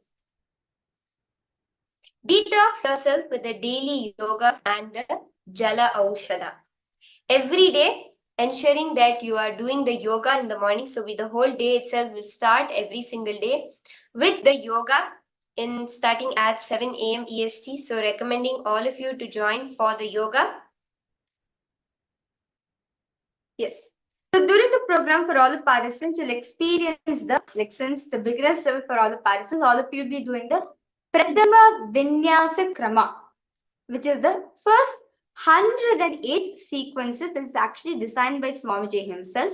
Detox yourself with the daily yoga and the Jala Aushada. Every day, ensuring that you are doing the yoga in the morning. So with the whole day itself will start every single day with the yoga in starting at 7 a.m. EST. So recommending all of you to join for the yoga. Yes. So during the program for all the participants, you'll experience the, like since the beginners level for all the participants, all of you will be doing the Pradama Vinyasa Krama, which is the first 108 sequences that is actually designed by Swamiji himself.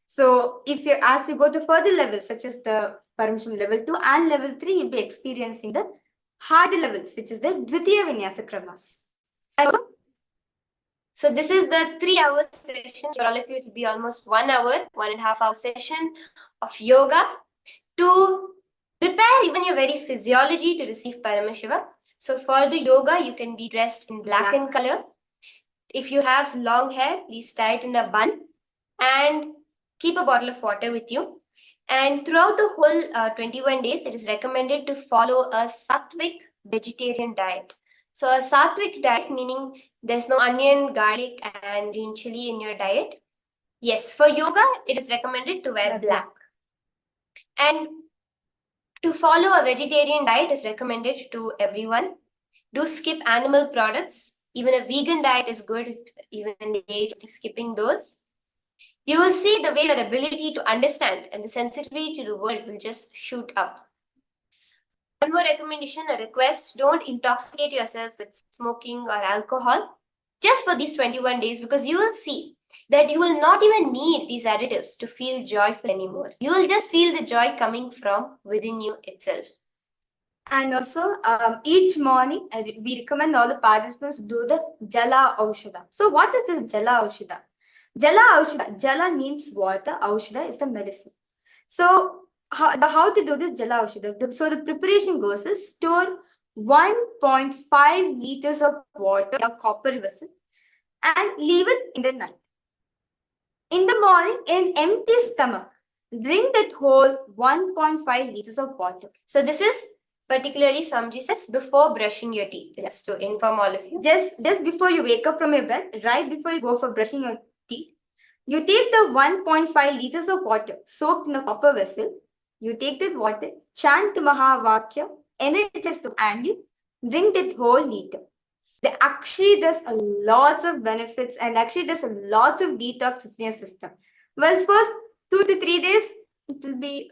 So if you, as we go to further levels, such as the Paramashivoham level 2 and level 3, you'll be experiencing the harder levels, which is the Dvitiya Vinyasa Kramas. So this is the 3-hour session. For all of you, it will be almost 1 hour, 1.5 hour session of yoga to prepare even your very physiology to receive Paramashiva. So for the yoga, you can be dressed in black in color. If you have long hair, please tie it in a bun and keep a bottle of water with you. And throughout the whole 21 days, it is recommended to follow a sattvic vegetarian diet. So a sattvic diet meaning there's no onion, garlic, and green chili in your diet. Yes, for yoga, it is recommended to wear black. And to follow a vegetarian diet is recommended to everyone. Do skip animal products. Even a vegan diet is good, if even skipping those. You will see the way your ability to understand and the sensitivity to the world will just shoot up. One more recommendation, a request, don't intoxicate yourself with smoking or alcohol just for these 21 days, because you will see that you will not even need these additives to feel joyful anymore. You will just feel the joy coming from within you itself. And also, each morning, we recommend all the participants do the Jala Aushadha. So what is this Jala Aushadha? Jala Aushadha, Jala means water, Aushadha is the medicine. So how to do this Jala Aushadha? So the preparation goes is store 1.5 liters of water in a copper vessel and leave it in the night. In the morning, in empty stomach, drink that whole 1.5 liters of water. So this is particularly Swamiji says before brushing your teeth, just to inform all of you. Just before you wake up from your bed, right before you go for brushing your teeth, you take the 1.5 liters of water soaked in a copper vessel. You take that water, chant the Mahavakya, energize the and you drink that whole liter. That actually does a lots of benefits and actually does a lots of detox in your system. Well, first 2 to 3 days, it will be,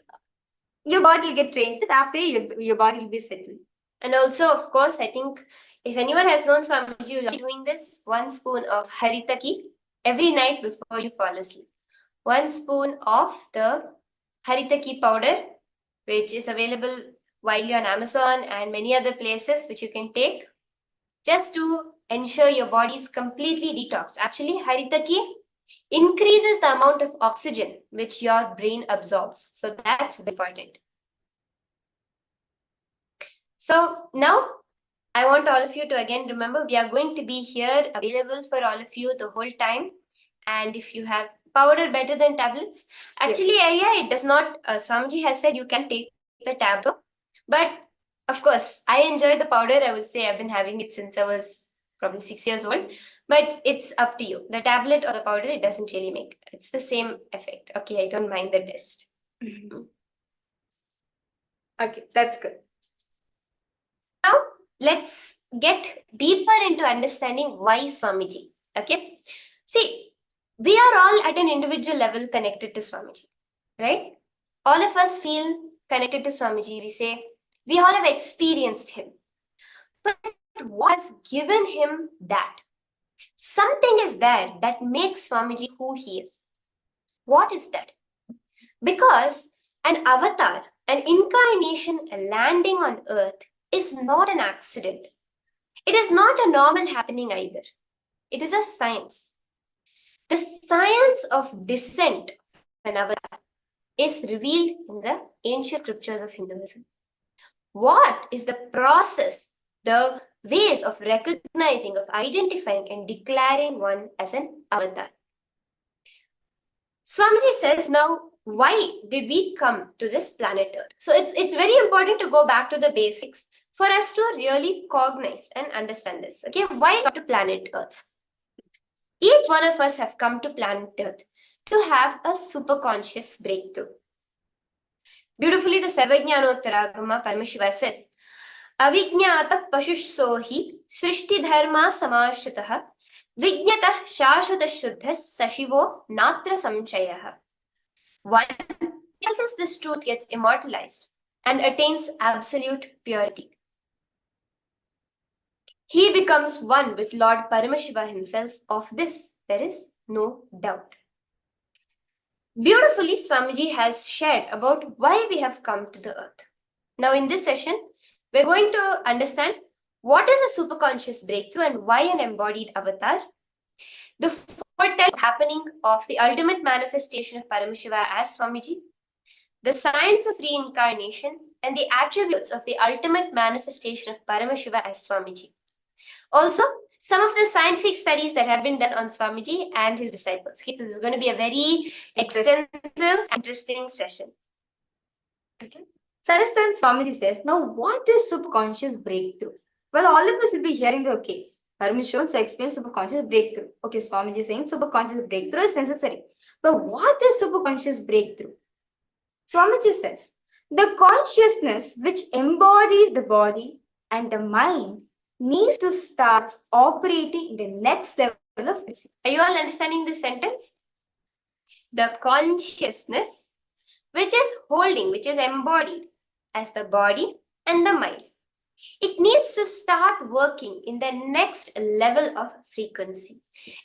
your body will get trained. After your body will be settled. And also, of course, I think if anyone has known Swamiji, you'll be doing this 1 spoon of Haritaki every night before you fall asleep. 1 spoon of the Haritaki powder, which is available widely on Amazon and many other places, which you can take just to ensure your body is completely detoxed. Actually, Haritaki increases the amount of oxygen which your brain absorbs. So that's important. So now I want all of you to again remember we are going to be here available for all of you the whole time. And if you have powder better than tablets, actually, yeah, it does not. Swamiji has said you can take the tablet, but of course, I enjoy the powder. I would say I've been having it since I was probably 6 years old, but it's up to you. The tablet or the powder, it doesn't really make. It's the same effect. Okay, I don't mind the test. Okay, that's good. Now, let's get deeper into understanding why Swamiji. Okay, see, we are all at an individual level connected to Swamiji, right? All of us feel connected to Swamiji. We say, we all have experienced him. But what has given him that? Something is there that makes Swamiji who he is. What is that? Because an avatar, an incarnation landing on earth is not an accident. It is not a normal happening either. It is a science. The science of descent of an avatar is revealed in the ancient scriptures of Hinduism. What is the process, the ways of recognizing, of identifying and declaring one as an avatar? Swamiji says now, why did we come to this planet Earth? So it's very important to go back to the basics for us to really cognize and understand this. Okay, why come to planet Earth? Each one of us have come to planet Earth to have a superconscious breakthrough. Beautifully, the Sarvajnanottaragama Paramashiva says, Avijñāta pashusohi srishti dharma samashritah vijñatah shashvata shuddhas sashivo natra samchayah. One possesses this truth gets immortalized and attains absolute purity. He becomes one with Lord Paramashiva himself. Of this, there is no doubt. Beautifully, Swamiji has shared about why we have come to the earth. Now, in this session, we're going to understand what is a superconscious breakthrough and why an embodied avatar, the foretell happening of the ultimate manifestation of Paramashiva as Swamiji, the science of reincarnation, and the attributes of the ultimate manifestation of Paramashiva as Swamiji. Also, some of the scientific studies that have been done on Swamiji and his disciples. Okay, this is going to be a very extensive, interesting session. Okay. Sarastan Swamiji says, now what is subconscious breakthrough? Well, all of us will be hearing, okay, Paramashiva explains superconscious breakthrough. Okay, Swamiji is saying superconscious breakthrough is necessary. But what is superconscious breakthrough? Swamiji says, the consciousness which embodies the body and the mind needs to start operating in the next level of frequency. Are you all understanding this sentence? The consciousness which is holding, which is embodied as the body and the mind. It needs to start working in the next level of frequency,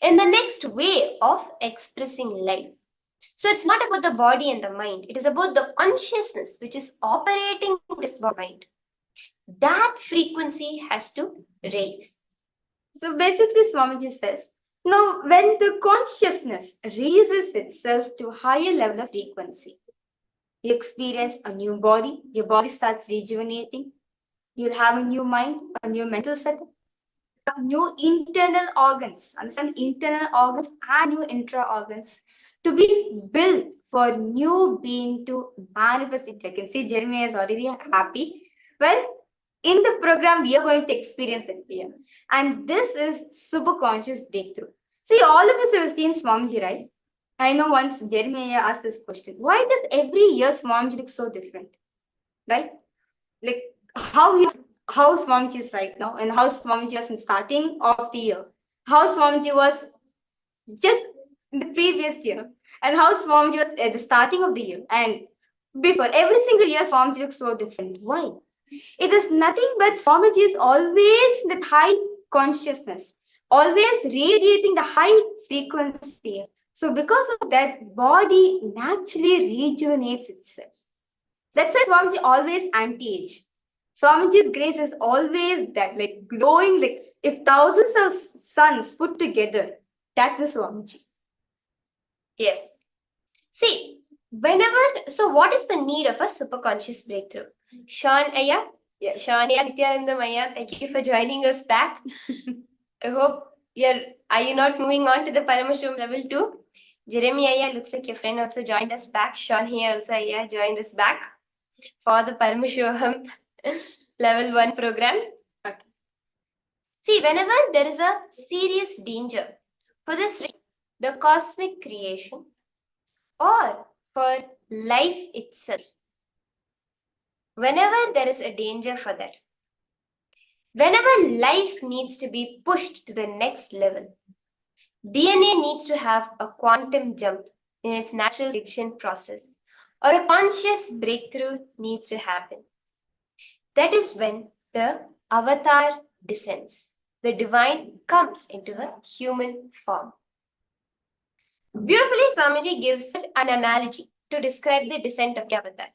in the next way of expressing life. So it's not about the body and the mind. It is about the consciousness which is operating this mind. That frequency has to raise. So basically, Swamiji says, now when the consciousness raises itself to a higher level of frequency, you experience a new body, your body starts rejuvenating, you'll have a new mind, a new mental setup, new internal organs, understand internal organs and new intra-organs to be built for new being to manifest it. I can see Jeremiah is already happy. Well, in the program, we are going to experience it here. And this is superconscious breakthrough. See, all of us have seen Swamiji, right? I know once Jeremiah asked this question, why does every year Swamiji look so different? Right? Like how Swamiji is right now and how Swamiji was in starting of the year. How Swamiji was just in the previous year and how Swamiji was at the starting of the year. And before, every single year Swamiji looks so different. Why? It is nothing but Swamiji is always in the high consciousness, always radiating the high frequency. So because of that, body naturally rejuvenates itself. That's why Swamiji always anti-age. Swamiji's grace is always that, like glowing, like if thousands of suns put together, that is Swamiji. Yes. See, so what is the need of a superconscious breakthrough? Sean Aya, yes. Sean Aya, Nithyananda Aya, thank you for joining us back. I hope are you not moving on to the Paramashivoham Level 2? Jeremy Aya, looks like your friend also joined us back. Sean here also Aya joined us back for the Paramashivoham Level 1 program. Okay. See, whenever there is a serious danger for the cosmic creation or for life itself, whenever there is a danger for that, whenever life needs to be pushed to the next level, DNA needs to have a quantum jump in its natural selection process, or a conscious breakthrough needs to happen. That is when the avatar descends. The divine comes into a human form. Beautifully, Swamiji gives an analogy to describe the descent of the avatar.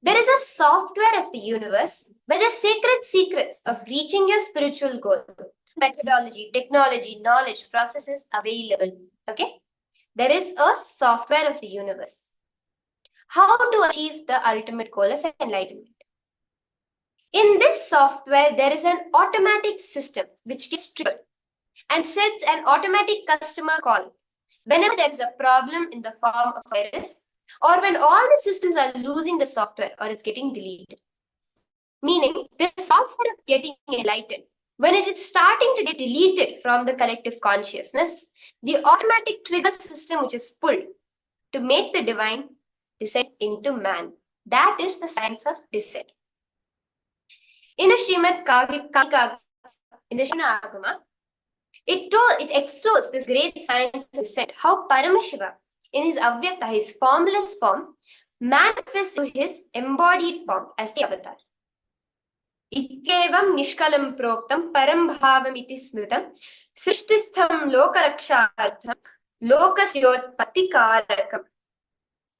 There is a software of the universe where the sacred secrets of reaching your spiritual goal, methodology, technology, knowledge, processes available. Okay? There is a software of the universe. How to achieve the ultimate goal of enlightenment? In this software, there is an automatic system which gets triggered and sends an automatic customer call whenever there is a problem in the form of virus or when all the systems are losing the software or it's getting deleted. Meaning, the software of getting enlightened, when it is starting to get deleted from the collective consciousness, the automatic trigger system which is pulled to make the divine descend into man. That is the science of descent. In the Srimad Kavika, in the Srimad Agama, it extols this great science of descent, how Paramashiva, in his Avyakta, his formless form, manifests to his embodied form as the avatar. Ityevam nishkalam proktam param bhavam iti smritam srishtistham lokarakshartham lokasyotpatikarakam.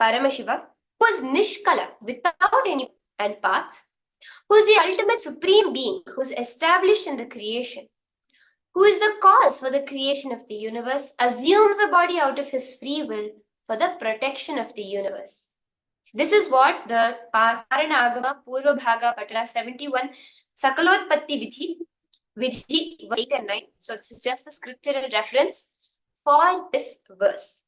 Paramashiva, who is nishkala, without any and paths, who is the ultimate supreme being, who is established in the creation, who is the cause for the creation of the universe, assumes a body out of his free will for the protection of the universe. This is what the Paranagama Purva Bhaga Patala 71 Sakalotpatti Vidhi 8 and 9. So this is just the scriptural reference for this verse.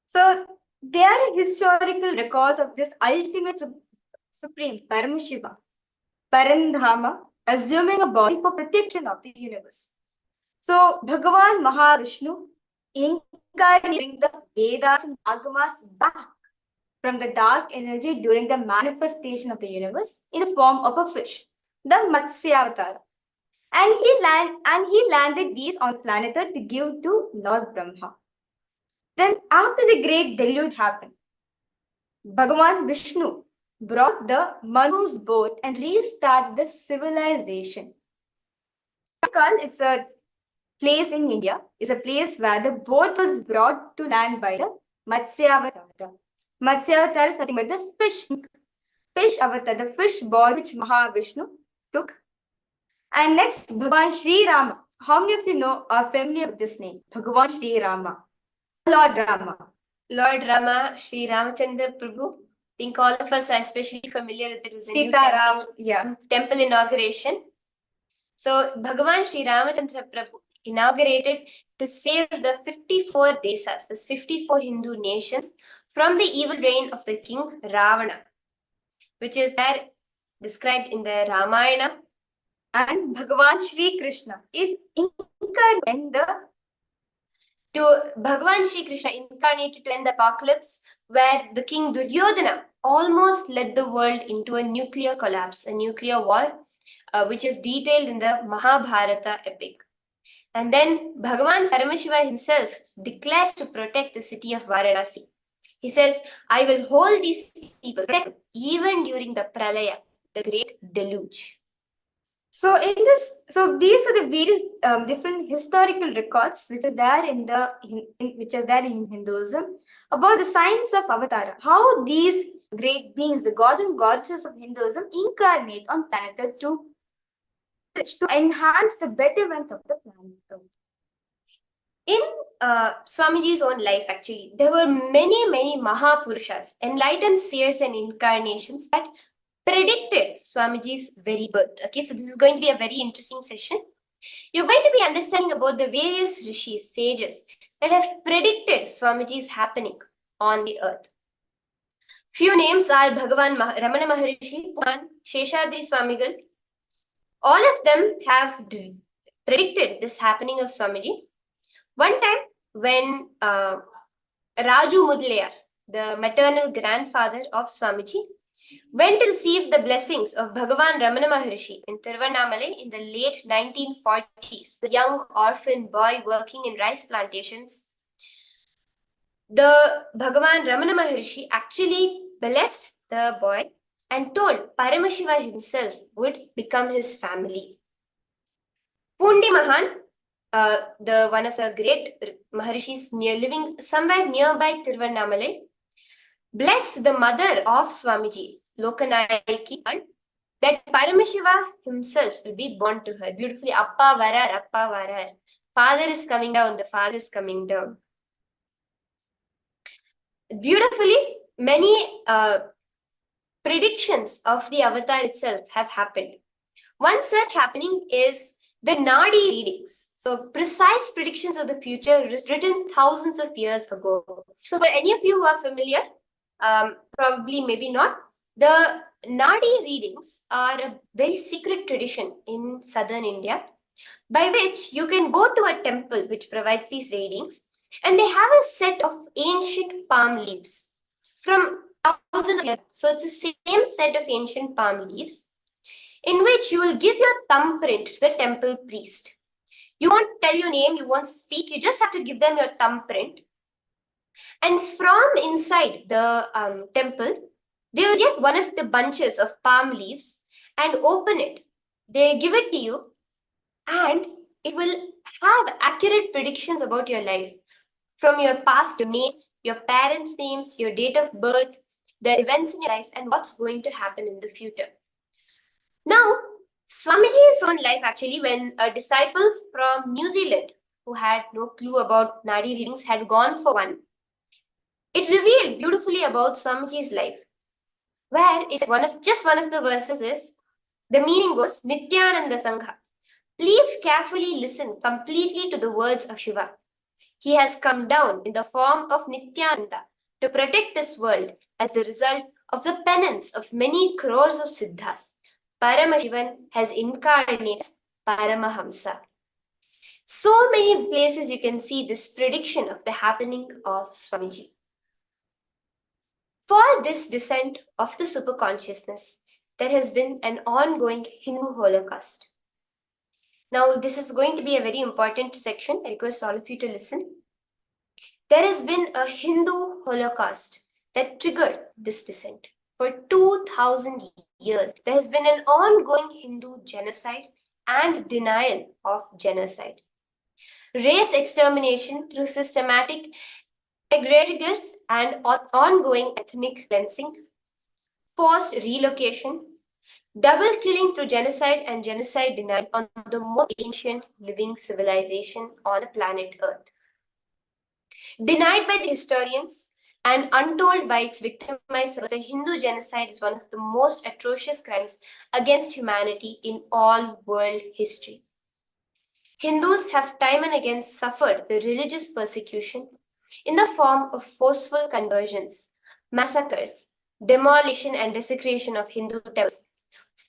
So there are historical records of this ultimate supreme Paramashiva, Parandhama, assuming a body for protection of the universe. So Bhagavan Mahavishnu incarnating the Vedas and Agamas back from the dark energy during the manifestation of the universe in the form of a fish, the Matsya and he landed these on planet Earth to give to Lord Brahma. Then after the great deluge happened, Bhagavan Vishnu brought the Manu's boat and restarted the civilization. Kal is a place in India, is a place where the boat was brought to land by the Matsyavatara. Matsyavatara is nothing but the fish avatar, the fish boy which Mahavishnu took. And next, Bhagavan Sri Rama. How many of you know are familiar with this name? Bhagavan Sri Rama. Lord Rama. Lord Rama, Sri Ramachandra Prabhu. I think all of us are especially familiar with it. Sita Ram, yeah. Temple inauguration. So Bhagavan Sri Ramachandra Prabhu inaugurated to save the 54 desas, this 54 Hindu nations, from the evil reign of the king Ravana, which is there described in the Ramayana. And Bhagavan Sri Krishna is incarnated Bhagavan Sri Krishna incarnated to end the apocalypse, where the king Duryodhana almost led the world into a nuclear collapse, a nuclear war, which is detailed in the Mahabharata epic. And then Bhagavan Paramashiva himself declares to protect the city of Varanasi. He says, I will hold these people even during the Pralaya, the great deluge. So these are the various different historical records which are there in Hinduism about the science of Avatara. How these great beings, the gods and goddesses of Hinduism, incarnate on planet Earth to enhance the betterment of the planet. In Swamiji's own life, actually, there were many Mahapurushas, enlightened seers and incarnations that predicted Swamiji's very birth. Okay, so this is going to be a very interesting session. You're going to be understanding about the various rishis, sages that have predicted Swamiji's happening on the earth. Few names are Bhagavan Ramana Maharishi, Puran, Sheshadri Swamigal. All of them have predicted this happening of Swamiji. One time when Raju Mudlayar, the maternal grandfather of Swamiji, went to receive the blessings of Bhagavan Ramana Maharishi in Tiruvannamalai in the late 1940s, the young orphan boy working in rice plantations, the Bhagavan Ramana Maharishi actually blessed the boy and told Paramashiva himself would become his family. Pundi Mahan, one of the great Maharishis living somewhere nearby Tiruvannamalai, blessed the mother of Swamiji, Lokanayaki, and that Paramashiva himself will be born to her. Beautifully, Appa Varar. Father is coming down, the father is coming down. Beautifully, many predictions of the avatar itself have happened. One such happening is the Nadi readings. So precise predictions of the future written thousands of years ago. So for any of you who are familiar, probably maybe not, the Nadi readings are a very secret tradition in southern India, by which you can go to a temple which provides these readings, and they have a set of ancient palm leaves from thousands of years. So it's the same set of ancient palm leaves in which you will give your thumbprint to the temple priest. You won't tell your name, you won't speak, you just have to give them your thumbprint. And from inside the temple, they will get one of the bunches of palm leaves and open it. They give it to you, and it will have accurate predictions about your life from your past name, your parents' names, your date of birth, the events in your life, and what's going to happen in the future. Now, Swamiji's own life, actually, when a disciple from New Zealand who had no clue about Nadi readings had gone for one, it revealed beautifully about Swamiji's life, where it's one of the verses is, the meaning goes, Nithyananda Sangha. Please carefully listen completely to the words of Shiva. He has come down in the form of Nithyananda to protect this world as the result of the penance of many crores of siddhas. Paramashivan has incarnated as Paramahamsa. So many places you can see this prediction of the happening of Swamiji. For this descent of the superconsciousness, there has been an ongoing Hindu holocaust. Now, this is going to be a very important section. I request all of you to listen. There has been a Hindu holocaust that triggered this descent. For 2000 years, there has been an ongoing Hindu genocide and denial of genocide. Race extermination through systematic, egregious, and ongoing ethnic cleansing, forced relocation, double killing through genocide and genocide denial on the most ancient living civilization on the planet Earth. Denied by the historians and untold by its victimizers, the Hindu genocide is one of the most atrocious crimes against humanity in all world history. Hindus have time and again suffered the religious persecution in the form of forceful conversions, massacres, demolition and desecration of Hindu temples,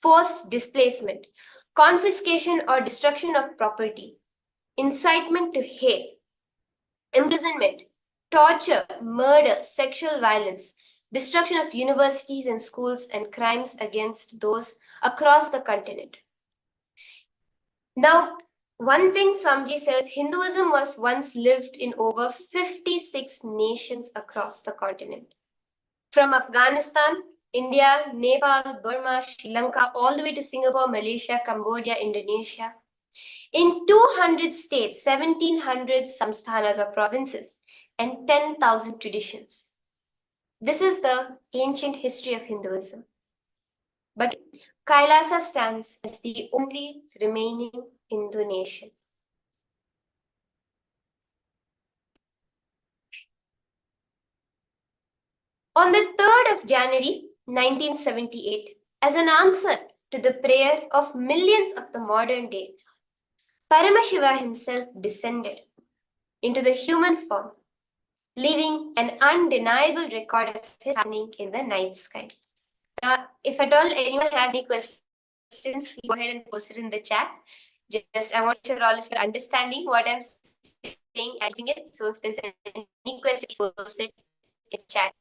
forced displacement, confiscation or destruction of property, incitement to hate, imprisonment, torture, murder, sexual violence, destruction of universities and schools, and crimes against those across the continent. Now, one thing Swamiji says, Hinduism was once lived in over 56 nations across the continent. From Afghanistan, India, Nepal, Burma, Sri Lanka, all the way to Singapore, Malaysia, Cambodia, Indonesia. In 200 states, 1700 samsthanas or provinces, and 10,000 traditions. This is the ancient history of Hinduism. But Kailasa stands as the only remaining Hindu nation. On the 3rd of January, 1978, as an answer to the prayer of millions of the modern day, Paramashiva himself descended into the human form, leaving an undeniable record of his happening in the night sky. Now, if at all anyone has any questions, go ahead and post it in the chat. Just I want to sure all of you are understanding what I'm saying, adding it. So if there's any questions, post it in the chat.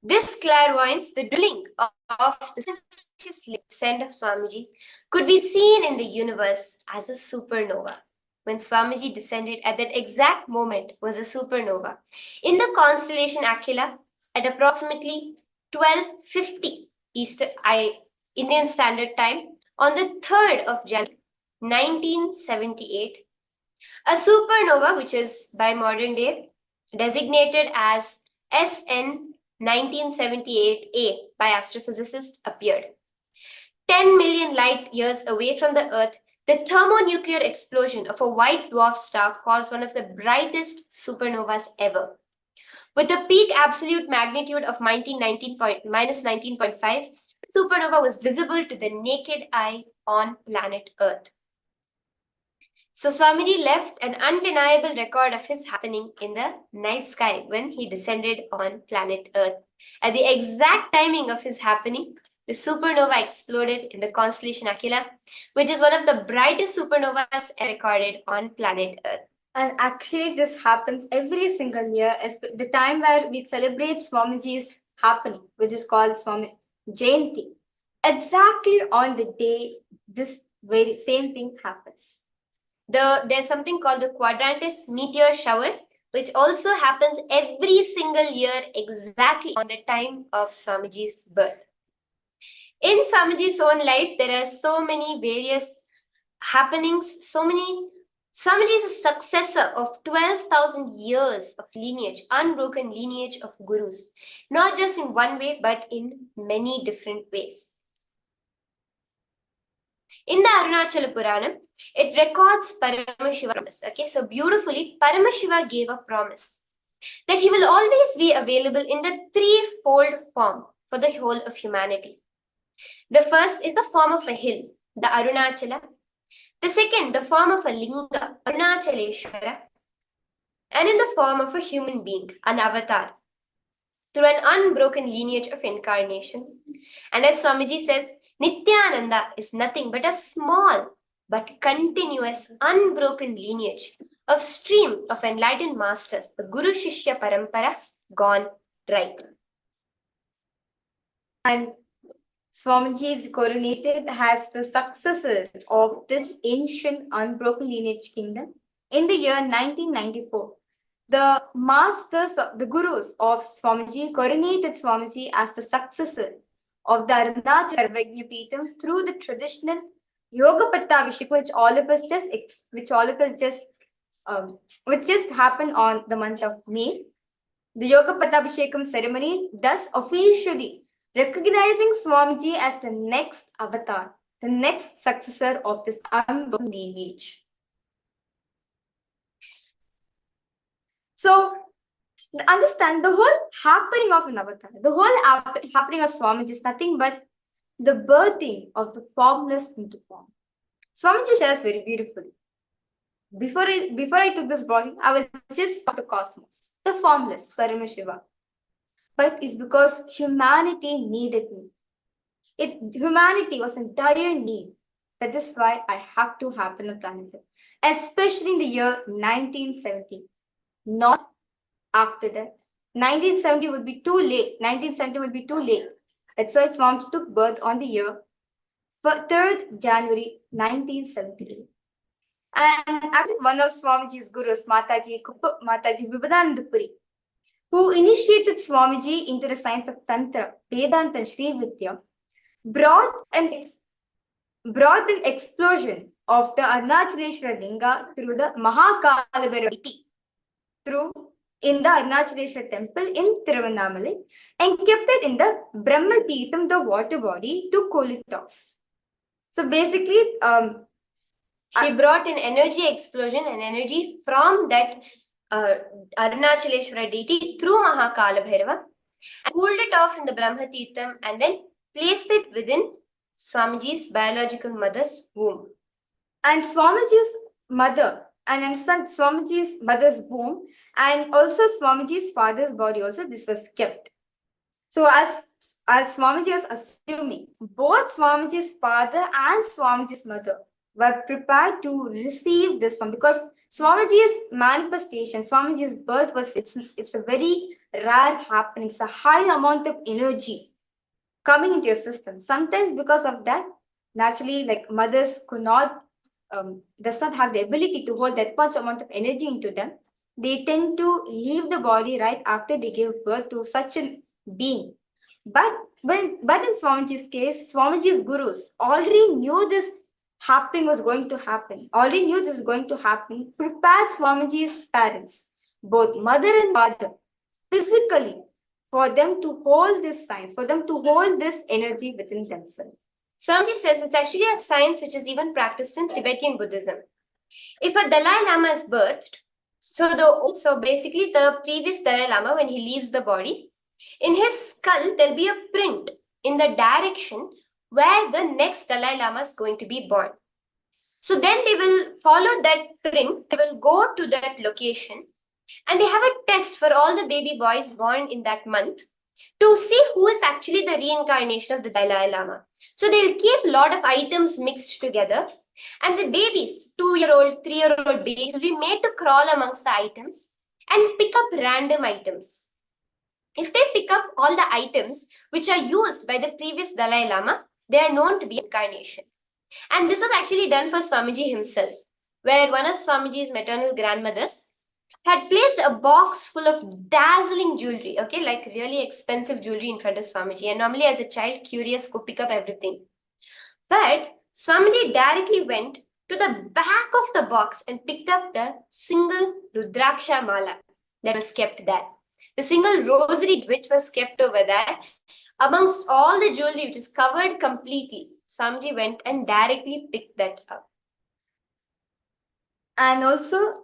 This clairvoyance, the drilling of the conscious descent of Swamiji, could be seen in the universe as a supernova. When Swamiji descended at that exact moment was a supernova in the constellation Aquila at approximately 12:50 Indian Standard Time on the 3rd of January 1978. A supernova, which is by modern day designated as SN 1978A by astrophysicists, appeared. 10 million light years away from the Earth, the thermonuclear explosion of a white dwarf star caused one of the brightest supernovas ever. With a peak absolute magnitude of minus 19.5, supernova was visible to the naked eye on planet Earth. So Swamiji left an undeniable record of his happening in the night sky when he descended on planet Earth. At the exact timing of his happening, the supernova exploded in the constellation Aquila, which is one of the brightest supernovas recorded on planet Earth. And actually, this happens every single year, as the time where we celebrate Swamiji's happening, which is called Swami Jayanti. Exactly on the day this very same thing happens. There's something called the Quadrantis meteor shower, which also happens every single year exactly on the time of Swamiji's birth. In Swamiji's own life, there are so many various happenings, Swamiji is a successor of 12,000 years of lineage, unbroken lineage of gurus, not just in one way, but in many different ways. In the Arunachala Puranam, it records Paramashiva's promise. Okay, so beautifully, Paramashiva gave a promise that he will always be available in the threefold form for the whole of humanity. The first is the form of a hill, the Arunachala. The second, the form of a linga, Arunachaleshwara. And in the form of a human being, an avatar, through an unbroken lineage of incarnations. And as Swamiji says, Nithyananda is nothing but a small but continuous, unbroken lineage of stream of enlightened masters, the Guru Shishya Parampara, gone ripe. And Swamiji is coronated as the successor of this ancient unbroken lineage kingdom in the year 1994. The masters, the gurus of Swamiji coronated Swamiji as the successor of the Arunachal Sarvajñapeetham through the traditional Yoga Pattabhishek, which just happened on the month of May. The Yoga Pattabhishekam ceremony thus officially recognizing Swamiji as the next avatar, the next successor of this unbroken lineage. So, understand the whole happening of an avatar, the whole happening of Swamiji is nothing but the birthing of the formless into form. Swamiji shares very beautifully. Before I took this body, I was just the cosmos, the formless, Paramashiva. But it's because humanity needed me. Humanity was in dire need. That is why I have to happen on planet Earth, especially in the year 1970. Not after that. 1970 would be too late. 1970 would be too late. That's why Swamiji took birth on the year 3rd January 1978. And actually one of Swamiji's gurus, Mataji Vibhadanandapuri, who initiated Swamiji into the science of Tantra, Vedanta and Sri Vidya, brought an explosion of the Arunachaleshwara Linga through the Mahakalavera in the Arunachaleshwara temple in Tiruvannamalai and kept it in the Brahmapeetham, the water body, to cool it off. So basically, she brought an energy explosion and energy from that Arunachaleshwara deity through Mahakalavera and cooled it off in the Brahmapeetham and then placed it within Swamiji's biological mother's womb. And Swamiji's mother, and understand Swamiji's mother's womb and also Swamiji's father's body also, this was kept. So as Swamiji was assuming, both Swamiji's father and Swamiji's mother were prepared to receive this one, because Swamiji's manifestation, Swamiji's birth it's a very rare happening. It's a high amount of energy coming into your system. Sometimes because of that, naturally, like mothers does not have the ability to hold that much amount of energy into them. They tend to leave the body right after they give birth to such a being. But in Swamiji's case, Swamiji's gurus already knew this happening was going to happen, already knew this is going to happen, prepared Swamiji's parents, both mother and father, physically, for them to hold this science, for them to hold this energy within themselves. Swamiji says it's actually a science which is even practiced in Tibetan Buddhism. If a Dalai Lama is birthed, so basically the previous Dalai Lama, when he leaves the body, in his skull, there'll be a print in the direction where the next Dalai Lama is going to be born. So then they will follow that print, they will go to that location, and they have a test for all the baby boys born in that month to see who is actually the reincarnation of the Dalai Lama. So they'll keep a lot of items mixed together, and the babies, 2-year-old, 3-year-old babies, will be made to crawl amongst the items and pick up random items. If they pick up all the items which are used by the previous Dalai Lama, they are known to be incarnation. And this was actually done for Swamiji himself, where one of Swamiji's maternal grandmothers had placed a box full of dazzling jewelry, okay, like really expensive jewelry in front of Swamiji. And normally as a child, curious, could pick up everything. But Swamiji directly went to the back of the box and picked up the single Rudraksha Mala that was kept there. The single rosary which was kept over there, amongst all the jewelry which is covered completely, Swamiji went and directly picked that up. And also,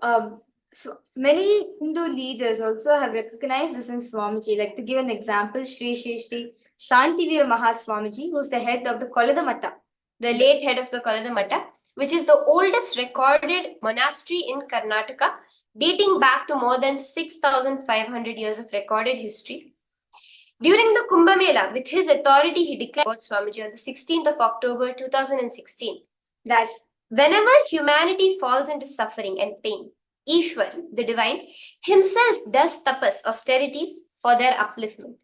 so many Hindu leaders also have recognized this in Swamiji. Like to give an example, Sri Shantivira Mahaswamiji, who is the head of the Kolada Mata, the late head of the Kolada Mata, which is the oldest recorded monastery in Karnataka, dating back to more than 6,500 years of recorded history. During the Kumbh Mela, with his authority, he declared about Swamiji on the 16th of October 2016 that Whenever humanity falls into suffering and pain, Ishwar, the divine, himself does tapas, austerities, for their upliftment.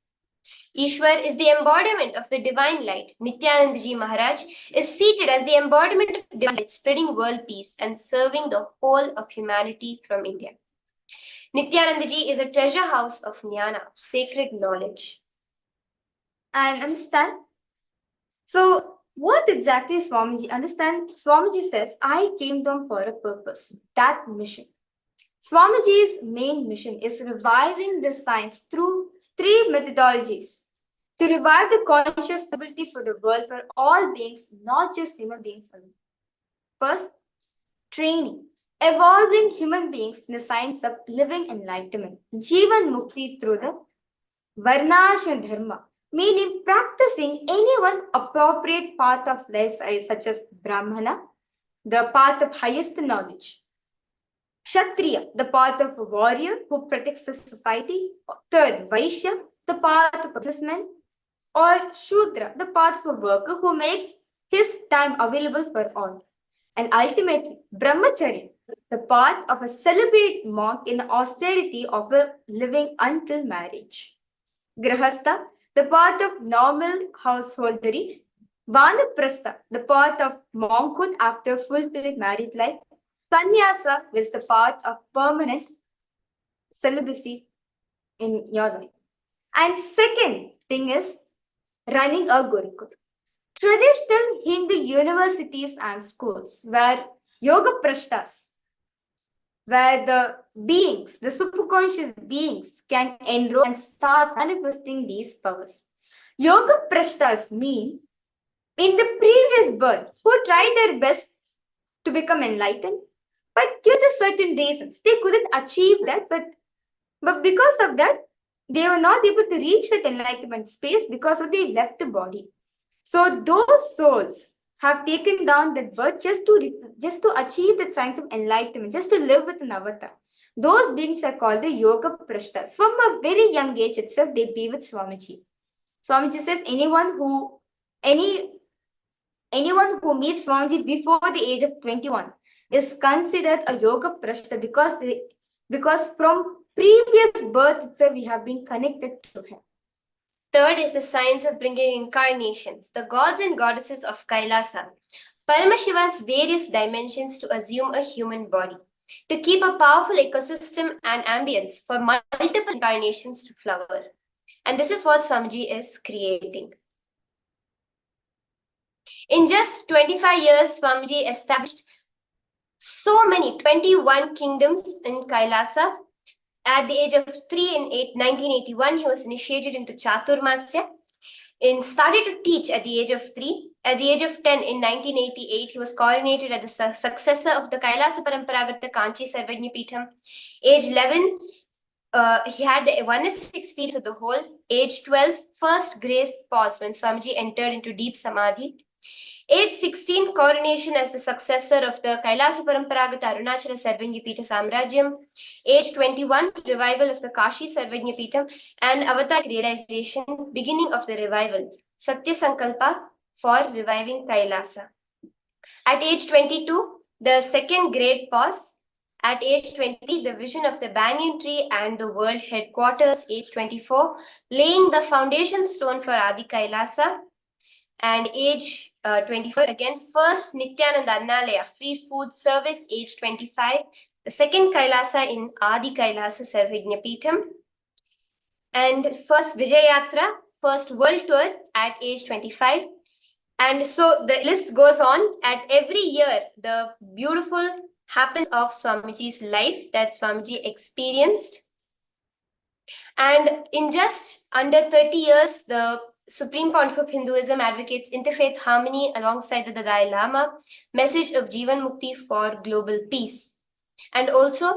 Ishwar is the embodiment of the divine light. Nityananda Ji Maharaj is seated as the embodiment of divine light, spreading world peace and serving the whole of humanity from India. Nityananda Ji is a treasure house of jnana, sacred knowledge. And understand? So, what exactly is Swamiji? Understand? Swamiji says, I came down for a purpose, that mission. Swamiji's main mission is reviving the science through three methodologies to revive the conscious ability for the world for all beings, not just human beings alone. First, training, evolving human beings in the science of living enlightenment, Jivan Mukti through the Varnashram Dharma, meaning practicing any one appropriate path of life, such as Brahmana, the path of highest knowledge. Kshatriya, the path of a warrior who protects the society. Third, Vaishya, the path of a businessman. Or Shudra, the path of a worker who makes his time available for all. And ultimately, Brahmacharya, the path of a celibate monk in the austerity of a living until marriage. Grahastha, the path of normal householdery. Vanaprastha, the path of monkhood after fulfilling married life. Sannyasa is the path of permanent celibacy in your life. And second thing is running a Gurukul. Traditional Hindu universities and schools where yoga prashtas, where the beings, the superconscious beings can enroll and start manifesting these powers. Yoga prashtas mean in the previous birth who tried their best to become enlightened, but due to certain reasons, they couldn't achieve that. But because of that, they were not able to reach that enlightenment space because of the left body. So those souls have taken down that birth just to achieve that science of enlightenment, just to live with an avatar. Those beings are called the yoga prashtas. From a very young age itself, they be with Swamiji. Swamiji says anyone who meets Swamiji before the age of 21 is considered a yoga prashta because from previous birth itself we have been connected to him. Third is the science of bringing incarnations, the gods and goddesses of Kailasa, Paramashiva's various dimensions to assume a human body, to keep a powerful ecosystem and ambience for multiple incarnations to flower. And this is what Swamiji is creating. In just 25 years, Swamiji established so many 21 kingdoms in Kailasa. At the age of 3 in 1981, he was initiated into Chaturmasya and started to teach at the age of 3. At the age of 10 in 1988, he was coronated as the successor of the Kailasa Paramparagata Kanchi Sarvajna Peetham. Age 11, he had the oneness experience with the whole. Age 12, first grace pause when Swamiji entered into deep samadhi. Age 16, coronation as the successor of the Kailasa Paramparagata Arunachala Sarvajna Peetha Samrajyam. Age 21, revival of the Kashi Sarvajna Peetham and avatar realization, beginning of the revival, Satya Sankalpa for reviving Kailasa. At age 22, the second great pause. At age 20, the vision of the banyan tree and the world headquarters. Age 24, laying the foundation stone for Adi Kailasa. And age 24, again, first Nityananda Annalaya, free food service, age 25. The second Kailasa in Adi Kailasa Sarvajna Peetham. And first Vijayatra, first world tour at age 25. And so the list goes on. At every year, the beautiful happens of Swamiji's life that Swamiji experienced. And in just under 30 years, the Supreme Pontiff of Hinduism advocates interfaith harmony alongside the Dalai Lama, message of Jivan Mukti for global peace. And also,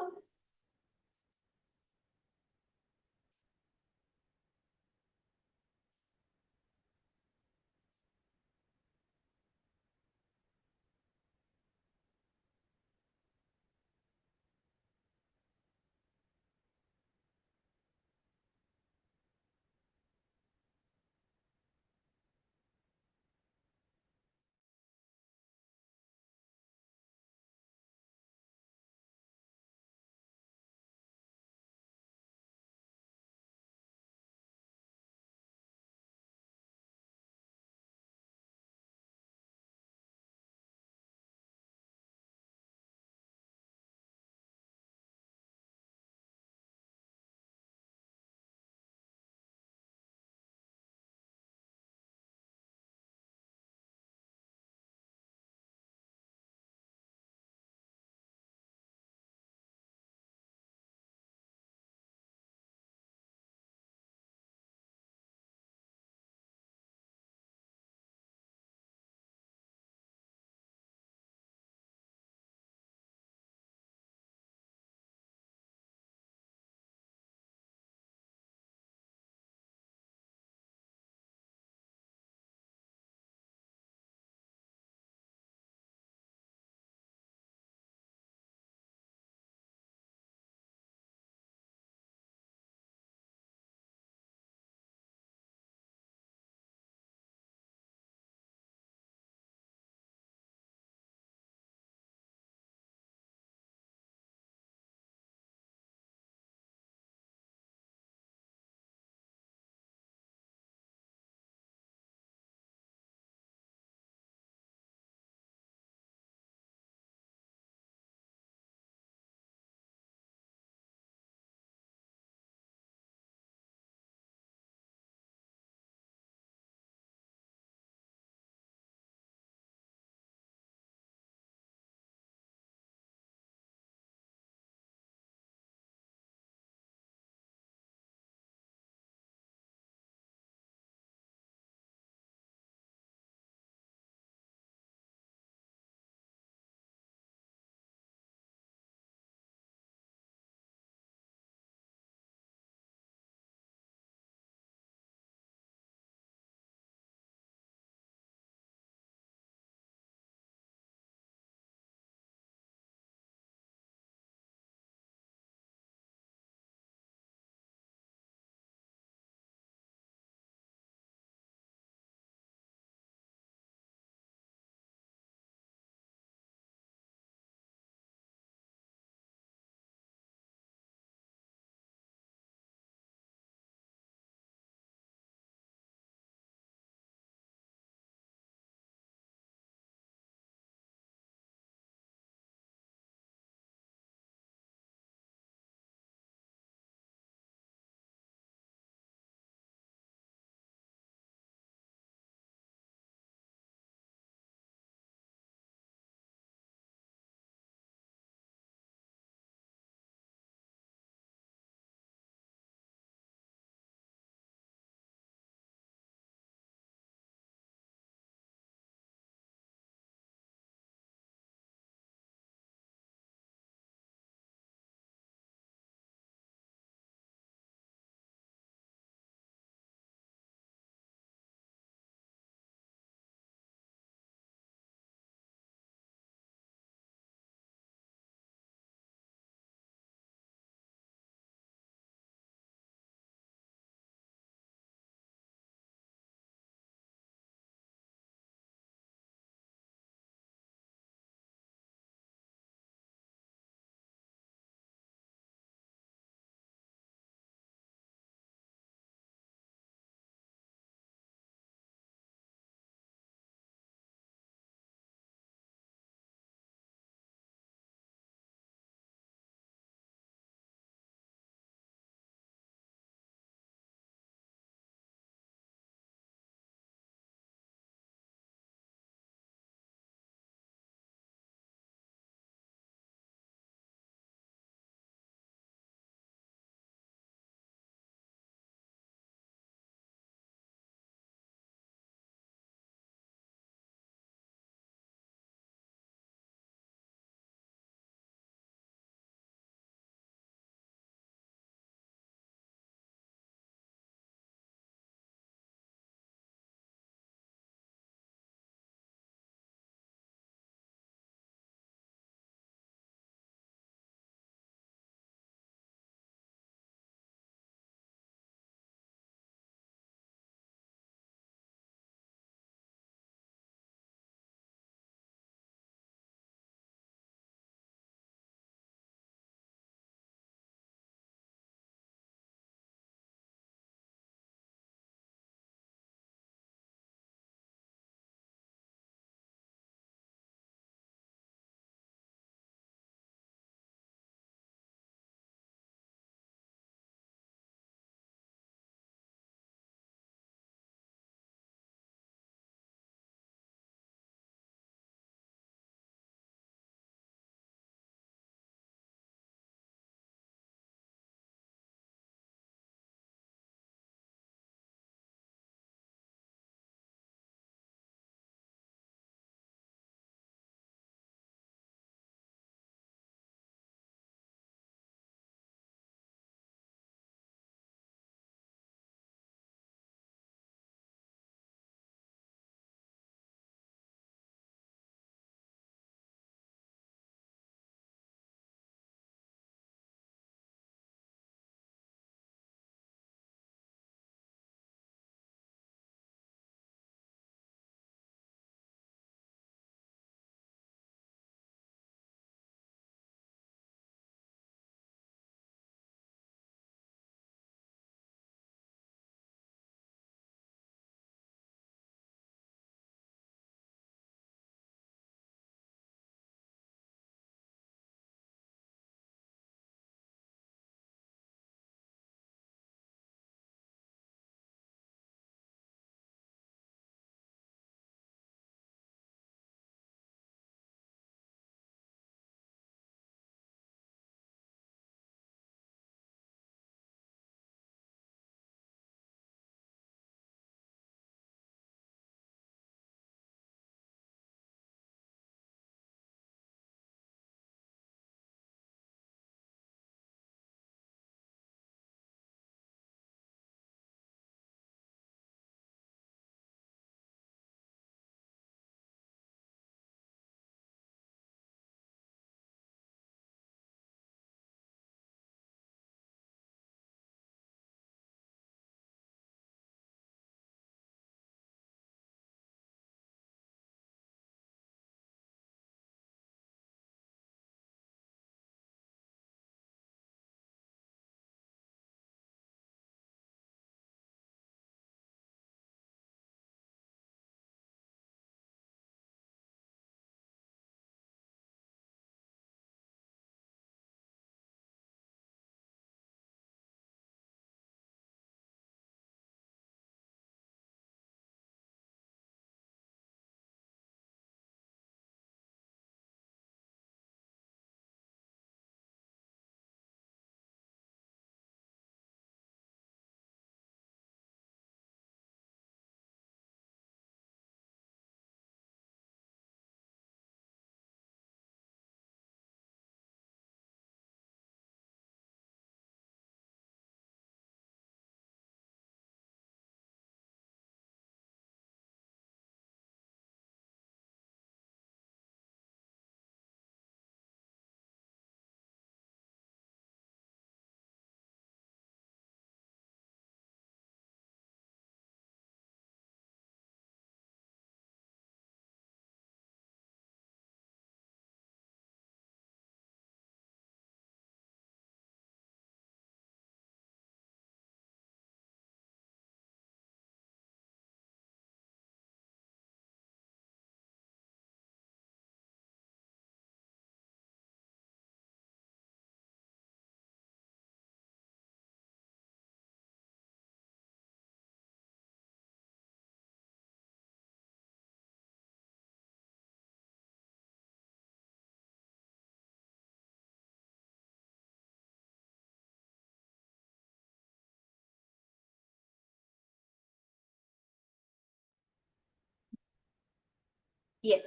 Yes.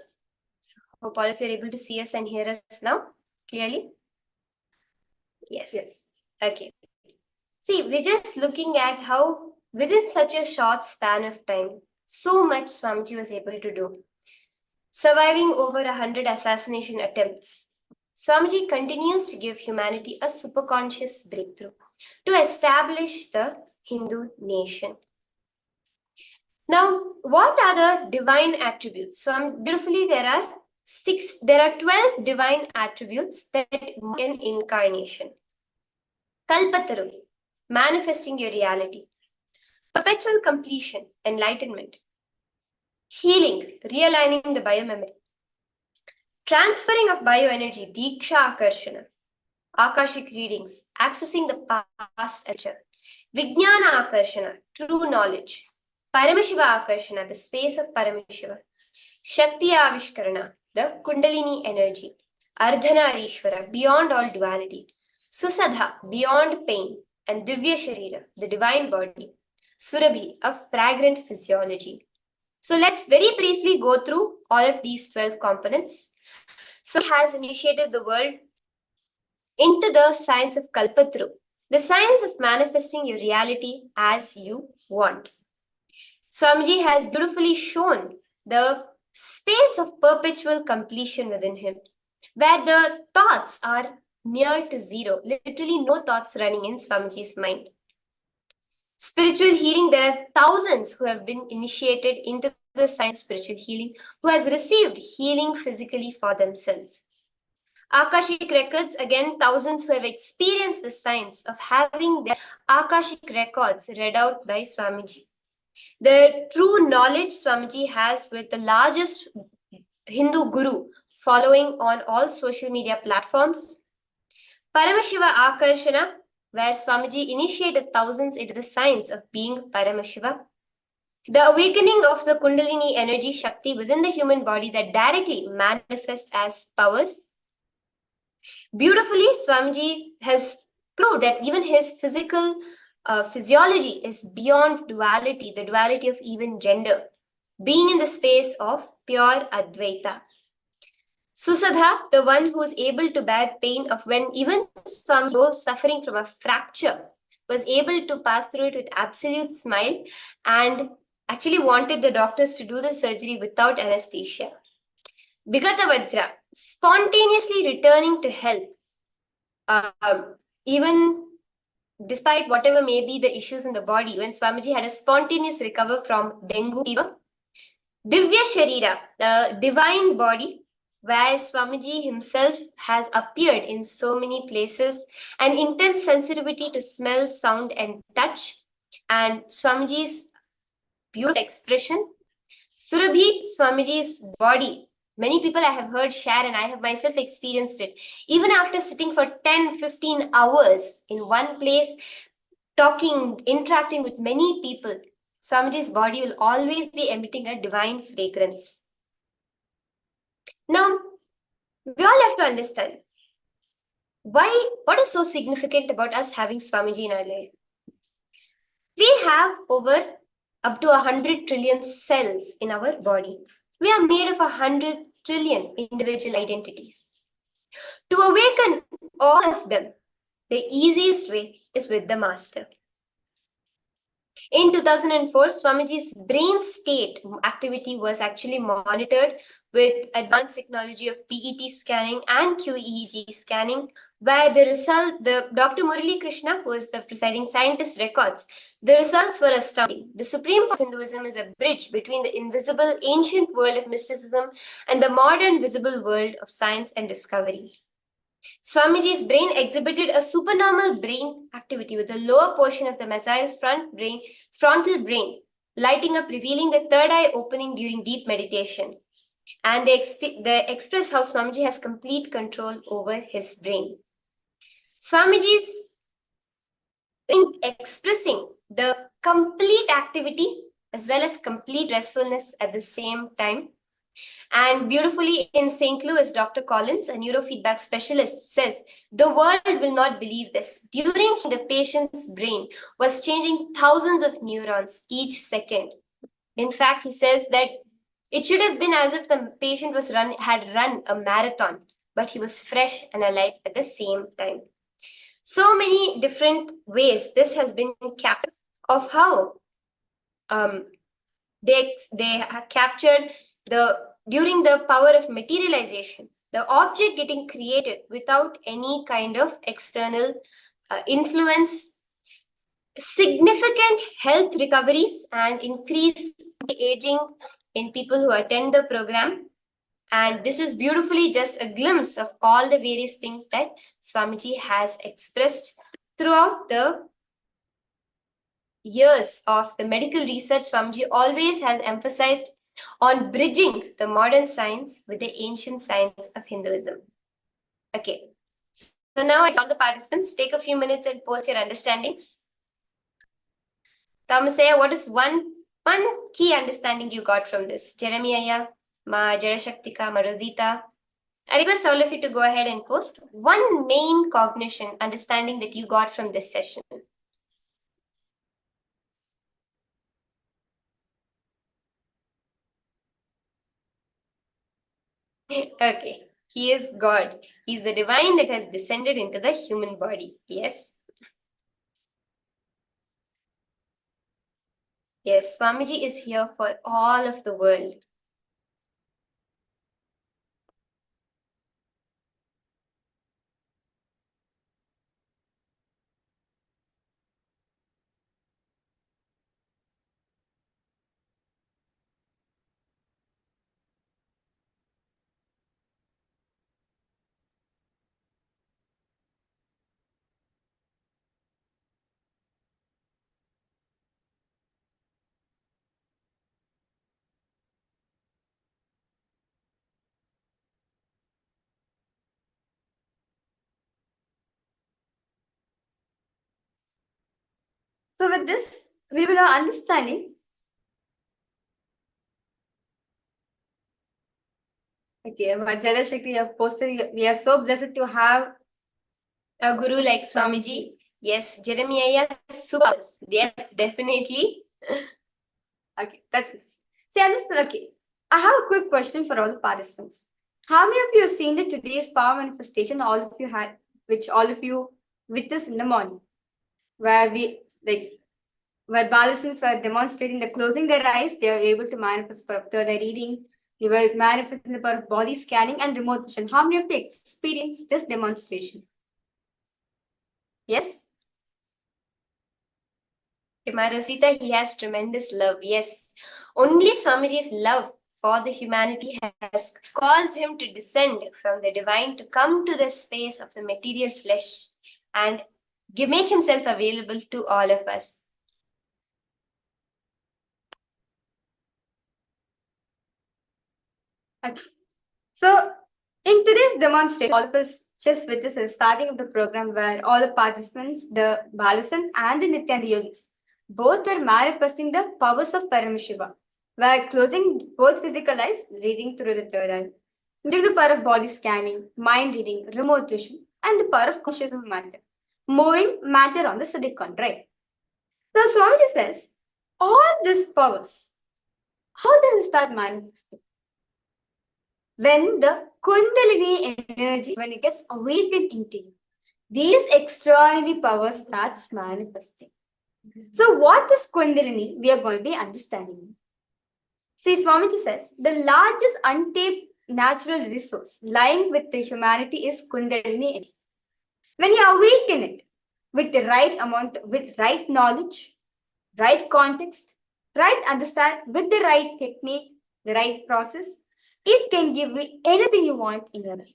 So hope all of you are able to see us and hear us now clearly. Yes. Yes. Okay. See, we're just looking at how within such a short span of time, so much Swamiji was able to do. Surviving over 100 assassination attempts, Swamiji continues to give humanity a superconscious breakthrough to establish the Hindu nation. Now, what are the divine attributes? So beautifully, there are 12 divine attributes that in incarnation. Kalpataru, manifesting your reality. Perpetual completion, enlightenment. Healing, realigning the biomemory. Transferring of bioenergy, Dīkṣā Akarshana. Akashic readings, accessing the past and future. Vijnana Akarshana, true knowledge. Paramashiva Akarshana, the space of Paramashiva. Shakti Avishkarana, the Kundalini energy. Ardhana Ishvara, beyond all duality. Susadha, beyond pain. And Divya Sharira, the divine body. Surabhi, a fragrant physiology. So let's very briefly go through all of these 12 components. So has initiated the world into the science of Kalpataru, the science of manifesting your reality as you want. Swamiji has beautifully shown the space of perpetual completion within him, where the thoughts are near to zero, literally no thoughts running in Swamiji's mind. Spiritual healing, there are thousands who have been initiated into the science of spiritual healing, who has received healing physically for themselves. Akashic records, again, thousands who have experienced the science of having their Akashic records read out by Swamiji. The true knowledge Swamiji has with the largest Hindu guru following on all social media platforms. Paramashiva Akarshana, where Swamiji initiated thousands into the science of being Paramashiva. The awakening of the Kundalini energy Shakti within the human body that directly manifests as powers. Beautifully, Swamiji has proved that even his physical physiology is beyond duality, the duality of even gender, being in the space of pure Advaita. Susadha, the one who is able to bear pain of when even Swamiji was suffering from a fracture, was able to pass through it with absolute smile and actually wanted the doctors to do the surgery without anesthesia. Vigata Vajra, spontaneously returning to health, even despite whatever may be the issues in the body, when Swamiji had a spontaneous recovery from dengue fever. Divya Sharira, the divine body, where Swamiji himself has appeared in so many places, an intense sensitivity to smell, sound, and touch, and Swamiji's beautiful expression. Surabhi, Swamiji's body. Many people I have heard share, and I have myself experienced it. Even after sitting for 10-15 hours in one place, talking, interacting with many people, Swamiji's body will always be emitting a divine fragrance. Now, we all have to understand what is so significant about us having Swamiji in our life. We have over up to 100 trillion cells in our body. We are made of 100 trillion individual identities. To awaken all of them, the easiest way is with the master. In 2004, Swamiji's brain state activity was actually monitored with advanced technology of PET scanning and QEEG scanning, where the result, the Dr. Murali Krishna, who is the presiding scientist, records, the results were astounding. The Supreme Point of Hinduism is a bridge between the invisible ancient world of mysticism and the modern visible world of science and discovery. Swamiji's brain exhibited a supernormal brain activity with the lower portion of the mesial frontal brain lighting up, revealing the third eye opening during deep meditation. And they express how Swamiji has complete control over his brain. Swamiji's expressing the complete activity as well as complete restfulness at the same time. And beautifully in St. Louis, Dr. Collins, a neurofeedback specialist, says, the world will not believe this. During the patient's brain was changing thousands of neurons each second. In fact, he says that It should have been as if the patient had run a marathon, but he was fresh and alive at the same time. So many different ways this has been captured of how they have captured during the power of materialization, the object getting created without any kind of external influence, significant health recoveries and increased aging in people who attend the program. And this is beautifully just a glimpse of all the various things that Swamiji has expressed throughout the years of the medical research. Swamiji always has emphasized on bridging the modern science with the ancient science of Hinduism. Okay, so now I tell the participants, take a few minutes and post your understandings. Thomasaya, what is one key understanding you got from this? Jeremiah, Ma Jarashaktika, Ma Rosita. I request all of you to go ahead and post one main cognition, understanding that you got from this session. Okay, he is God. He's the divine that has descended into the human body. Yes. Yes, Swamiji is here for all of the world. So with this, we will have understanding. Okay, Majala Shakti, you have posted. We are so blessed to have a guru like Swamiji. Yes, Jeremiah, super. Yes, definitely. Okay, that's it. See, understood. Okay, I have a quick question for all the participants. How many of you have seen the today's power manifestation? All of you had, which all of you witnessed in the morning, where Balasins were demonstrating the closing their eyes, they were able to manifest for third eye reading. They were manifesting the power of body scanning and remote vision. How many of you experienced this demonstration? Yes? Rosita, he has tremendous love. Yes, only Swamiji's love for the humanity has caused him to descend from the divine to come to the space of the material flesh and make himself available to all of us. Okay. So, in today's demonstration, all of us just witnessed the starting of the program where all the participants, the Balasans and the Nityananda yogis, both were manifesting the powers of Paramashiva, where closing both physical eyes, reading through the third eye, due to the power of body scanning, mind reading, remote vision, and the power of conscious matter, moving matter on the silicon, right? Now, Swamiji says, all these powers, how does it start manifesting? When the Kundalini energy, when it gets awakened into you, these extraordinary powers starts manifesting. So what is Kundalini? We are going to be understanding. See, Swamiji says, the largest untapped natural resource lying with the humanity is Kundalini energy. When you awaken it with the right amount, with right knowledge, right context, right understand, with the right technique, the right process, it can give you anything you want in your life.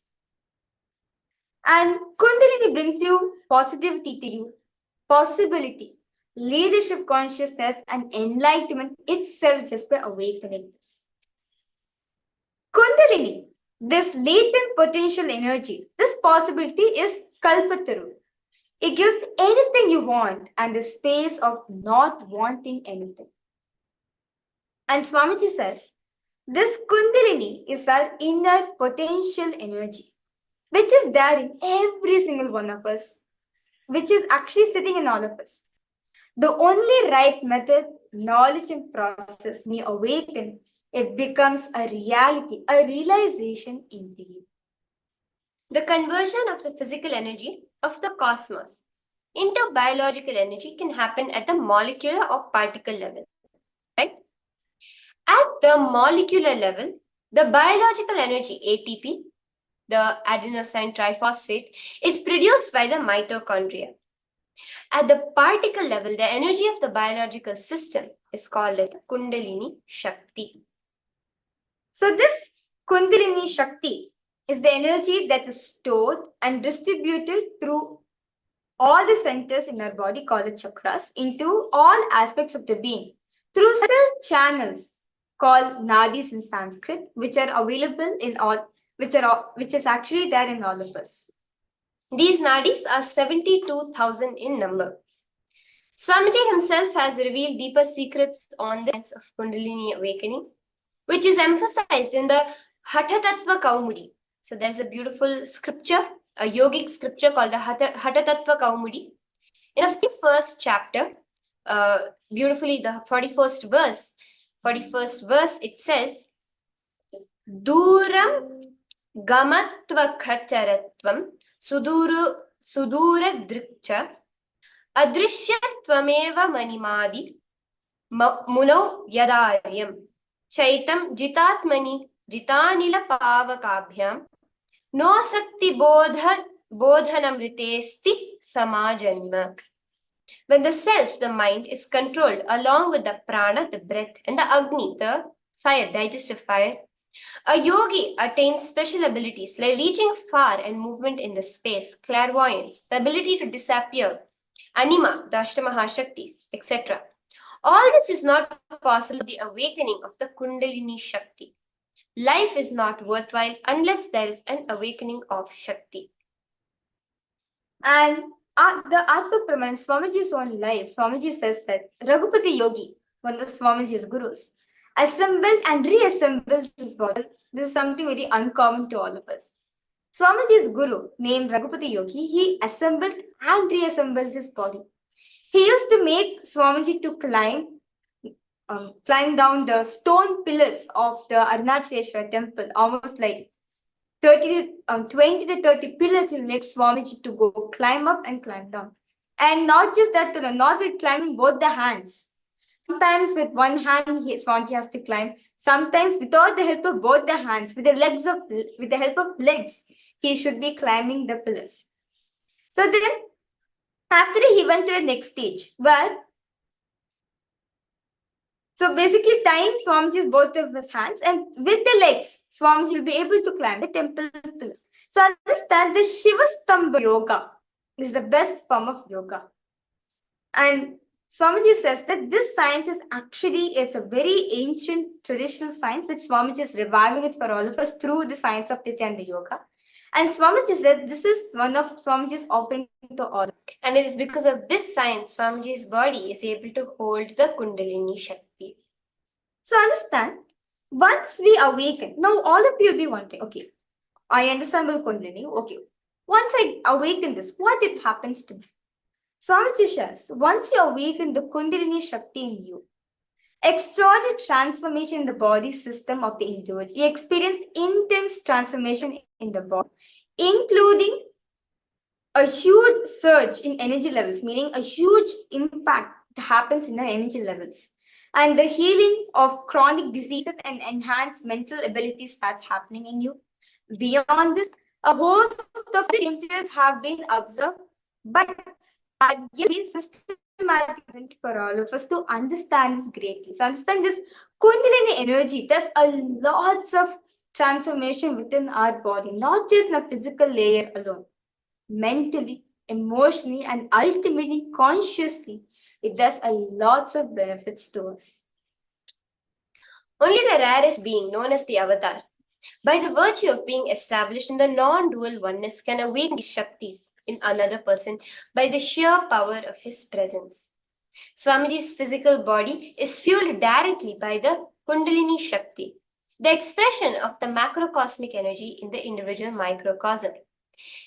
And Kundalini brings you positivity to you, possibility, leadership consciousness, and enlightenment itself just by awakening this. Kundalini, this latent potential energy, this possibility is Kalpataru. It gives anything you want and the space of not wanting anything. And Swamiji says, this Kundalini is our inner potential energy, which is there in every single one of us, which is actually sitting in all of us. The only right method, knowledge and process we awaken it becomes a reality, a realization indeed. The conversion of the physical energy of the cosmos into biological energy can happen at the molecular or particle level, right? At the molecular level, the biological energy ATP, the adenosine triphosphate, is produced by the mitochondria. At the particle level, the energy of the biological system is called as Kundalini Shakti. So this Kundalini Shakti is the energy that is stored and distributed through all the centers in our body, called the chakras, into all aspects of the being through several channels called nadis in Sanskrit, which are available in all, which is actually there in all of us. These nadis are 72,000 in number. Swamiji himself has revealed deeper secrets on the science of Kundalini awakening, which is emphasized in the Hatha Tattva Kaumudi. So there's a beautiful scripture, a yogic scripture called the Hatha Tattva Kaumudi. In the first chapter, beautifully the 41st verse, it says, Duram Gamatva Khacharatvam Sudura Drikcha Adrishyatwameva Manimadi Muno Yadaryam Chaitam Jitatmani Jitanila Pavakabhyam No Sakti Bodhanamritesti Samajanma. When the self, the mind, is controlled along with the prana, the breath, and the agni, the fire, digestive fire, a yogi attains special abilities like reaching far and movement in the space, clairvoyance, the ability to disappear, anima, the Ashtamahashaktis, etc. All this is not possible with the awakening of the Kundalini Shakti. Life is not worthwhile unless there is an awakening of Shakti. And the Atma Praman, Swamiji's own life, Swamiji says that Raghupati Yogi, one of Swamiji's gurus, assembled and reassembled his body. This is something very uncommon to all of us. Swamiji's guru, named Raghupati Yogi, he assembled and reassembled his body. He used to make Swamiji to climb down the stone pillars of the Arunachaleshwara temple, almost like 20 to 30 pillars will make Swamiji to go climb up and climb down. And not just that, not with climbing both the hands. Sometimes with one hand, Swamiji has to climb. Sometimes without the help of both the hands, with the help of legs, he should be climbing the pillars. So then, after he went to the next stage, where so basically tying Swamiji's both of his hands, and with the legs, Swamiji will be able to climb the temple pillars. So understand the Shiva Stambha Yoga is the best form of yoga. And Swamiji says that this science is actually, it's a very ancient traditional science, which Swamiji is reviving it for all of us through the science of Nityananda Yoga. And Swamiji said this is one of Swamiji's offering to all. And it is because of this science, Swamiji's body is able to hold the Kundalini Shakti. So understand, once we awaken, now all of you will be wondering, okay, I understand about Kundalini, okay. Once I awaken this, what it happens to me? Swamiji says, once you awaken the Kundalini Shakti in you, extraordinary transformation in the body system of the individual. You experience intense transformation in the body, including a huge surge in energy levels, meaning a huge impact happens in the energy levels. And the healing of chronic diseases and enhanced mental ability starts happening in you. Beyond this, a host of changes have been observed, but have yet been systematic for all of us to understand this greatly. So understand this Kundalini energy, there's a lots of transformation within our body, not just in a physical layer alone. Mentally, emotionally, and ultimately consciously, it does a lots of benefits to us. Only the rarest being, known as the avatar, by the virtue of being established in the non-dual oneness, can awaken these Shaktis in another person by the sheer power of his presence. Swamiji's physical body is fueled directly by the Kundalini Shakti, the expression of the macrocosmic energy in the individual microcosm.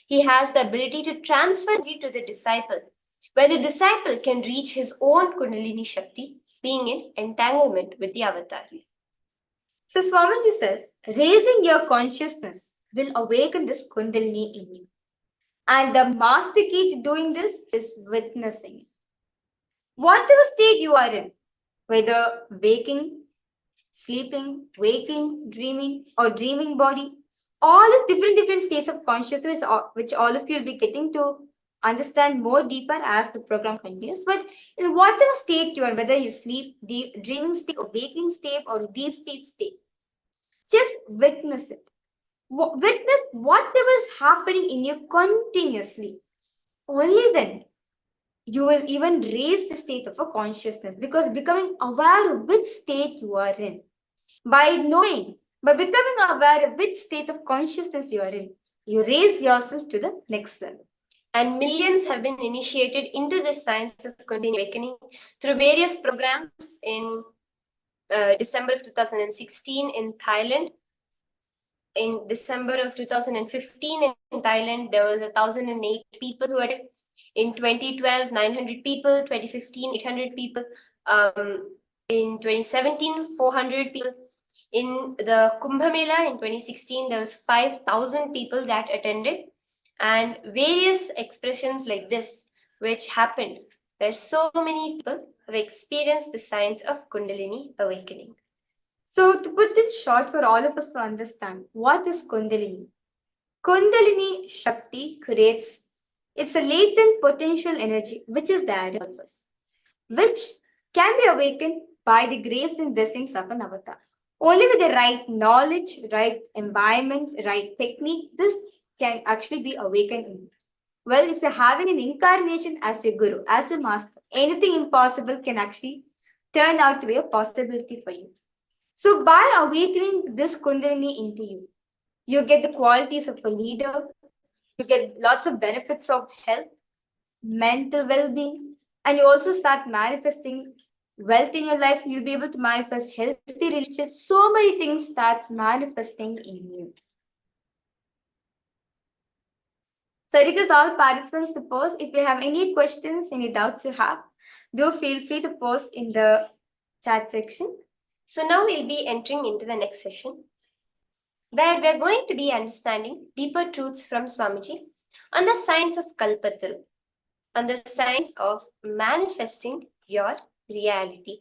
He has the ability to transfer it to the disciple, where the disciple can reach his own Kundalini Shakti, being in entanglement with the avatar. So Swamiji says, raising your consciousness will awaken this Kundalini in you. And the master key to doing this is witnessing. Whatever state you are in, whether waking, sleeping, waking, dreaming, or dreaming body, all is different states of consciousness, which all of you will be getting to understand more deeper as the program continues. But in whatever state you are, whether you sleep, deep, dreaming state, or waking state, or deep sleep state, just witness it. Witness whatever is happening in you continuously. Only then you will even raise the state of a consciousness, because becoming aware of which state you are in, by becoming aware of which state of consciousness you are in, you raise yourself to the next level. And millions have been initiated into the science of Kundalini awakening through various programs in December of 2016 in Thailand. In December of 2015 in Thailand, there was 1,008 people who attended. In 2012, 900 people. 2015, 800 people. In 2017, 400 people. In the Kumbh Mela in 2016, there was 5,000 people that attended, and various expressions like this which happened where so many people have experienced the science of Kundalini awakening. So to put it short for all of us to understand, what is Kundalini? Kundalini Shakti creates, it's a latent potential energy which is there in all of us, which can be awakened by the grace and blessings of an avatar. Only with the right knowledge, right environment, right technique, this can actually be awakened. Well, if you're having an incarnation as your guru, as a master, anything impossible can actually turn out to be a possibility for you. So by awakening this Kundalini into you, you get the qualities of a leader, you get lots of benefits of health, mental well-being, and you also start manifesting wealth in your life. You'll be able to manifest healthy relationships. So many things starts manifesting in you. So I request all participants to post. If you have any questions, any doubts you have, do feel free to post in the chat section. So now we'll be entering into the next session, where we're going to be understanding deeper truths from Swamiji on the science of Kalpataru, on the science of manifesting your reality.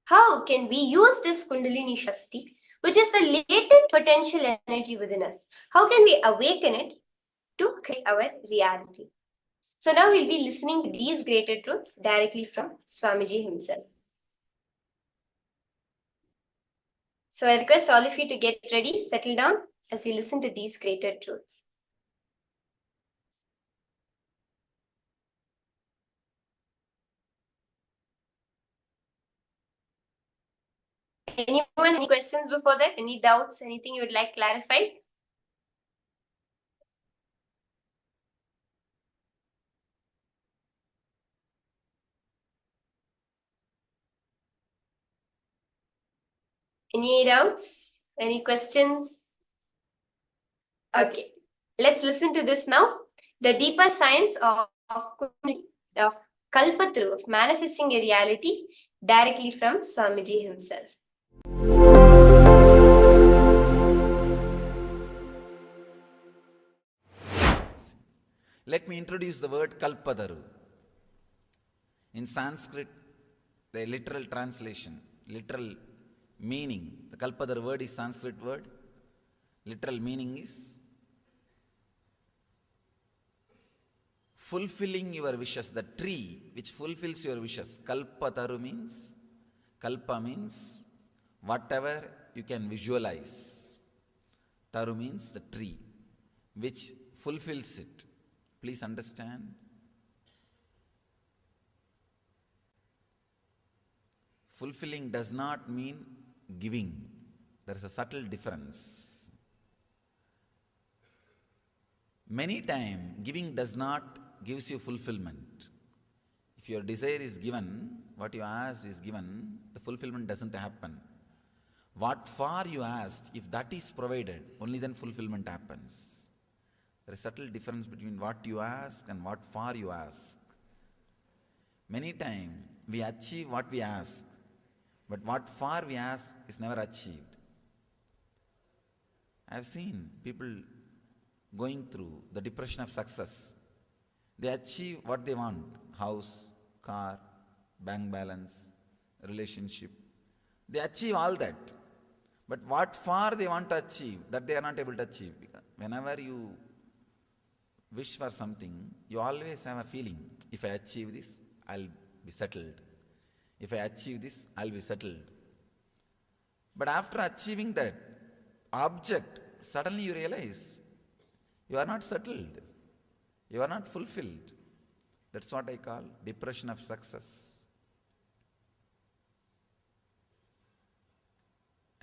How can we use this Kundalini Shakti, which is the latent potential energy within us? How can we awaken it to create our reality? So now we'll be listening to these greater truths directly from Swamiji himself. So I request all of you to get ready, settle down as we listen to these greater truths. Anyone, any questions before that? Any doubts, anything you would like clarified? Any doubts? Any questions? Okay, let's listen to this now. The deeper science of Kalpataru, of manifesting a reality, directly from Swamiji himself. Let me introduce the word Kalpataru. In Sanskrit, the literal translation, literal meaning, the Kalpataru word is Sanskrit word. Literal meaning is fulfilling your wishes, the tree which fulfills your wishes. Kalpataru means, Kalpa means whatever you can visualize. Taru means the tree which fulfills it. Please understand. Fulfilling does not mean giving. There is a subtle difference. Many times, giving does not gives you fulfillment. If your desire is given, what you asked is given, the fulfillment doesn't happen. What for you asked, if that is provided, only then fulfillment happens. There is a subtle difference between what you ask and what for you ask. Many times, we achieve what we ask, but what for we ask is never achieved. I've seen people going through the depression of success. They achieve what they want: house, car, bank balance, relationship. They achieve all that. But what for they want to achieve, that they are not able to achieve. Whenever you wish for something, you always have a feeling, if I achieve this, I'll be settled. If I achieve this, I'll be settled. But after achieving that object, suddenly you realize you are not settled. You are not fulfilled. That's what I call depression of success.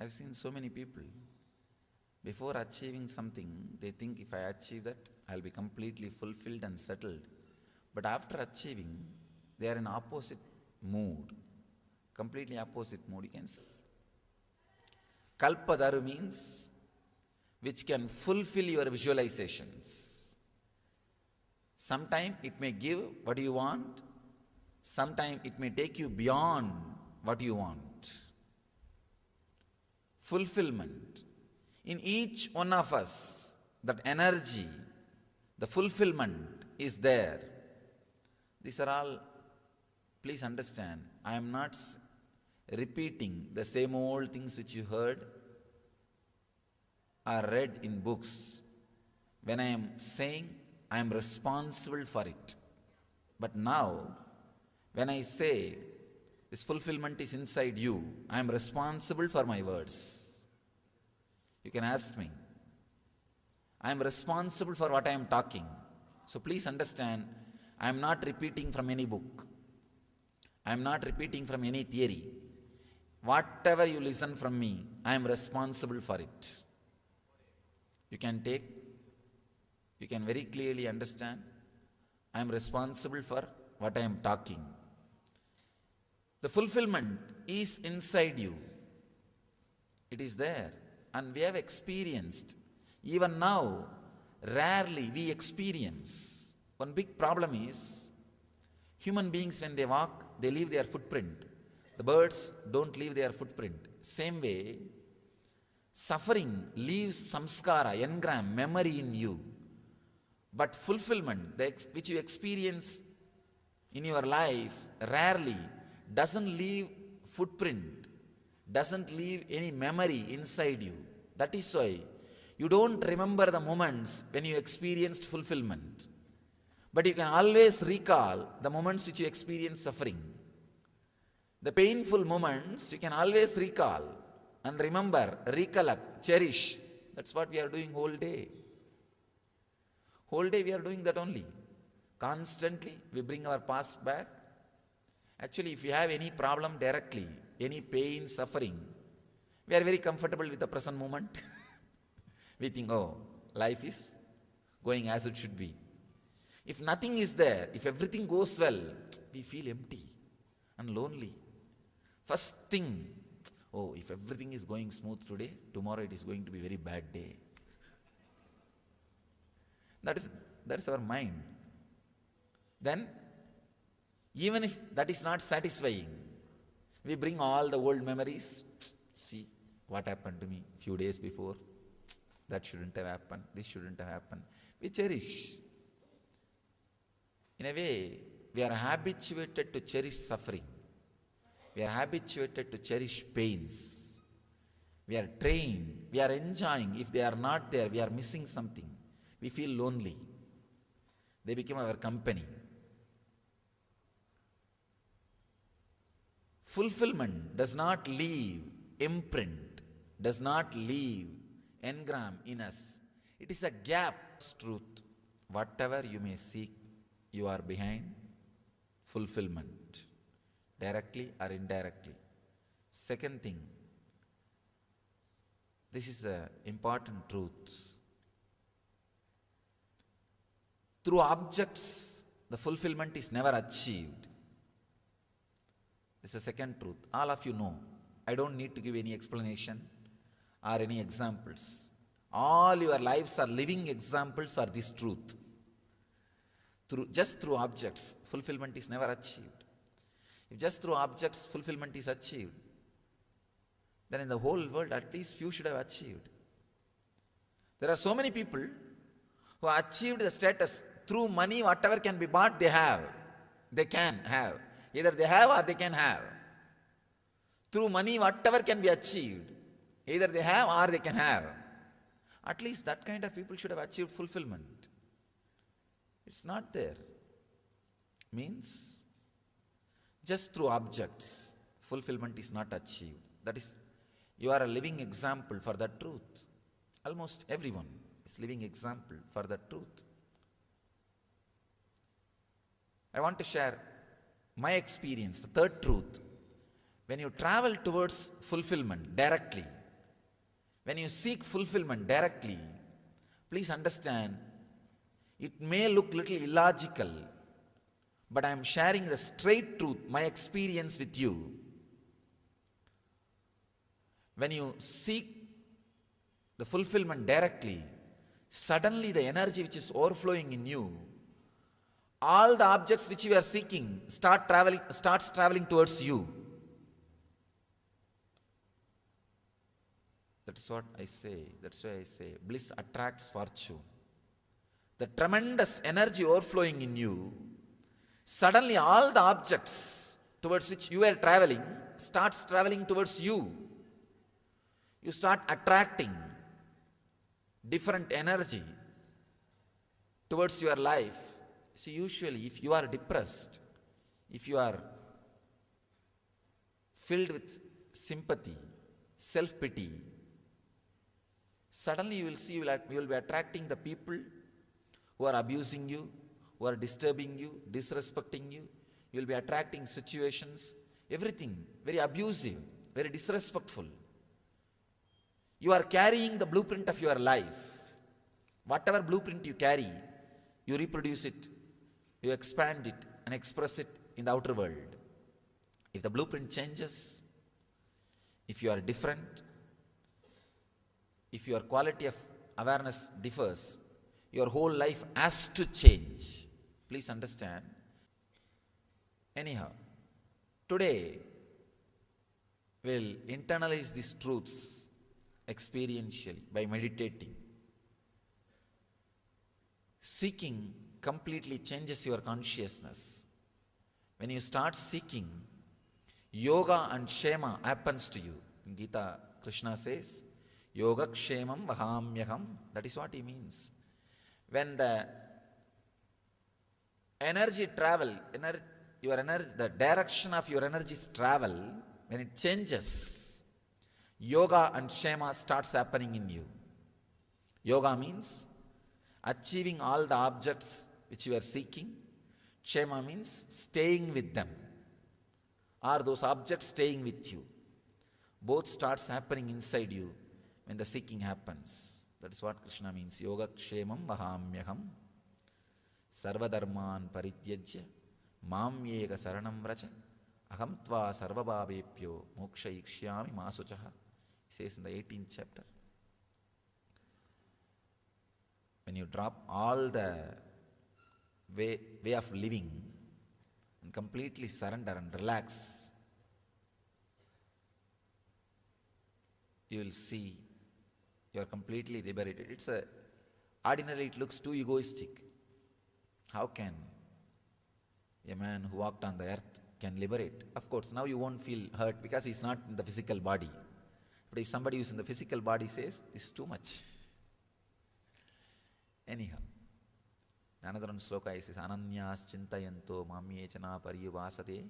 I've seen so many people, before achieving something, they think if I achieve that, I'll be completely fulfilled and settled. But after achieving, they are in opposite mood, completely opposite mood, you can say. Kalpadaru means which can fulfill your visualizations. Sometimes it may give what you want, sometimes it may take you beyond what you want. Fulfillment. In each one of us, that energy, the fulfillment is there. These are all, please understand, I am not repeating the same old things which you heard or read in books. When I am saying, I am responsible for it. But now, when I say, this fulfillment is inside you, I am responsible for my words. You can ask me. I am responsible for what I am talking. So please understand, I am not repeating from any book. I am not repeating from any theory. Whatever you listen from me, I am responsible for it. You can very clearly understand, I am responsible for what I am talking. The fulfillment is inside you. It is there. And we have experienced. Even now, rarely we experience. One big problem is, human beings when they walk, they leave their footprint. The birds don't leave their footprint. Same way, suffering leaves samskara, engram, memory in you. But fulfillment, which you experience in your life, rarely doesn't leave footprint, doesn't leave any memory inside you. That is why you don't remember the moments when you experienced fulfillment. But you can always recall the moments which you experienced suffering. The painful moments you can always recall and remember, recollect, cherish. That's what we are doing whole day. Whole day we are doing that only. Constantly we bring our past back. Actually, if you have any problem directly, any pain, suffering, we are very comfortable with the present moment. We think, oh, life is going as it should be. If nothing is there, if everything goes well, we feel empty and lonely. First thing, oh, if everything is going smooth today, tomorrow it is going to be a very bad day. That is our mind. Then, even if that is not satisfying, we bring all the old memories. See what happened to me a few days before. That shouldn't have happened. This shouldn't have happened. We cherish. In a way, we are habituated to cherish suffering. We are habituated to cherish pains. We are trained. We are enjoying. If they are not there, we are missing something. We feel lonely. They become our company. Fulfillment does not leave imprint, does not leave engram in us. It is a gap. Truth. Whatever you may seek, you are behind fulfillment, directly or indirectly. Second thing, this is an important truth. Through objects, the fulfillment is never achieved. This is the second truth. All of you know. I don't need to give any explanation or any examples. All your lives are living examples for this truth. Just through objects, fulfillment is never achieved. If just through objects fulfillment is achieved, then in the whole world at least few should have achieved. There are so many people who achieved the status through money, whatever can be bought, they have. They can have. Either they have or they can have. Through money, whatever can be achieved, either they have or they can have. At least that kind of people should have achieved fulfillment. It's not there. Means, just through objects, fulfillment is not achieved. That is, you are a living example for that truth. Almost everyone is living example for that truth. I want to share my experience, the third truth. When you travel towards fulfillment directly, when you seek fulfillment directly, please understand, it may look little illogical, but I am sharing the straight truth, my experience with you. When you seek the fulfillment directly, suddenly the energy which is overflowing in you, all the objects which you are seeking starts traveling towards you. That is what I say. That's why I say bliss attracts fortune. The tremendous energy overflowing in you, suddenly all the objects towards which you are traveling starts traveling towards you. You start attracting different energy towards your life. See, usually if you are depressed, if you are filled with sympathy, self-pity, suddenly you will see you will be attracting the people who are abusing you, who are disturbing you, disrespecting you. You will be attracting situations, everything very abusive, very disrespectful. You are carrying the blueprint of your life. Whatever blueprint you carry, you reproduce it, you expand it and express it in the outer world. If the blueprint changes, if you are different, if your quality of awareness differs, your whole life has to change. Please understand. Anyhow, today we'll internalize these truths experientially by meditating. Seeking completely changes your consciousness. When you start seeking, yoga and kshema happens to you. In Gita, Krishna says, Yoga kshemam vahamyaham. That is what he means. When the energy travel, the direction of your energies travel, when it changes, yoga and kshema starts happening in you. Yoga means achieving all the objects which you are seeking. Kshema means staying with them. Are those objects staying with you? Both starts happening inside you when the seeking happens. That is what Krishna means. Yoga kshemam vahamyaham sarvadharman parityajya mamyeka saranam vracha aham tva sarvabhavepyo mokshayikshami masuchaha. He says in the 18th chapter. When you drop all the way of living and completely surrender and relax, you will see you are completely liberated. Ordinarily it looks too egoistic. How can a man who walked on the earth can liberate? Of course, now you won't feel hurt because he's not in the physical body. But if somebody who's in the physical body says, this is too much. Anyhow, another one sloka says, Ananyas chintayanto mamyechana pariyuvasate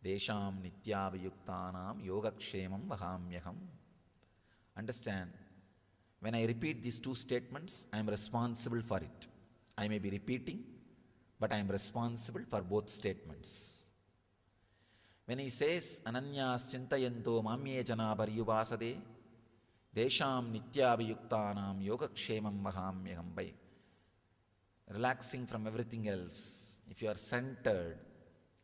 desham nityavayuktanam yogakshemam vahamyaham. Understand, when I repeat these two statements, I am responsible for it. I may be repeating, but I am responsible for both statements. When he says, Ananyas chintayanto mamyechana pariyuvasate desham nityavayuktanam yogakshemam vahamyaham, by relaxing from everything else, if you are centered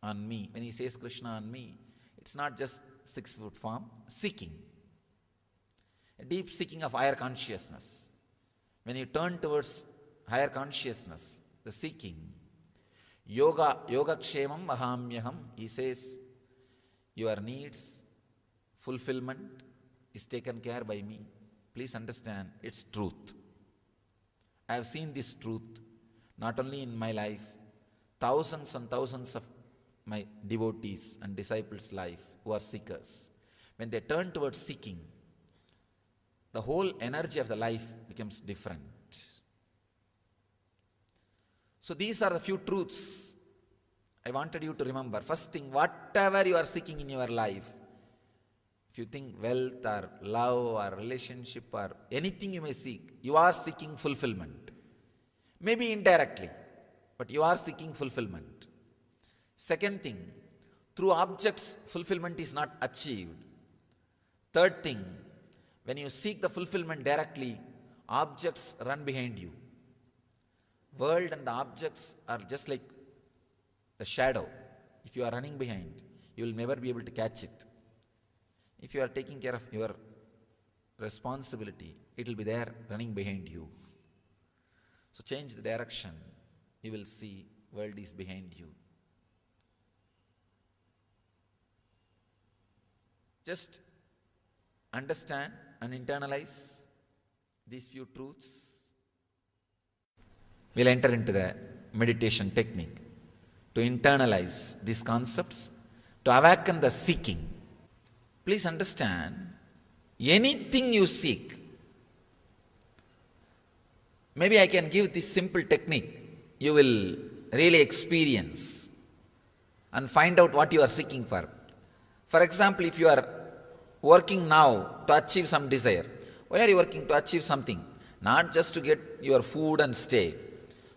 on me, when he says Krishna on me, it's not just 6-foot form, seeking. A deep seeking of higher consciousness. When you turn towards higher consciousness, the seeking, yogakshemam vahamyaham, he says, your needs, fulfillment is taken care by me. Please understand, it's truth. I have seen this truth, not only in my life, thousands and thousands of my devotees and disciples' life who are seekers. When they turn towards seeking, the whole energy of the life becomes different. So these are the few truths I wanted you to remember. First thing, whatever you are seeking in your life, if you think wealth or love or relationship or anything you may seek, you are seeking fulfillment. Maybe indirectly, but you are seeking fulfillment. Second thing, through objects, fulfillment is not achieved. Third thing, when you seek the fulfillment directly, objects run behind you. World and the objects are just like the shadow. If you are running behind, you will never be able to catch it. If you are taking care of your responsibility, it will be there running behind you. So change the direction, you will see world is behind you. Just understand and internalize these few truths. We'll enter into the meditation technique to internalize these concepts, to awaken the seeking. Please understand, anything you seek, maybe I can give this simple technique, you will really experience and find out what you are seeking for. For example, if you are working now to achieve some desire, why are you working? To achieve something, not just to get your food and stay.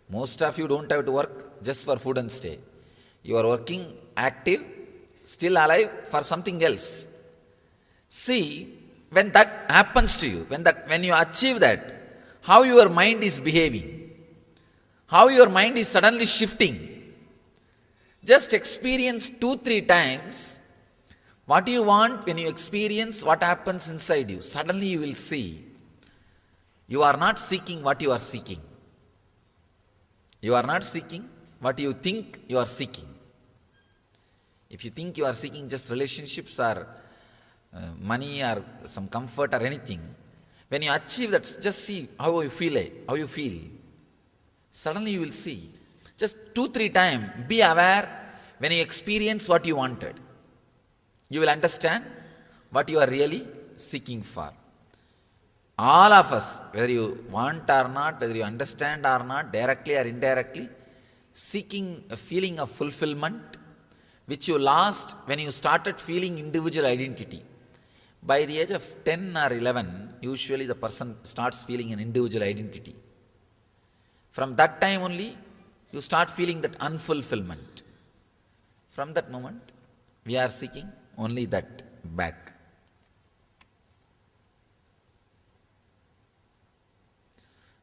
Most of you don't have to work just for food and stay. You are working active, still alive for something else. See, when that happens to you, when you achieve that, how your mind is behaving, how your mind is suddenly shifting. Just experience 2-3 times what you want. When you experience what happens inside you, suddenly you will see you are not seeking what you are seeking. You are not seeking what you think you are seeking. If you think you are seeking just relationships or money or some comfort or anything, when you achieve that, just see how you feel. Suddenly you will see. Just 2-3 times, be aware when you experience what you wanted. You will understand what you are really seeking for. All of us, whether you want or not, whether you understand or not, directly or indirectly, seeking a feeling of fulfillment, which you lost when you started feeling individual identity. By the age of 10 or 11, usually the person starts feeling an individual identity. From that time only, you start feeling that unfulfillment. From that moment, we are seeking only that back.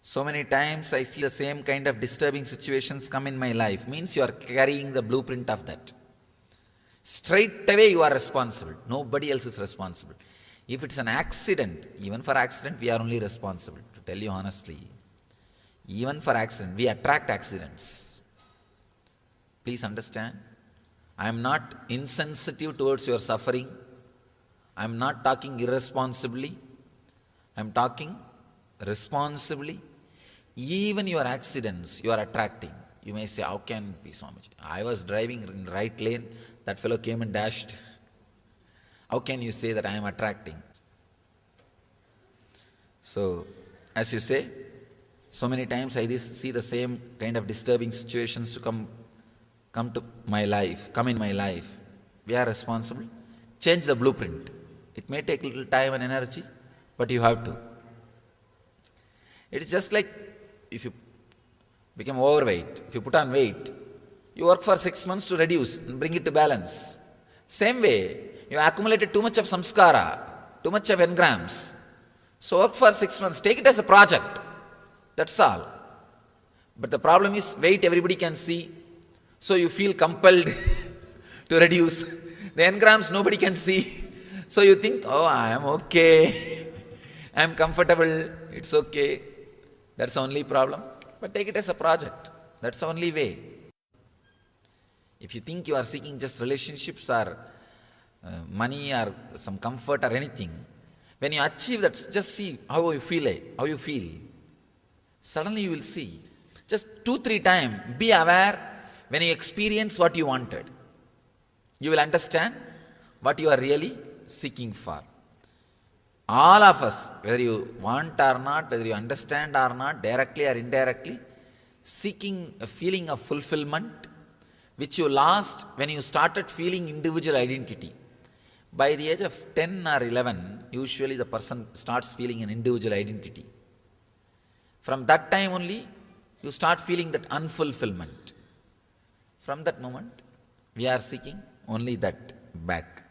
So many times I see the same kind of disturbing situations come in my life. Means you are carrying the blueprint of that. Straight away you are responsible. Nobody else is responsible. If it's an accident, even for accident we are only responsible. To tell you honestly, even for accident, we attract accidents. Please understand, I am not insensitive towards your suffering. I am not talking irresponsibly. I am talking responsibly. Even your accidents you are attracting. You may say, how can it be, Swamiji? I was driving in right lane, that fellow came and dashed. How can you say that I am attracting? So, as you say, so many times I see the same kind of disturbing situations to come in my life. We are responsible. Change the blueprint. It may take little time and energy, but you have to. It is just like if you become overweight, if you put on weight, you work for 6 months to reduce and bring it to balance. Same way, you accumulated too much of samskara, too much of engrams. So work for 6 months, take it as a project. That's all. But the problem is weight everybody can see, so you feel compelled to reduce. The engrams nobody can see, so you think, oh, I am okay, I am comfortable, it's okay. That's the only problem. But take it as a project. That's the only way. If you think you are seeking just relationships or money or some comfort or anything, when you achieve that, just see how you feel. Suddenly you will see, just 2-3 times, be aware when you experience what you wanted. You will understand what you are really seeking for. All of us, whether you want or not, whether you understand or not, directly or indirectly, seeking a feeling of fulfillment, which you lost when you started feeling individual identity. By the age of 10 or 11, usually the person starts feeling an individual identity. From that time only, you start feeling that unfulfillment. From that moment, we are seeking only that back.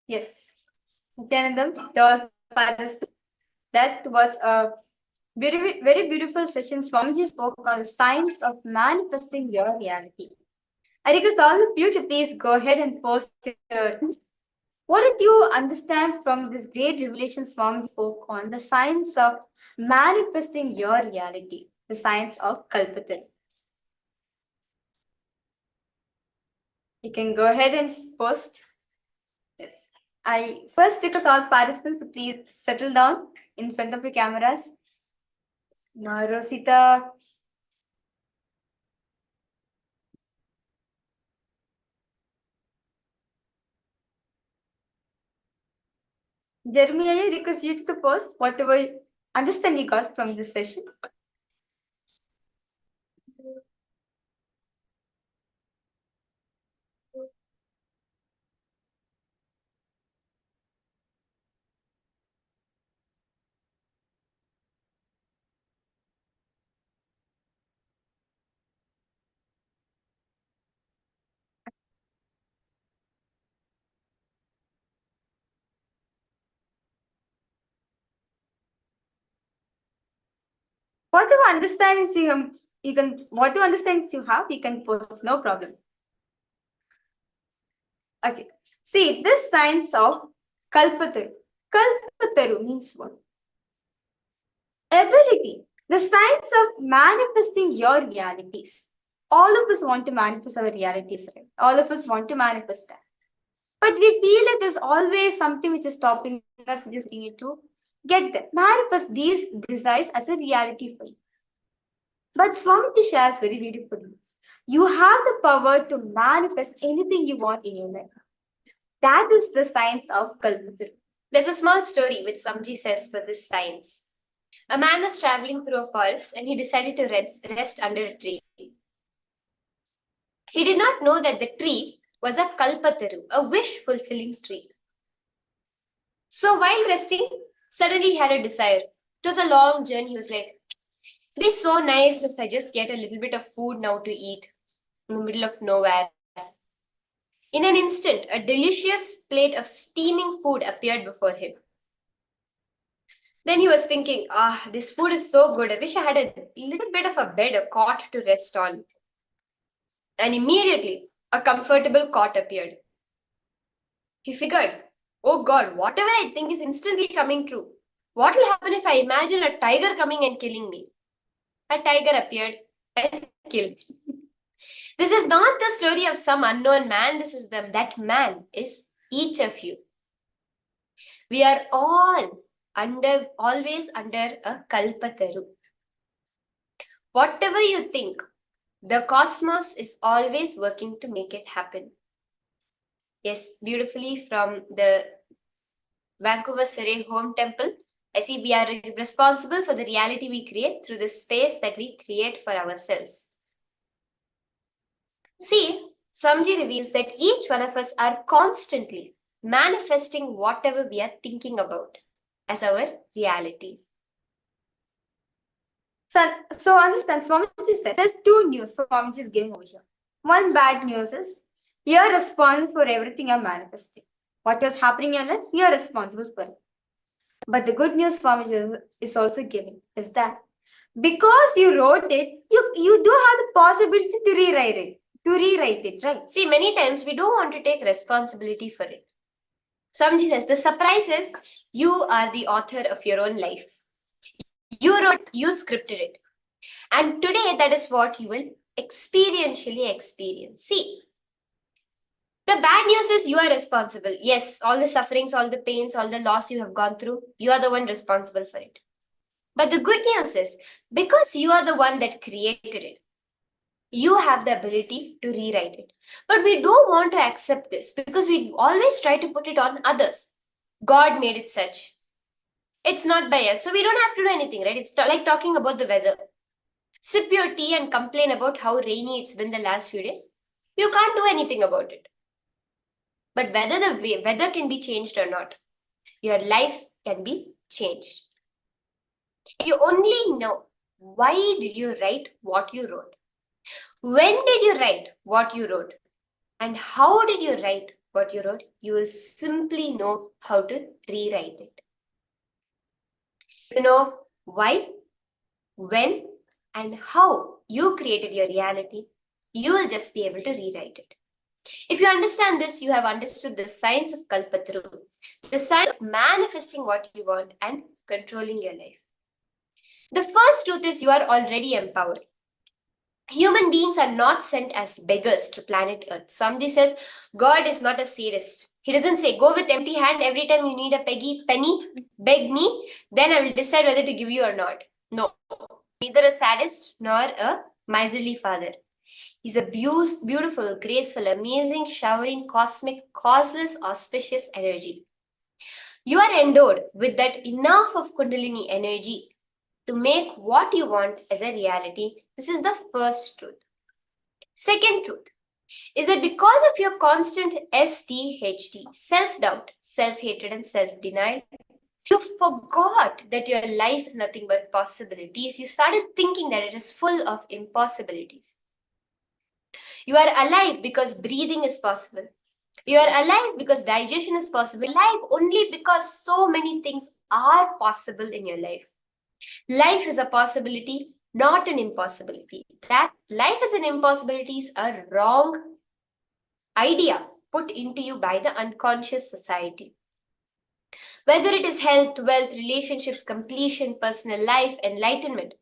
Yes. Nityanandam, to all participants, that was a very beautiful session. Swamiji spoke on the science of manifesting your reality. I request all of you to please go ahead and post your. What did you understand from this great revelation Swamiji spoke on the science of manifesting your reality, the science of Kalpataru? You can go ahead and post. Yes. I first request all participants to please settle down in front of your cameras. Now, Rosita, Jeremy, I request you to post whatever understanding you got from this session. Whatever understandings you can whatever understandings you have, you can post, no problem. Okay. See, this science of Kalpataru. Kalpataru means what? Ability. The science of manifesting your realities. all of us want to manifest our realities, right? All of us want to manifest that. But we feel that there's always something which is stopping us just to get there. Manifest these desires as a reality for you. But Swamiji shares very beautifully. You have the power to manifest anything you want in your life. That is the science of Kalpataru. There's a small story which Swamiji says for this science. A man was traveling through a forest and he decided to rest under a tree. He did not know that the tree was a Kalpataru, a wish-fulfilling tree. So while resting, suddenly he had a desire. It was a long journey. He was like, it'd be so nice if I just get a little bit of food now to eat in the middle of nowhere. In an instant, a delicious plate of steaming food appeared before him. Then he was thinking, this food is so good. I wish I had a little bit of a bed, a cot to rest on. And immediately, a comfortable cot appeared. He figured, oh God, whatever I think is instantly coming true. What will happen if I imagine a tiger coming and killing me? A tiger appeared and killed. This is not the story of some unknown man. This is that man is each of you. We are all always under a Kalpataru. Whatever you think, the cosmos is always working to make it happen. Yes, beautifully from the Vancouver Surrey home temple. I see we are responsible for the reality we create through the space that we create for ourselves. See, Swamiji reveals that each one of us are constantly manifesting whatever we are thinking about as our reality. So understand, Swamiji says there's two news Swamiji is giving over here. One bad news is you're responsible for everything you're manifesting. What is happening in your life, you're responsible for it. But the good news Swamiji is also giving is that because you wrote it, you do have the possibility to rewrite it, right? See, many times we don't want to take responsibility for it. Swamiji says the surprise is you are the author of your own life. You wrote, you scripted it. And today that is what you will experientially experience. See, the bad news is you are responsible. Yes, all the sufferings, all the pains, all the loss you have gone through, you are the one responsible for it. But the good news is because you are the one that created it, you have the ability to rewrite it. But we don't want to accept this because we always try to put it on others. God made it such. It's not by us. So we don't have to do anything, right? It's like talking about the weather. Sip your tea and complain about how rainy it's been the last few days. You can't do anything about it. But whether the weather can be changed or not, your life can be changed. You only know why did you write what you wrote. When did you write what you wrote? And how did you write what you wrote? You will simply know how to rewrite it. You know why, when, and how you created your reality, you will just be able to rewrite it. If you understand this, you have understood the science of Kalpataru, the science of manifesting what you want and controlling your life. The first truth is you are already empowered. Human beings are not sent as beggars to planet Earth. Swamiji says, God is not a sadist. He doesn't say, go with empty hand every time you need a penny, beg me, then I will decide whether to give you or not. No, neither a sadist nor a miserly father. He's a beautiful, graceful, amazing, showering, cosmic, causeless, auspicious energy. You are endowed with that enough of Kundalini energy to make what you want as a reality. This is the first truth. Second truth is that because of your constant SDHD, self-doubt, self-hatred, and self-denial, you forgot that your life is nothing but possibilities. You started thinking that it is full of impossibilities. You are alive because breathing is possible. You are alive because digestion is possible. Alive only because so many things are possible in your life. Life is a possibility, not an impossibility. That life is an impossibility is a wrong idea put into you by the unconscious society. Whether it is health, wealth, relationships, completion, personal life, enlightenment,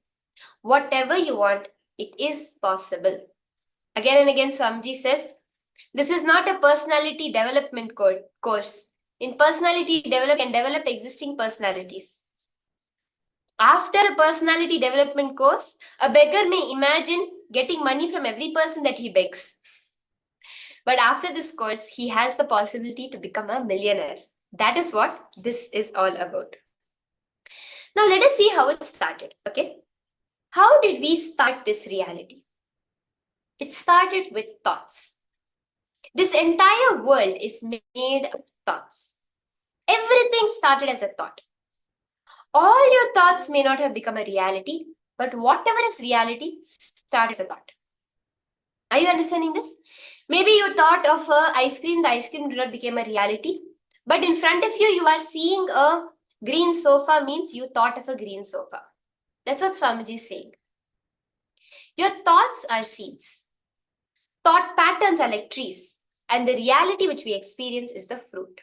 whatever you want, it is possible. Again and again, Swamiji says, this is not a personality development course. In personality develop existing personalities. After a personality development course, a beggar may imagine getting money from every person that he begs. But after this course, he has the possibility to become a millionaire. That is what this is all about. Now let us see how it started, okay? How did we start this reality? It started with thoughts. This entire world is made of thoughts. Everything started as a thought. All your thoughts may not have become a reality, but whatever is reality started as a thought. Are you understanding this? Maybe you thought of ice cream, the ice cream did not become a reality, but in front of you, you are seeing a green sofa, means you thought of a green sofa. That's what Swamiji is saying. Your thoughts are seeds. Thought patterns are like trees, and the reality which we experience is the fruit.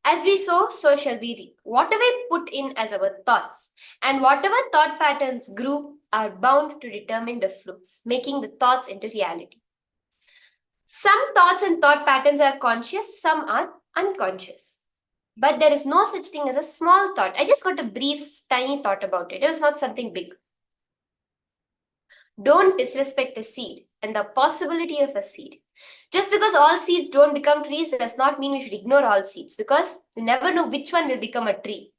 As we sow, so shall we reap. Whatever we put in as our thoughts, and whatever thought patterns grew are bound to determine the fruits, making the thoughts into reality. Some thoughts and thought patterns are conscious, some are unconscious. But there is no such thing as a small thought. I just got a brief, tiny thought about it. It was not something big. Don't disrespect a seed and the possibility of a seed. Just because all seeds don't become trees does not mean we should ignore all seeds, because you never know which one will become a tree.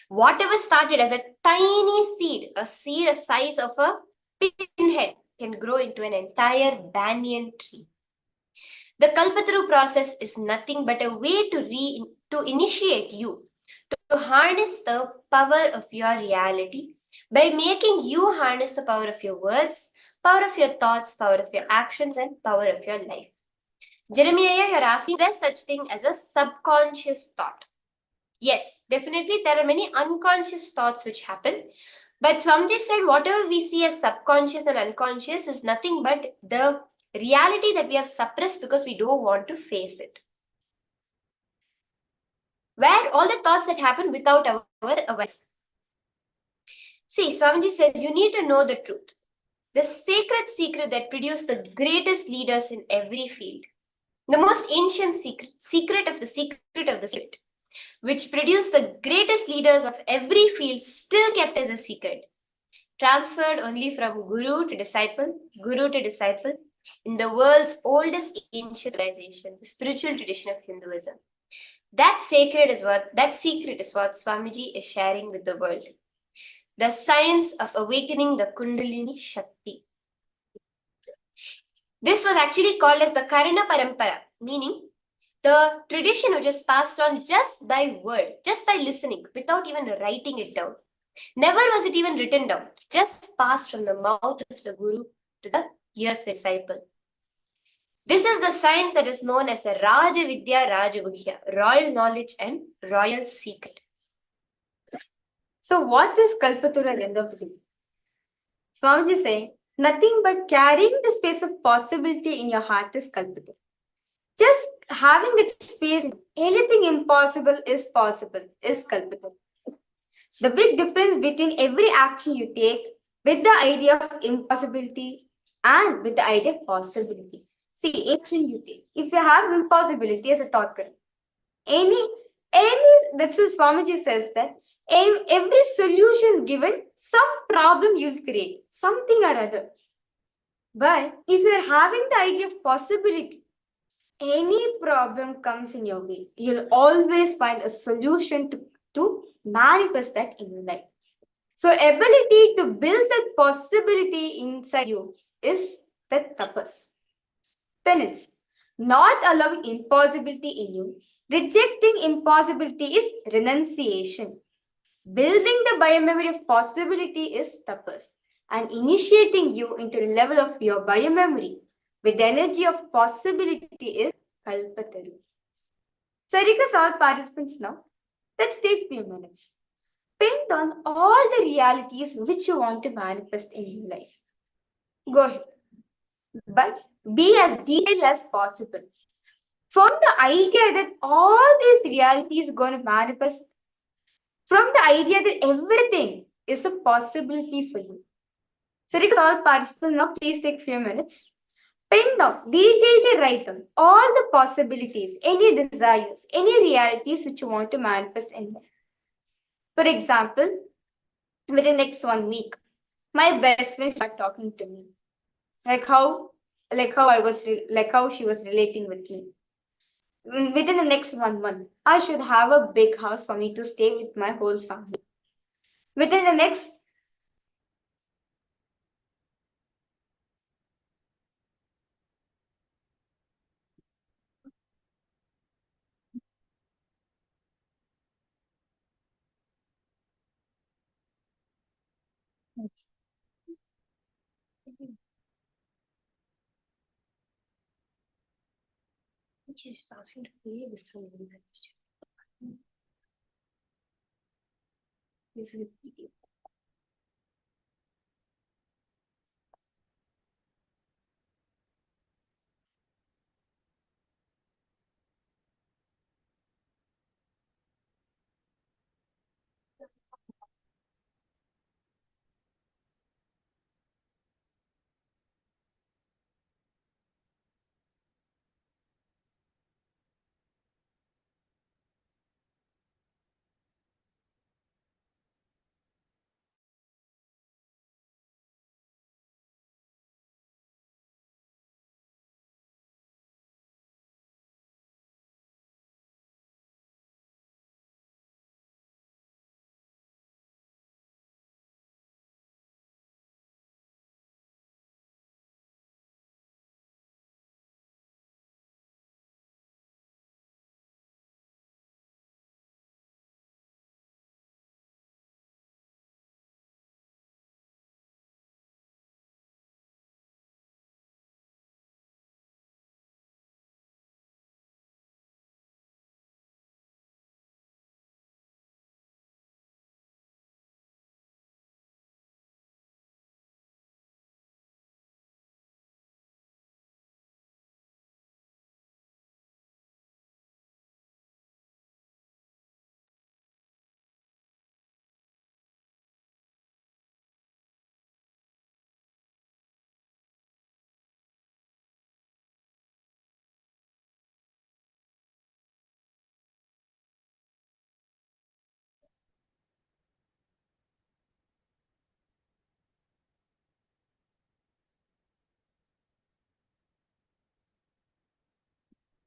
Whatever started as a tiny seed a size of a pinhead, can grow into an entire banyan tree. The Kalpataru process is nothing but a way to initiate you to harness the power of your reality by making you harness the power of your words, power of your thoughts, power of your actions, and power of your life. Jeremiah, you're asking, there's such thing as a subconscious thought. Yes, definitely there are many unconscious thoughts which happen. But Swamiji said whatever we see as subconscious and unconscious is nothing but the reality that we have suppressed because we don't want to face it. Where all the thoughts that happen without our awareness. See, Swamiji says you need to know the truth. The sacred secret that produced the greatest leaders in every field. The most ancient secret of the secret, which produced the greatest leaders of every field, still kept as a secret. Transferred only from guru to disciple, in the world's oldest ancient civilization, the spiritual tradition of Hinduism. That secret is what Swamiji is sharing with the world. The science of awakening the Kundalini Shakti. This was actually called as the Karana Parampara, meaning the tradition which is passed on just by word, just by listening, without even writing it down. Never was it even written down, just passed from the mouth of the guru to the ear of the disciple. This is the science that is known as the Raja Vidya Rajagudhya, royal knowledge and royal secret. So what is Kalpataru at the end of the day? Swamiji is saying, nothing but carrying the space of possibility in your heart is Kalpataru. Just having that space, anything impossible is possible, is Kalpataru. The big difference between every action you take with the idea of impossibility and with the idea of possibility. See, action you take. If you have impossibility as a thought current, that's what Swamiji says, that every solution given, some problem you'll create, something or other. But if you're having the idea of possibility, any problem comes in your way, you'll always find a solution to manifest that in your life. So ability to build that possibility inside you is the tapas. Penance. Not allowing impossibility in you. Rejecting impossibility is renunciation. Building the biomemory of possibility is tapas. And initiating you into the level of your biomemory with the energy of possibility is Kalpataru. So I request all participants now, let's take a few minutes. Paint on all the realities which you want to manifest in your life. Go ahead. But be as detailed as possible. From the idea that all these realities are going to manifest, from the idea that everything is a possibility for you. So request all participants now, please take a few minutes. Pen down, detailedly write down all the possibilities, any desires, any realities which you want to manifest in life. For example, within the next 1 week, my best friend started talking to me, like how she was relating with me. Within the next 1 month, I should have a big house for me to stay with my whole family. Within the next she's asking to play this one. This is a video.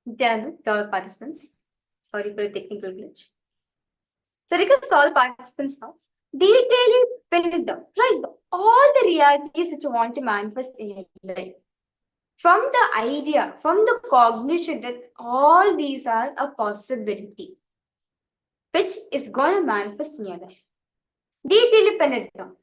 Done to all participants. Sorry for the technical glitch. So request all participants now. Detailedly pen it down. Write down all the realities which you want to manifest in your life. From the idea, from the cognition that all these are a possibility, which is going to manifest in your life. Detailedly pen it down.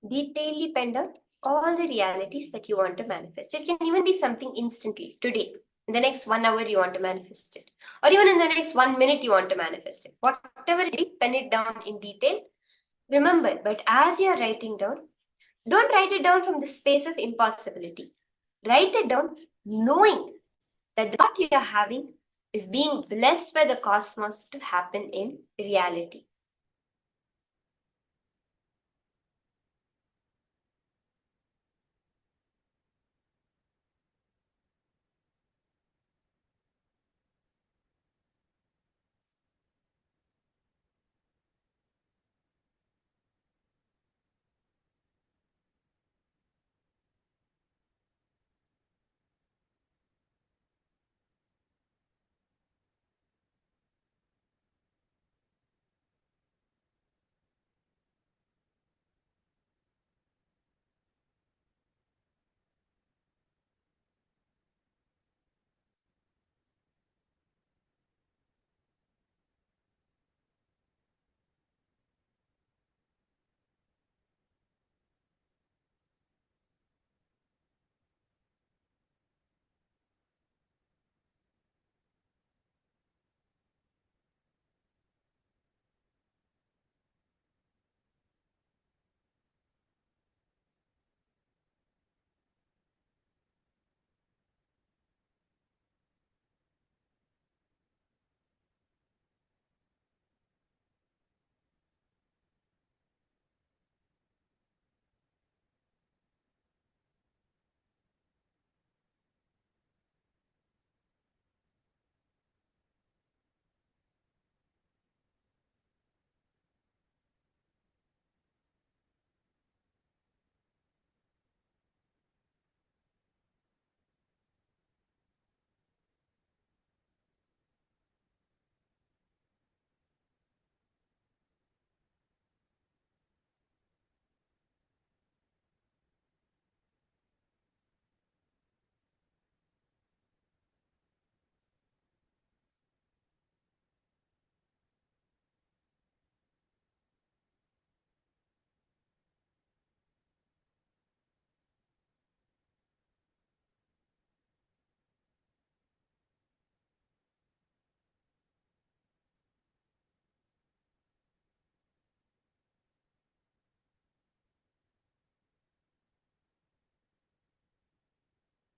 Detailedly pen down all the realities that you want to manifest. It can even be something instantly, today. In the next 1 hour, you want to manifest it. Or even in the next 1 minute, you want to manifest it. Whatever it is, pen it down in detail. Remember, but as you're writing down, don't write it down from the space of impossibility. Write it down knowing that the thought you're having is being blessed by the cosmos to happen in reality.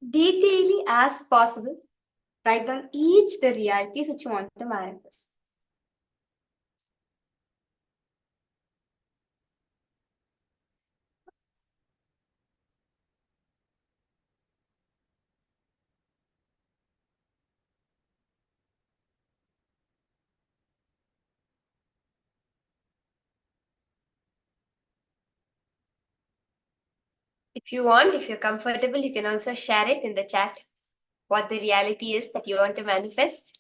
detailedly as possible, write down each the realities which you want to manifest. If you want, if you're comfortable, you can also share it in the chat what the reality is that you want to manifest.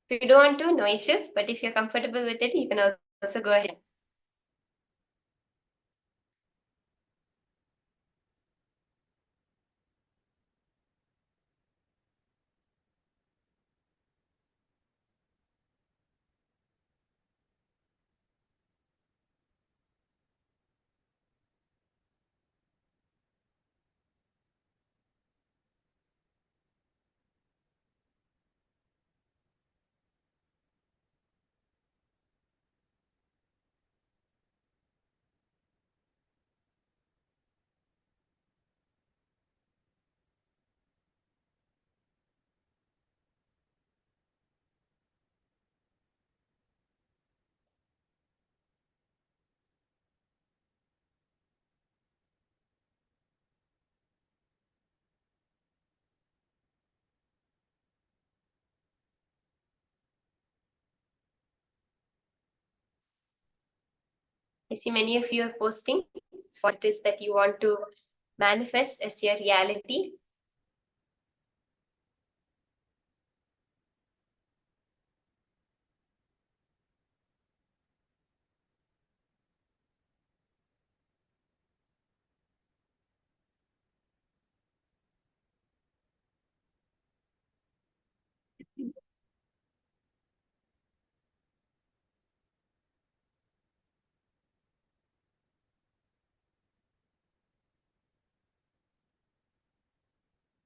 If you don't want to, no issues, but if you're comfortable with it, you can also go ahead. I see many of you are posting what it is that you want to manifest as your reality.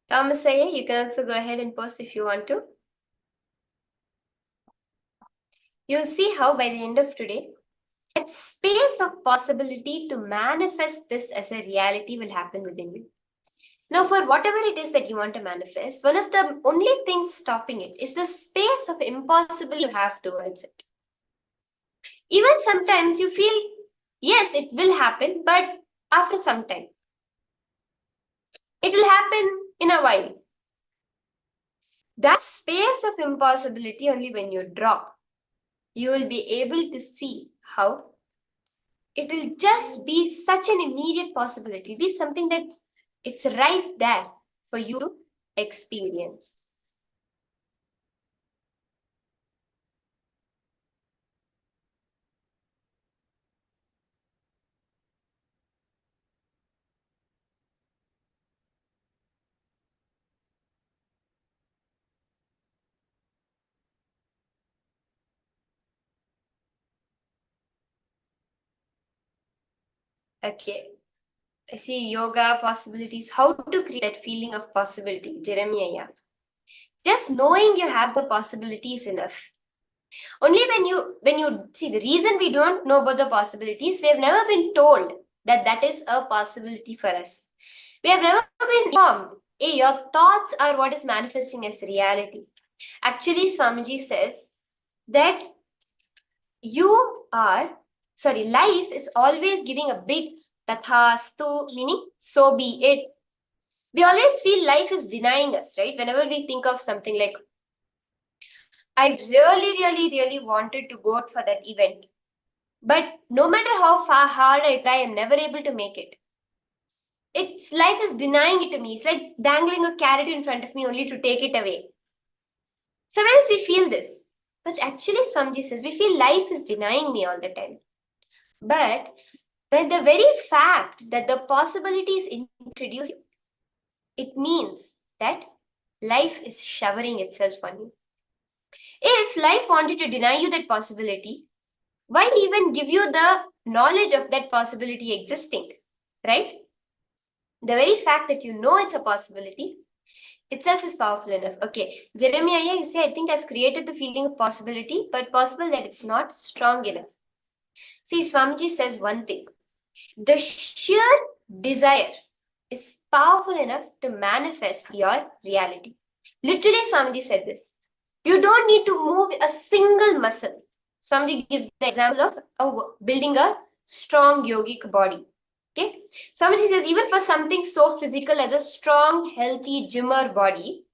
Thomas Ayer, you can also go ahead and post if you want to. You'll see how by the end of today, that space of possibility to manifest this as a reality will happen within you. Now, for whatever it is that you want to manifest, one of the only things stopping it is the space of impossible you have towards it. Even sometimes you feel, yes, it will happen, but after some time. It will happen in a while. That space of impossibility, only when you drop, you will be able to see how it will just be such an immediate possibility. It will be something that it's right there for you to experience. Okay. I see yoga possibilities, how to create that feeling of possibility. Jeremiah. Just knowing you have the possibility is enough. Only when you see, the reason we don't know about the possibilities, we have never been told that that is a possibility for us. We have never been informed, hey, your thoughts are what is manifesting as reality. Actually, Swamiji says that life is always giving a big tathastu, meaning so be it. We always feel life is denying us, right? Whenever we think of something like, I really wanted to go out for that event. But no matter how hard I try, I'm never able to make it. Life is denying it to me. It's like dangling a carrot in front of me only to take it away. Sometimes we feel this. But actually, Swamiji says, we feel life is denying me all the time. But when the very fact that the possibility is introduced, it means that life is showering itself on you. If life wanted to deny you that possibility, why even give you the knowledge of that possibility existing, right? The very fact that you know it's a possibility itself is powerful enough. Okay, Jeremiah, you say, I think I've created the feeling of possibility, but possible that it's not strong enough. See, Swamiji says one thing. The sheer desire is powerful enough to manifest your reality. Literally, Swamiji said this. You don't need to move a single muscle. Swamiji gives the example of building a strong yogic body. Okay, Swamiji says even for something so physical as a strong, healthy gymmer body,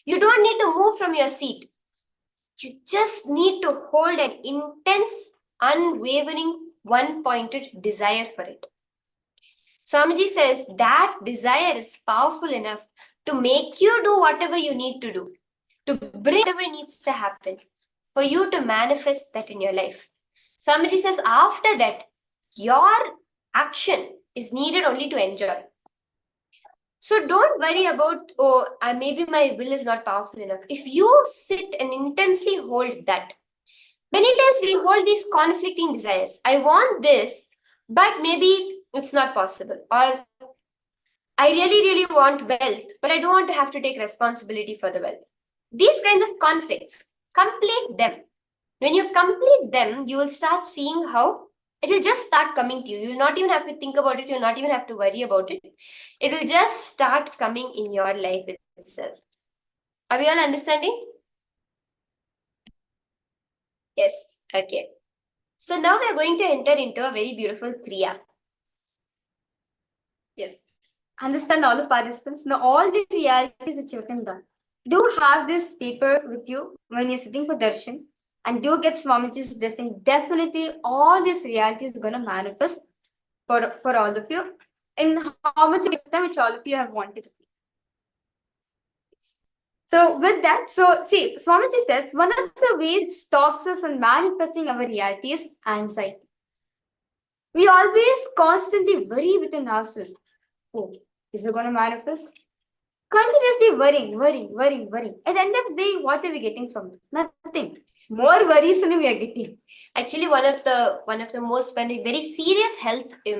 you don't need to move from your seat. You just need to hold an intense, unwavering, one-pointed desire for it. Swamiji says that desire is powerful enough to make you do whatever you need to do, to bring whatever needs to happen, for you to manifest that in your life. Swamiji says after that, your action is needed only to enjoy. So don't worry about, maybe my will is not powerful enough. If you sit and intensely hold that, many times we hold these conflicting desires. I want this, but maybe it's not possible. Or I really want wealth, but I don't want to have to take responsibility for the wealth. These kinds of conflicts, complete them. When you complete them, you will start seeing how it will just start coming to you. You will not even have to think about it. You will not even have to worry about it. It will just start coming in your life itself. Are we all understanding? Yes. Okay. So now we are going to enter into a very beautiful Kriya. Yes. Understand all the participants. Now all the realities which you can done. Do have this paper with you when you're sitting for darshan, and do get Swamiji's blessing. Definitely all these realities are going to manifest for all of you in how much time which all of you have wanted. So with that, see, Swamiji says one of the ways it stops us from manifesting our reality is anxiety. We always constantly worry within ourselves. Oh, is it going to manifest? Continuously worrying. At the end of the day, what are we getting from it? Nothing. More worries only we are getting. Actually, one of the most very serious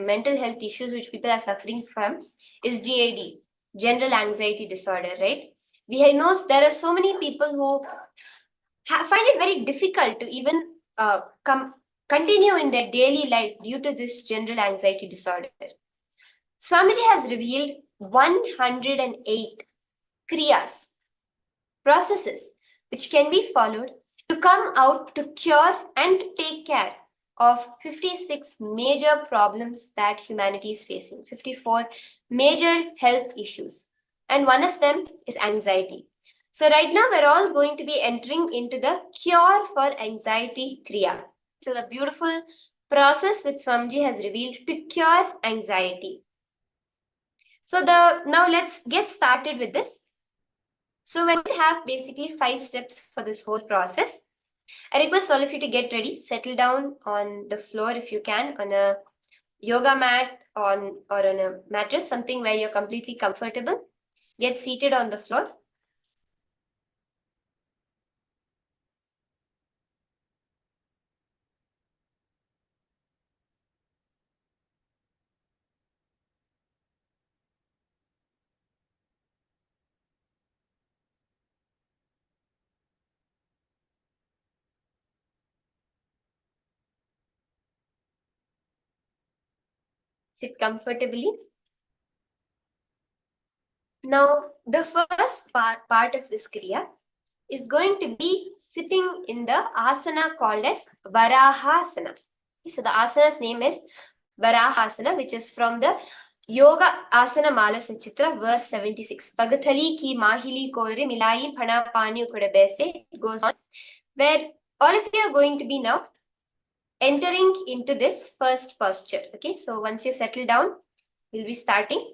mental health issues which people are suffering from is GAD, general anxiety disorder, right? We know there are so many people who find it very difficult to even continue in their daily life due to this general anxiety disorder. Swamiji has revealed 108 kriyas, processes which can be followed to come out to cure and take care of 56 major problems that humanity is facing, 54 major health issues. And one of them is anxiety. So right now we're all going to be entering into the cure for anxiety kriya. So the beautiful process which Swamiji has revealed to cure anxiety. So now let's get started with this. So we're going to have basically 5 steps for this whole process. I request all of you to get ready, settle down on the floor if you can, on a yoga mat or on a mattress, something where you're completely comfortable. Get seated on the floor. Sit comfortably. Now, the first part of this kriya is going to be sitting in the asana called as Varahasana. So the asana's name is Varahasana, which is from the Yoga Asana Mala Sachitra, verse 76. Pagathali ki mahili kore milai phana pani ukudabese. It goes on, where all of you are going to be now entering into this first posture. Okay, so once you settle down, we'll be starting.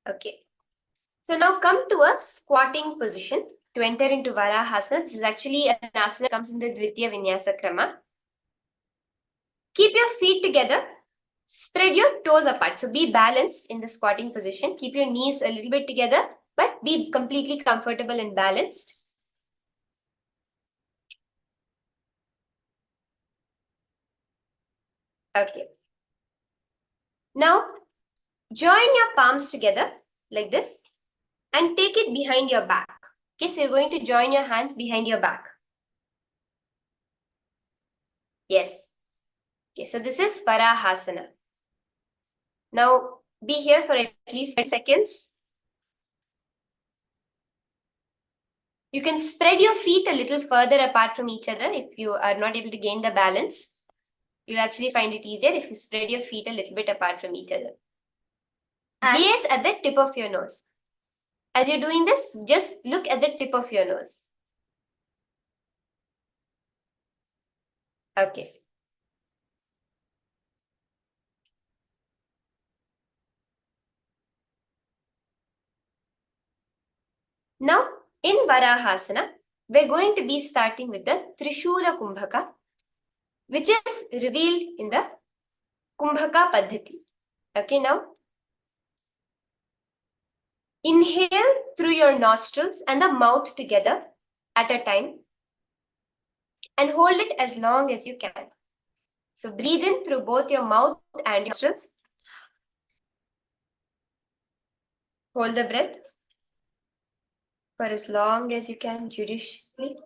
Okay. So now come to a squatting position to enter into Varahasana. This is actually an asana that comes in the Dvitiya Vinyasa Krama. Keep your feet together. Spread your toes apart. So be balanced in the squatting position. Keep your knees a little bit together, but be completely comfortable and balanced. Okay. Now, join your palms together like this and take it behind your back. Okay, so you're going to join your hands behind your back. Yes. Okay, so this is Varahasana. Now, be here for at least 10 seconds. You can spread your feet a little further apart from each other if you are not able to gain the balance. You'll actually find it easier if you spread your feet a little bit apart from each other. Gaze at the tip of your nose. As you're doing this, just look at the tip of your nose. Okay. Now, in Varahasana, we're going to be starting with the Trishula Kumbhaka, which is revealed in the Kumbhaka Paddhati. Okay, now inhale through your nostrils and the mouth together at a time and hold it as long as you can. So breathe in through both your mouth and your nostrils. Hold the breath for as long as you can judiciously.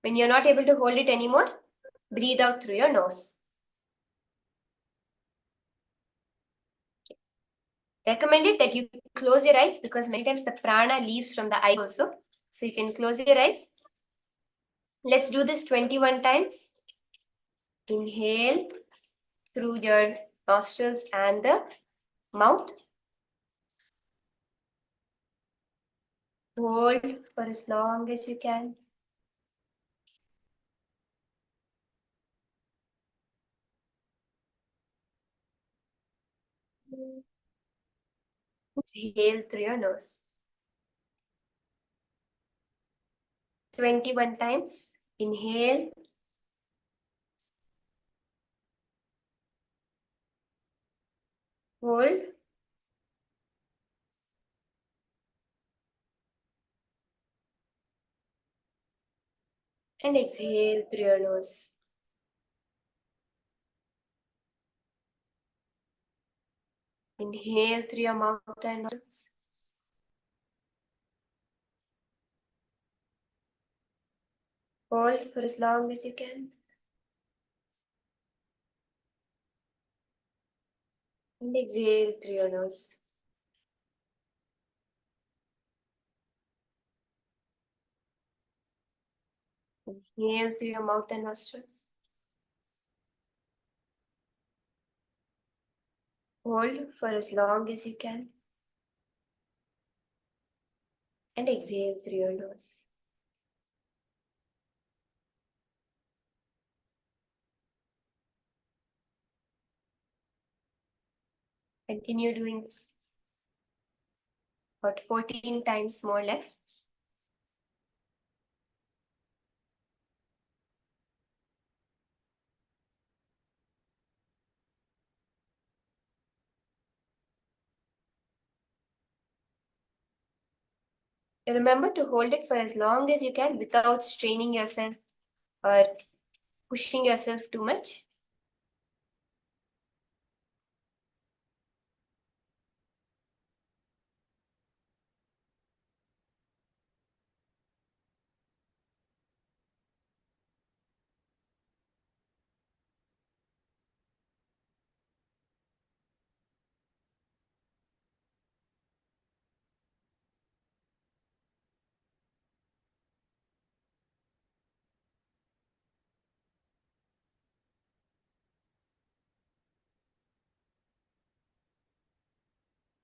When you're not able to hold it anymore, breathe out through your nose. Recommended that you close your eyes because many times the prana leaves from the eye also. So you can close your eyes. Let's do this 21 times. Inhale through your nostrils and the mouth. Hold for as long as you can. Exhale through your nose. 21 times. Inhale. Hold. And exhale through your nose. Inhale through your mouth and nostrils. Hold for as long as you can. And exhale through your nose. Inhale through your mouth and nostrils. Hold for as long as you can. And exhale through your nose. Continue doing this. About 14 times more left. Remember to hold it for as long as you can without straining yourself or pushing yourself too much.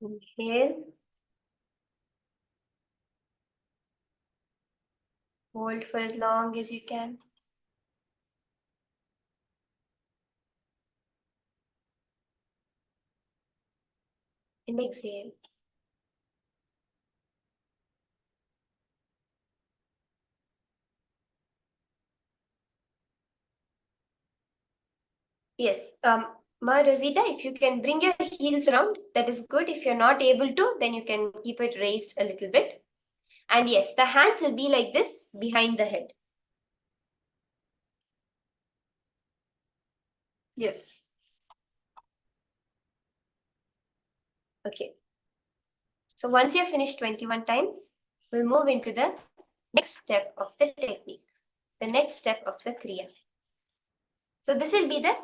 Inhale. Hold for as long as you can. And exhale. Yes, Ma Rosita, if you can bring your heels around, that is good. If you're not able to, then you can keep it raised a little bit. And yes, the hands will be like this behind the head. Yes. Okay. So once you have finished 21 times, we'll move into the next step of the technique, the next step of the Kriya. So this will be the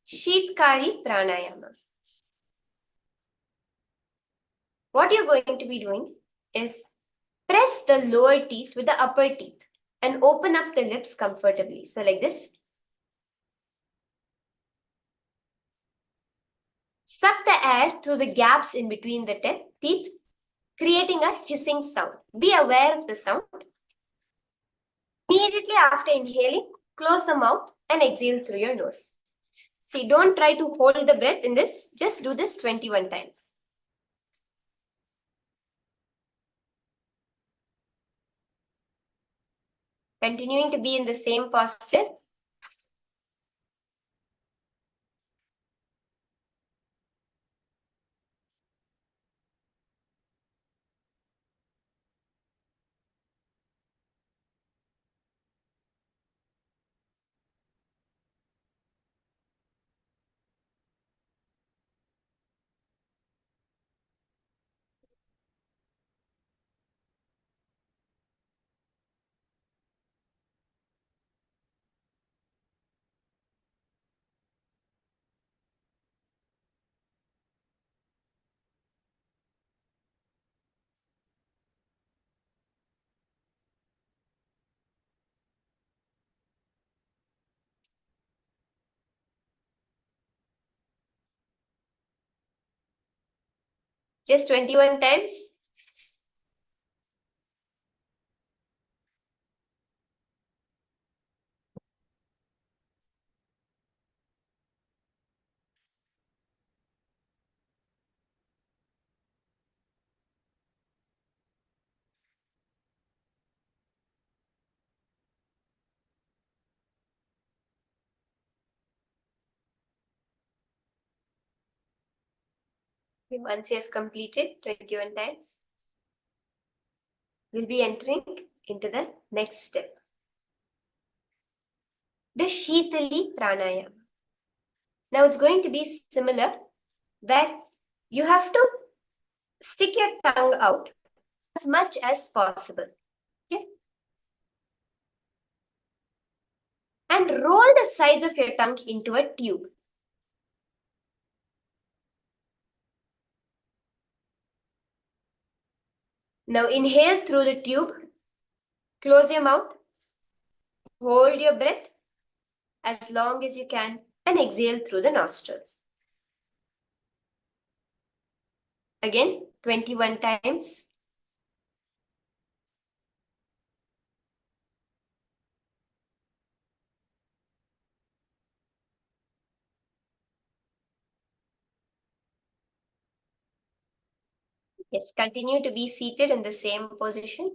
Sheetkari Pranayama. What you're going to be doing is press the lower teeth with the upper teeth and open up the lips comfortably. So like this. Suck the air through the gaps in between the teeth, creating a hissing sound. Be aware of the sound. Immediately after inhaling, close the mouth and exhale through your nose. See, don't try to hold the breath in this. Just do this 21 times. Continuing to be in the same posture. Just 21 times. Once you have completed 21 times, we'll be entering into the next step. The Sheetali Pranayama. Now it's going to be similar, where you have to stick your tongue out as much as possible. Okay? And roll the sides of your tongue into a tube. Now inhale through the tube, close your mouth, hold your breath as long as you can, and exhale through the nostrils. Again, 21 times. Yes, continue to be seated in the same position.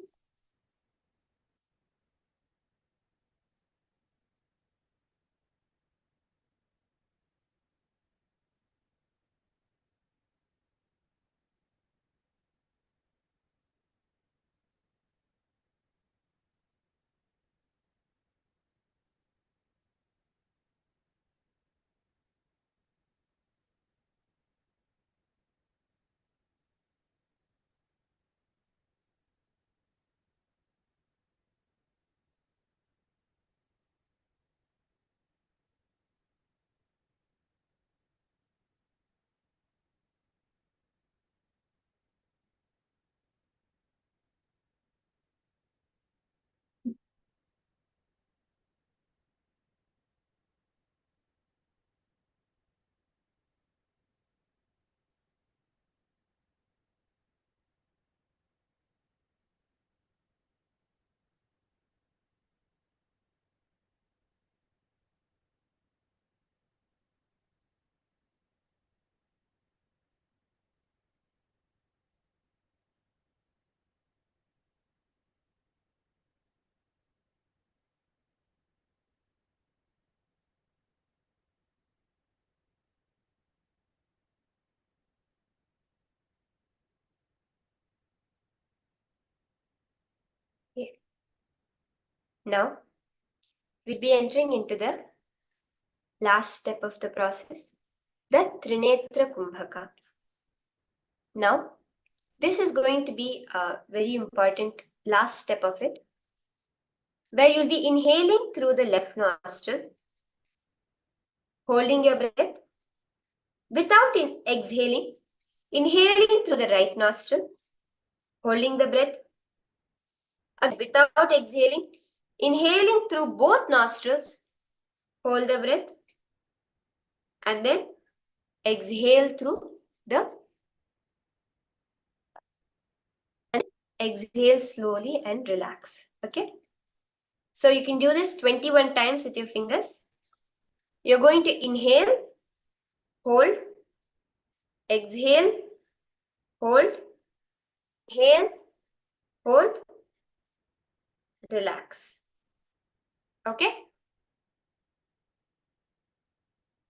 Okay. Now, we'll be entering into the last step of the process, the Trinetra Kumbhaka. Now, this is going to be a very important last step of it, where you'll be inhaling through the left nostril, holding your breath, without exhaling, inhaling through the right nostril, holding the breath, without exhaling, inhaling through both nostrils, hold the breath, and then exhale through the and exhale slowly and relax. Okay, so you can do this 21 times with your fingers. You're going to inhale, hold, exhale, hold, inhale, hold, relax. Okay,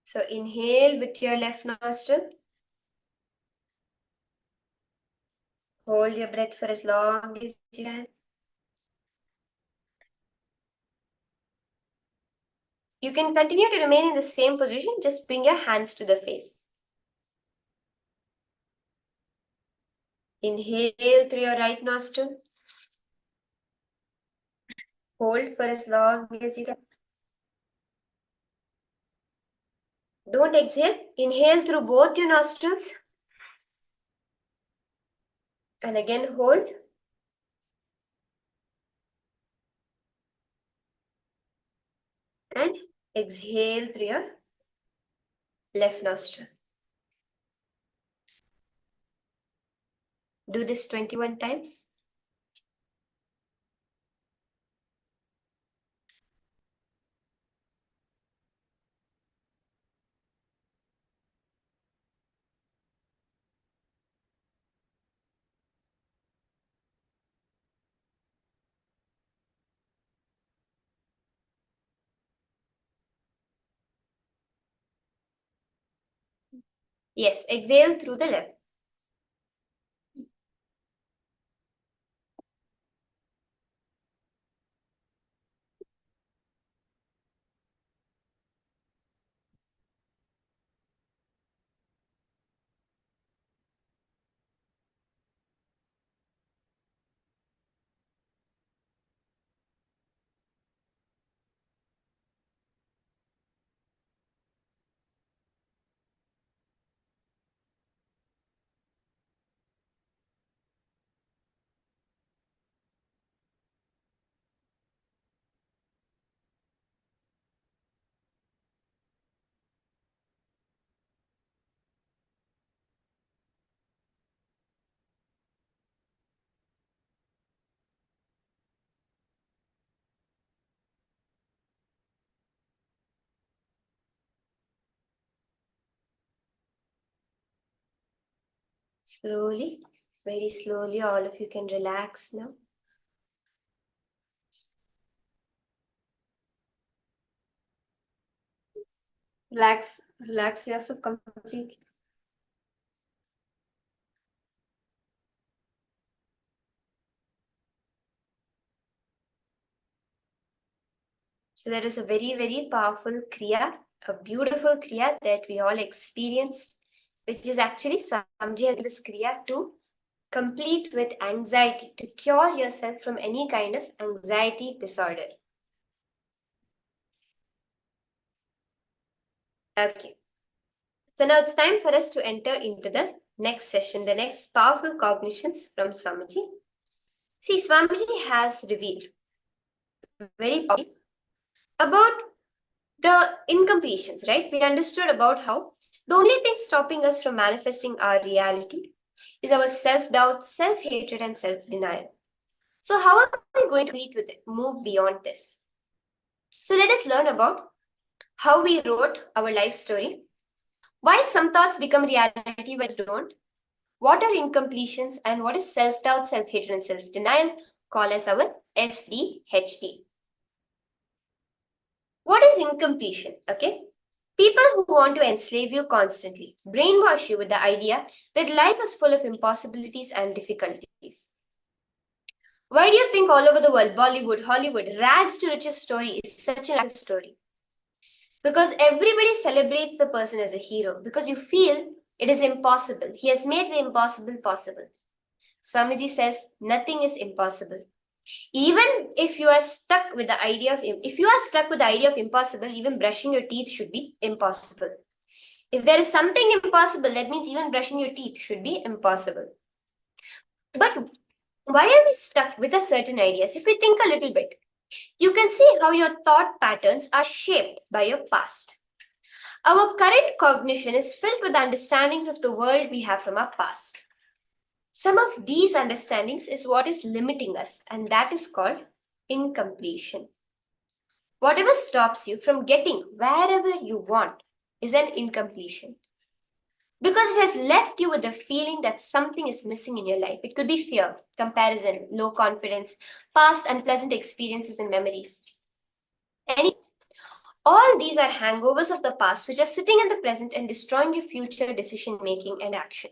so inhale with your left nostril, hold your breath for as long as you can. You can continue to remain in the same position, just bring your hands to the face. Inhale through your right nostril. Hold for as long as you can. Don't exhale. Inhale through both your nostrils. And again hold. And exhale through your left nostril. Do this 21 times. Yes, exhale through the left. Slowly, very slowly, all of you can relax now. Relax yourself completely. So there is a very, very powerful Kriya, a beautiful Kriya that we all experienced, which is actually Swamiji has this Kriya to complete with anxiety, to cure yourself from any kind of anxiety disorder. Okay. So now it's time for us to enter into the next session, the next powerful cognitions from Swamiji. See, Swamiji has revealed very powerfully about the incompletions, right? We understood about how the only thing stopping us from manifesting our reality is our self-doubt, self-hatred, and self-denial. So how are we going to meet with it, move beyond this? So let us learn about how we wrote our life story, why some thoughts become reality when don't, what are incompletions, and what is self-doubt, self-hatred, and self-denial, called as our SDHD. What is incompletion? Okay. People who want to enslave you constantly, brainwash you with the idea that life is full of impossibilities and difficulties. Why do you think all over the world, Bollywood, Hollywood, rags to riches story is such an active story? Because everybody celebrates the person as a hero because you feel it is impossible. He has made the impossible possible. Swamiji says nothing is impossible. Even if you are stuck with the idea of impossible, even brushing your teeth should be impossible. If there is something impossible, that means even brushing your teeth should be impossible. But why are we stuck with a certain ideas? If we think a little bit, you can see how your thought patterns are shaped by your past. Our current cognition is filled with understandings of the world we have from our past. Some of these understandings is what is limiting us, and that is called incompletion. Whatever stops you from getting wherever you want is an incompletion. Because it has left you with the feeling that something is missing in your life. It could be fear, comparison, low confidence, past unpleasant experiences and memories. All these are hangovers of the past which are sitting in the present and destroying your future decision making and action.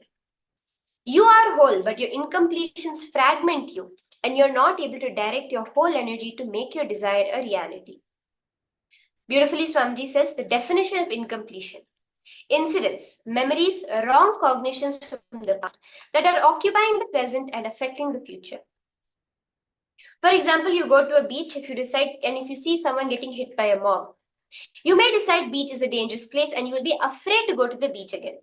You are whole, but your incompletions fragment you, and you're not able to direct your whole energy to make your desire a reality. Beautifully, Swamiji says the definition of incompletion: incidents, memories, wrong cognitions from the past that are occupying the present and affecting the future. For example, you go to a beach, if you see someone getting hit by a mob, you may decide beach is a dangerous place and you will be afraid to go to the beach again.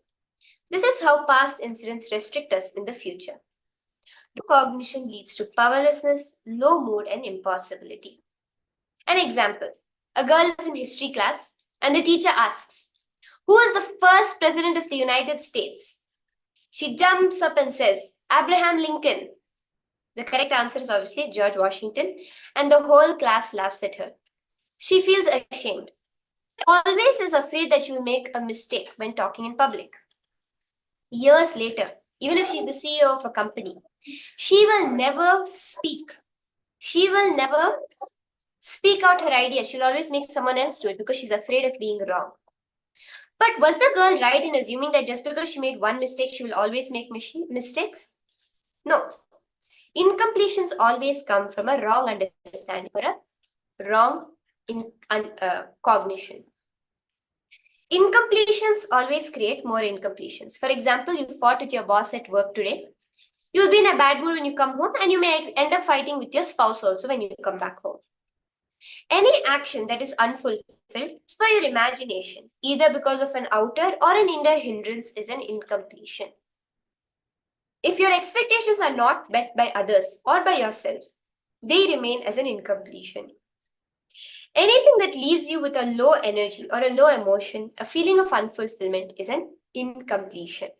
This is how past incidents restrict us in the future. Cognition leads to powerlessness, low mood, and impossibility. An example: a girl is in history class and the teacher asks, "Who is the first president of the United States?" She jumps up and says, "Abraham Lincoln." The correct answer is obviously George Washington, and the whole class laughs at her. She feels ashamed. Always is afraid that she will make a mistake when talking in public. Years later, even if she's the CEO of a company, she will never speak. She will never speak out her idea. She'll always make someone else do it because she's afraid of being wrong. But was the girl right in assuming that just because she made one mistake, she will always make mistakes? No. Incompletions always come from a wrong understanding or a wrong cognition. Incompletions always create more incompletions. For example, you fought with your boss at work today. You'll be in a bad mood when you come home, and you may end up fighting with your spouse also when you come back home. Any action that is unfulfilled is by your imagination, either because of an outer or an inner hindrance, is an incompletion. If your expectations are not met by others or by yourself, they remain as an incompletion. Anything that leaves you with a low energy or a low emotion, a feeling of unfulfillment, is an incompletion.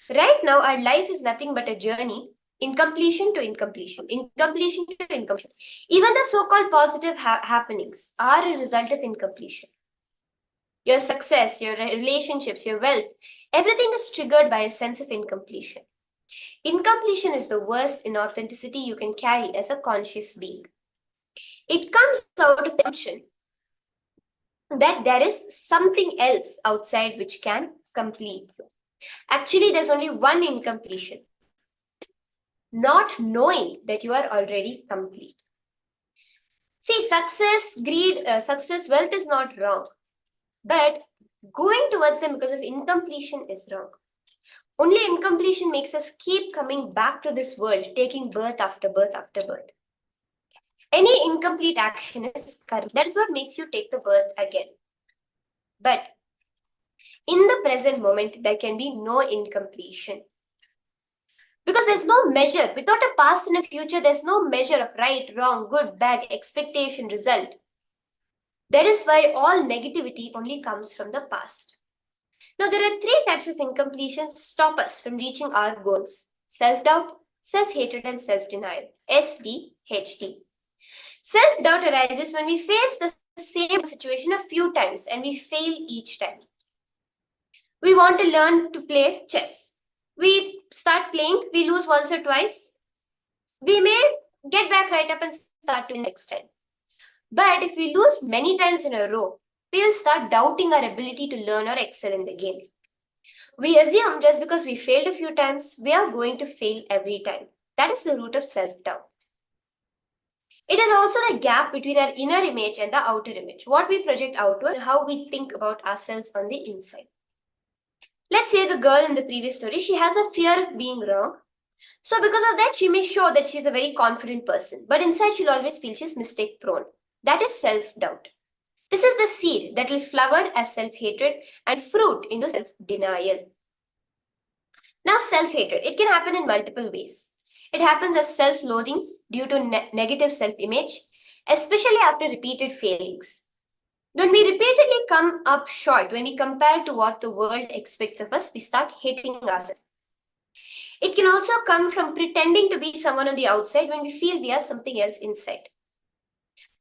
Right now, our life is nothing but a journey, incompletion to incompletion, incompletion to incompletion. Even the so-called positive happenings are a result of incompletion. Your success, your relationships, your wealth, everything is triggered by a sense of incompletion. Incompletion is the worst inauthenticity you can carry as a conscious being. It comes out of the assumption that there is something else outside which can complete you. Actually, there's only one incompletion: not knowing that you are already complete. See, success, greed, wealth is not wrong, but going towards them because of incompletion is wrong. Only incompletion makes us keep coming back to this world, taking birth after birth after birth. Any incomplete action is karma. That is what makes you take the birth again. But in the present moment, there can be no incompletion. Because there's no measure. Without a past and a future, there's no measure of right, wrong, good, bad, expectation, result. That is why all negativity only comes from the past. Now, there are three types of incompletions stop us from reaching our goals: self-doubt, self-hatred, and self-denial. SDHD. Self-doubt arises when we face the same situation a few times and we fail each time. We want to learn to play chess. We start playing, we lose once or twice. We may get back right up and start doing next time. But if we lose many times in a row, we will start doubting our ability to learn or excel in the game. We assume just because we failed a few times, we are going to fail every time. That is the root of self-doubt. It is also the gap between our inner image and the outer image, what we project outward, how we think about ourselves on the inside. Let's say the girl in the previous story, she has a fear of being wrong. So because of that, she may show that she's a very confident person, but inside she'll always feel she's mistake prone. That is self-doubt. This is the seed that will flower as self-hatred and fruit into self-denial. Now, self-hatred, it can happen in multiple ways. It happens as self-loathing due to negative self-image, especially after repeated failings. When we repeatedly come up short, when we compare to what the world expects of us, we start hating ourselves. It can also come from pretending to be someone on the outside when we feel we are something else inside.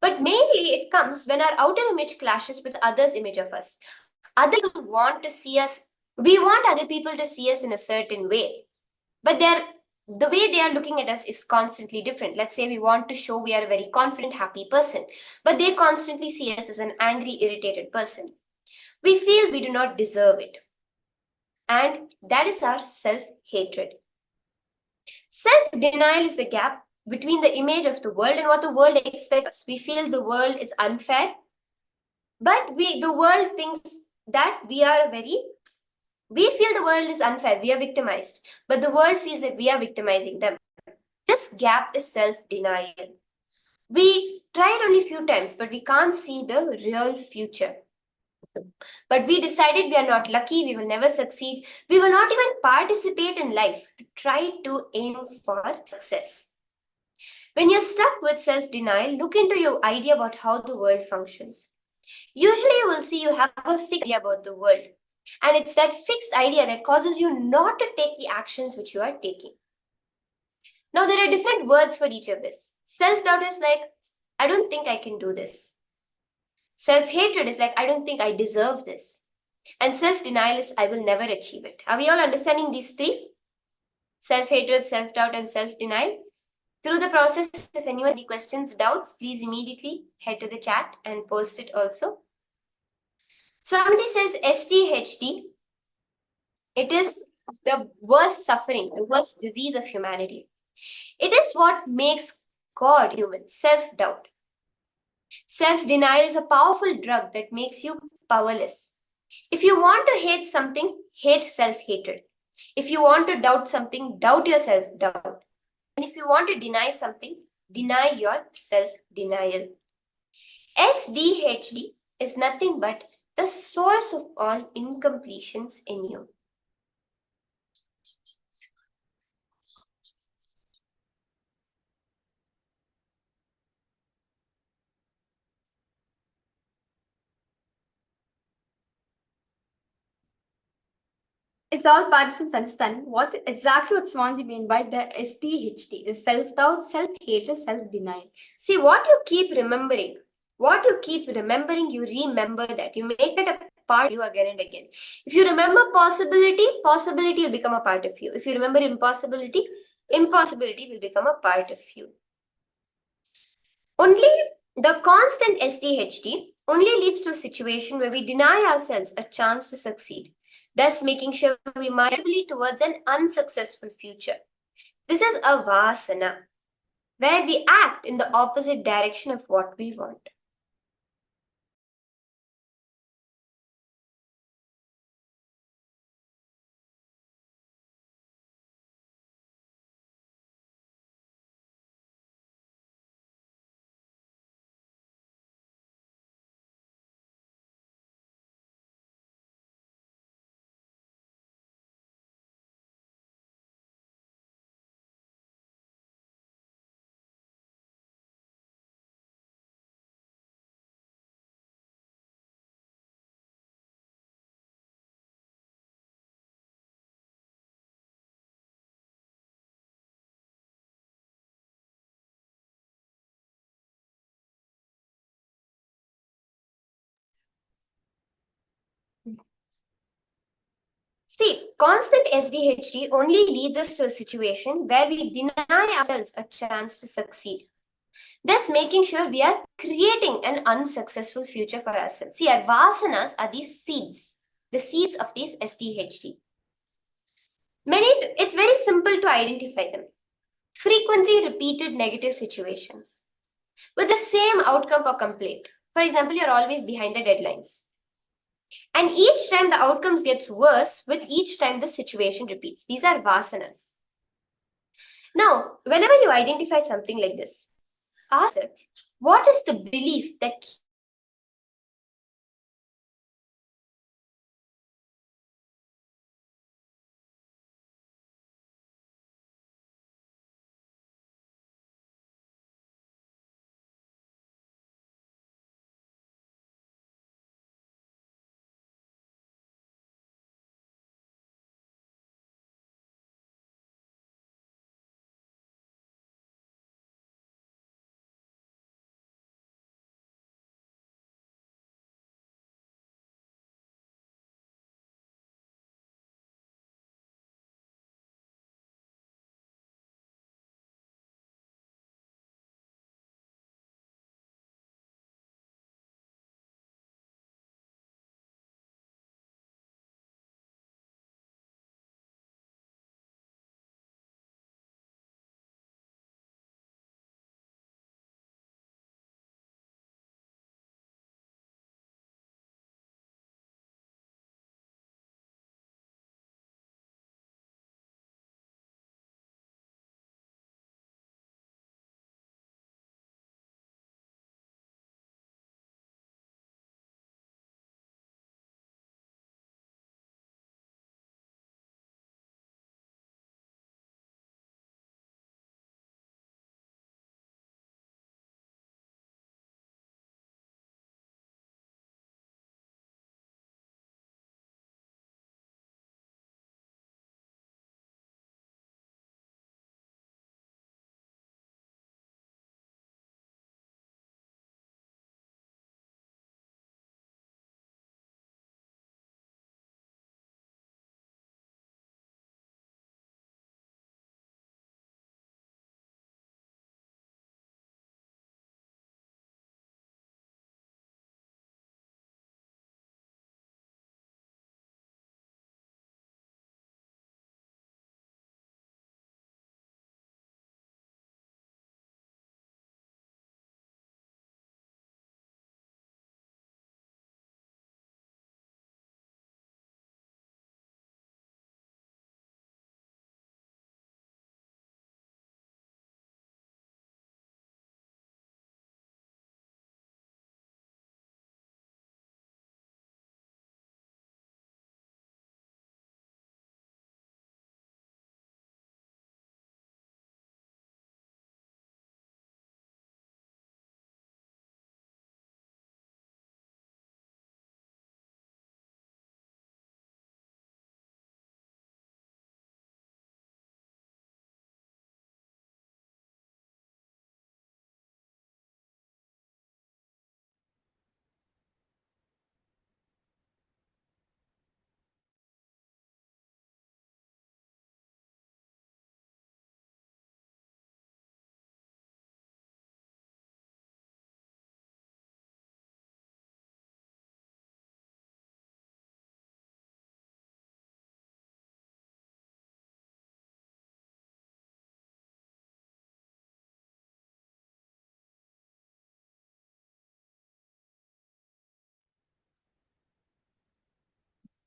But mainly it comes when our outer image clashes with others' image of us. Other people want to see us, we want other people to see us in a certain way, but the way they are looking at us is constantly different. Let's say we want to show we are a very confident, happy person, but they constantly see us as an angry, irritated person. We feel we do not deserve it. And that is our self-hatred. Self-denial is the gap between the image of the world and what the world expects. We feel the world is unfair, but the world thinks that we feel the world is unfair, we are victimized, but the world feels that we are victimizing them. This gap is self-denial. We tried only a few times, but we can't see the real future. But we decided we are not lucky, we will never succeed, we will not even participate in life to try to aim for success. When you're stuck with self-denial, look into your idea about how the world functions. Usually you will see you have a fixed idea about the world. And it's that fixed idea that causes you not to take the actions which you are taking. Now, there are different words for each of this. Self-doubt is like, I don't think I can do this. Self-hatred is like, I don't think I deserve this. And self-denial is, I will never achieve it. Are we all understanding these three? Self-hatred, self-doubt, and self-denial. Through the process, if anyone has any questions, doubts, please immediately head to the chat and post it also. Swamiji says STHD, it is the worst suffering, the worst disease of humanity. It is what makes God human, self-doubt. Self-denial is a powerful drug that makes you powerless. If you want to hate something, hate self-hatred. If you want to doubt something, doubt your self-doubt. And if you want to deny something, deny your self-denial. SDHD is nothing but the source of all incompletions in you. It's all participants understand what exactly what Swanji mean by the SDHD, the self-doubt, self-hatred, self-denial. See, what you keep remembering, you remember that. You make it a part of you again and again. If you remember possibility, possibility will become a part of you. If you remember impossibility, impossibility will become a part of you. Only the constant SDHD only leads to a situation where we deny ourselves a chance to succeed, thus making sure we might lead towards an unsuccessful future. This is a vasana, where we act in the opposite direction of what we want. See, constant SDHD only leads us to a situation where we deny ourselves a chance to succeed, thus making sure we are creating an unsuccessful future for ourselves. See, our vasanas are these seeds, the seeds of these SDHD. It's very simple to identify them. Frequently repeated negative situations, with the same outcome or complaint. For example, you're always behind the deadlines. And each time the outcomes gets worse with each time the situation repeats. These are vasanas. Now, whenever you identify something like this, ask it, what is the belief that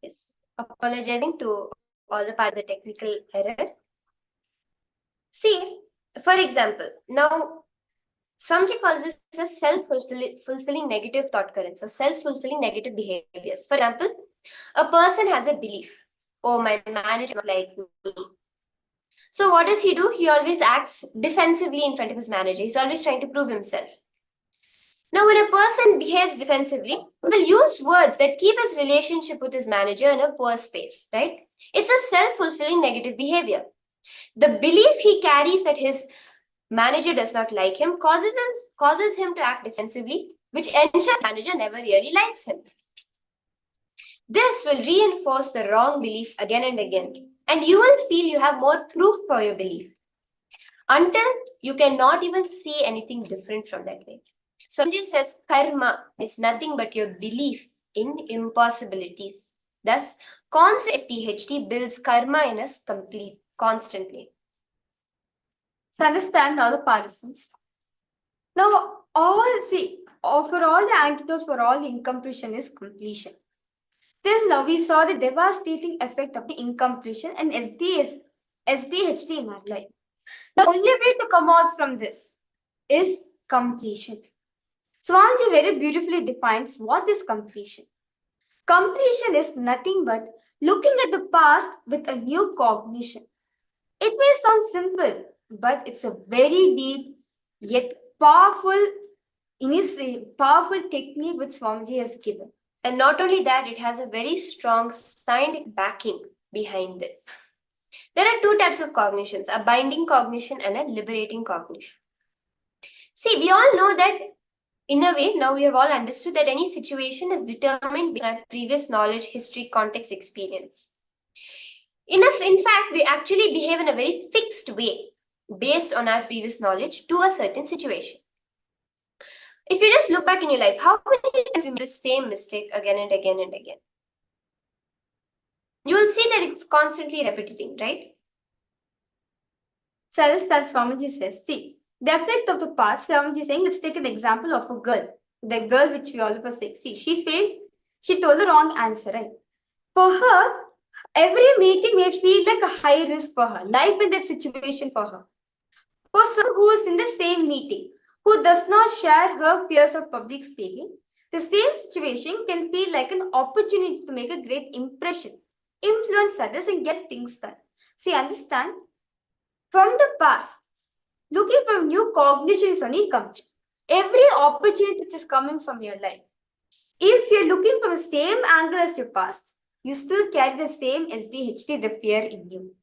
Yes, apologizing to all the part of the technical error. See, for example, now Swamiji calls this a self-fulfilling negative thought currents, or self-fulfilling negative behaviors. For example, a person has a belief, oh, my manager does not like me. So what does he do? He always acts defensively in front of his manager. He's always trying to prove himself. Now, when a person behaves defensively, he will use words that keep his relationship with his manager in a poor space, right? It's a self-fulfilling negative behavior. The belief he carries that his manager does not like him causes him to act defensively, which ensures the manager never really likes him. This will reinforce the wrong belief again and again, and you will feel you have more proof for your belief until you cannot even see anything different from that way. Swamiji says karma is nothing but your belief in impossibilities. Thus, conscious SDHD builds karma in us constantly. So understand now the partisans. Now, for all the antidote for all incompletion is completion. Till now, we saw the devastating effect of the incompletion and SDHD in our life. The only way to come out from this is completion. Swamiji very beautifully defines what is completion. Completion is nothing but looking at the past with a new cognition. It may sound simple, but it's a very deep yet powerful technique which Swamiji has given. And not only that, it has a very strong scientific backing behind this. There are two types of cognitions, a binding cognition and a liberating cognition. See, we all know that in a way, now we have all understood that any situation is determined by our previous knowledge, history, context, experience. In fact, we actually behave in a very fixed way based on our previous knowledge to a certain situation. If you just look back in your life, how many times you make the same mistake again and again and again? You will see that it's constantly repeating, right? So as that Swamiji says, see, the effect of the past, Swamiji is saying, let's take an example of a girl. The girl which we all of us say, see, she failed, she told the wrong answer, right? For her, every meeting may feel like a high risk for her, life in that situation for her. For someone who is in the same meeting, who does not share her fears of public speaking, the same situation can feel like an opportunity to make a great impression, influence others and get things done. See, understand? From the past, looking for new cognition is only coming. Every opportunity which is coming from your life, if you're looking from the same angle as your past, you still carry the same SDHD, the fear in you.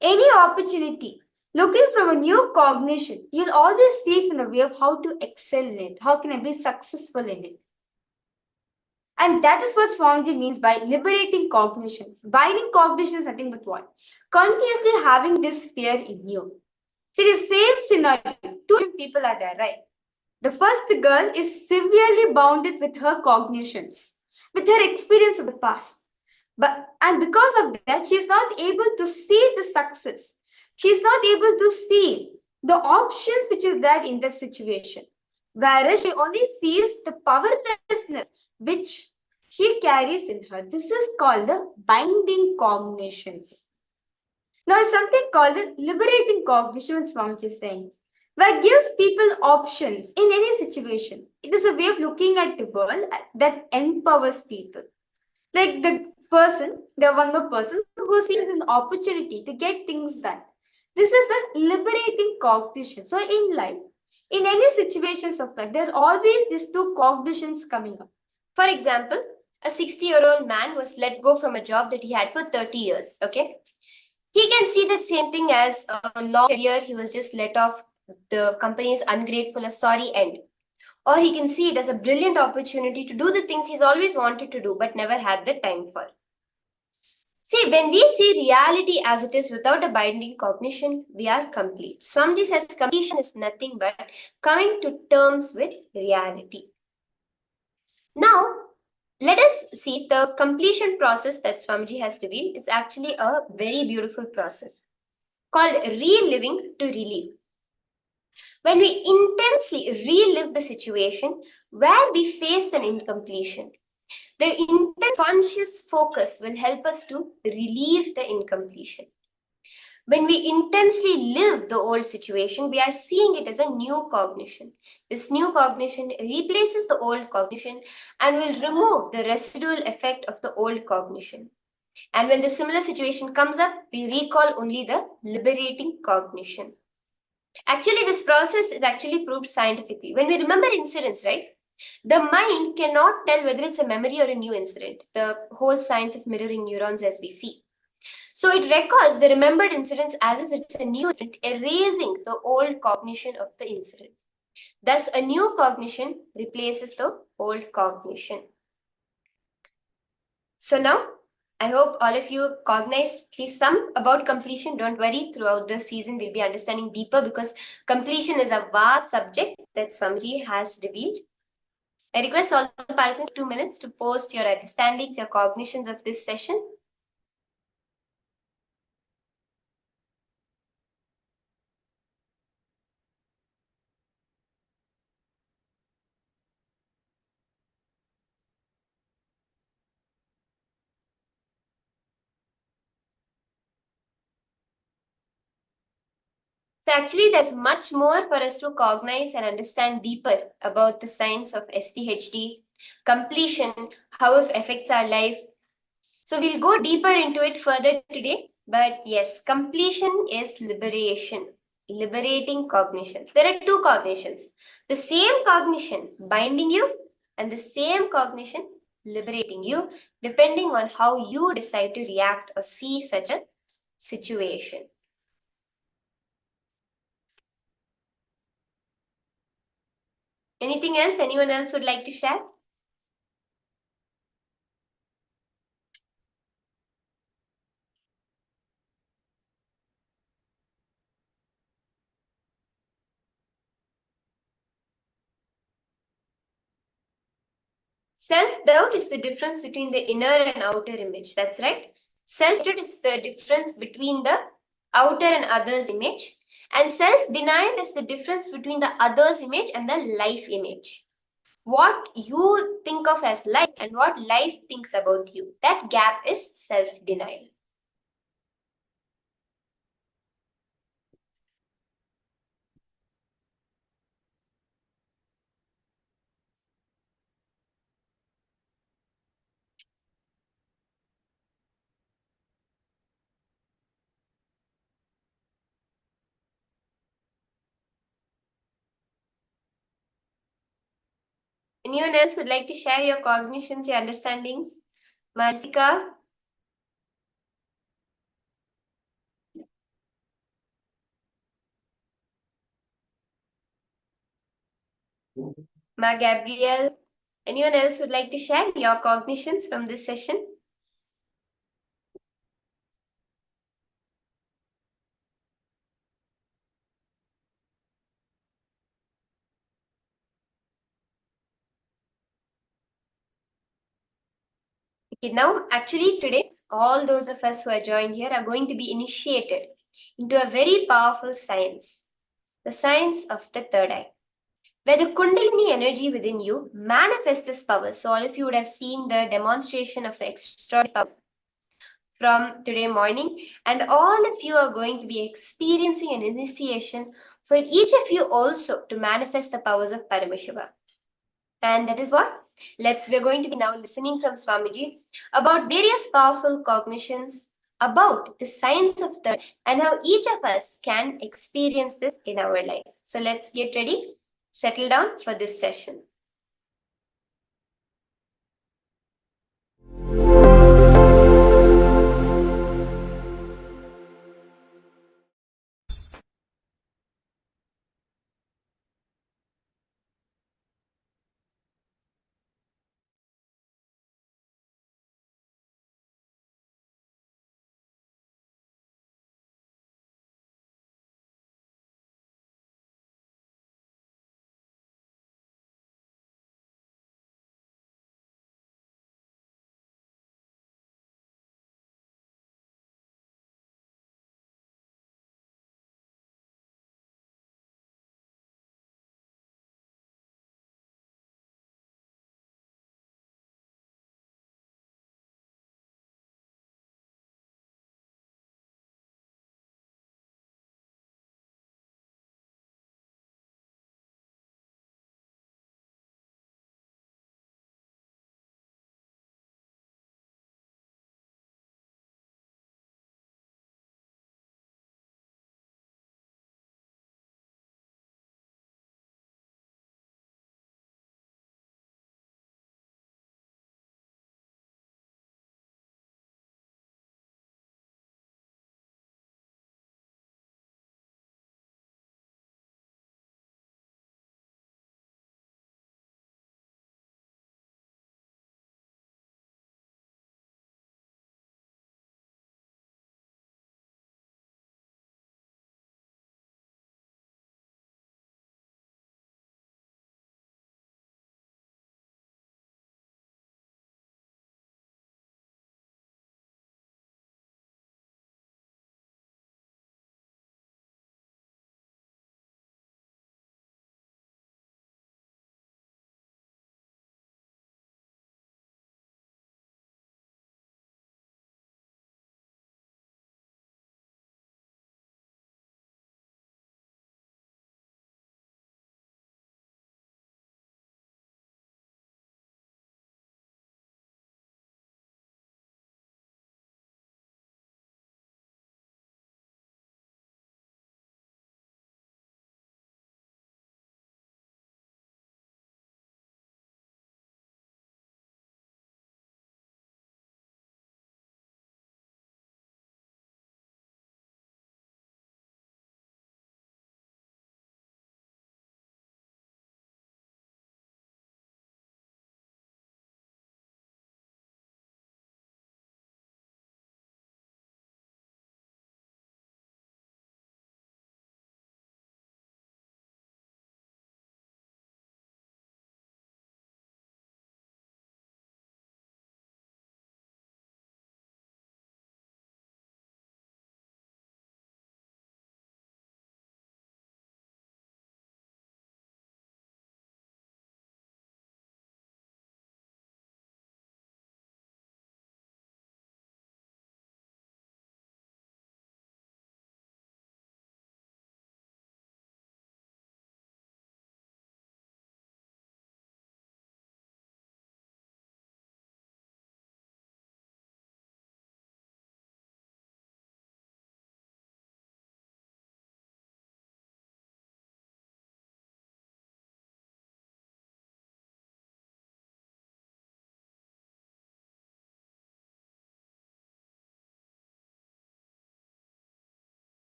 Any opportunity, looking from a new cognition, you'll always see from a way of how to excel in it. How can I be successful in it? And that is what Swamiji means by liberating cognitions. Binding cognition is nothing but what? Continuously having this fear in you. See, the same scenario, two different people are there, right? The first girl is severely bounded with her cognitions, with her experience of the past. And because of that, she is not able to see the success. She is not able to see the options which is there in that situation. Whereas she only sees the powerlessness which she carries in her. This is called the binding cognitions. Now, something called the liberating cognition, Swamiji is saying, where gives people options in any situation. It is a way of looking at the world that empowers people. Like the one more person who sees an opportunity to get things done. This is a liberating cognition. So in life, in any situations of life, there's always these two cognitions coming up. For example, a 60-year-old man was let go from a job that he had for 30 years, okay? He can see that same thing as a long career, he was just let off, the company is ungrateful, a sorry end. Or he can see it as a brilliant opportunity to do the things he's always wanted to do but never had the time for. See, when we see reality as it is without a binding cognition, we are complete. Swamiji says completion is nothing but coming to terms with reality. Now, let us see the completion process that Swamiji has revealed is actually a very beautiful process called reliving to relive. When we intensely relive the situation where we face an incompletion, the intense conscious focus will help us to relieve the incompletion. When we intensely live the old situation, we are seeing it as a new cognition. This new cognition replaces the old cognition and will remove the residual effect of the old cognition. And when the similar situation comes up, we recall only the liberating cognition. Actually, this process is actually proved scientifically. When we remember incidents, right? The mind cannot tell whether it's a memory or a new incident. The whole science of mirroring neurons as we see. So it recalls the remembered incidents as if it's a new incident, erasing the old cognition of the incident. Thus, a new cognition replaces the old cognition. So now, I hope all of you cognized at least some about completion. Don't worry, throughout the season, we'll be understanding deeper because completion is a vast subject that Swamiji has revealed. I request all the participants 2 minutes to post your understandings, your cognitions of this session. So actually, there's much more for us to cognize and understand deeper about the science of STHD, completion, how it affects our life. So we'll go deeper into it further today. But yes, completion is liberation, liberating cognition. There are two cognitions. The same cognition binding you and the same cognition liberating you, depending on how you decide to react or see such a situation. Anything else anyone else would like to share? Self-doubt is the difference between the inner and outer image. That's right. Self-doubt is the difference between the outer and others image. And self-denial is the difference between the others image and the life image. What you think of as life and what life thinks about you. That gap is self-denial. Anyone else would like to share your cognitions, your understandings? Malsika? Ma Gabrielle? Anyone else would like to share your cognitions from this session? Okay, now actually today, all those of us who are joined here are going to be initiated into a very powerful science, the science of the third eye, where the Kundalini energy within you manifests this power. So all of you would have seen the demonstration of the extraordinary power from today morning, and all of you are going to be experiencing an initiation for each of you also to manifest the powers of Paramashiva. And that is what? We're going to be now listening from Swamiji about various powerful cognitions about the science of third and how each of us can experience this in our life. So let's get ready, settle down for this session.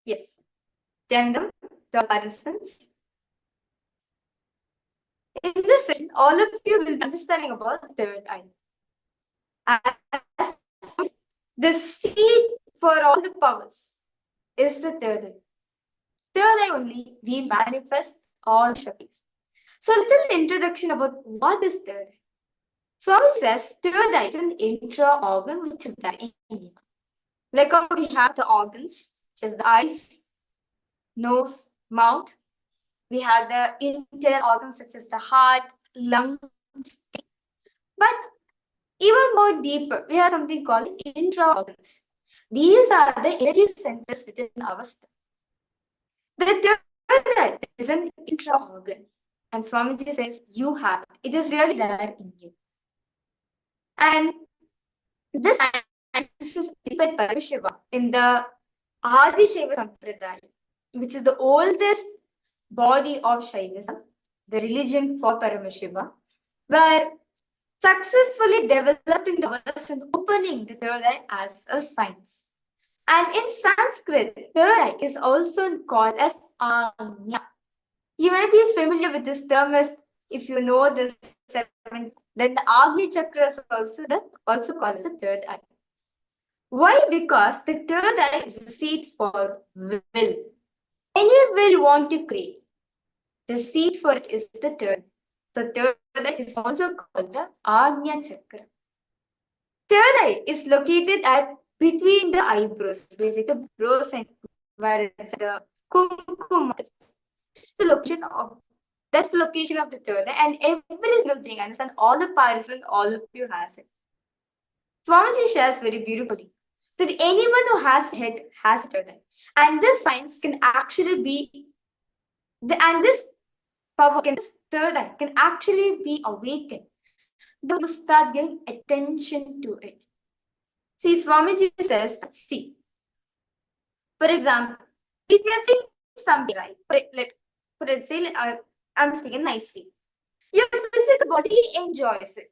Yes. Gender, the participants. In this session, all of you will be understanding about the third eye. As the seed for all the powers is the third eye. Third eye only we manifest all Shaktis. So a little introduction about what is third eye. Swami says third eye is an intra organ which is there in you. Like how we have the organs, which is the eyes, nose, mouth. We have the internal organs such as the heart, lungs. But even more deeper, we have something called intra-organs. These are the energy centers within our stomach. The third eye is an intra-organ. And Swamiji says, you have it. It is really there in you. And this is by Paramashiva in the Adi Shiva Sampradaya, which is the oldest body of Shaivism, the religion for Paramashiva, where successfully developing the verse and opening the third eye as a science. And in Sanskrit, third eye is also called as Agnya. You may be familiar with this term as if you know this seven, then the Agni chakra is also called as the third eye. Why? Because the third eye is the seat for will. Any will you want to create, the seat for it is the third. The third eye is also called the Agnya chakra. Third eye is located at between the eyebrows, basically the brow center, where it's the kumkum. That's the location of the third eye, and every single thing, understand, all the participants, all of you has it. Swamiji shares very beautifully that anyone who has head has a third eye, and this science can actually be this power, this third eye can actually be awakened. Then you start giving attention to it. See, Swamiji says, see, for example, if you're seeing something, right, I'm saying nicely, your physical body enjoys it.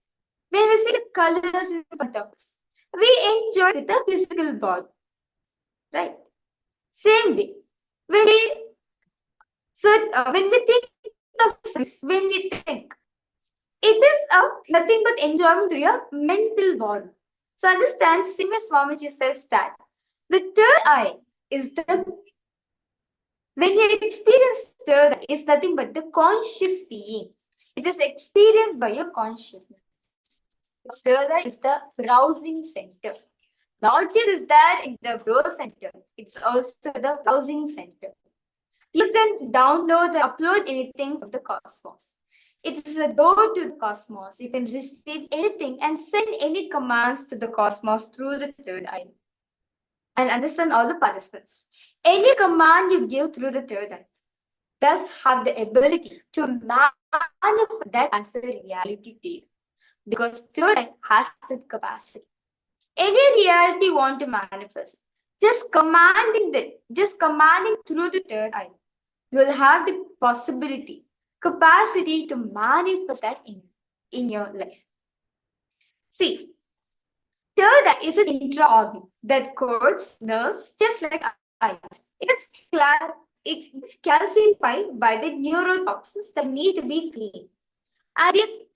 When we see the colors in front of us, we enjoy with the physical body, right? Same way, when we think of sex, when we think, it is nothing but enjoyment through your mental body. So understand, Sima Swamiji says that the third eye is when you experience third eye, is nothing but the conscious seeing. It is experienced by your consciousness. Third eye is the browsing center. Not just is there in the brow center, it's also the browsing center. You can download or upload anything from the cosmos. It's a door to the cosmos. You can receive anything and send any commands to the cosmos through the third eye. And understand all the participants. Any command you give through the third eye does have the ability to manifest that as a reality to you. Because third eye has that capacity. Any reality you want to manifest, just commanding through the third eye, you will have the capacity to manifest that in your life. See, third eye is an intra-organ that codes nerves just like eyes. It is calcified by the neurotoxins that need to be cleaned.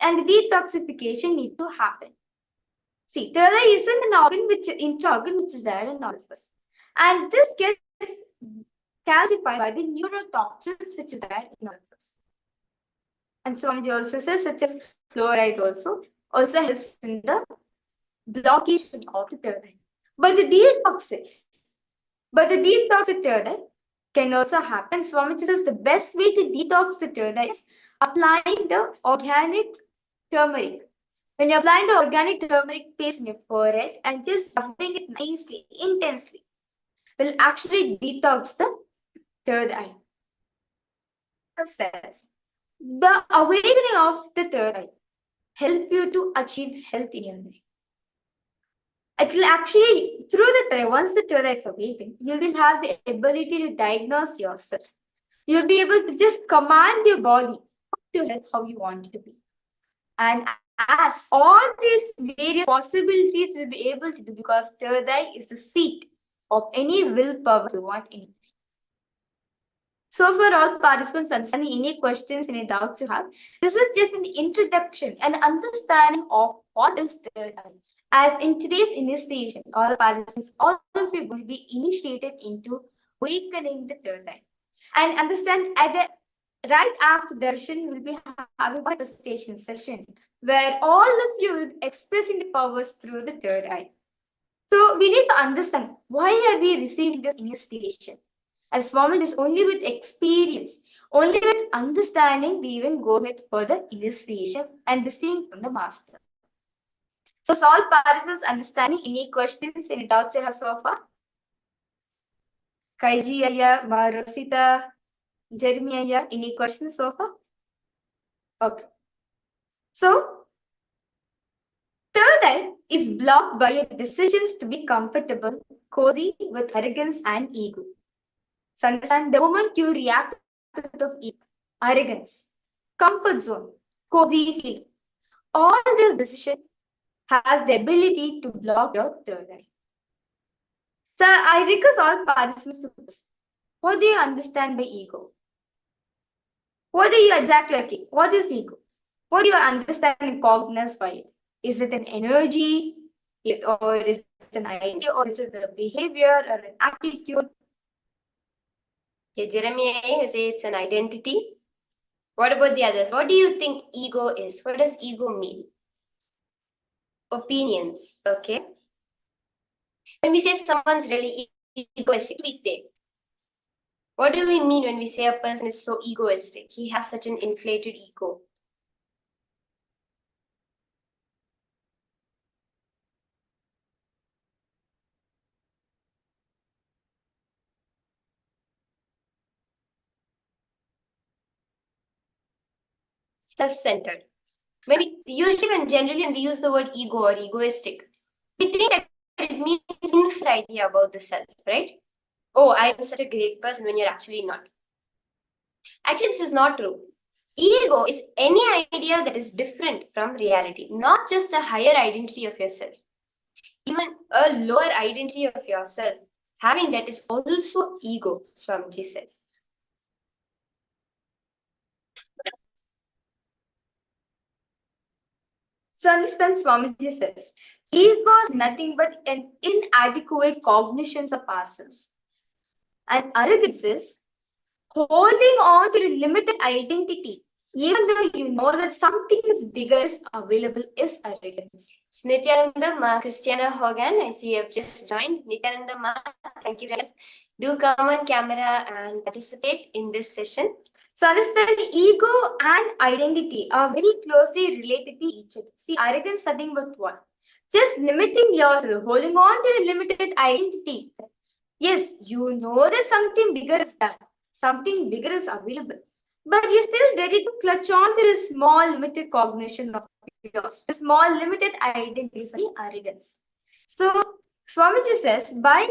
And detoxification need to happen. See, third eye is an intra-organ which is there in all of us. And this gets calcified by the neurotoxins which is there in all of us. And some also says, such as fluoride also helps in the blockage of the third eye. But the detoxic third eye can also happen. Swamiji says the best way to detox the third eye is applying the organic turmeric. When you're applying the organic turmeric paste in your forehead and just rubbing it nicely, intensely, will actually detox the third eye. Says the awakening of the third eye help you to achieve health in your life. It will actually, through the third eye, once the third eye is awakened, you will have the ability to diagnose yourself. You'll be able to just command your body to health how you want to be. And as all these various possibilities will be able to do, because third eye is the seat of any willpower you want anything. So for all participants understanding any questions, any doubts you have, this is just an introduction and understanding of what is third eye. As in today's initiation, all participants, all of you will be initiated into awakening the third eye. And understand at the right after darshan, we'll be having manifestation sessions where all of you will be expressing the powers through the third eye. So we need to understand why are we receiving this initiation. As Swami is only with experience, only with understanding, we even go ahead for the initiation and receiving from the master. So all participants understanding any questions, any doubts you have so far? Kaiji Aya, Rosita, Jeremy Aya, any questions so far? Okay. So third eye is blocked by your decisions to be comfortable, cozy with arrogance and ego. So understand the moment you react to ego, arrogance, comfort zone, cozy feeling, all this decision has the ability to block your third eye. So I request all participants to this. What do you understand by ego? What do you exactly like? What is ego? What do you understand and cognizance by it? Is it an energy, or is it an idea, or is it a behavior or an attitude? Yeah, Jeremy, you say it's an identity. What about the others? What do you think ego is? What does ego mean? Opinions, okay? When we say someone's really egoistic, we say, what do we mean when we say a person is so egoistic? He has such an inflated ego. Self-centered. Generally when we use the word ego or egoistic, we think that it means infinite idea about the self, right? Oh, I am such a great person when you're actually not. Actually, this is not true. Ego is any idea that is different from reality, not just a higher identity of yourself. Even a lower identity of yourself, having that is also ego, Swamiji says. So understand Swamiji says, ego is nothing but an inadequate cognitions of ourselves. And arrogance is holding on to the limited identity, even though you know that something is bigger is available, is arrogance. Nityananda Ma, Christiana Hogan, I see you have just joined. Nityananda Ma, thank you guys. Do come on camera and participate in this session. So understand ego and identity are very closely related to each other. See, arrogance is nothing but what? Just limiting yourself, holding on to a limited identity. Yes, you know that something bigger is done, something bigger is available, but you're still ready to clutch on to this small limited cognition of yours, the small limited identity, sorry, arrogance. So Swamiji says, by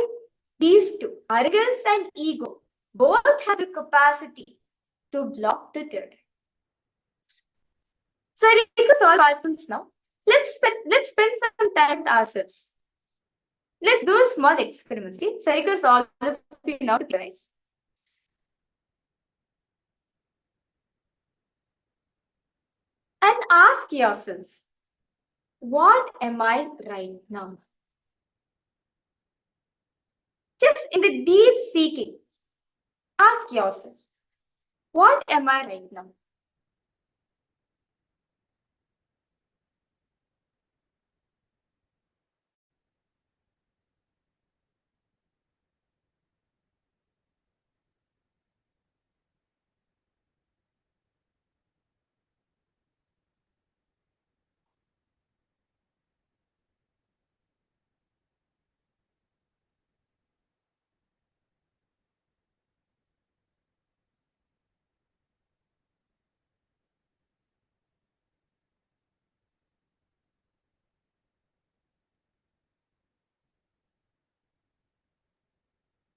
these two, arrogance and ego, both have the capacity to block the third. So I request all participants now. Let's spend some time with ourselves. Let's do a small experiment. Okay? So I request all of you now to close. And ask yourselves, what am I right now? Just in the deep seeking, ask yourself, what am I right now?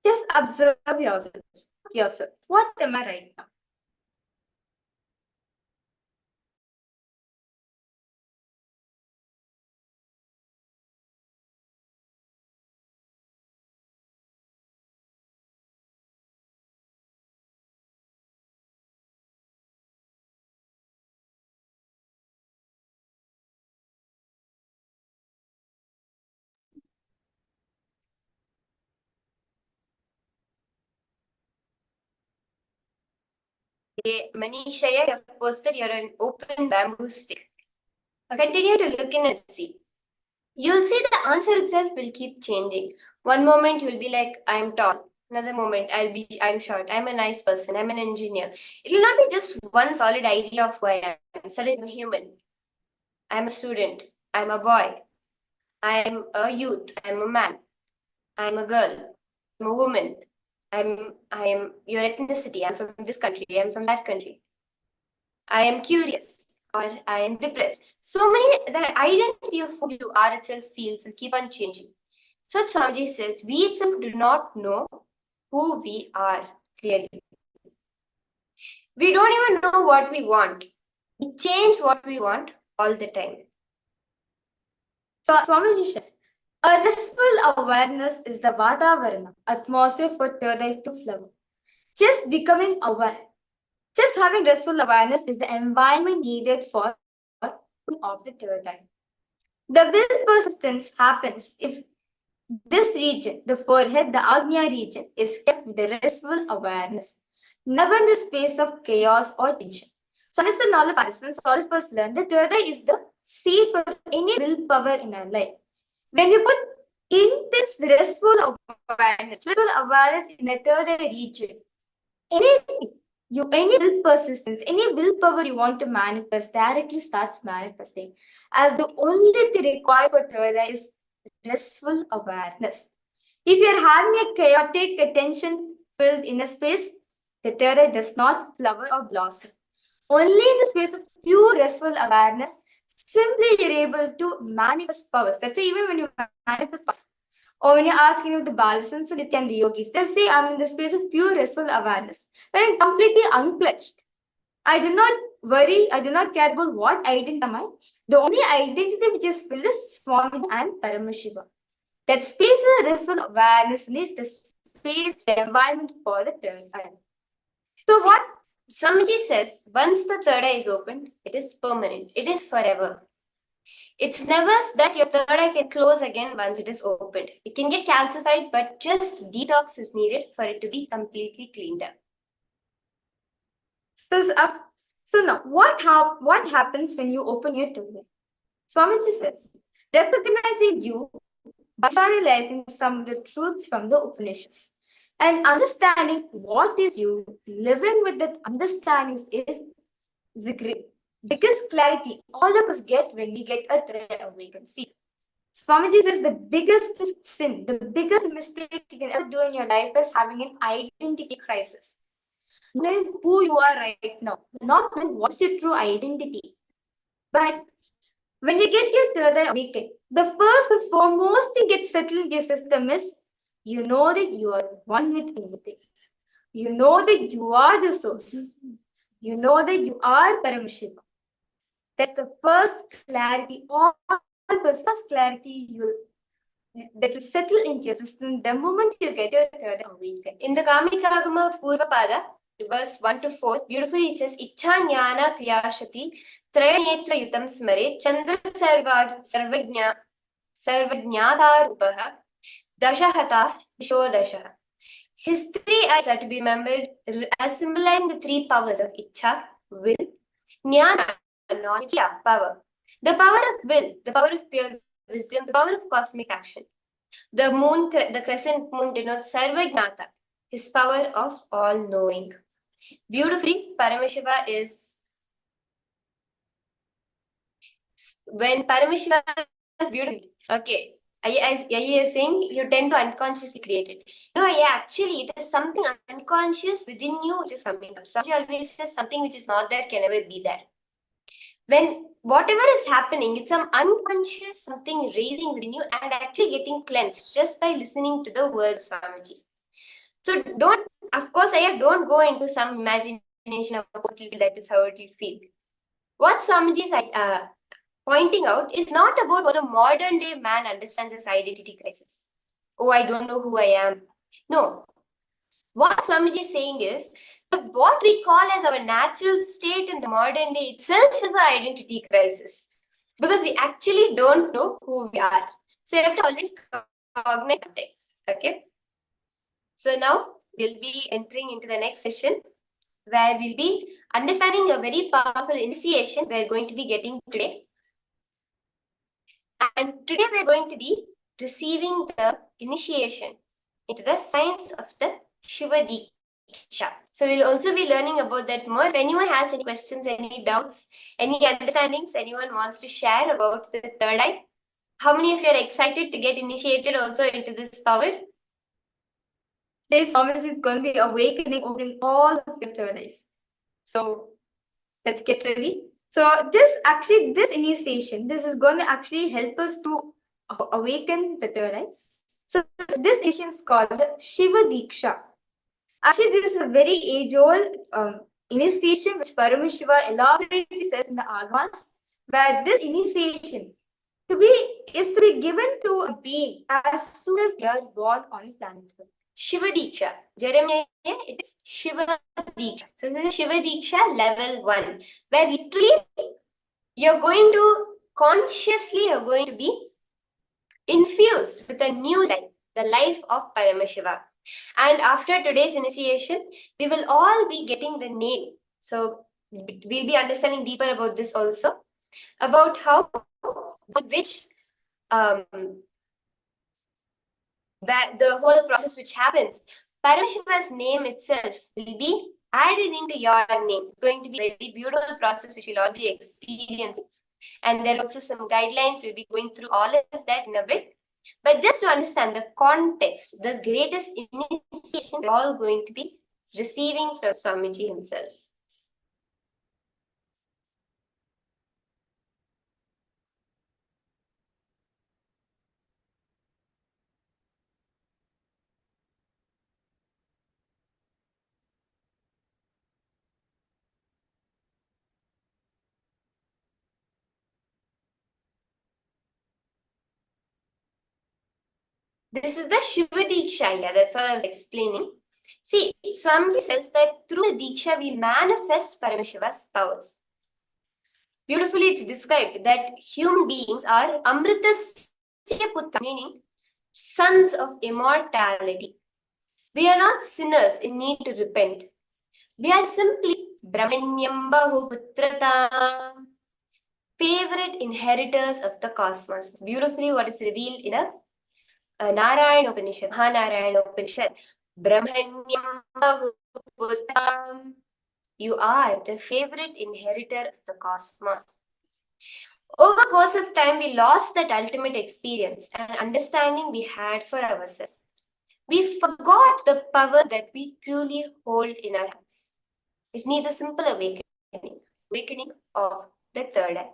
Just observe yourself. What am I right now? Manishaya, you have posted you're an open bamboo stick. Now continue to look in and see. You'll see the answer itself will keep changing. One moment you'll be like, I'm tall. Another moment I'm short. I'm a nice person. I'm an engineer. It will not be just one solid idea of who I am. Suddenly I'm a human. I'm a student. I'm a boy. I'm a youth. I'm a man. I'm a girl. I'm a woman. I am your ethnicity. I'm from this country. I'm from that country. I am curious or I am depressed. So many, the identity of who you are itself feels will keep on changing. So what Swamiji says, we itself do not know who we are clearly. We don't even know what we want. We change what we want all the time. So Swamiji says, a restful awareness is the Vatavarana, atmosphere for third eye to flower. Just becoming aware. Just having restful awareness is the environment needed for of the third eye. The will persistence happens if this region, the forehead, the Agnya region, is kept with the restful awareness, never in the space of chaos or tension. So, understand all the participants, all of us learn the third eye is the seed for any willpower in our life. When you put in this restful awareness in the third eye region, anything, any will persistence, any willpower you want to manifest directly starts manifesting. As the only thing required for third eye is restful awareness. If you are having a chaotic attention filled in a space, the third eye does not flower or blossom. Only in the space of pure restful awareness, simply you're able to manifest powers. That's why even when you manifest powers, or when you're asking to Balasan, so Nityananda yogis, they'll say, I'm in the space of pure restful awareness. When I'm completely unclutched. I do not worry, I do not care about what identity am I. The only identity which is filled is Swami and Paramashiva. That space of restful awareness is the space, the environment for the third eye. So what Swamiji says, once the third eye is opened, it is permanent, it is forever. It's never that your third eye can close again once it is opened. It can get calcified, but just detox is needed for it to be completely cleaned up. So now, what happens when you open your third eye? Swamiji says, recognizing you by analyzing some of the truths from the Upanishads and understanding what is you, living with that understanding is the biggest clarity all of us get when we get a third eye awakened. See, Swamiji says the biggest sin, the biggest mistake you can ever do in your life is having an identity crisis. Knowing who you are right now, not knowing what's your true identity. But when you get your third eye awakened, the first and foremost thing gets settled in your system is you know that you are one with everything. You know that you are the source. You know that you are Paramashiva. That's the first clarity, all first clarity that will settle into your system the moment you get your third eye awakened. In the Kamikagama Purvapada, verse 1 to 4, beautifully it says, Ichha Jnana Kriyashati Trayanetra Yutam Smare Chandra Sarvajnadarupaha Dashahata Shodasha. His three eyes are to be remembered as symbolizing the three powers of Ichha, will, Jnana, knowledge, power. The power of will, the power of pure wisdom, the power of cosmic action. The moon, the crescent moon denotes Sarvajnata, his power of all-knowing. Beautifully, Paramashiva is, when Paramashiva is beautiful, okay, are you saying you tend to unconsciously create it? No, actually, it is something unconscious within you which is coming up. So, always says something which is not there can never be there. When whatever is happening, it's some unconscious something raising within you and actually getting cleansed just by listening to the words Swamiji. So don't go into some imagination of what you feel, that is how it will feel. What Swamiji is pointing out is not about what a modern day man understands as identity crisis. Oh, I don't know who I am. No. What Swamiji is saying is, what we call as our natural state in the modern day itself is an identity crisis. Because we actually don't know who we are. So you have to always cognize context. Okay. So now we'll be entering into the next session. where we'll be understanding a very powerful initiation we're going to be getting today. And today we're going to be receiving the initiation into the science of the Shiva Dīkṣā. So we'll also be learning about that more. If anyone has any questions, any doubts, any understandings, anyone wants to share about the third eye, how many of you are excited to get initiated also into this power? Today's Swamiji is going to be awakening, opening all of your third eyes. So let's get ready. So this initiation, this is going to actually help us to awaken the third eye. So this initiation is called Shiva Dīkṣā. Actually, this is a very age-old initiation which Paramashiva elaborately says in the Bhagavans, where this initiation is to be given to a being as soon as they are born on the planet Earth. Shiva Dīkṣā. Jeremiah, it is Shiva Dīkṣā. So this is Shiva Dīkṣā level 1, where literally you're going to consciously be infused with a new life, the life of Paramashiva. And after today's initiation, we will all be getting the name. So we'll be understanding deeper about this also, about how, which the whole process which happens. Paramashiva's name itself will be added into your name. It's going to be a very beautiful process which we'll all be experiencing. And there are also some guidelines. We'll be going through all of that in a bit. But just to understand the context, the greatest initiation we're all going to be receiving from Swamiji himself. This is the Shiva Dīkṣā, yeah, that's what I was explaining. See, Swamiji says that through the Dīkṣā, we manifest Paramashiva's powers. Beautifully, it's described that human beings are Amritasya Putra, meaning sons of immortality. We are not sinners in need to repent. We are simply Brahmanyam Bahuputrata, favorite inheritors of the cosmos. Beautifully, what is revealed in a Narayana Upanishad, Mahanarayana Upanishad. Brahmanyam Bahuputratam. You are the favorite inheritor of the cosmos. Over the course of time, we lost that ultimate experience and understanding we had for ourselves. We forgot the power that we truly hold in our hands. It needs a simple awakening of the third eye.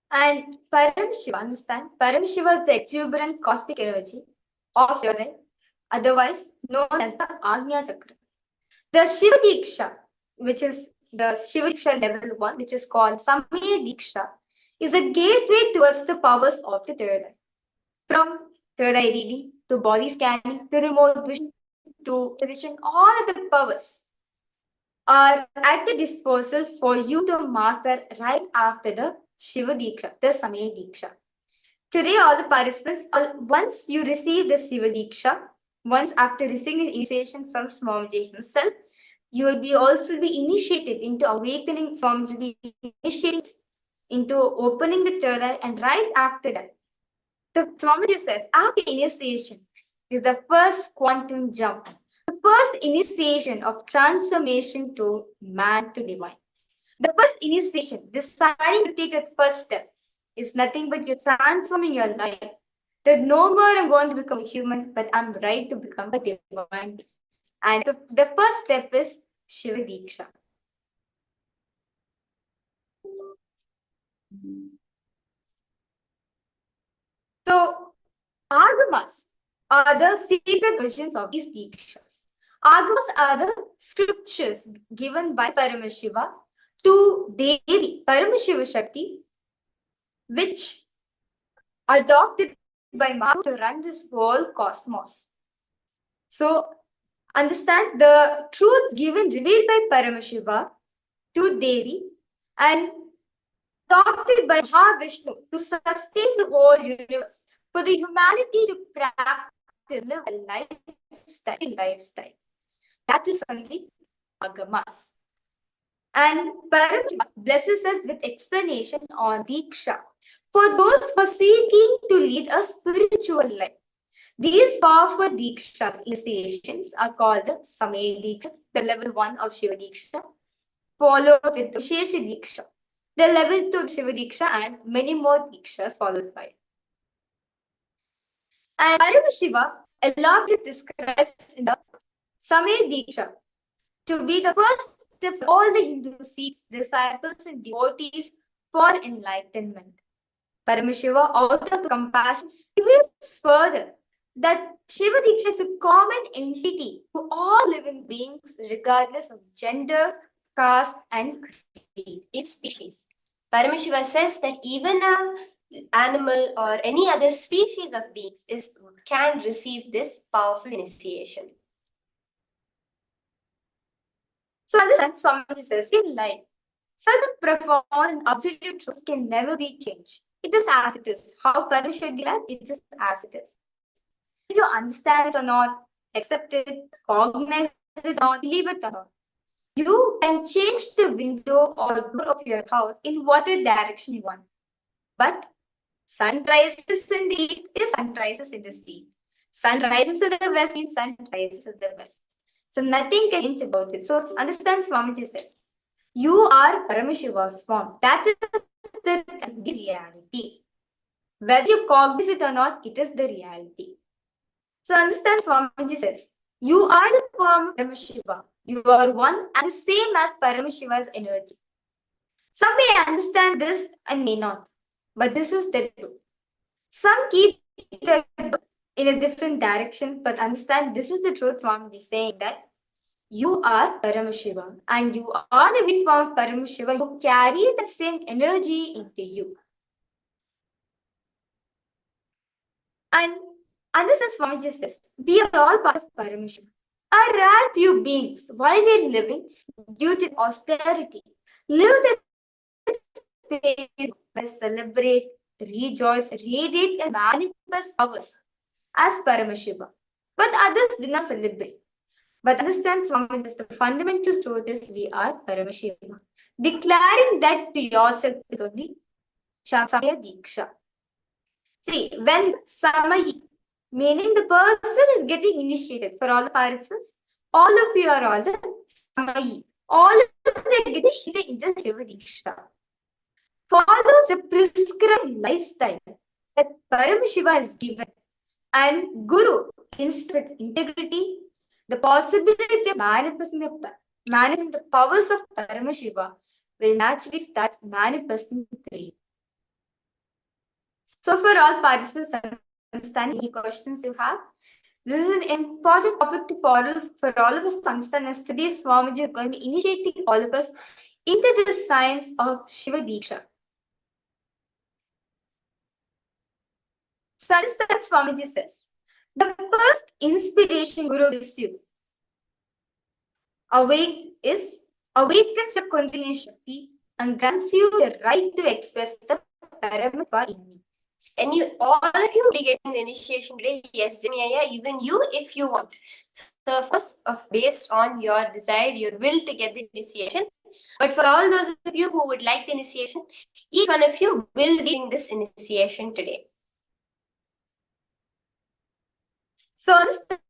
And Paramashiva, understand, Paramashiva is the exuberant cosmic energy of third eye, otherwise known as the Agnya Chakra. The Shiva Dīkṣā, which is the Shiva Dīkṣā level 1, which is called Samaya Dīkṣā, is a gateway towards the powers of the third eye. From third eye reading to body scanning to remote vision to position, all of the powers are at the disposal for you to master right after the Shiva Dīkṣā, the Samaya Dīkṣā. Today, all the participants, once you receive the Shiva Dīkṣā, once after receiving initiation from Swamiji himself, you will also be initiated into awakening. Swamiji will be initiated into opening the third eye, and right after that, the Swamiji says, after initiation is the first quantum jump, the first initiation of transformation to man to divine. The first initiation, deciding to take that first step, is nothing but you're transforming your life. That no more I'm going to become a human, but I'm right to become a divine. And the first step is Shiva Dīkṣā. So, Agamas are the secret versions of these Dīkṣās. Agamas are the scriptures given by Paramashiva to Devi, Paramashiva Shakti, which are adopted by Maha to run this whole cosmos. So, understand the truths revealed by Paramashiva to Devi and adopted by Mahavishnu to sustain the whole universe, for the humanity to practice, live a lifestyle. That is something Agamas. And Paramashiva blesses us with explanation on Dīkṣā for those who are seeking to lead a spiritual life. These powerful Dīkṣās, initiations, are called the Samaya Dīkṣā, the level 1 of Shiva Dīkṣā, followed with the Shesha Dīkṣā, the level 2 of Shiva Dīkṣā, and many more Dīkṣās followed by it. And Paramashiva elaborately describes in the Samaya Dīkṣā to be the first step for all the Hindu Sikhs, disciples, and devotees for enlightenment. Paramashiva, out of compassion, reveals further that Shiva Dīkṣā is a common entity to all living beings, regardless of gender, caste, and creed, its species. Paramashiva says that even an animal or any other species of beings can receive this powerful initiation. So understand, Swamiji says, in life, certain profound and absolute truths can never be changed. It is as it is. How Paramashiva declared, it is as it is. If you understand it or not, accept it, cognize it or not, believe it or not, you can change the window or door of your house in whatever direction you want. But sun rises in the east is sun rises in the sea. Sun rises in the west means sun rises in the west. So nothing can change about it. So understand, Swamiji says, you are Paramashiva's form. That is the reality. Whether you cognize it or not, it is the reality. So understand, Swamiji says, you are the form of Paramashiva. You are one and the same as Paramashiva's energy. Some may understand this and may not, but this is the truth. Some keep it in a different direction, but understand this is the truth. Swamiji is saying that you are Paramashiva and you are the wind form of Paramashiva. You carry the same energy into you. And understand, Swamiji says, we are all part of Paramashiva. A rare few beings, while they're living due to austerity, live the space, celebrate, rejoice, radiate, and manifest powers as Paramashiva. But others do not celebrate. But understand, Swami, this the fundamental truth is we are Paramashiva. Declaring that to yourself is only Samaya Dīkṣā. See, when Samayi, meaning the person is getting initiated for all the participants, all of you are all the Samayi. All of you are getting initiated in the Shiva Dīkṣā. Follows the prescribed lifestyle that Paramashiva is given, and Guru instructs integrity, the possibility of manifesting the powers of Paramashiva will naturally start manifesting through you. So for all participants, understand any questions you have. This is an important topic to follow for all of us to understand, as today's Swamiji is going to be initiating all of us into the science of Shiva Dīkṣā. So understand, Swamiji says, the first inspiration Guru gives you awakens the Kundalini Shakti and grants you the right to express the Paramatma in me. And all of you will be getting the initiation today. Yes, Jamiya, even you, if you want. So first, based on your desire, your will to get the initiation. But for all those of you who would like the initiation, each one of you will be in this initiation today. So understand,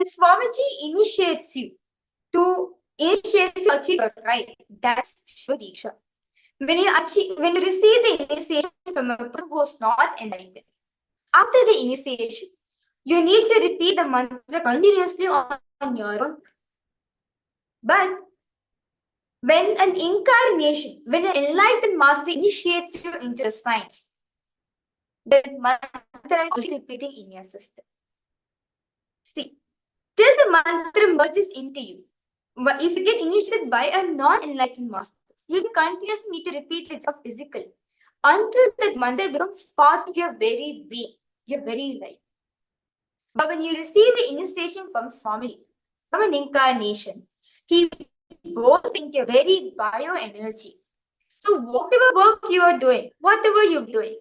Swamiji initiates you to achieve your right. That's Shiva Dīkṣā. When you receive the initiation from a person who is not enlightened, after the initiation, you need to repeat the mantra continuously on your own. But when an incarnation, when an enlightened master initiates you into the science, the mantra is already repeating in your system. See, till the mantra merges into you, but if you get initiated by a non-enlightened master, you continuously need to repeat the job physically until the mantra becomes part of your very being, your very life. But when you receive the initiation from Swamiji, from an incarnation, he goes into your very bioenergy. So whatever work you are doing, whatever you're doing,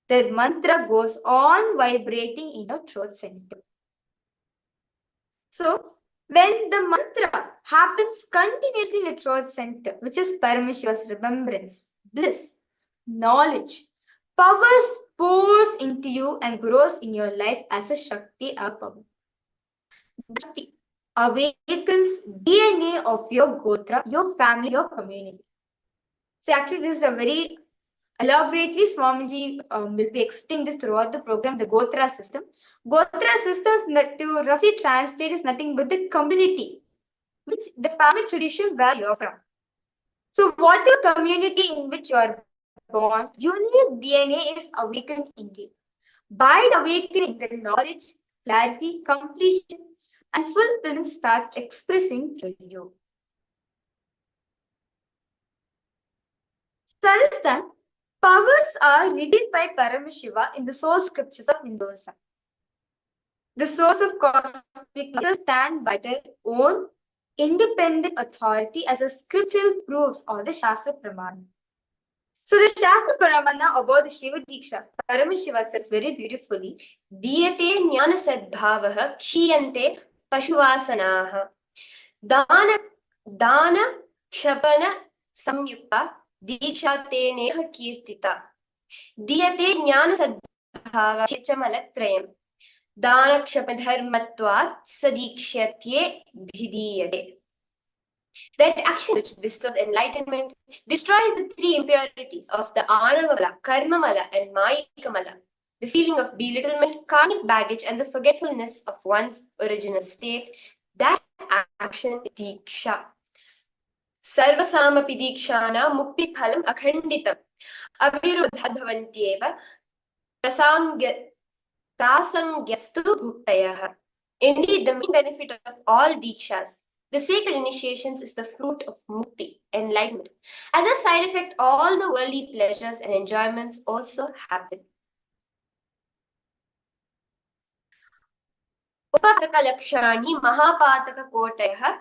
the mantra goes on vibrating in your throat center. So When the mantra happens continuously in the throat center, which is Paramashiva's remembrance, bliss, knowledge, power pours into you and grows in your life as a Shakti or power. Shakti awakens DNA of your Gotra, your family, your community. So actually this is a very elaborately Swamiji will be explaining this throughout the program, the Gotra system. Gotra system, to roughly translate, is nothing but the community, which the family tradition where you're from. So whatever community in which you are born, unique DNA is awakened in you. By the awakening, the knowledge, clarity, completion, and fulfillment starts expressing to you. So understand, powers are revealed by Paramashiva in the source scriptures of Hinduism. The source of cosmic leaders stand by their own independent authority as a scriptural proves or the Shastra Pramana. So the Shastra Pramana about the Shiva Dīkṣā, Paramashiva says very beautifully, Diyate Jnana Sadbhavaha Kshiyante Pashuvasanaha Dana Shapana Samyukta Dīkṣā Te Neha Kirtita Diyate Jnana Sadbhava Chamalattrayam Danakshapdharmatvat sadikshyathye bhidiyate. That action which bestows enlightenment destroys the three impurities of the Anavamala, Karmamala, and Mayikamala, the feeling of belittlement, karmic baggage, and the forgetfulness of one's original state. That action is Dīkṣā. Sarvasamapi Dīkṣāna mukti phalam akhanditam aviruddhabhavantyeva prasangyastu bhuktayah. Indeed, the main benefit of all Dīkṣās, the sacred initiations, is the fruit of mukti, enlightenment. As a side effect, all the worldly pleasures and enjoyments also happen. Upataka lakshani mahapataka kotayah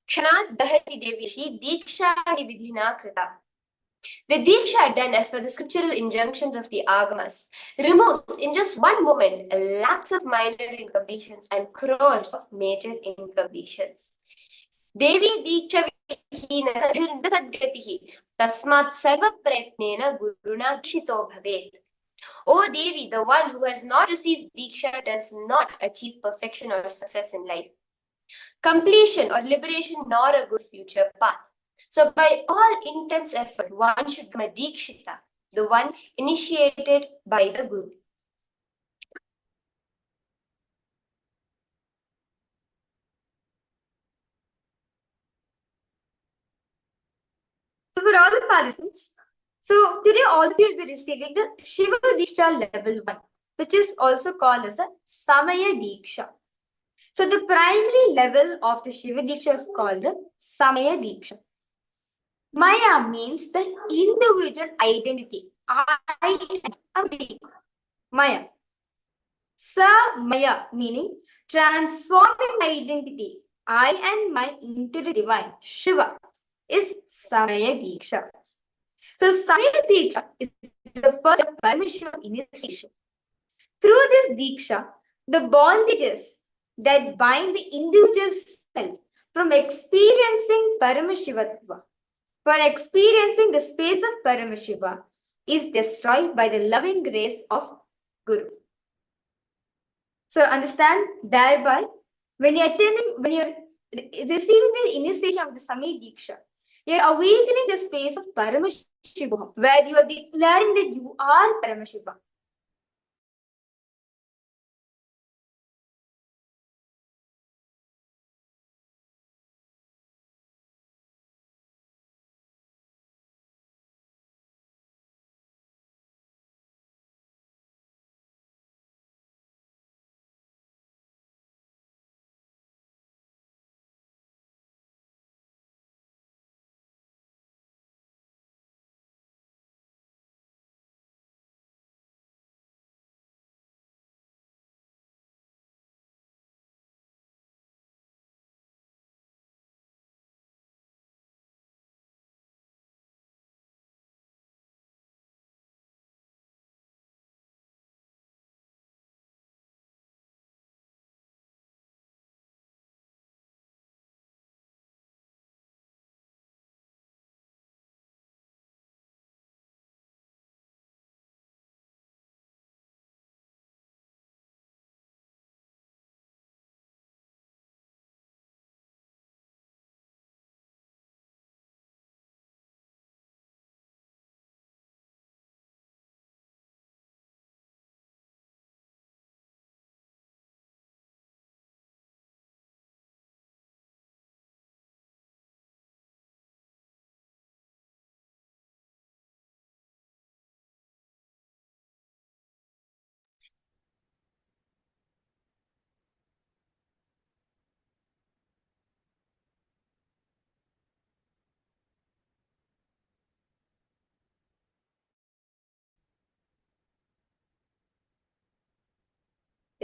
kshanat dahati devishi Dīkṣā hi vidhina krita. The Dīkṣā done as per the scriptural injunctions of the Agamas removes in just one moment lakhs of minor incompletions and crores of major incompletions. Devi Dīkṣā vihina sadgatihi tasmat sarva prayatnena guruna kshito bhavet. O Devi, the one who has not received Dīkṣā does not achieve perfection or success in life, completion or liberation, nor a good future path. So by all intense effort, one should become a Dīkshita, the one initiated by the Guru. So for all the participants, so today all of you will be receiving the Shiva Dīkṣā Level 1, which is also called as the Samaya Dīkṣā. So the primary level of the Shiva Dīkṣā is called the Samaya Dīkṣā. Maya means the individual identity. I am Maya. Samaya meaning transforming identity. I and my into the divine. Shiva is Samaya Dīkṣā. So Samaya Dīkṣā is the first Paramashiva initiation. Through this Dīkṣā, the bondages that bind the individual self from experiencing Paramashivatva, for experiencing the space of Paramashiva, is destroyed by the loving grace of Guru. So understand, thereby, when you're receiving the initiation of the Samaya Dīkṣā, you're awakening the space of Paramashivoham, where you are declaring that you are Paramashiva.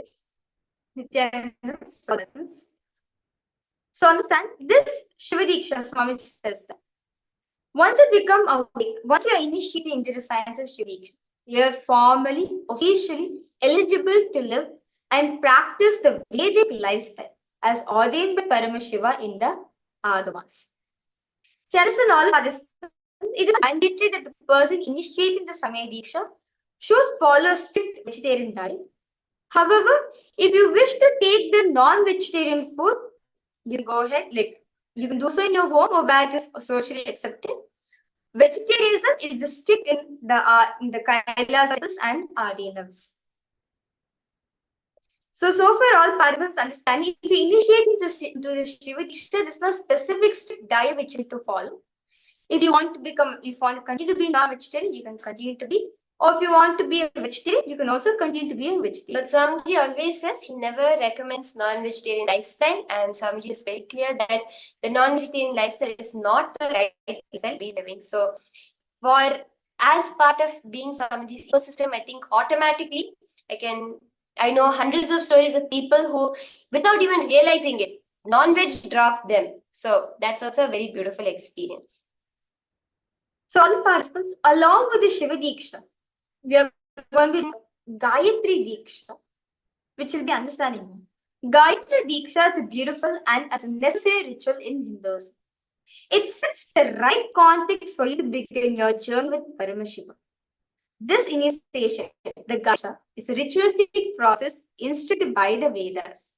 Yes. Nithyananda, so understand this Shiva Dīkṣā Swami says that once you become awake, once you are initiated into the science of Shiva Dīkṣā, you are formally, officially eligible to live and practice the Vedic lifestyle as ordained by Paramashiva in the Agamas. So understand all participants, it is mandatory that the person initiating the Samaya Dīkṣā should follow a strict vegetarian diet. However, if you wish to take the non-vegetarian food, you go ahead, like you can do so in your home or where it is socially accepted. Vegetarianism is the stick in the Kailas and Adinavas. So far all participants understand, if you initiate into the Shiva Dīkṣā, there's no specific strict diet which you need to follow. If you want to continue to be non-vegetarian, you can continue to be. Or if you want to be a vegetarian, you can also continue to be a vegetarian. But Swamiji always says he never recommends non-vegetarian lifestyle, and Swamiji is very clear that the non-vegetarian lifestyle is not the right lifestyle to be living. So, as part of being Swamiji's ecosystem, I think automatically I know hundreds of stories of people who, without even realizing it, non-veg dropped them. So that's also a very beautiful experience. So all the participants, along with the Shiva Dīkṣā, we are going to be Gayatri Dīkṣā, which will be understanding. Gayatri Dīkṣā is beautiful and as a necessary ritual in Hinduism. It sets the right context for you to begin your journey with Paramashiva. This initiation, the Gayatri, is a ritualistic process instructed by the Vedas.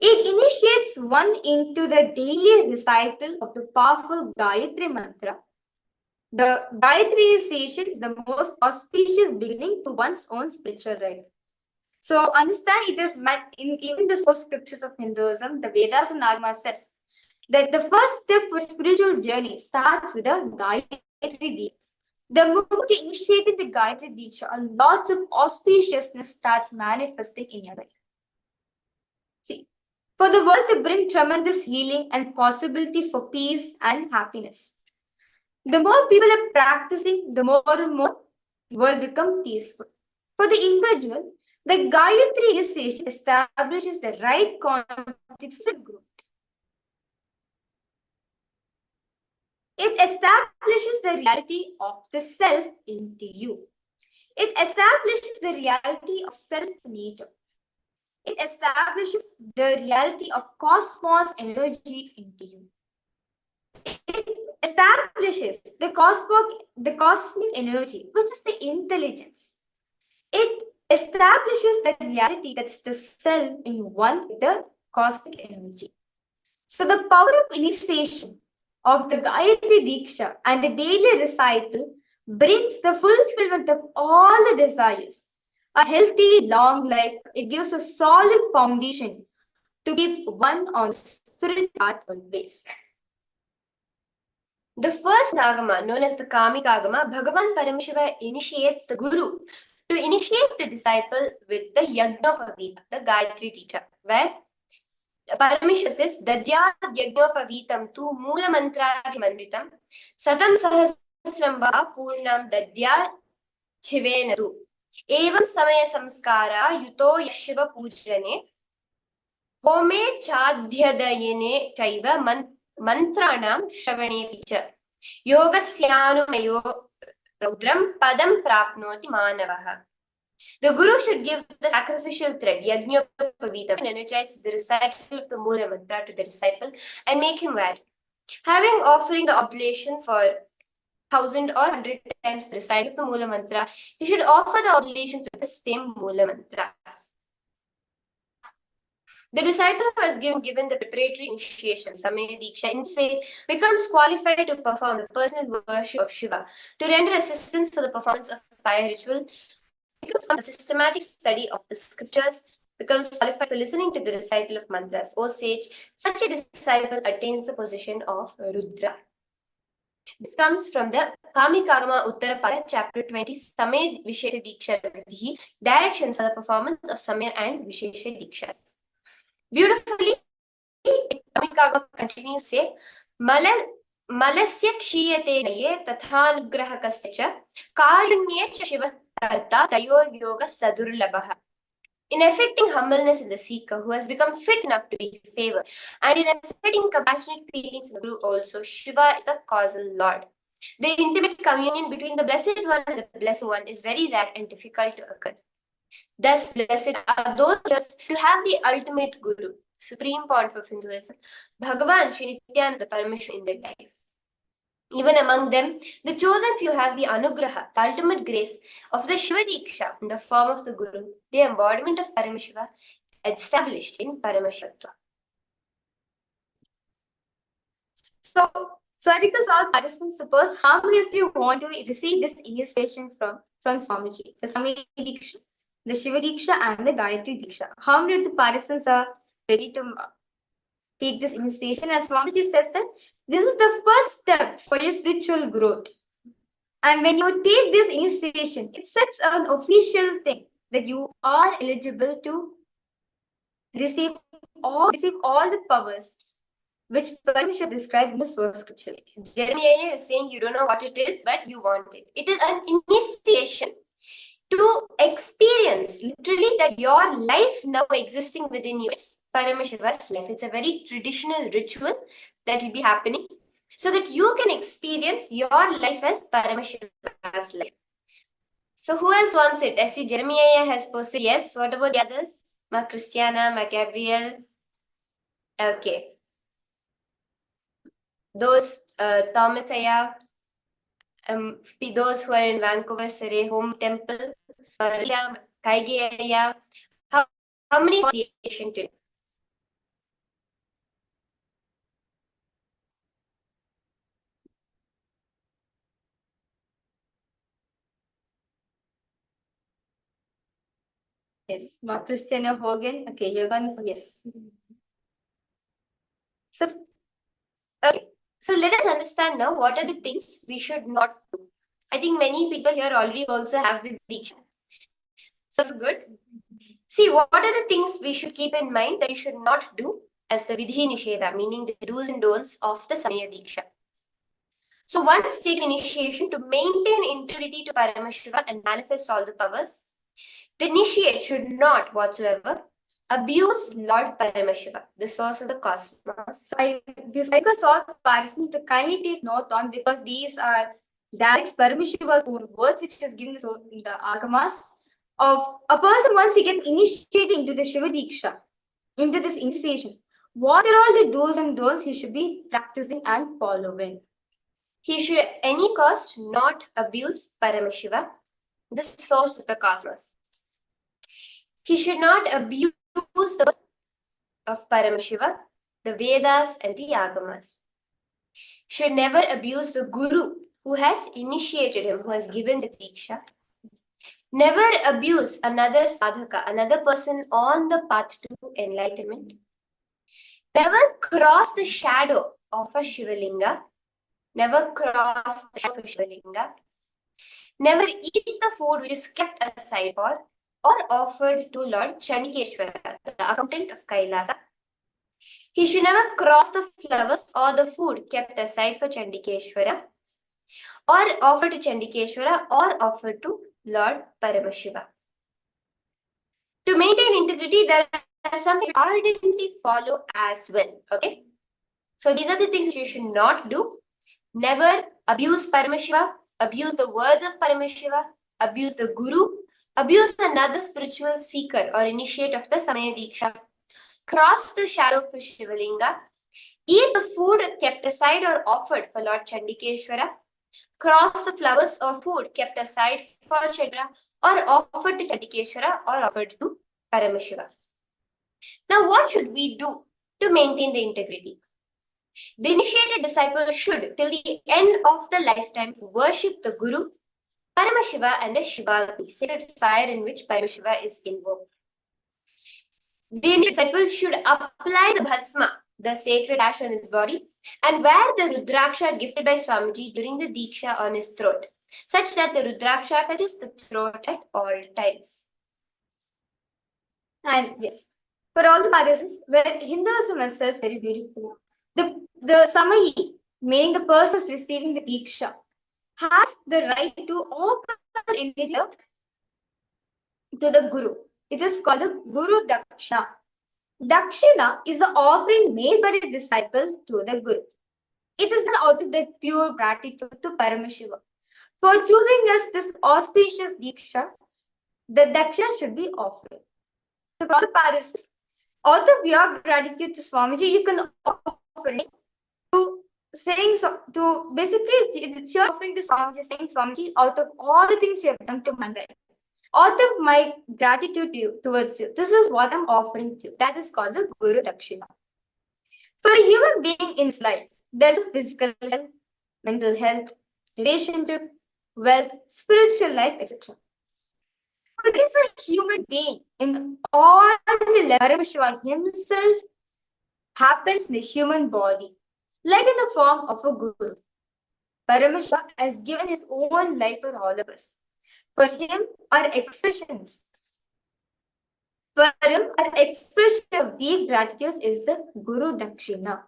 It initiates one into the daily recital of the powerful Gayatri mantra. The Gayatri initiation is the most auspicious beginning to one's own spiritual life. So understand, it is in even the source scriptures of Hinduism, the Vedas and Agamas says that the first step for spiritual journey starts with a Gayatri Dīkṣā. The moment you initiated the Gayatri Dīkṣā, a lot of auspiciousness starts manifesting in your life. See, for the world to bring tremendous healing and possibility for peace and happiness. The more people are practicing, the more and more the world becomes peaceful. For the individual, the Gayatri initiation establishes the right context of growth. It establishes the reality of the self into you. It establishes the reality of self-nature. It establishes the reality of cosmos energy into you. It establishes the cosmic energy, which is the intelligence. It establishes the reality that's the self in one with the cosmic energy. So the power of initiation of the Gayatri Dīkṣā and the daily recital brings the fulfillment of all the desires. A healthy, long life, it gives a solid foundation to keep one on spirit path always. The first Agama, known as the Kamika Agama, Bhagavan Paramashiva initiates the Guru to initiate the disciple with the Yagnopavita, the Gayatri Dīkṣā, where Paramashiva says, Dadyat Yagnopavitam tu Mula Mantrabhimandritam Satam Sahasramba Purnam Dadyat Chivenatu Evam Samaya Samskara Yuto Yashiva Pujane Home Chadhyadayene Chaiva Mantranam Shravane Picha Yogasyanumayo Rudram Padam Prapnoti Manavaha. The Guru should give the sacrificial thread, Yajñopavita, and energize the recital of the Mula Mantra to the disciple and make him wear. Having offering the oblations for 1,000 or 100 times the recital of the Mula Mantra, he should offer the oblations with the same Mula Mantras. The disciple who has given the preparatory initiation, Samaya Dīkṣā, in this way becomes qualified to perform the personal worship of Shiva, to render assistance for the performance of fire ritual, becomes a systematic study of the scriptures, becomes qualified for listening to the recital of mantras. O sage, such a disciple attains the position of Rudra. This comes from the Kamikagama Uttarapada, chapter 20, Samaya Vishesha Dīkṣā Vidhi, directions for the performance of Samaya and Vishesha Dīkṣas. Beautifully, Kamikagama continues to say, Malasya kshiyate naye tathanugrahakasya cha karunyet shiva karta tayo yoga sadurlabaha. in effecting humbleness in the seeker who has become fit enough to be favored, and in effecting compassionate feelings in the Guru also, Shiva is the causal Lord. The intimate communion between the Blessed One and the Blessed One is very rare and difficult to occur. Thus, blessed are those who have the ultimate Guru, Supreme Pontiff of Hinduism, Bhagavan Sri Nithyānanda Paramaṣivam in their life. Even among them, the chosen few have the Anugraha, the ultimate grace of the Shiva Dīkṣā in the form of the Guru, the embodiment of Paramashiva, established in Paramashivoham. So because all participants, suppose how many of you want to receive this initiation from Swamiji, the Swami Dīkṣā, the Shiva Dīkṣā and the Gayatri Dīkṣā? How many of the participants are ready to take this initiation? As Swamiji says that this is the first step for your spiritual growth. And when you take this initiation, it sets an official thing that you are eligible to receive all the powers which Paramashiva described in the source scripture. Jeremiah is saying you don't know what it is, but you want it. It is an initiation to experience literally that your life now existing within you is Paramashiva's life. It's a very traditional ritual that will be happening so that you can experience your life as Paramashiva's life. So who else wants it? I see Jeremiah has posted yes. What about the others? Ma Christiana, Ma Gabriel. Okay. Those Thomas Aya, those who are in Vancouver, Surrey, Home Temple, Kaige, how many want the initiation today? Yes, Ma Christiana Hogan. Okay, you're going for yes. So, okay. So let us understand now what are the things we should not do. I think many people here already also have the Diksha. So it's good. See, what are the things we should keep in mind that we should not do as the Vidhi Nisheda, meaning the do's and don'ts of the Samaya Diksha. So once take initiation to maintain integrity to Paramashiva and manifest all the powers, the initiate should not whatsoever abuse Lord Paramashiva, the source of the cosmos. So I request all participants to kindly take note on, because these are direct Paramashiva's own words which is given in the Agamas of a person once he gets initiated into the Shiva Dīkṣā, into this initiation. What are all the do's and don'ts he should be practicing and following? He should at any cost not abuse Paramashiva, the source of the cosmos. He should not abuse the of Paramashiva, the Vedas and the Agamas. Should never abuse the Guru who has initiated him, who has given the Diksha. Never abuse another sadhaka, another person on the path to enlightenment. Never cross the shadow of a Shivalinga. Never cross the shadow of a Shivalinga. Never eat the food which is kept aside for or offered to Lord Chandikeshwara, the accountant of Kailasa. He should never cross the flowers or the food kept aside for Chandikeshwara, or offered to Chandikeshwara, or offered to Lord Paramashiva. To maintain integrity, there are some things ardently follow as well. Okay, so these are the things which you should not do. Never abuse Paramashiva, abuse the words of Paramashiva, abuse the Guru, abuse another spiritual seeker or initiate of the Samaya Dīkṣā, cross the shadow of a Shivalinga, eat the food kept aside or offered for Lord Chandikeshwara, cross the flowers or food kept aside for Chandra or offered to Chandikeshwara or offered to Paramashiva. Now, what should we do to maintain the integrity? The initiated disciple should, till the end of the lifetime, worship the Guru, Paramashiva and the Shiva, the sacred fire in which Paramashiva is invoked. The initiated disciple should apply the bhasma, the sacred ash, on his body and wear the Rudraksha gifted by Swamiji during the Diksha on his throat, such that the Rudraksha touches the throat at all times. And yes, for all the participants, where Hinduism says very beautiful, the Samayi, meaning the person who is receiving the Diksha, has the right to offer anything to the Guru. It is called the Guru Dakshina. Dakshina is the offering made by the disciple to the Guru. It is done out of the pure gratitude to Paramashiva. For choosing us this auspicious Dīkṣā, the Dakshina should be offered. So, for all the participants, out of your gratitude to Swamiji, you can offer it to saying so, to basically it's your offering to Swamiji, saying Swamiji, out of all the things you have done to mankind, out of my gratitude to you, towards you, this is what I'm offering to you. That is called the Guru Dakshina. For a human being in his life, there's a physical health, mental health, relationship, wealth, spiritual life, etc. There is a human being in all the levels. Paramashiva himself happens in the human body, like in the form of a guru. Paramashiva has given his own life for all of us. For him, our expressions. For him, our expression of deep gratitude is the Guru Dakshina.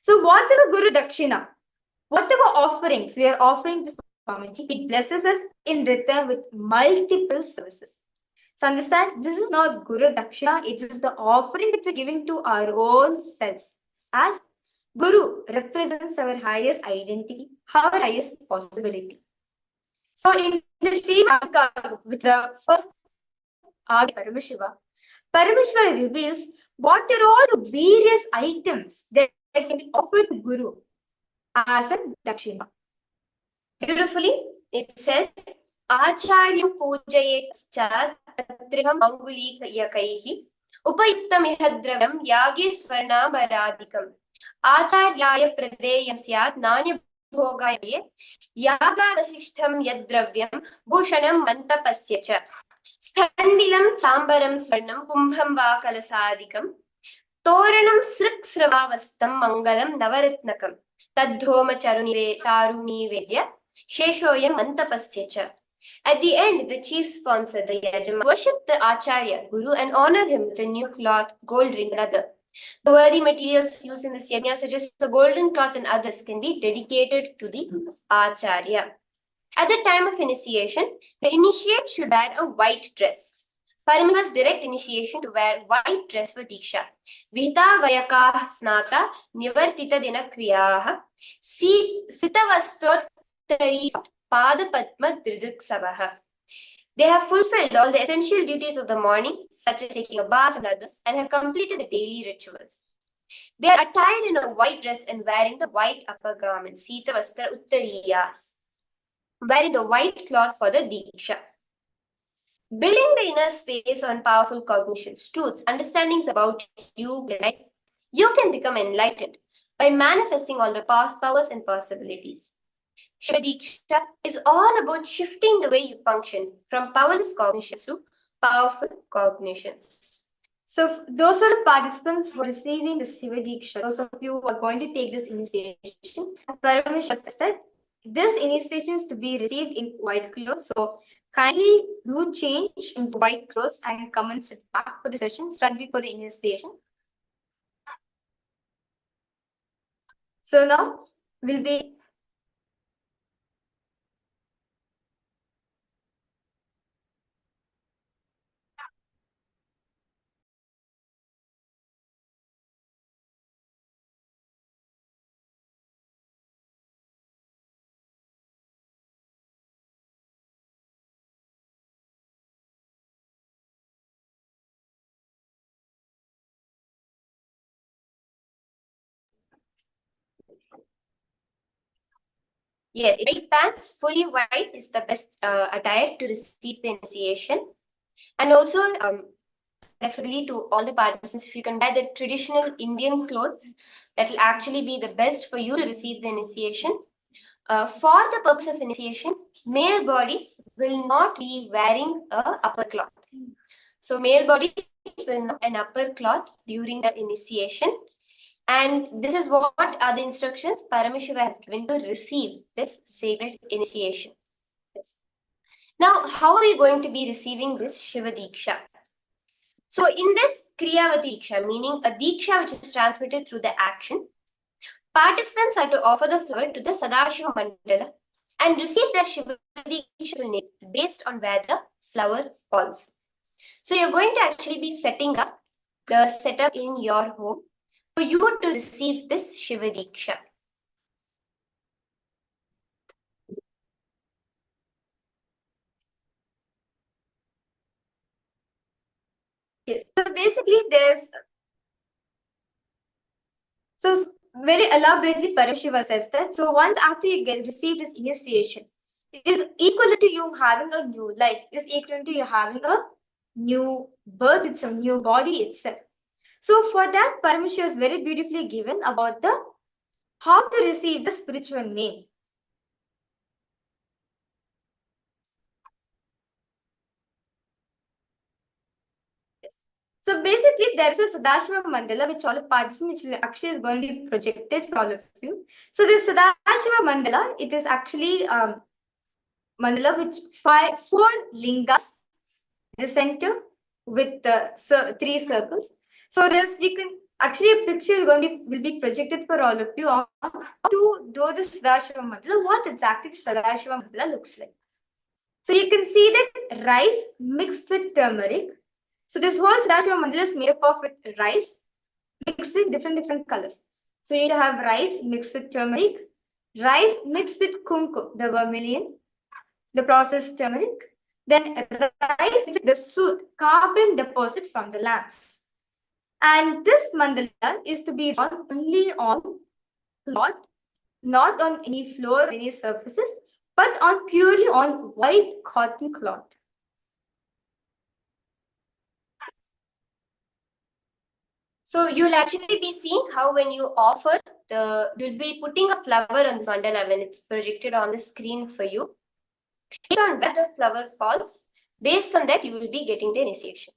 So whatever Guru Dakshina, whatever offerings we are offering to Swamiji, he blesses us in return with multiple services. So understand, this is not Guru Dakshina, it is the offering that we're giving to our own selves. As Guru represents our highest identity, our highest possibility. So in the Srimad, which the first Paramashiva, Paramashiva reveals what are all the various items that can be offered to Guru as a Dakshina. Beautifully, it says, Acharyam pujayet chat tatriham anguliyakaihi upayuktamihadravam yagi swarnam aradikam Acharyaya pradeyam syat nanya bhogaye yaga vasishtham yadravyam bhushanam mantapasya cha Sthandilam chambaram swarnam kumbham va kalasadikam Toranam sriksravavastam mangalam navaratnakam Tadhoma charuni vedya Sheshoyam Mantapasya cha. At the end, the chief sponsor, the Yajama, worshipped the Acharya, Guru, and honored him with a new cloth, gold ring, and other. The worthy materials used in this yajna, such as the golden cloth and others, can be dedicated to the Acharya. At the time of initiation, the initiate should wear a white dress. Paramashiva's direct initiation to wear white dress for Dīkṣā. Vihita vayakah snata nivartita dina kriyaha sita vastrot they have fulfilled all the essential duties of the morning, such as taking a bath and others, and have completed the daily rituals. They are attired in a white dress and wearing the white upper garment, Sita Vastra Uttariyas, wearing the white cloth for the Dīkṣā. Building the inner space on powerful cognitions, truths, understandings about you, life, you can become enlightened by manifesting all the past powers and possibilities. Shiva Dīkṣā is all about shifting the way you function from powerless cognitions to powerful cognitions. So those are the participants who are receiving the Shiva Dīkṣā. Those of you who are going to take this initiation, Paramashiva says that this initiation is to be received in white clothes. So kindly do change into white clothes and come and sit back for the session, stand before the initiation. So now we'll be Yes, white pants, fully white is the best attire to receive the initiation. And also, preferably to all the participants, if you can buy the traditional Indian clothes, that will actually be the best for you to receive the initiation. For the purpose of initiation, male bodies will not be wearing a upper cloth. So male bodies will not wear an upper cloth during the initiation. And this is what are the instructions Paramashiva has given to receive this sacred initiation. Yes. Now, how are we going to be receiving this Shiva Dīkṣā? So in this Kriyavati Dīkṣā, meaning a Dīkṣā which is transmitted through the action, participants are to offer the flower to the Sadashiva Mandala and receive their Shiva Dīkṣā based on where the flower falls. So you're going to actually be setting up the setup in your home for you to receive this Shiva Dīkṣā. Yes. So basically, very elaborately, Paramashiva says that. So once after you receive this initiation, it is equal to you having a new life. It is equal to you having a new birth itself, new body itself. So for that, Paramashiva is very beautifully given about the how to receive the spiritual name. So basically, there is a Sadashiva mandala which all participants, which actually is going to be projected for all of you. So this Sadashiva mandala, it is actually mandala which four lingas, the center with the three circles. So this you can actually a picture is going to will be projected for all of you on to do this Sadashiva mandala. What exactly Sadashiva mandala looks like. So you can see that rice mixed with turmeric. So this whole Sadashiva mandala is made up of with rice mixed with different colors. So you have rice mixed with turmeric, rice mixed with kumkum, the vermilion, the processed turmeric, then rice with the soot, carbon deposit from the lamps. And this mandala is to be drawn only on cloth, not on any floor or any surfaces, but on purely on white cotton cloth. So you'll actually be seeing how when you offer, you'll be putting a flower on this mandala when it's projected on the screen for you. Based on where the flower falls, based on that you will be getting the initiation.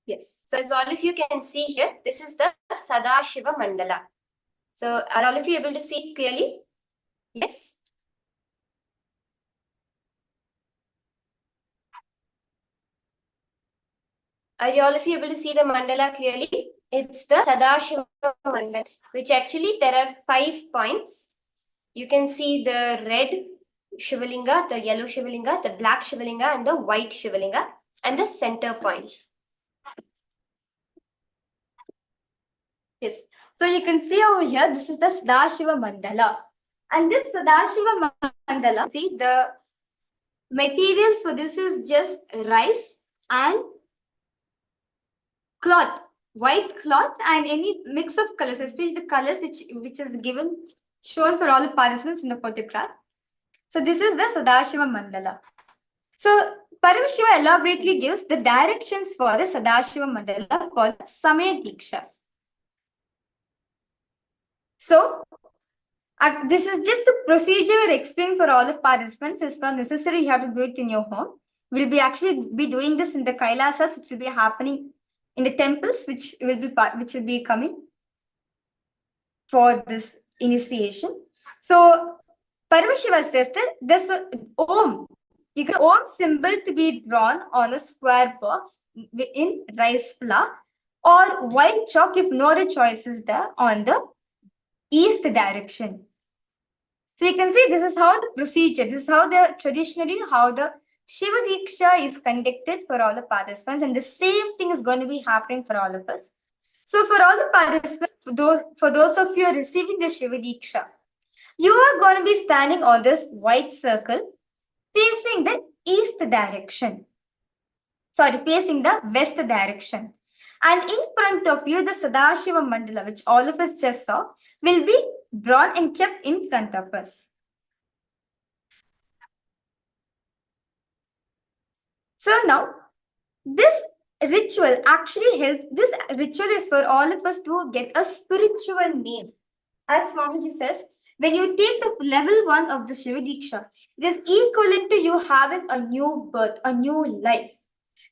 Yes. So as all of you can see here, this is the Sadashiva mandala. So are all of you able to see it clearly? Yes. Are you all of you able to see the mandala clearly? It's the Sadashiva mandala, which actually there are 5 points. You can see the red Shivalinga, the yellow Shivalinga, the black Shivalinga, and the white Shivalinga, and the center point. Yes. So you can see over here, this is the Sadashiva Mandala. And this Sadashiva Mandala, see the materials for this is just rice and cloth, white cloth and any mix of colors, especially the colors which is given, shown for all the participants in the photograph. So this is the Sadashiva Mandala. So Paramashiva elaborately gives the directions for the Sadashiva Mandala called Samaya Dīkṣās. So this is just the procedure we're explaining for all the participants. It's not necessary you have to do it in your home. We'll be actually be doing this in the Kailasas, which will be happening in the temples, which will be coming for this initiation. So Paramashiva says that there's a Om. You can Om symbol to be drawn on a square box in rice flour or white chalk if no other choice is there on the east direction. So you can see this is how the procedure, this is how traditionally how the Shiva Dīkṣā is conducted for all the participants, and the same thing is going to be happening for all of us. So for all the participants, for those of you who are receiving the Shiva Dīkṣā, you are going to be standing on this white circle facing the east direction. Sorry, facing the west direction. And in front of you, the Sadashiva Mandala, which all of us just saw, will be drawn and kept in front of us. So now, this ritual actually helps. This ritual is for all of us to get a spiritual name. As Swamiji says, when you take the level 1 of the Shiva Dīkṣā, it is equivalent to you having a new birth, a new life.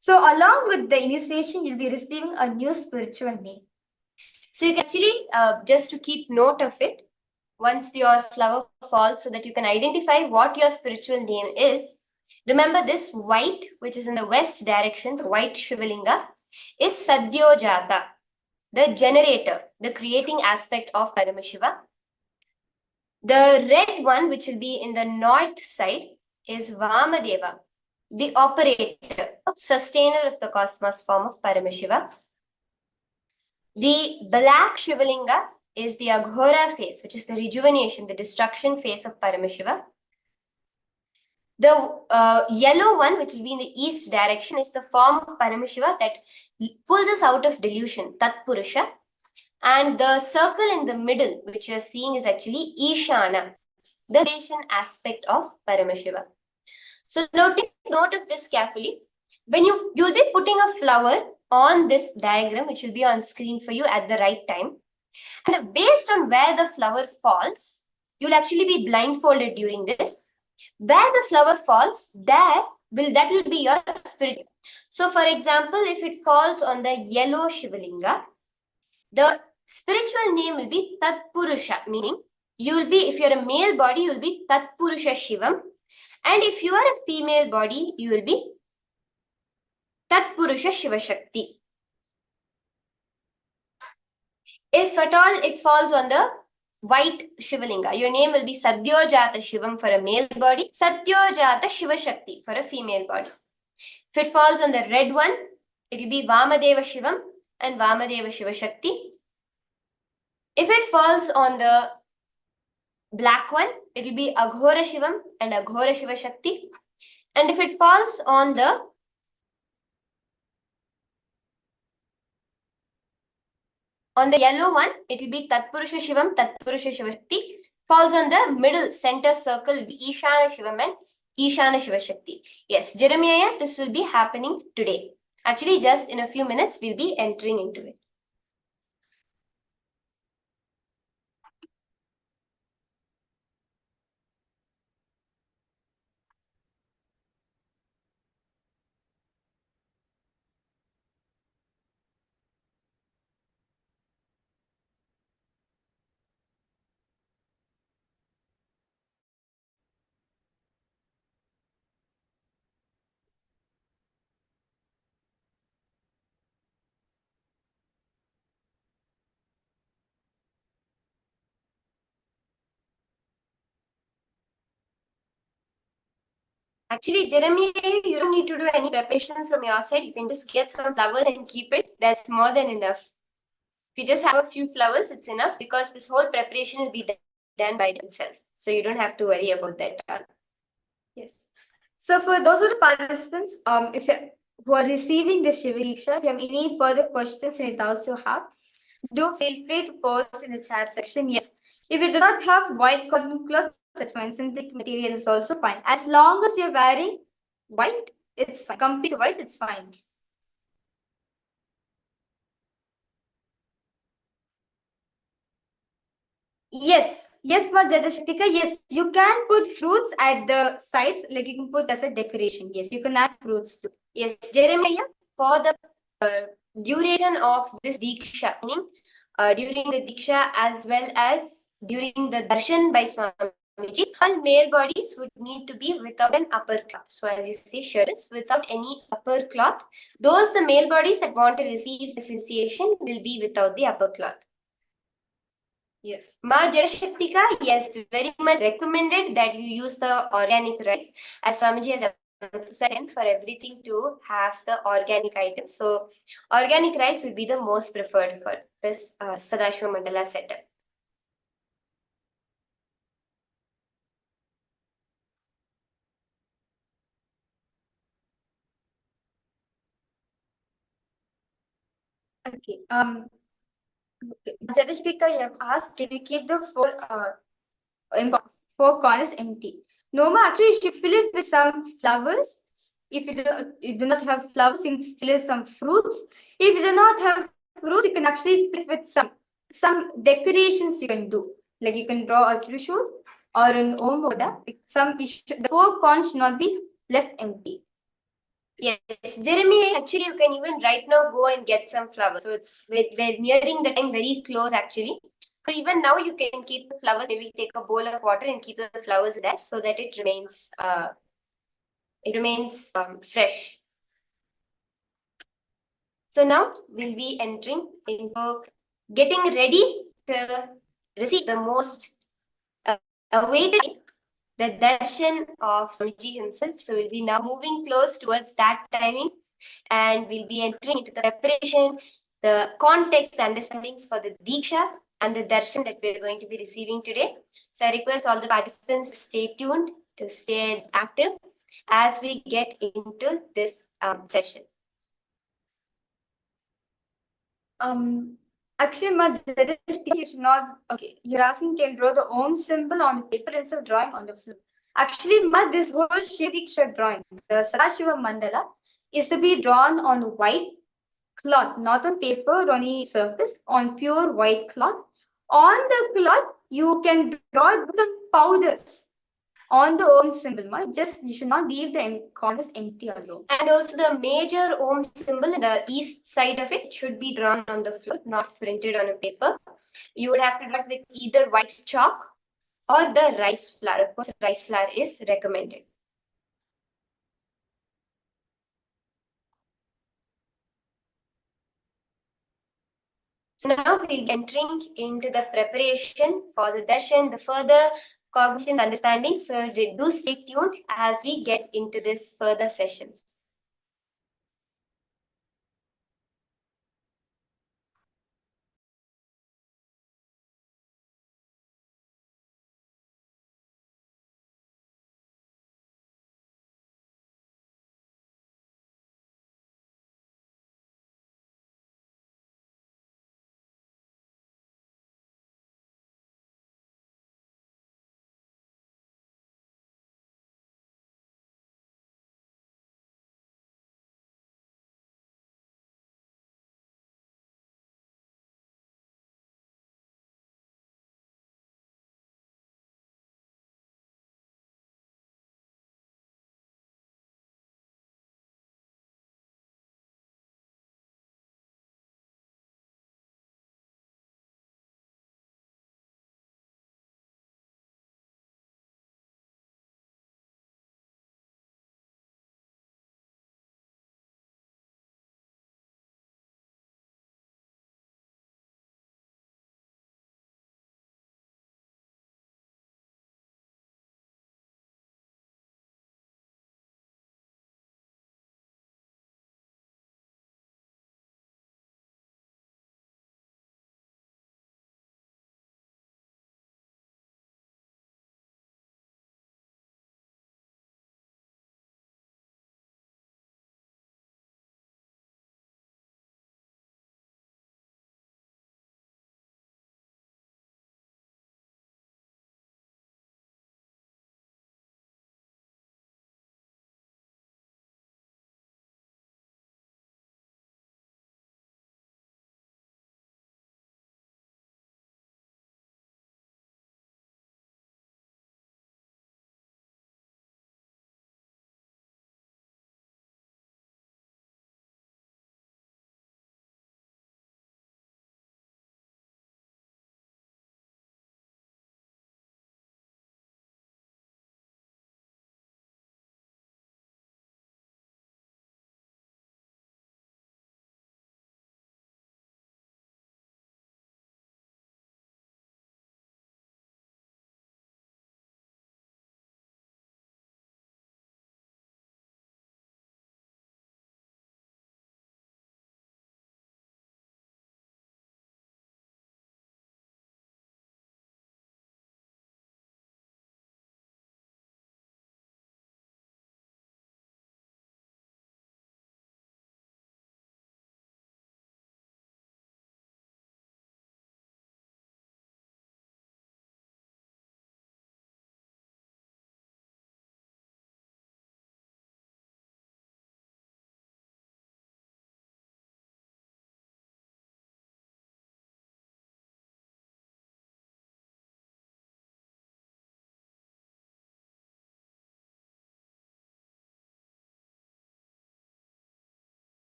So along with the initiation, you'll be receiving a new spiritual name. So you can actually, just to keep note of it, once your flower falls, so that you can identify what your spiritual name is. Remember this white, which is in the west direction, the white Shivalinga, is Sadyojata, the generator, the creating aspect of Paramashiva. The red one, which will be in the north side, is Vamadeva, the operator, sustainer of the cosmos form of Paramashiva. The black Shivalinga is the Aghora phase, which is the rejuvenation, the destruction phase of Paramashiva. The yellow one, which will be in the east direction, is the form of Paramashiva that pulls us out of delusion, Tat Purusha. And the circle in the middle, which you are seeing, is actually Ishana, the creation aspect of Paramashiva. So now take note of this carefully. When you'll be putting a flower on this diagram, which will be on screen for you at the right time. And based on where the flower falls, you'll actually be blindfolded during this. Where the flower falls, that will be your spirit. So for example, if it falls on the yellow Shivalinga, the spiritual name will be Tat Purusha, meaning you will be, if you're a male body, you will be Tat Purusha Shivam. And if you are a female body, you will be Tat Purusha Shiva Shakti. If at all it falls on the white Shivalinga, your name will be Sadyojata Shivam for a male body, Satyojata Shiva Shakti for a female body. If it falls on the red one, it will be Vamadeva Shivam and Vamadeva Shiva Shakti. If it falls on the black one, it will be Aghora Shivam and Aghora Shiva Shakti. And if it falls on the yellow one, it will be Tatpurusha Shivam, Tatpurusha Shiva Shakti. Falls on the middle center circle will be Ishana Shivam and Ishana Shiva Shakti. Yes, Jeremiah, this will be happening today. Actually, just in a few minutes, we'll be entering into it. Actually, Jeremy, you don't need to do any preparations from your side. You can just get some flowers and keep it. That's more than enough. If you just have a few flowers, it's enough because this whole preparation will be done by itself. So you don't have to worry about that. Yes. So for those of the participants, if you who are receiving the Shiva Dīkṣā, if you have any further questions and doubts you have, do feel free to post in the chat section. Yes. If you do not have white cotton cloth, that's fine. Synthetic material is also fine. As long as you're wearing white, it's fine. Complete white, it's fine. Yes, Jadashtika. Yes, you can put fruits at the sides, like you can put as a decoration. Yes, you can add fruits too. Yes, Jeremiah, for the duration of this Diksha, meaning during the Diksha as well as during the Darshan by Swamiji, all male bodies would need to be without an upper cloth. So as you say, shirts without any upper cloth. Those the male bodies that want to receive this initiation will be without the upper cloth. Yes. Ma Janashaktika, yes, very much recommended that you use the organic rice, as Swamiji has emphasized for everything to have the organic item. So, organic rice would be the most preferred for this Sadashiva Mandala setup. Okay. Jadashtika, you have asked, can you keep the four corners empty? No, ma, actually, you should fill it with some flowers. If you do not have flowers, you can fill it with some fruits. If you do not have fruits, you can actually fill it with some decorations you can do. Like you can draw a trishul or an om boda. The four corners should not be left empty. Yes, Jeremy, actually, you can even right now go and get some flowers. So we're nearing the time very close, actually. So even now you can keep the flowers. Maybe take a bowl of water and keep the flowers there so that it remains fresh. So now we'll be entering into getting ready to receive the most awakening, the darshan of Swamiji himself. So we'll be now moving close towards that timing, and we'll be entering into the preparation, the context, the understandings for the Diksha and the darshan that we're going to be receiving today. So I request all the participants to stay tuned, to stay active as we get into this session. Actually, you should not. Okay, you're asking can draw the Om symbol on the paper instead of drawing on the floor. Actually, this whole Shiva Dīkṣā drawing, the Sadashiva Mandala, is to be drawn on white cloth, not on paper or any surface, on pure white cloth. On the cloth, you can draw some powders on the Om symbol. You should not leave the corners empty alone. And also the major Om symbol in the east side of it should be drawn on the floor, not printed on a paper. You would have to draw it with either white chalk or the rice flour. Of course, rice flour is recommended. So now we'll be entering into the preparation for the darshan, the further cognition understanding. So do stay tuned as we get into this further sessions.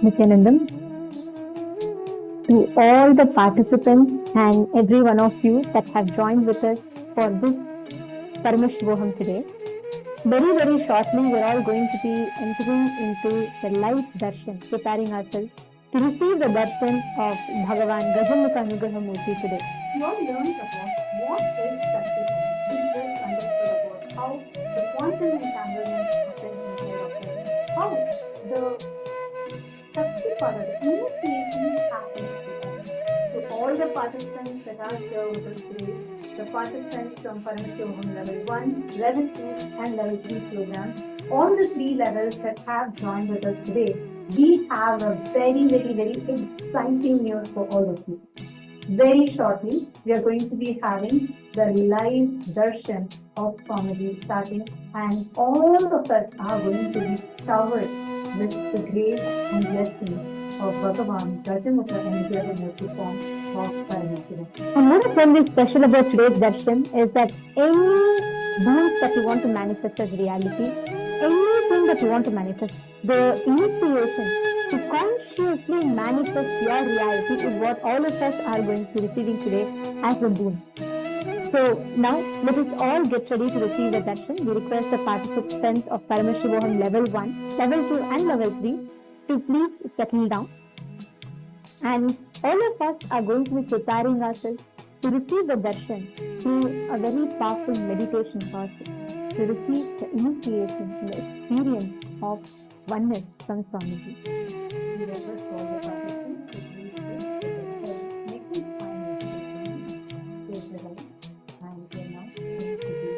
Nithyanandam, to all the participants and every one of you that have joined with us for this Paramashivoham today. Very, very shortly, we're all going to be entering into the life darshan, preparing ourselves to receive the darshan of Bhagavan Gajanmukha today. We all learned about what is practice. We just understood about how the quantum entanglement happens inside of us, how the Shakti power, the initiation happens with us. To all the participants that are here with us today, the participants from Paramashivoham Level 1, Level 2 and Level 3 programs, all the 3 levels that have joined with us today, we have a very, very, very exciting news for all of you. Very shortly, we are going to be having the live darshan of Swamiji starting, and all of us are going to be showered with the grace and blessings of Bhagavan Gajanmukha Level-1 of Paramashivoham. And what is very special about today's darshan is that any dreams that you want to manifest as reality, anything that you want to manifest, the initiation to consciously manifest your reality is what all of us are going to be receiving today as a boon. So now let us all get ready to receive the darshan. We request the participants of Paramashivoham Level 1, Level 2 and Level 3 to please settle down. And all of us are going to be preparing ourselves to receive the darshan through a very powerful meditation process, to receive the initiation and the experience of oneness from Swamiji. We request all the participants to please take the next 5 minutes to take the right, and we are now going to be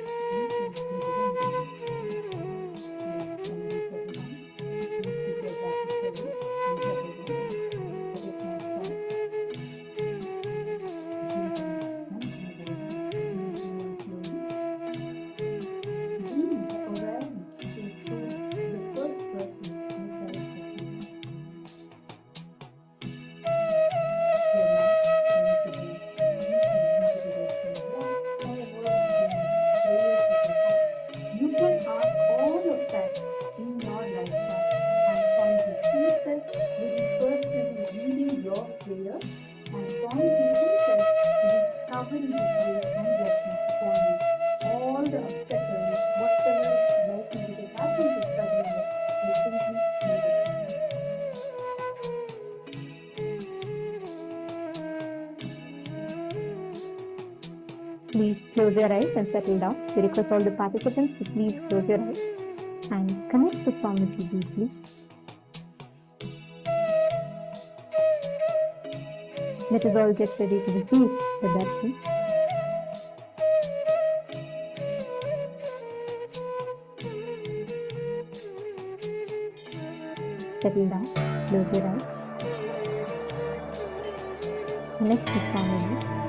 You can ask all of that in your lifetime, and Swamiji himself will be personally leading your prayer, and Swamiji himself will be covering the grace and blessings upon you. All the obstacles, whatever life may happen to struggle with, will simply be Please close your eyes and settle down. We request all the participants to please close your eyes and connect with Swamiji deeply. Let us all get ready to receive the darshan. Settle down, close your eyes. Connect with Swamiji.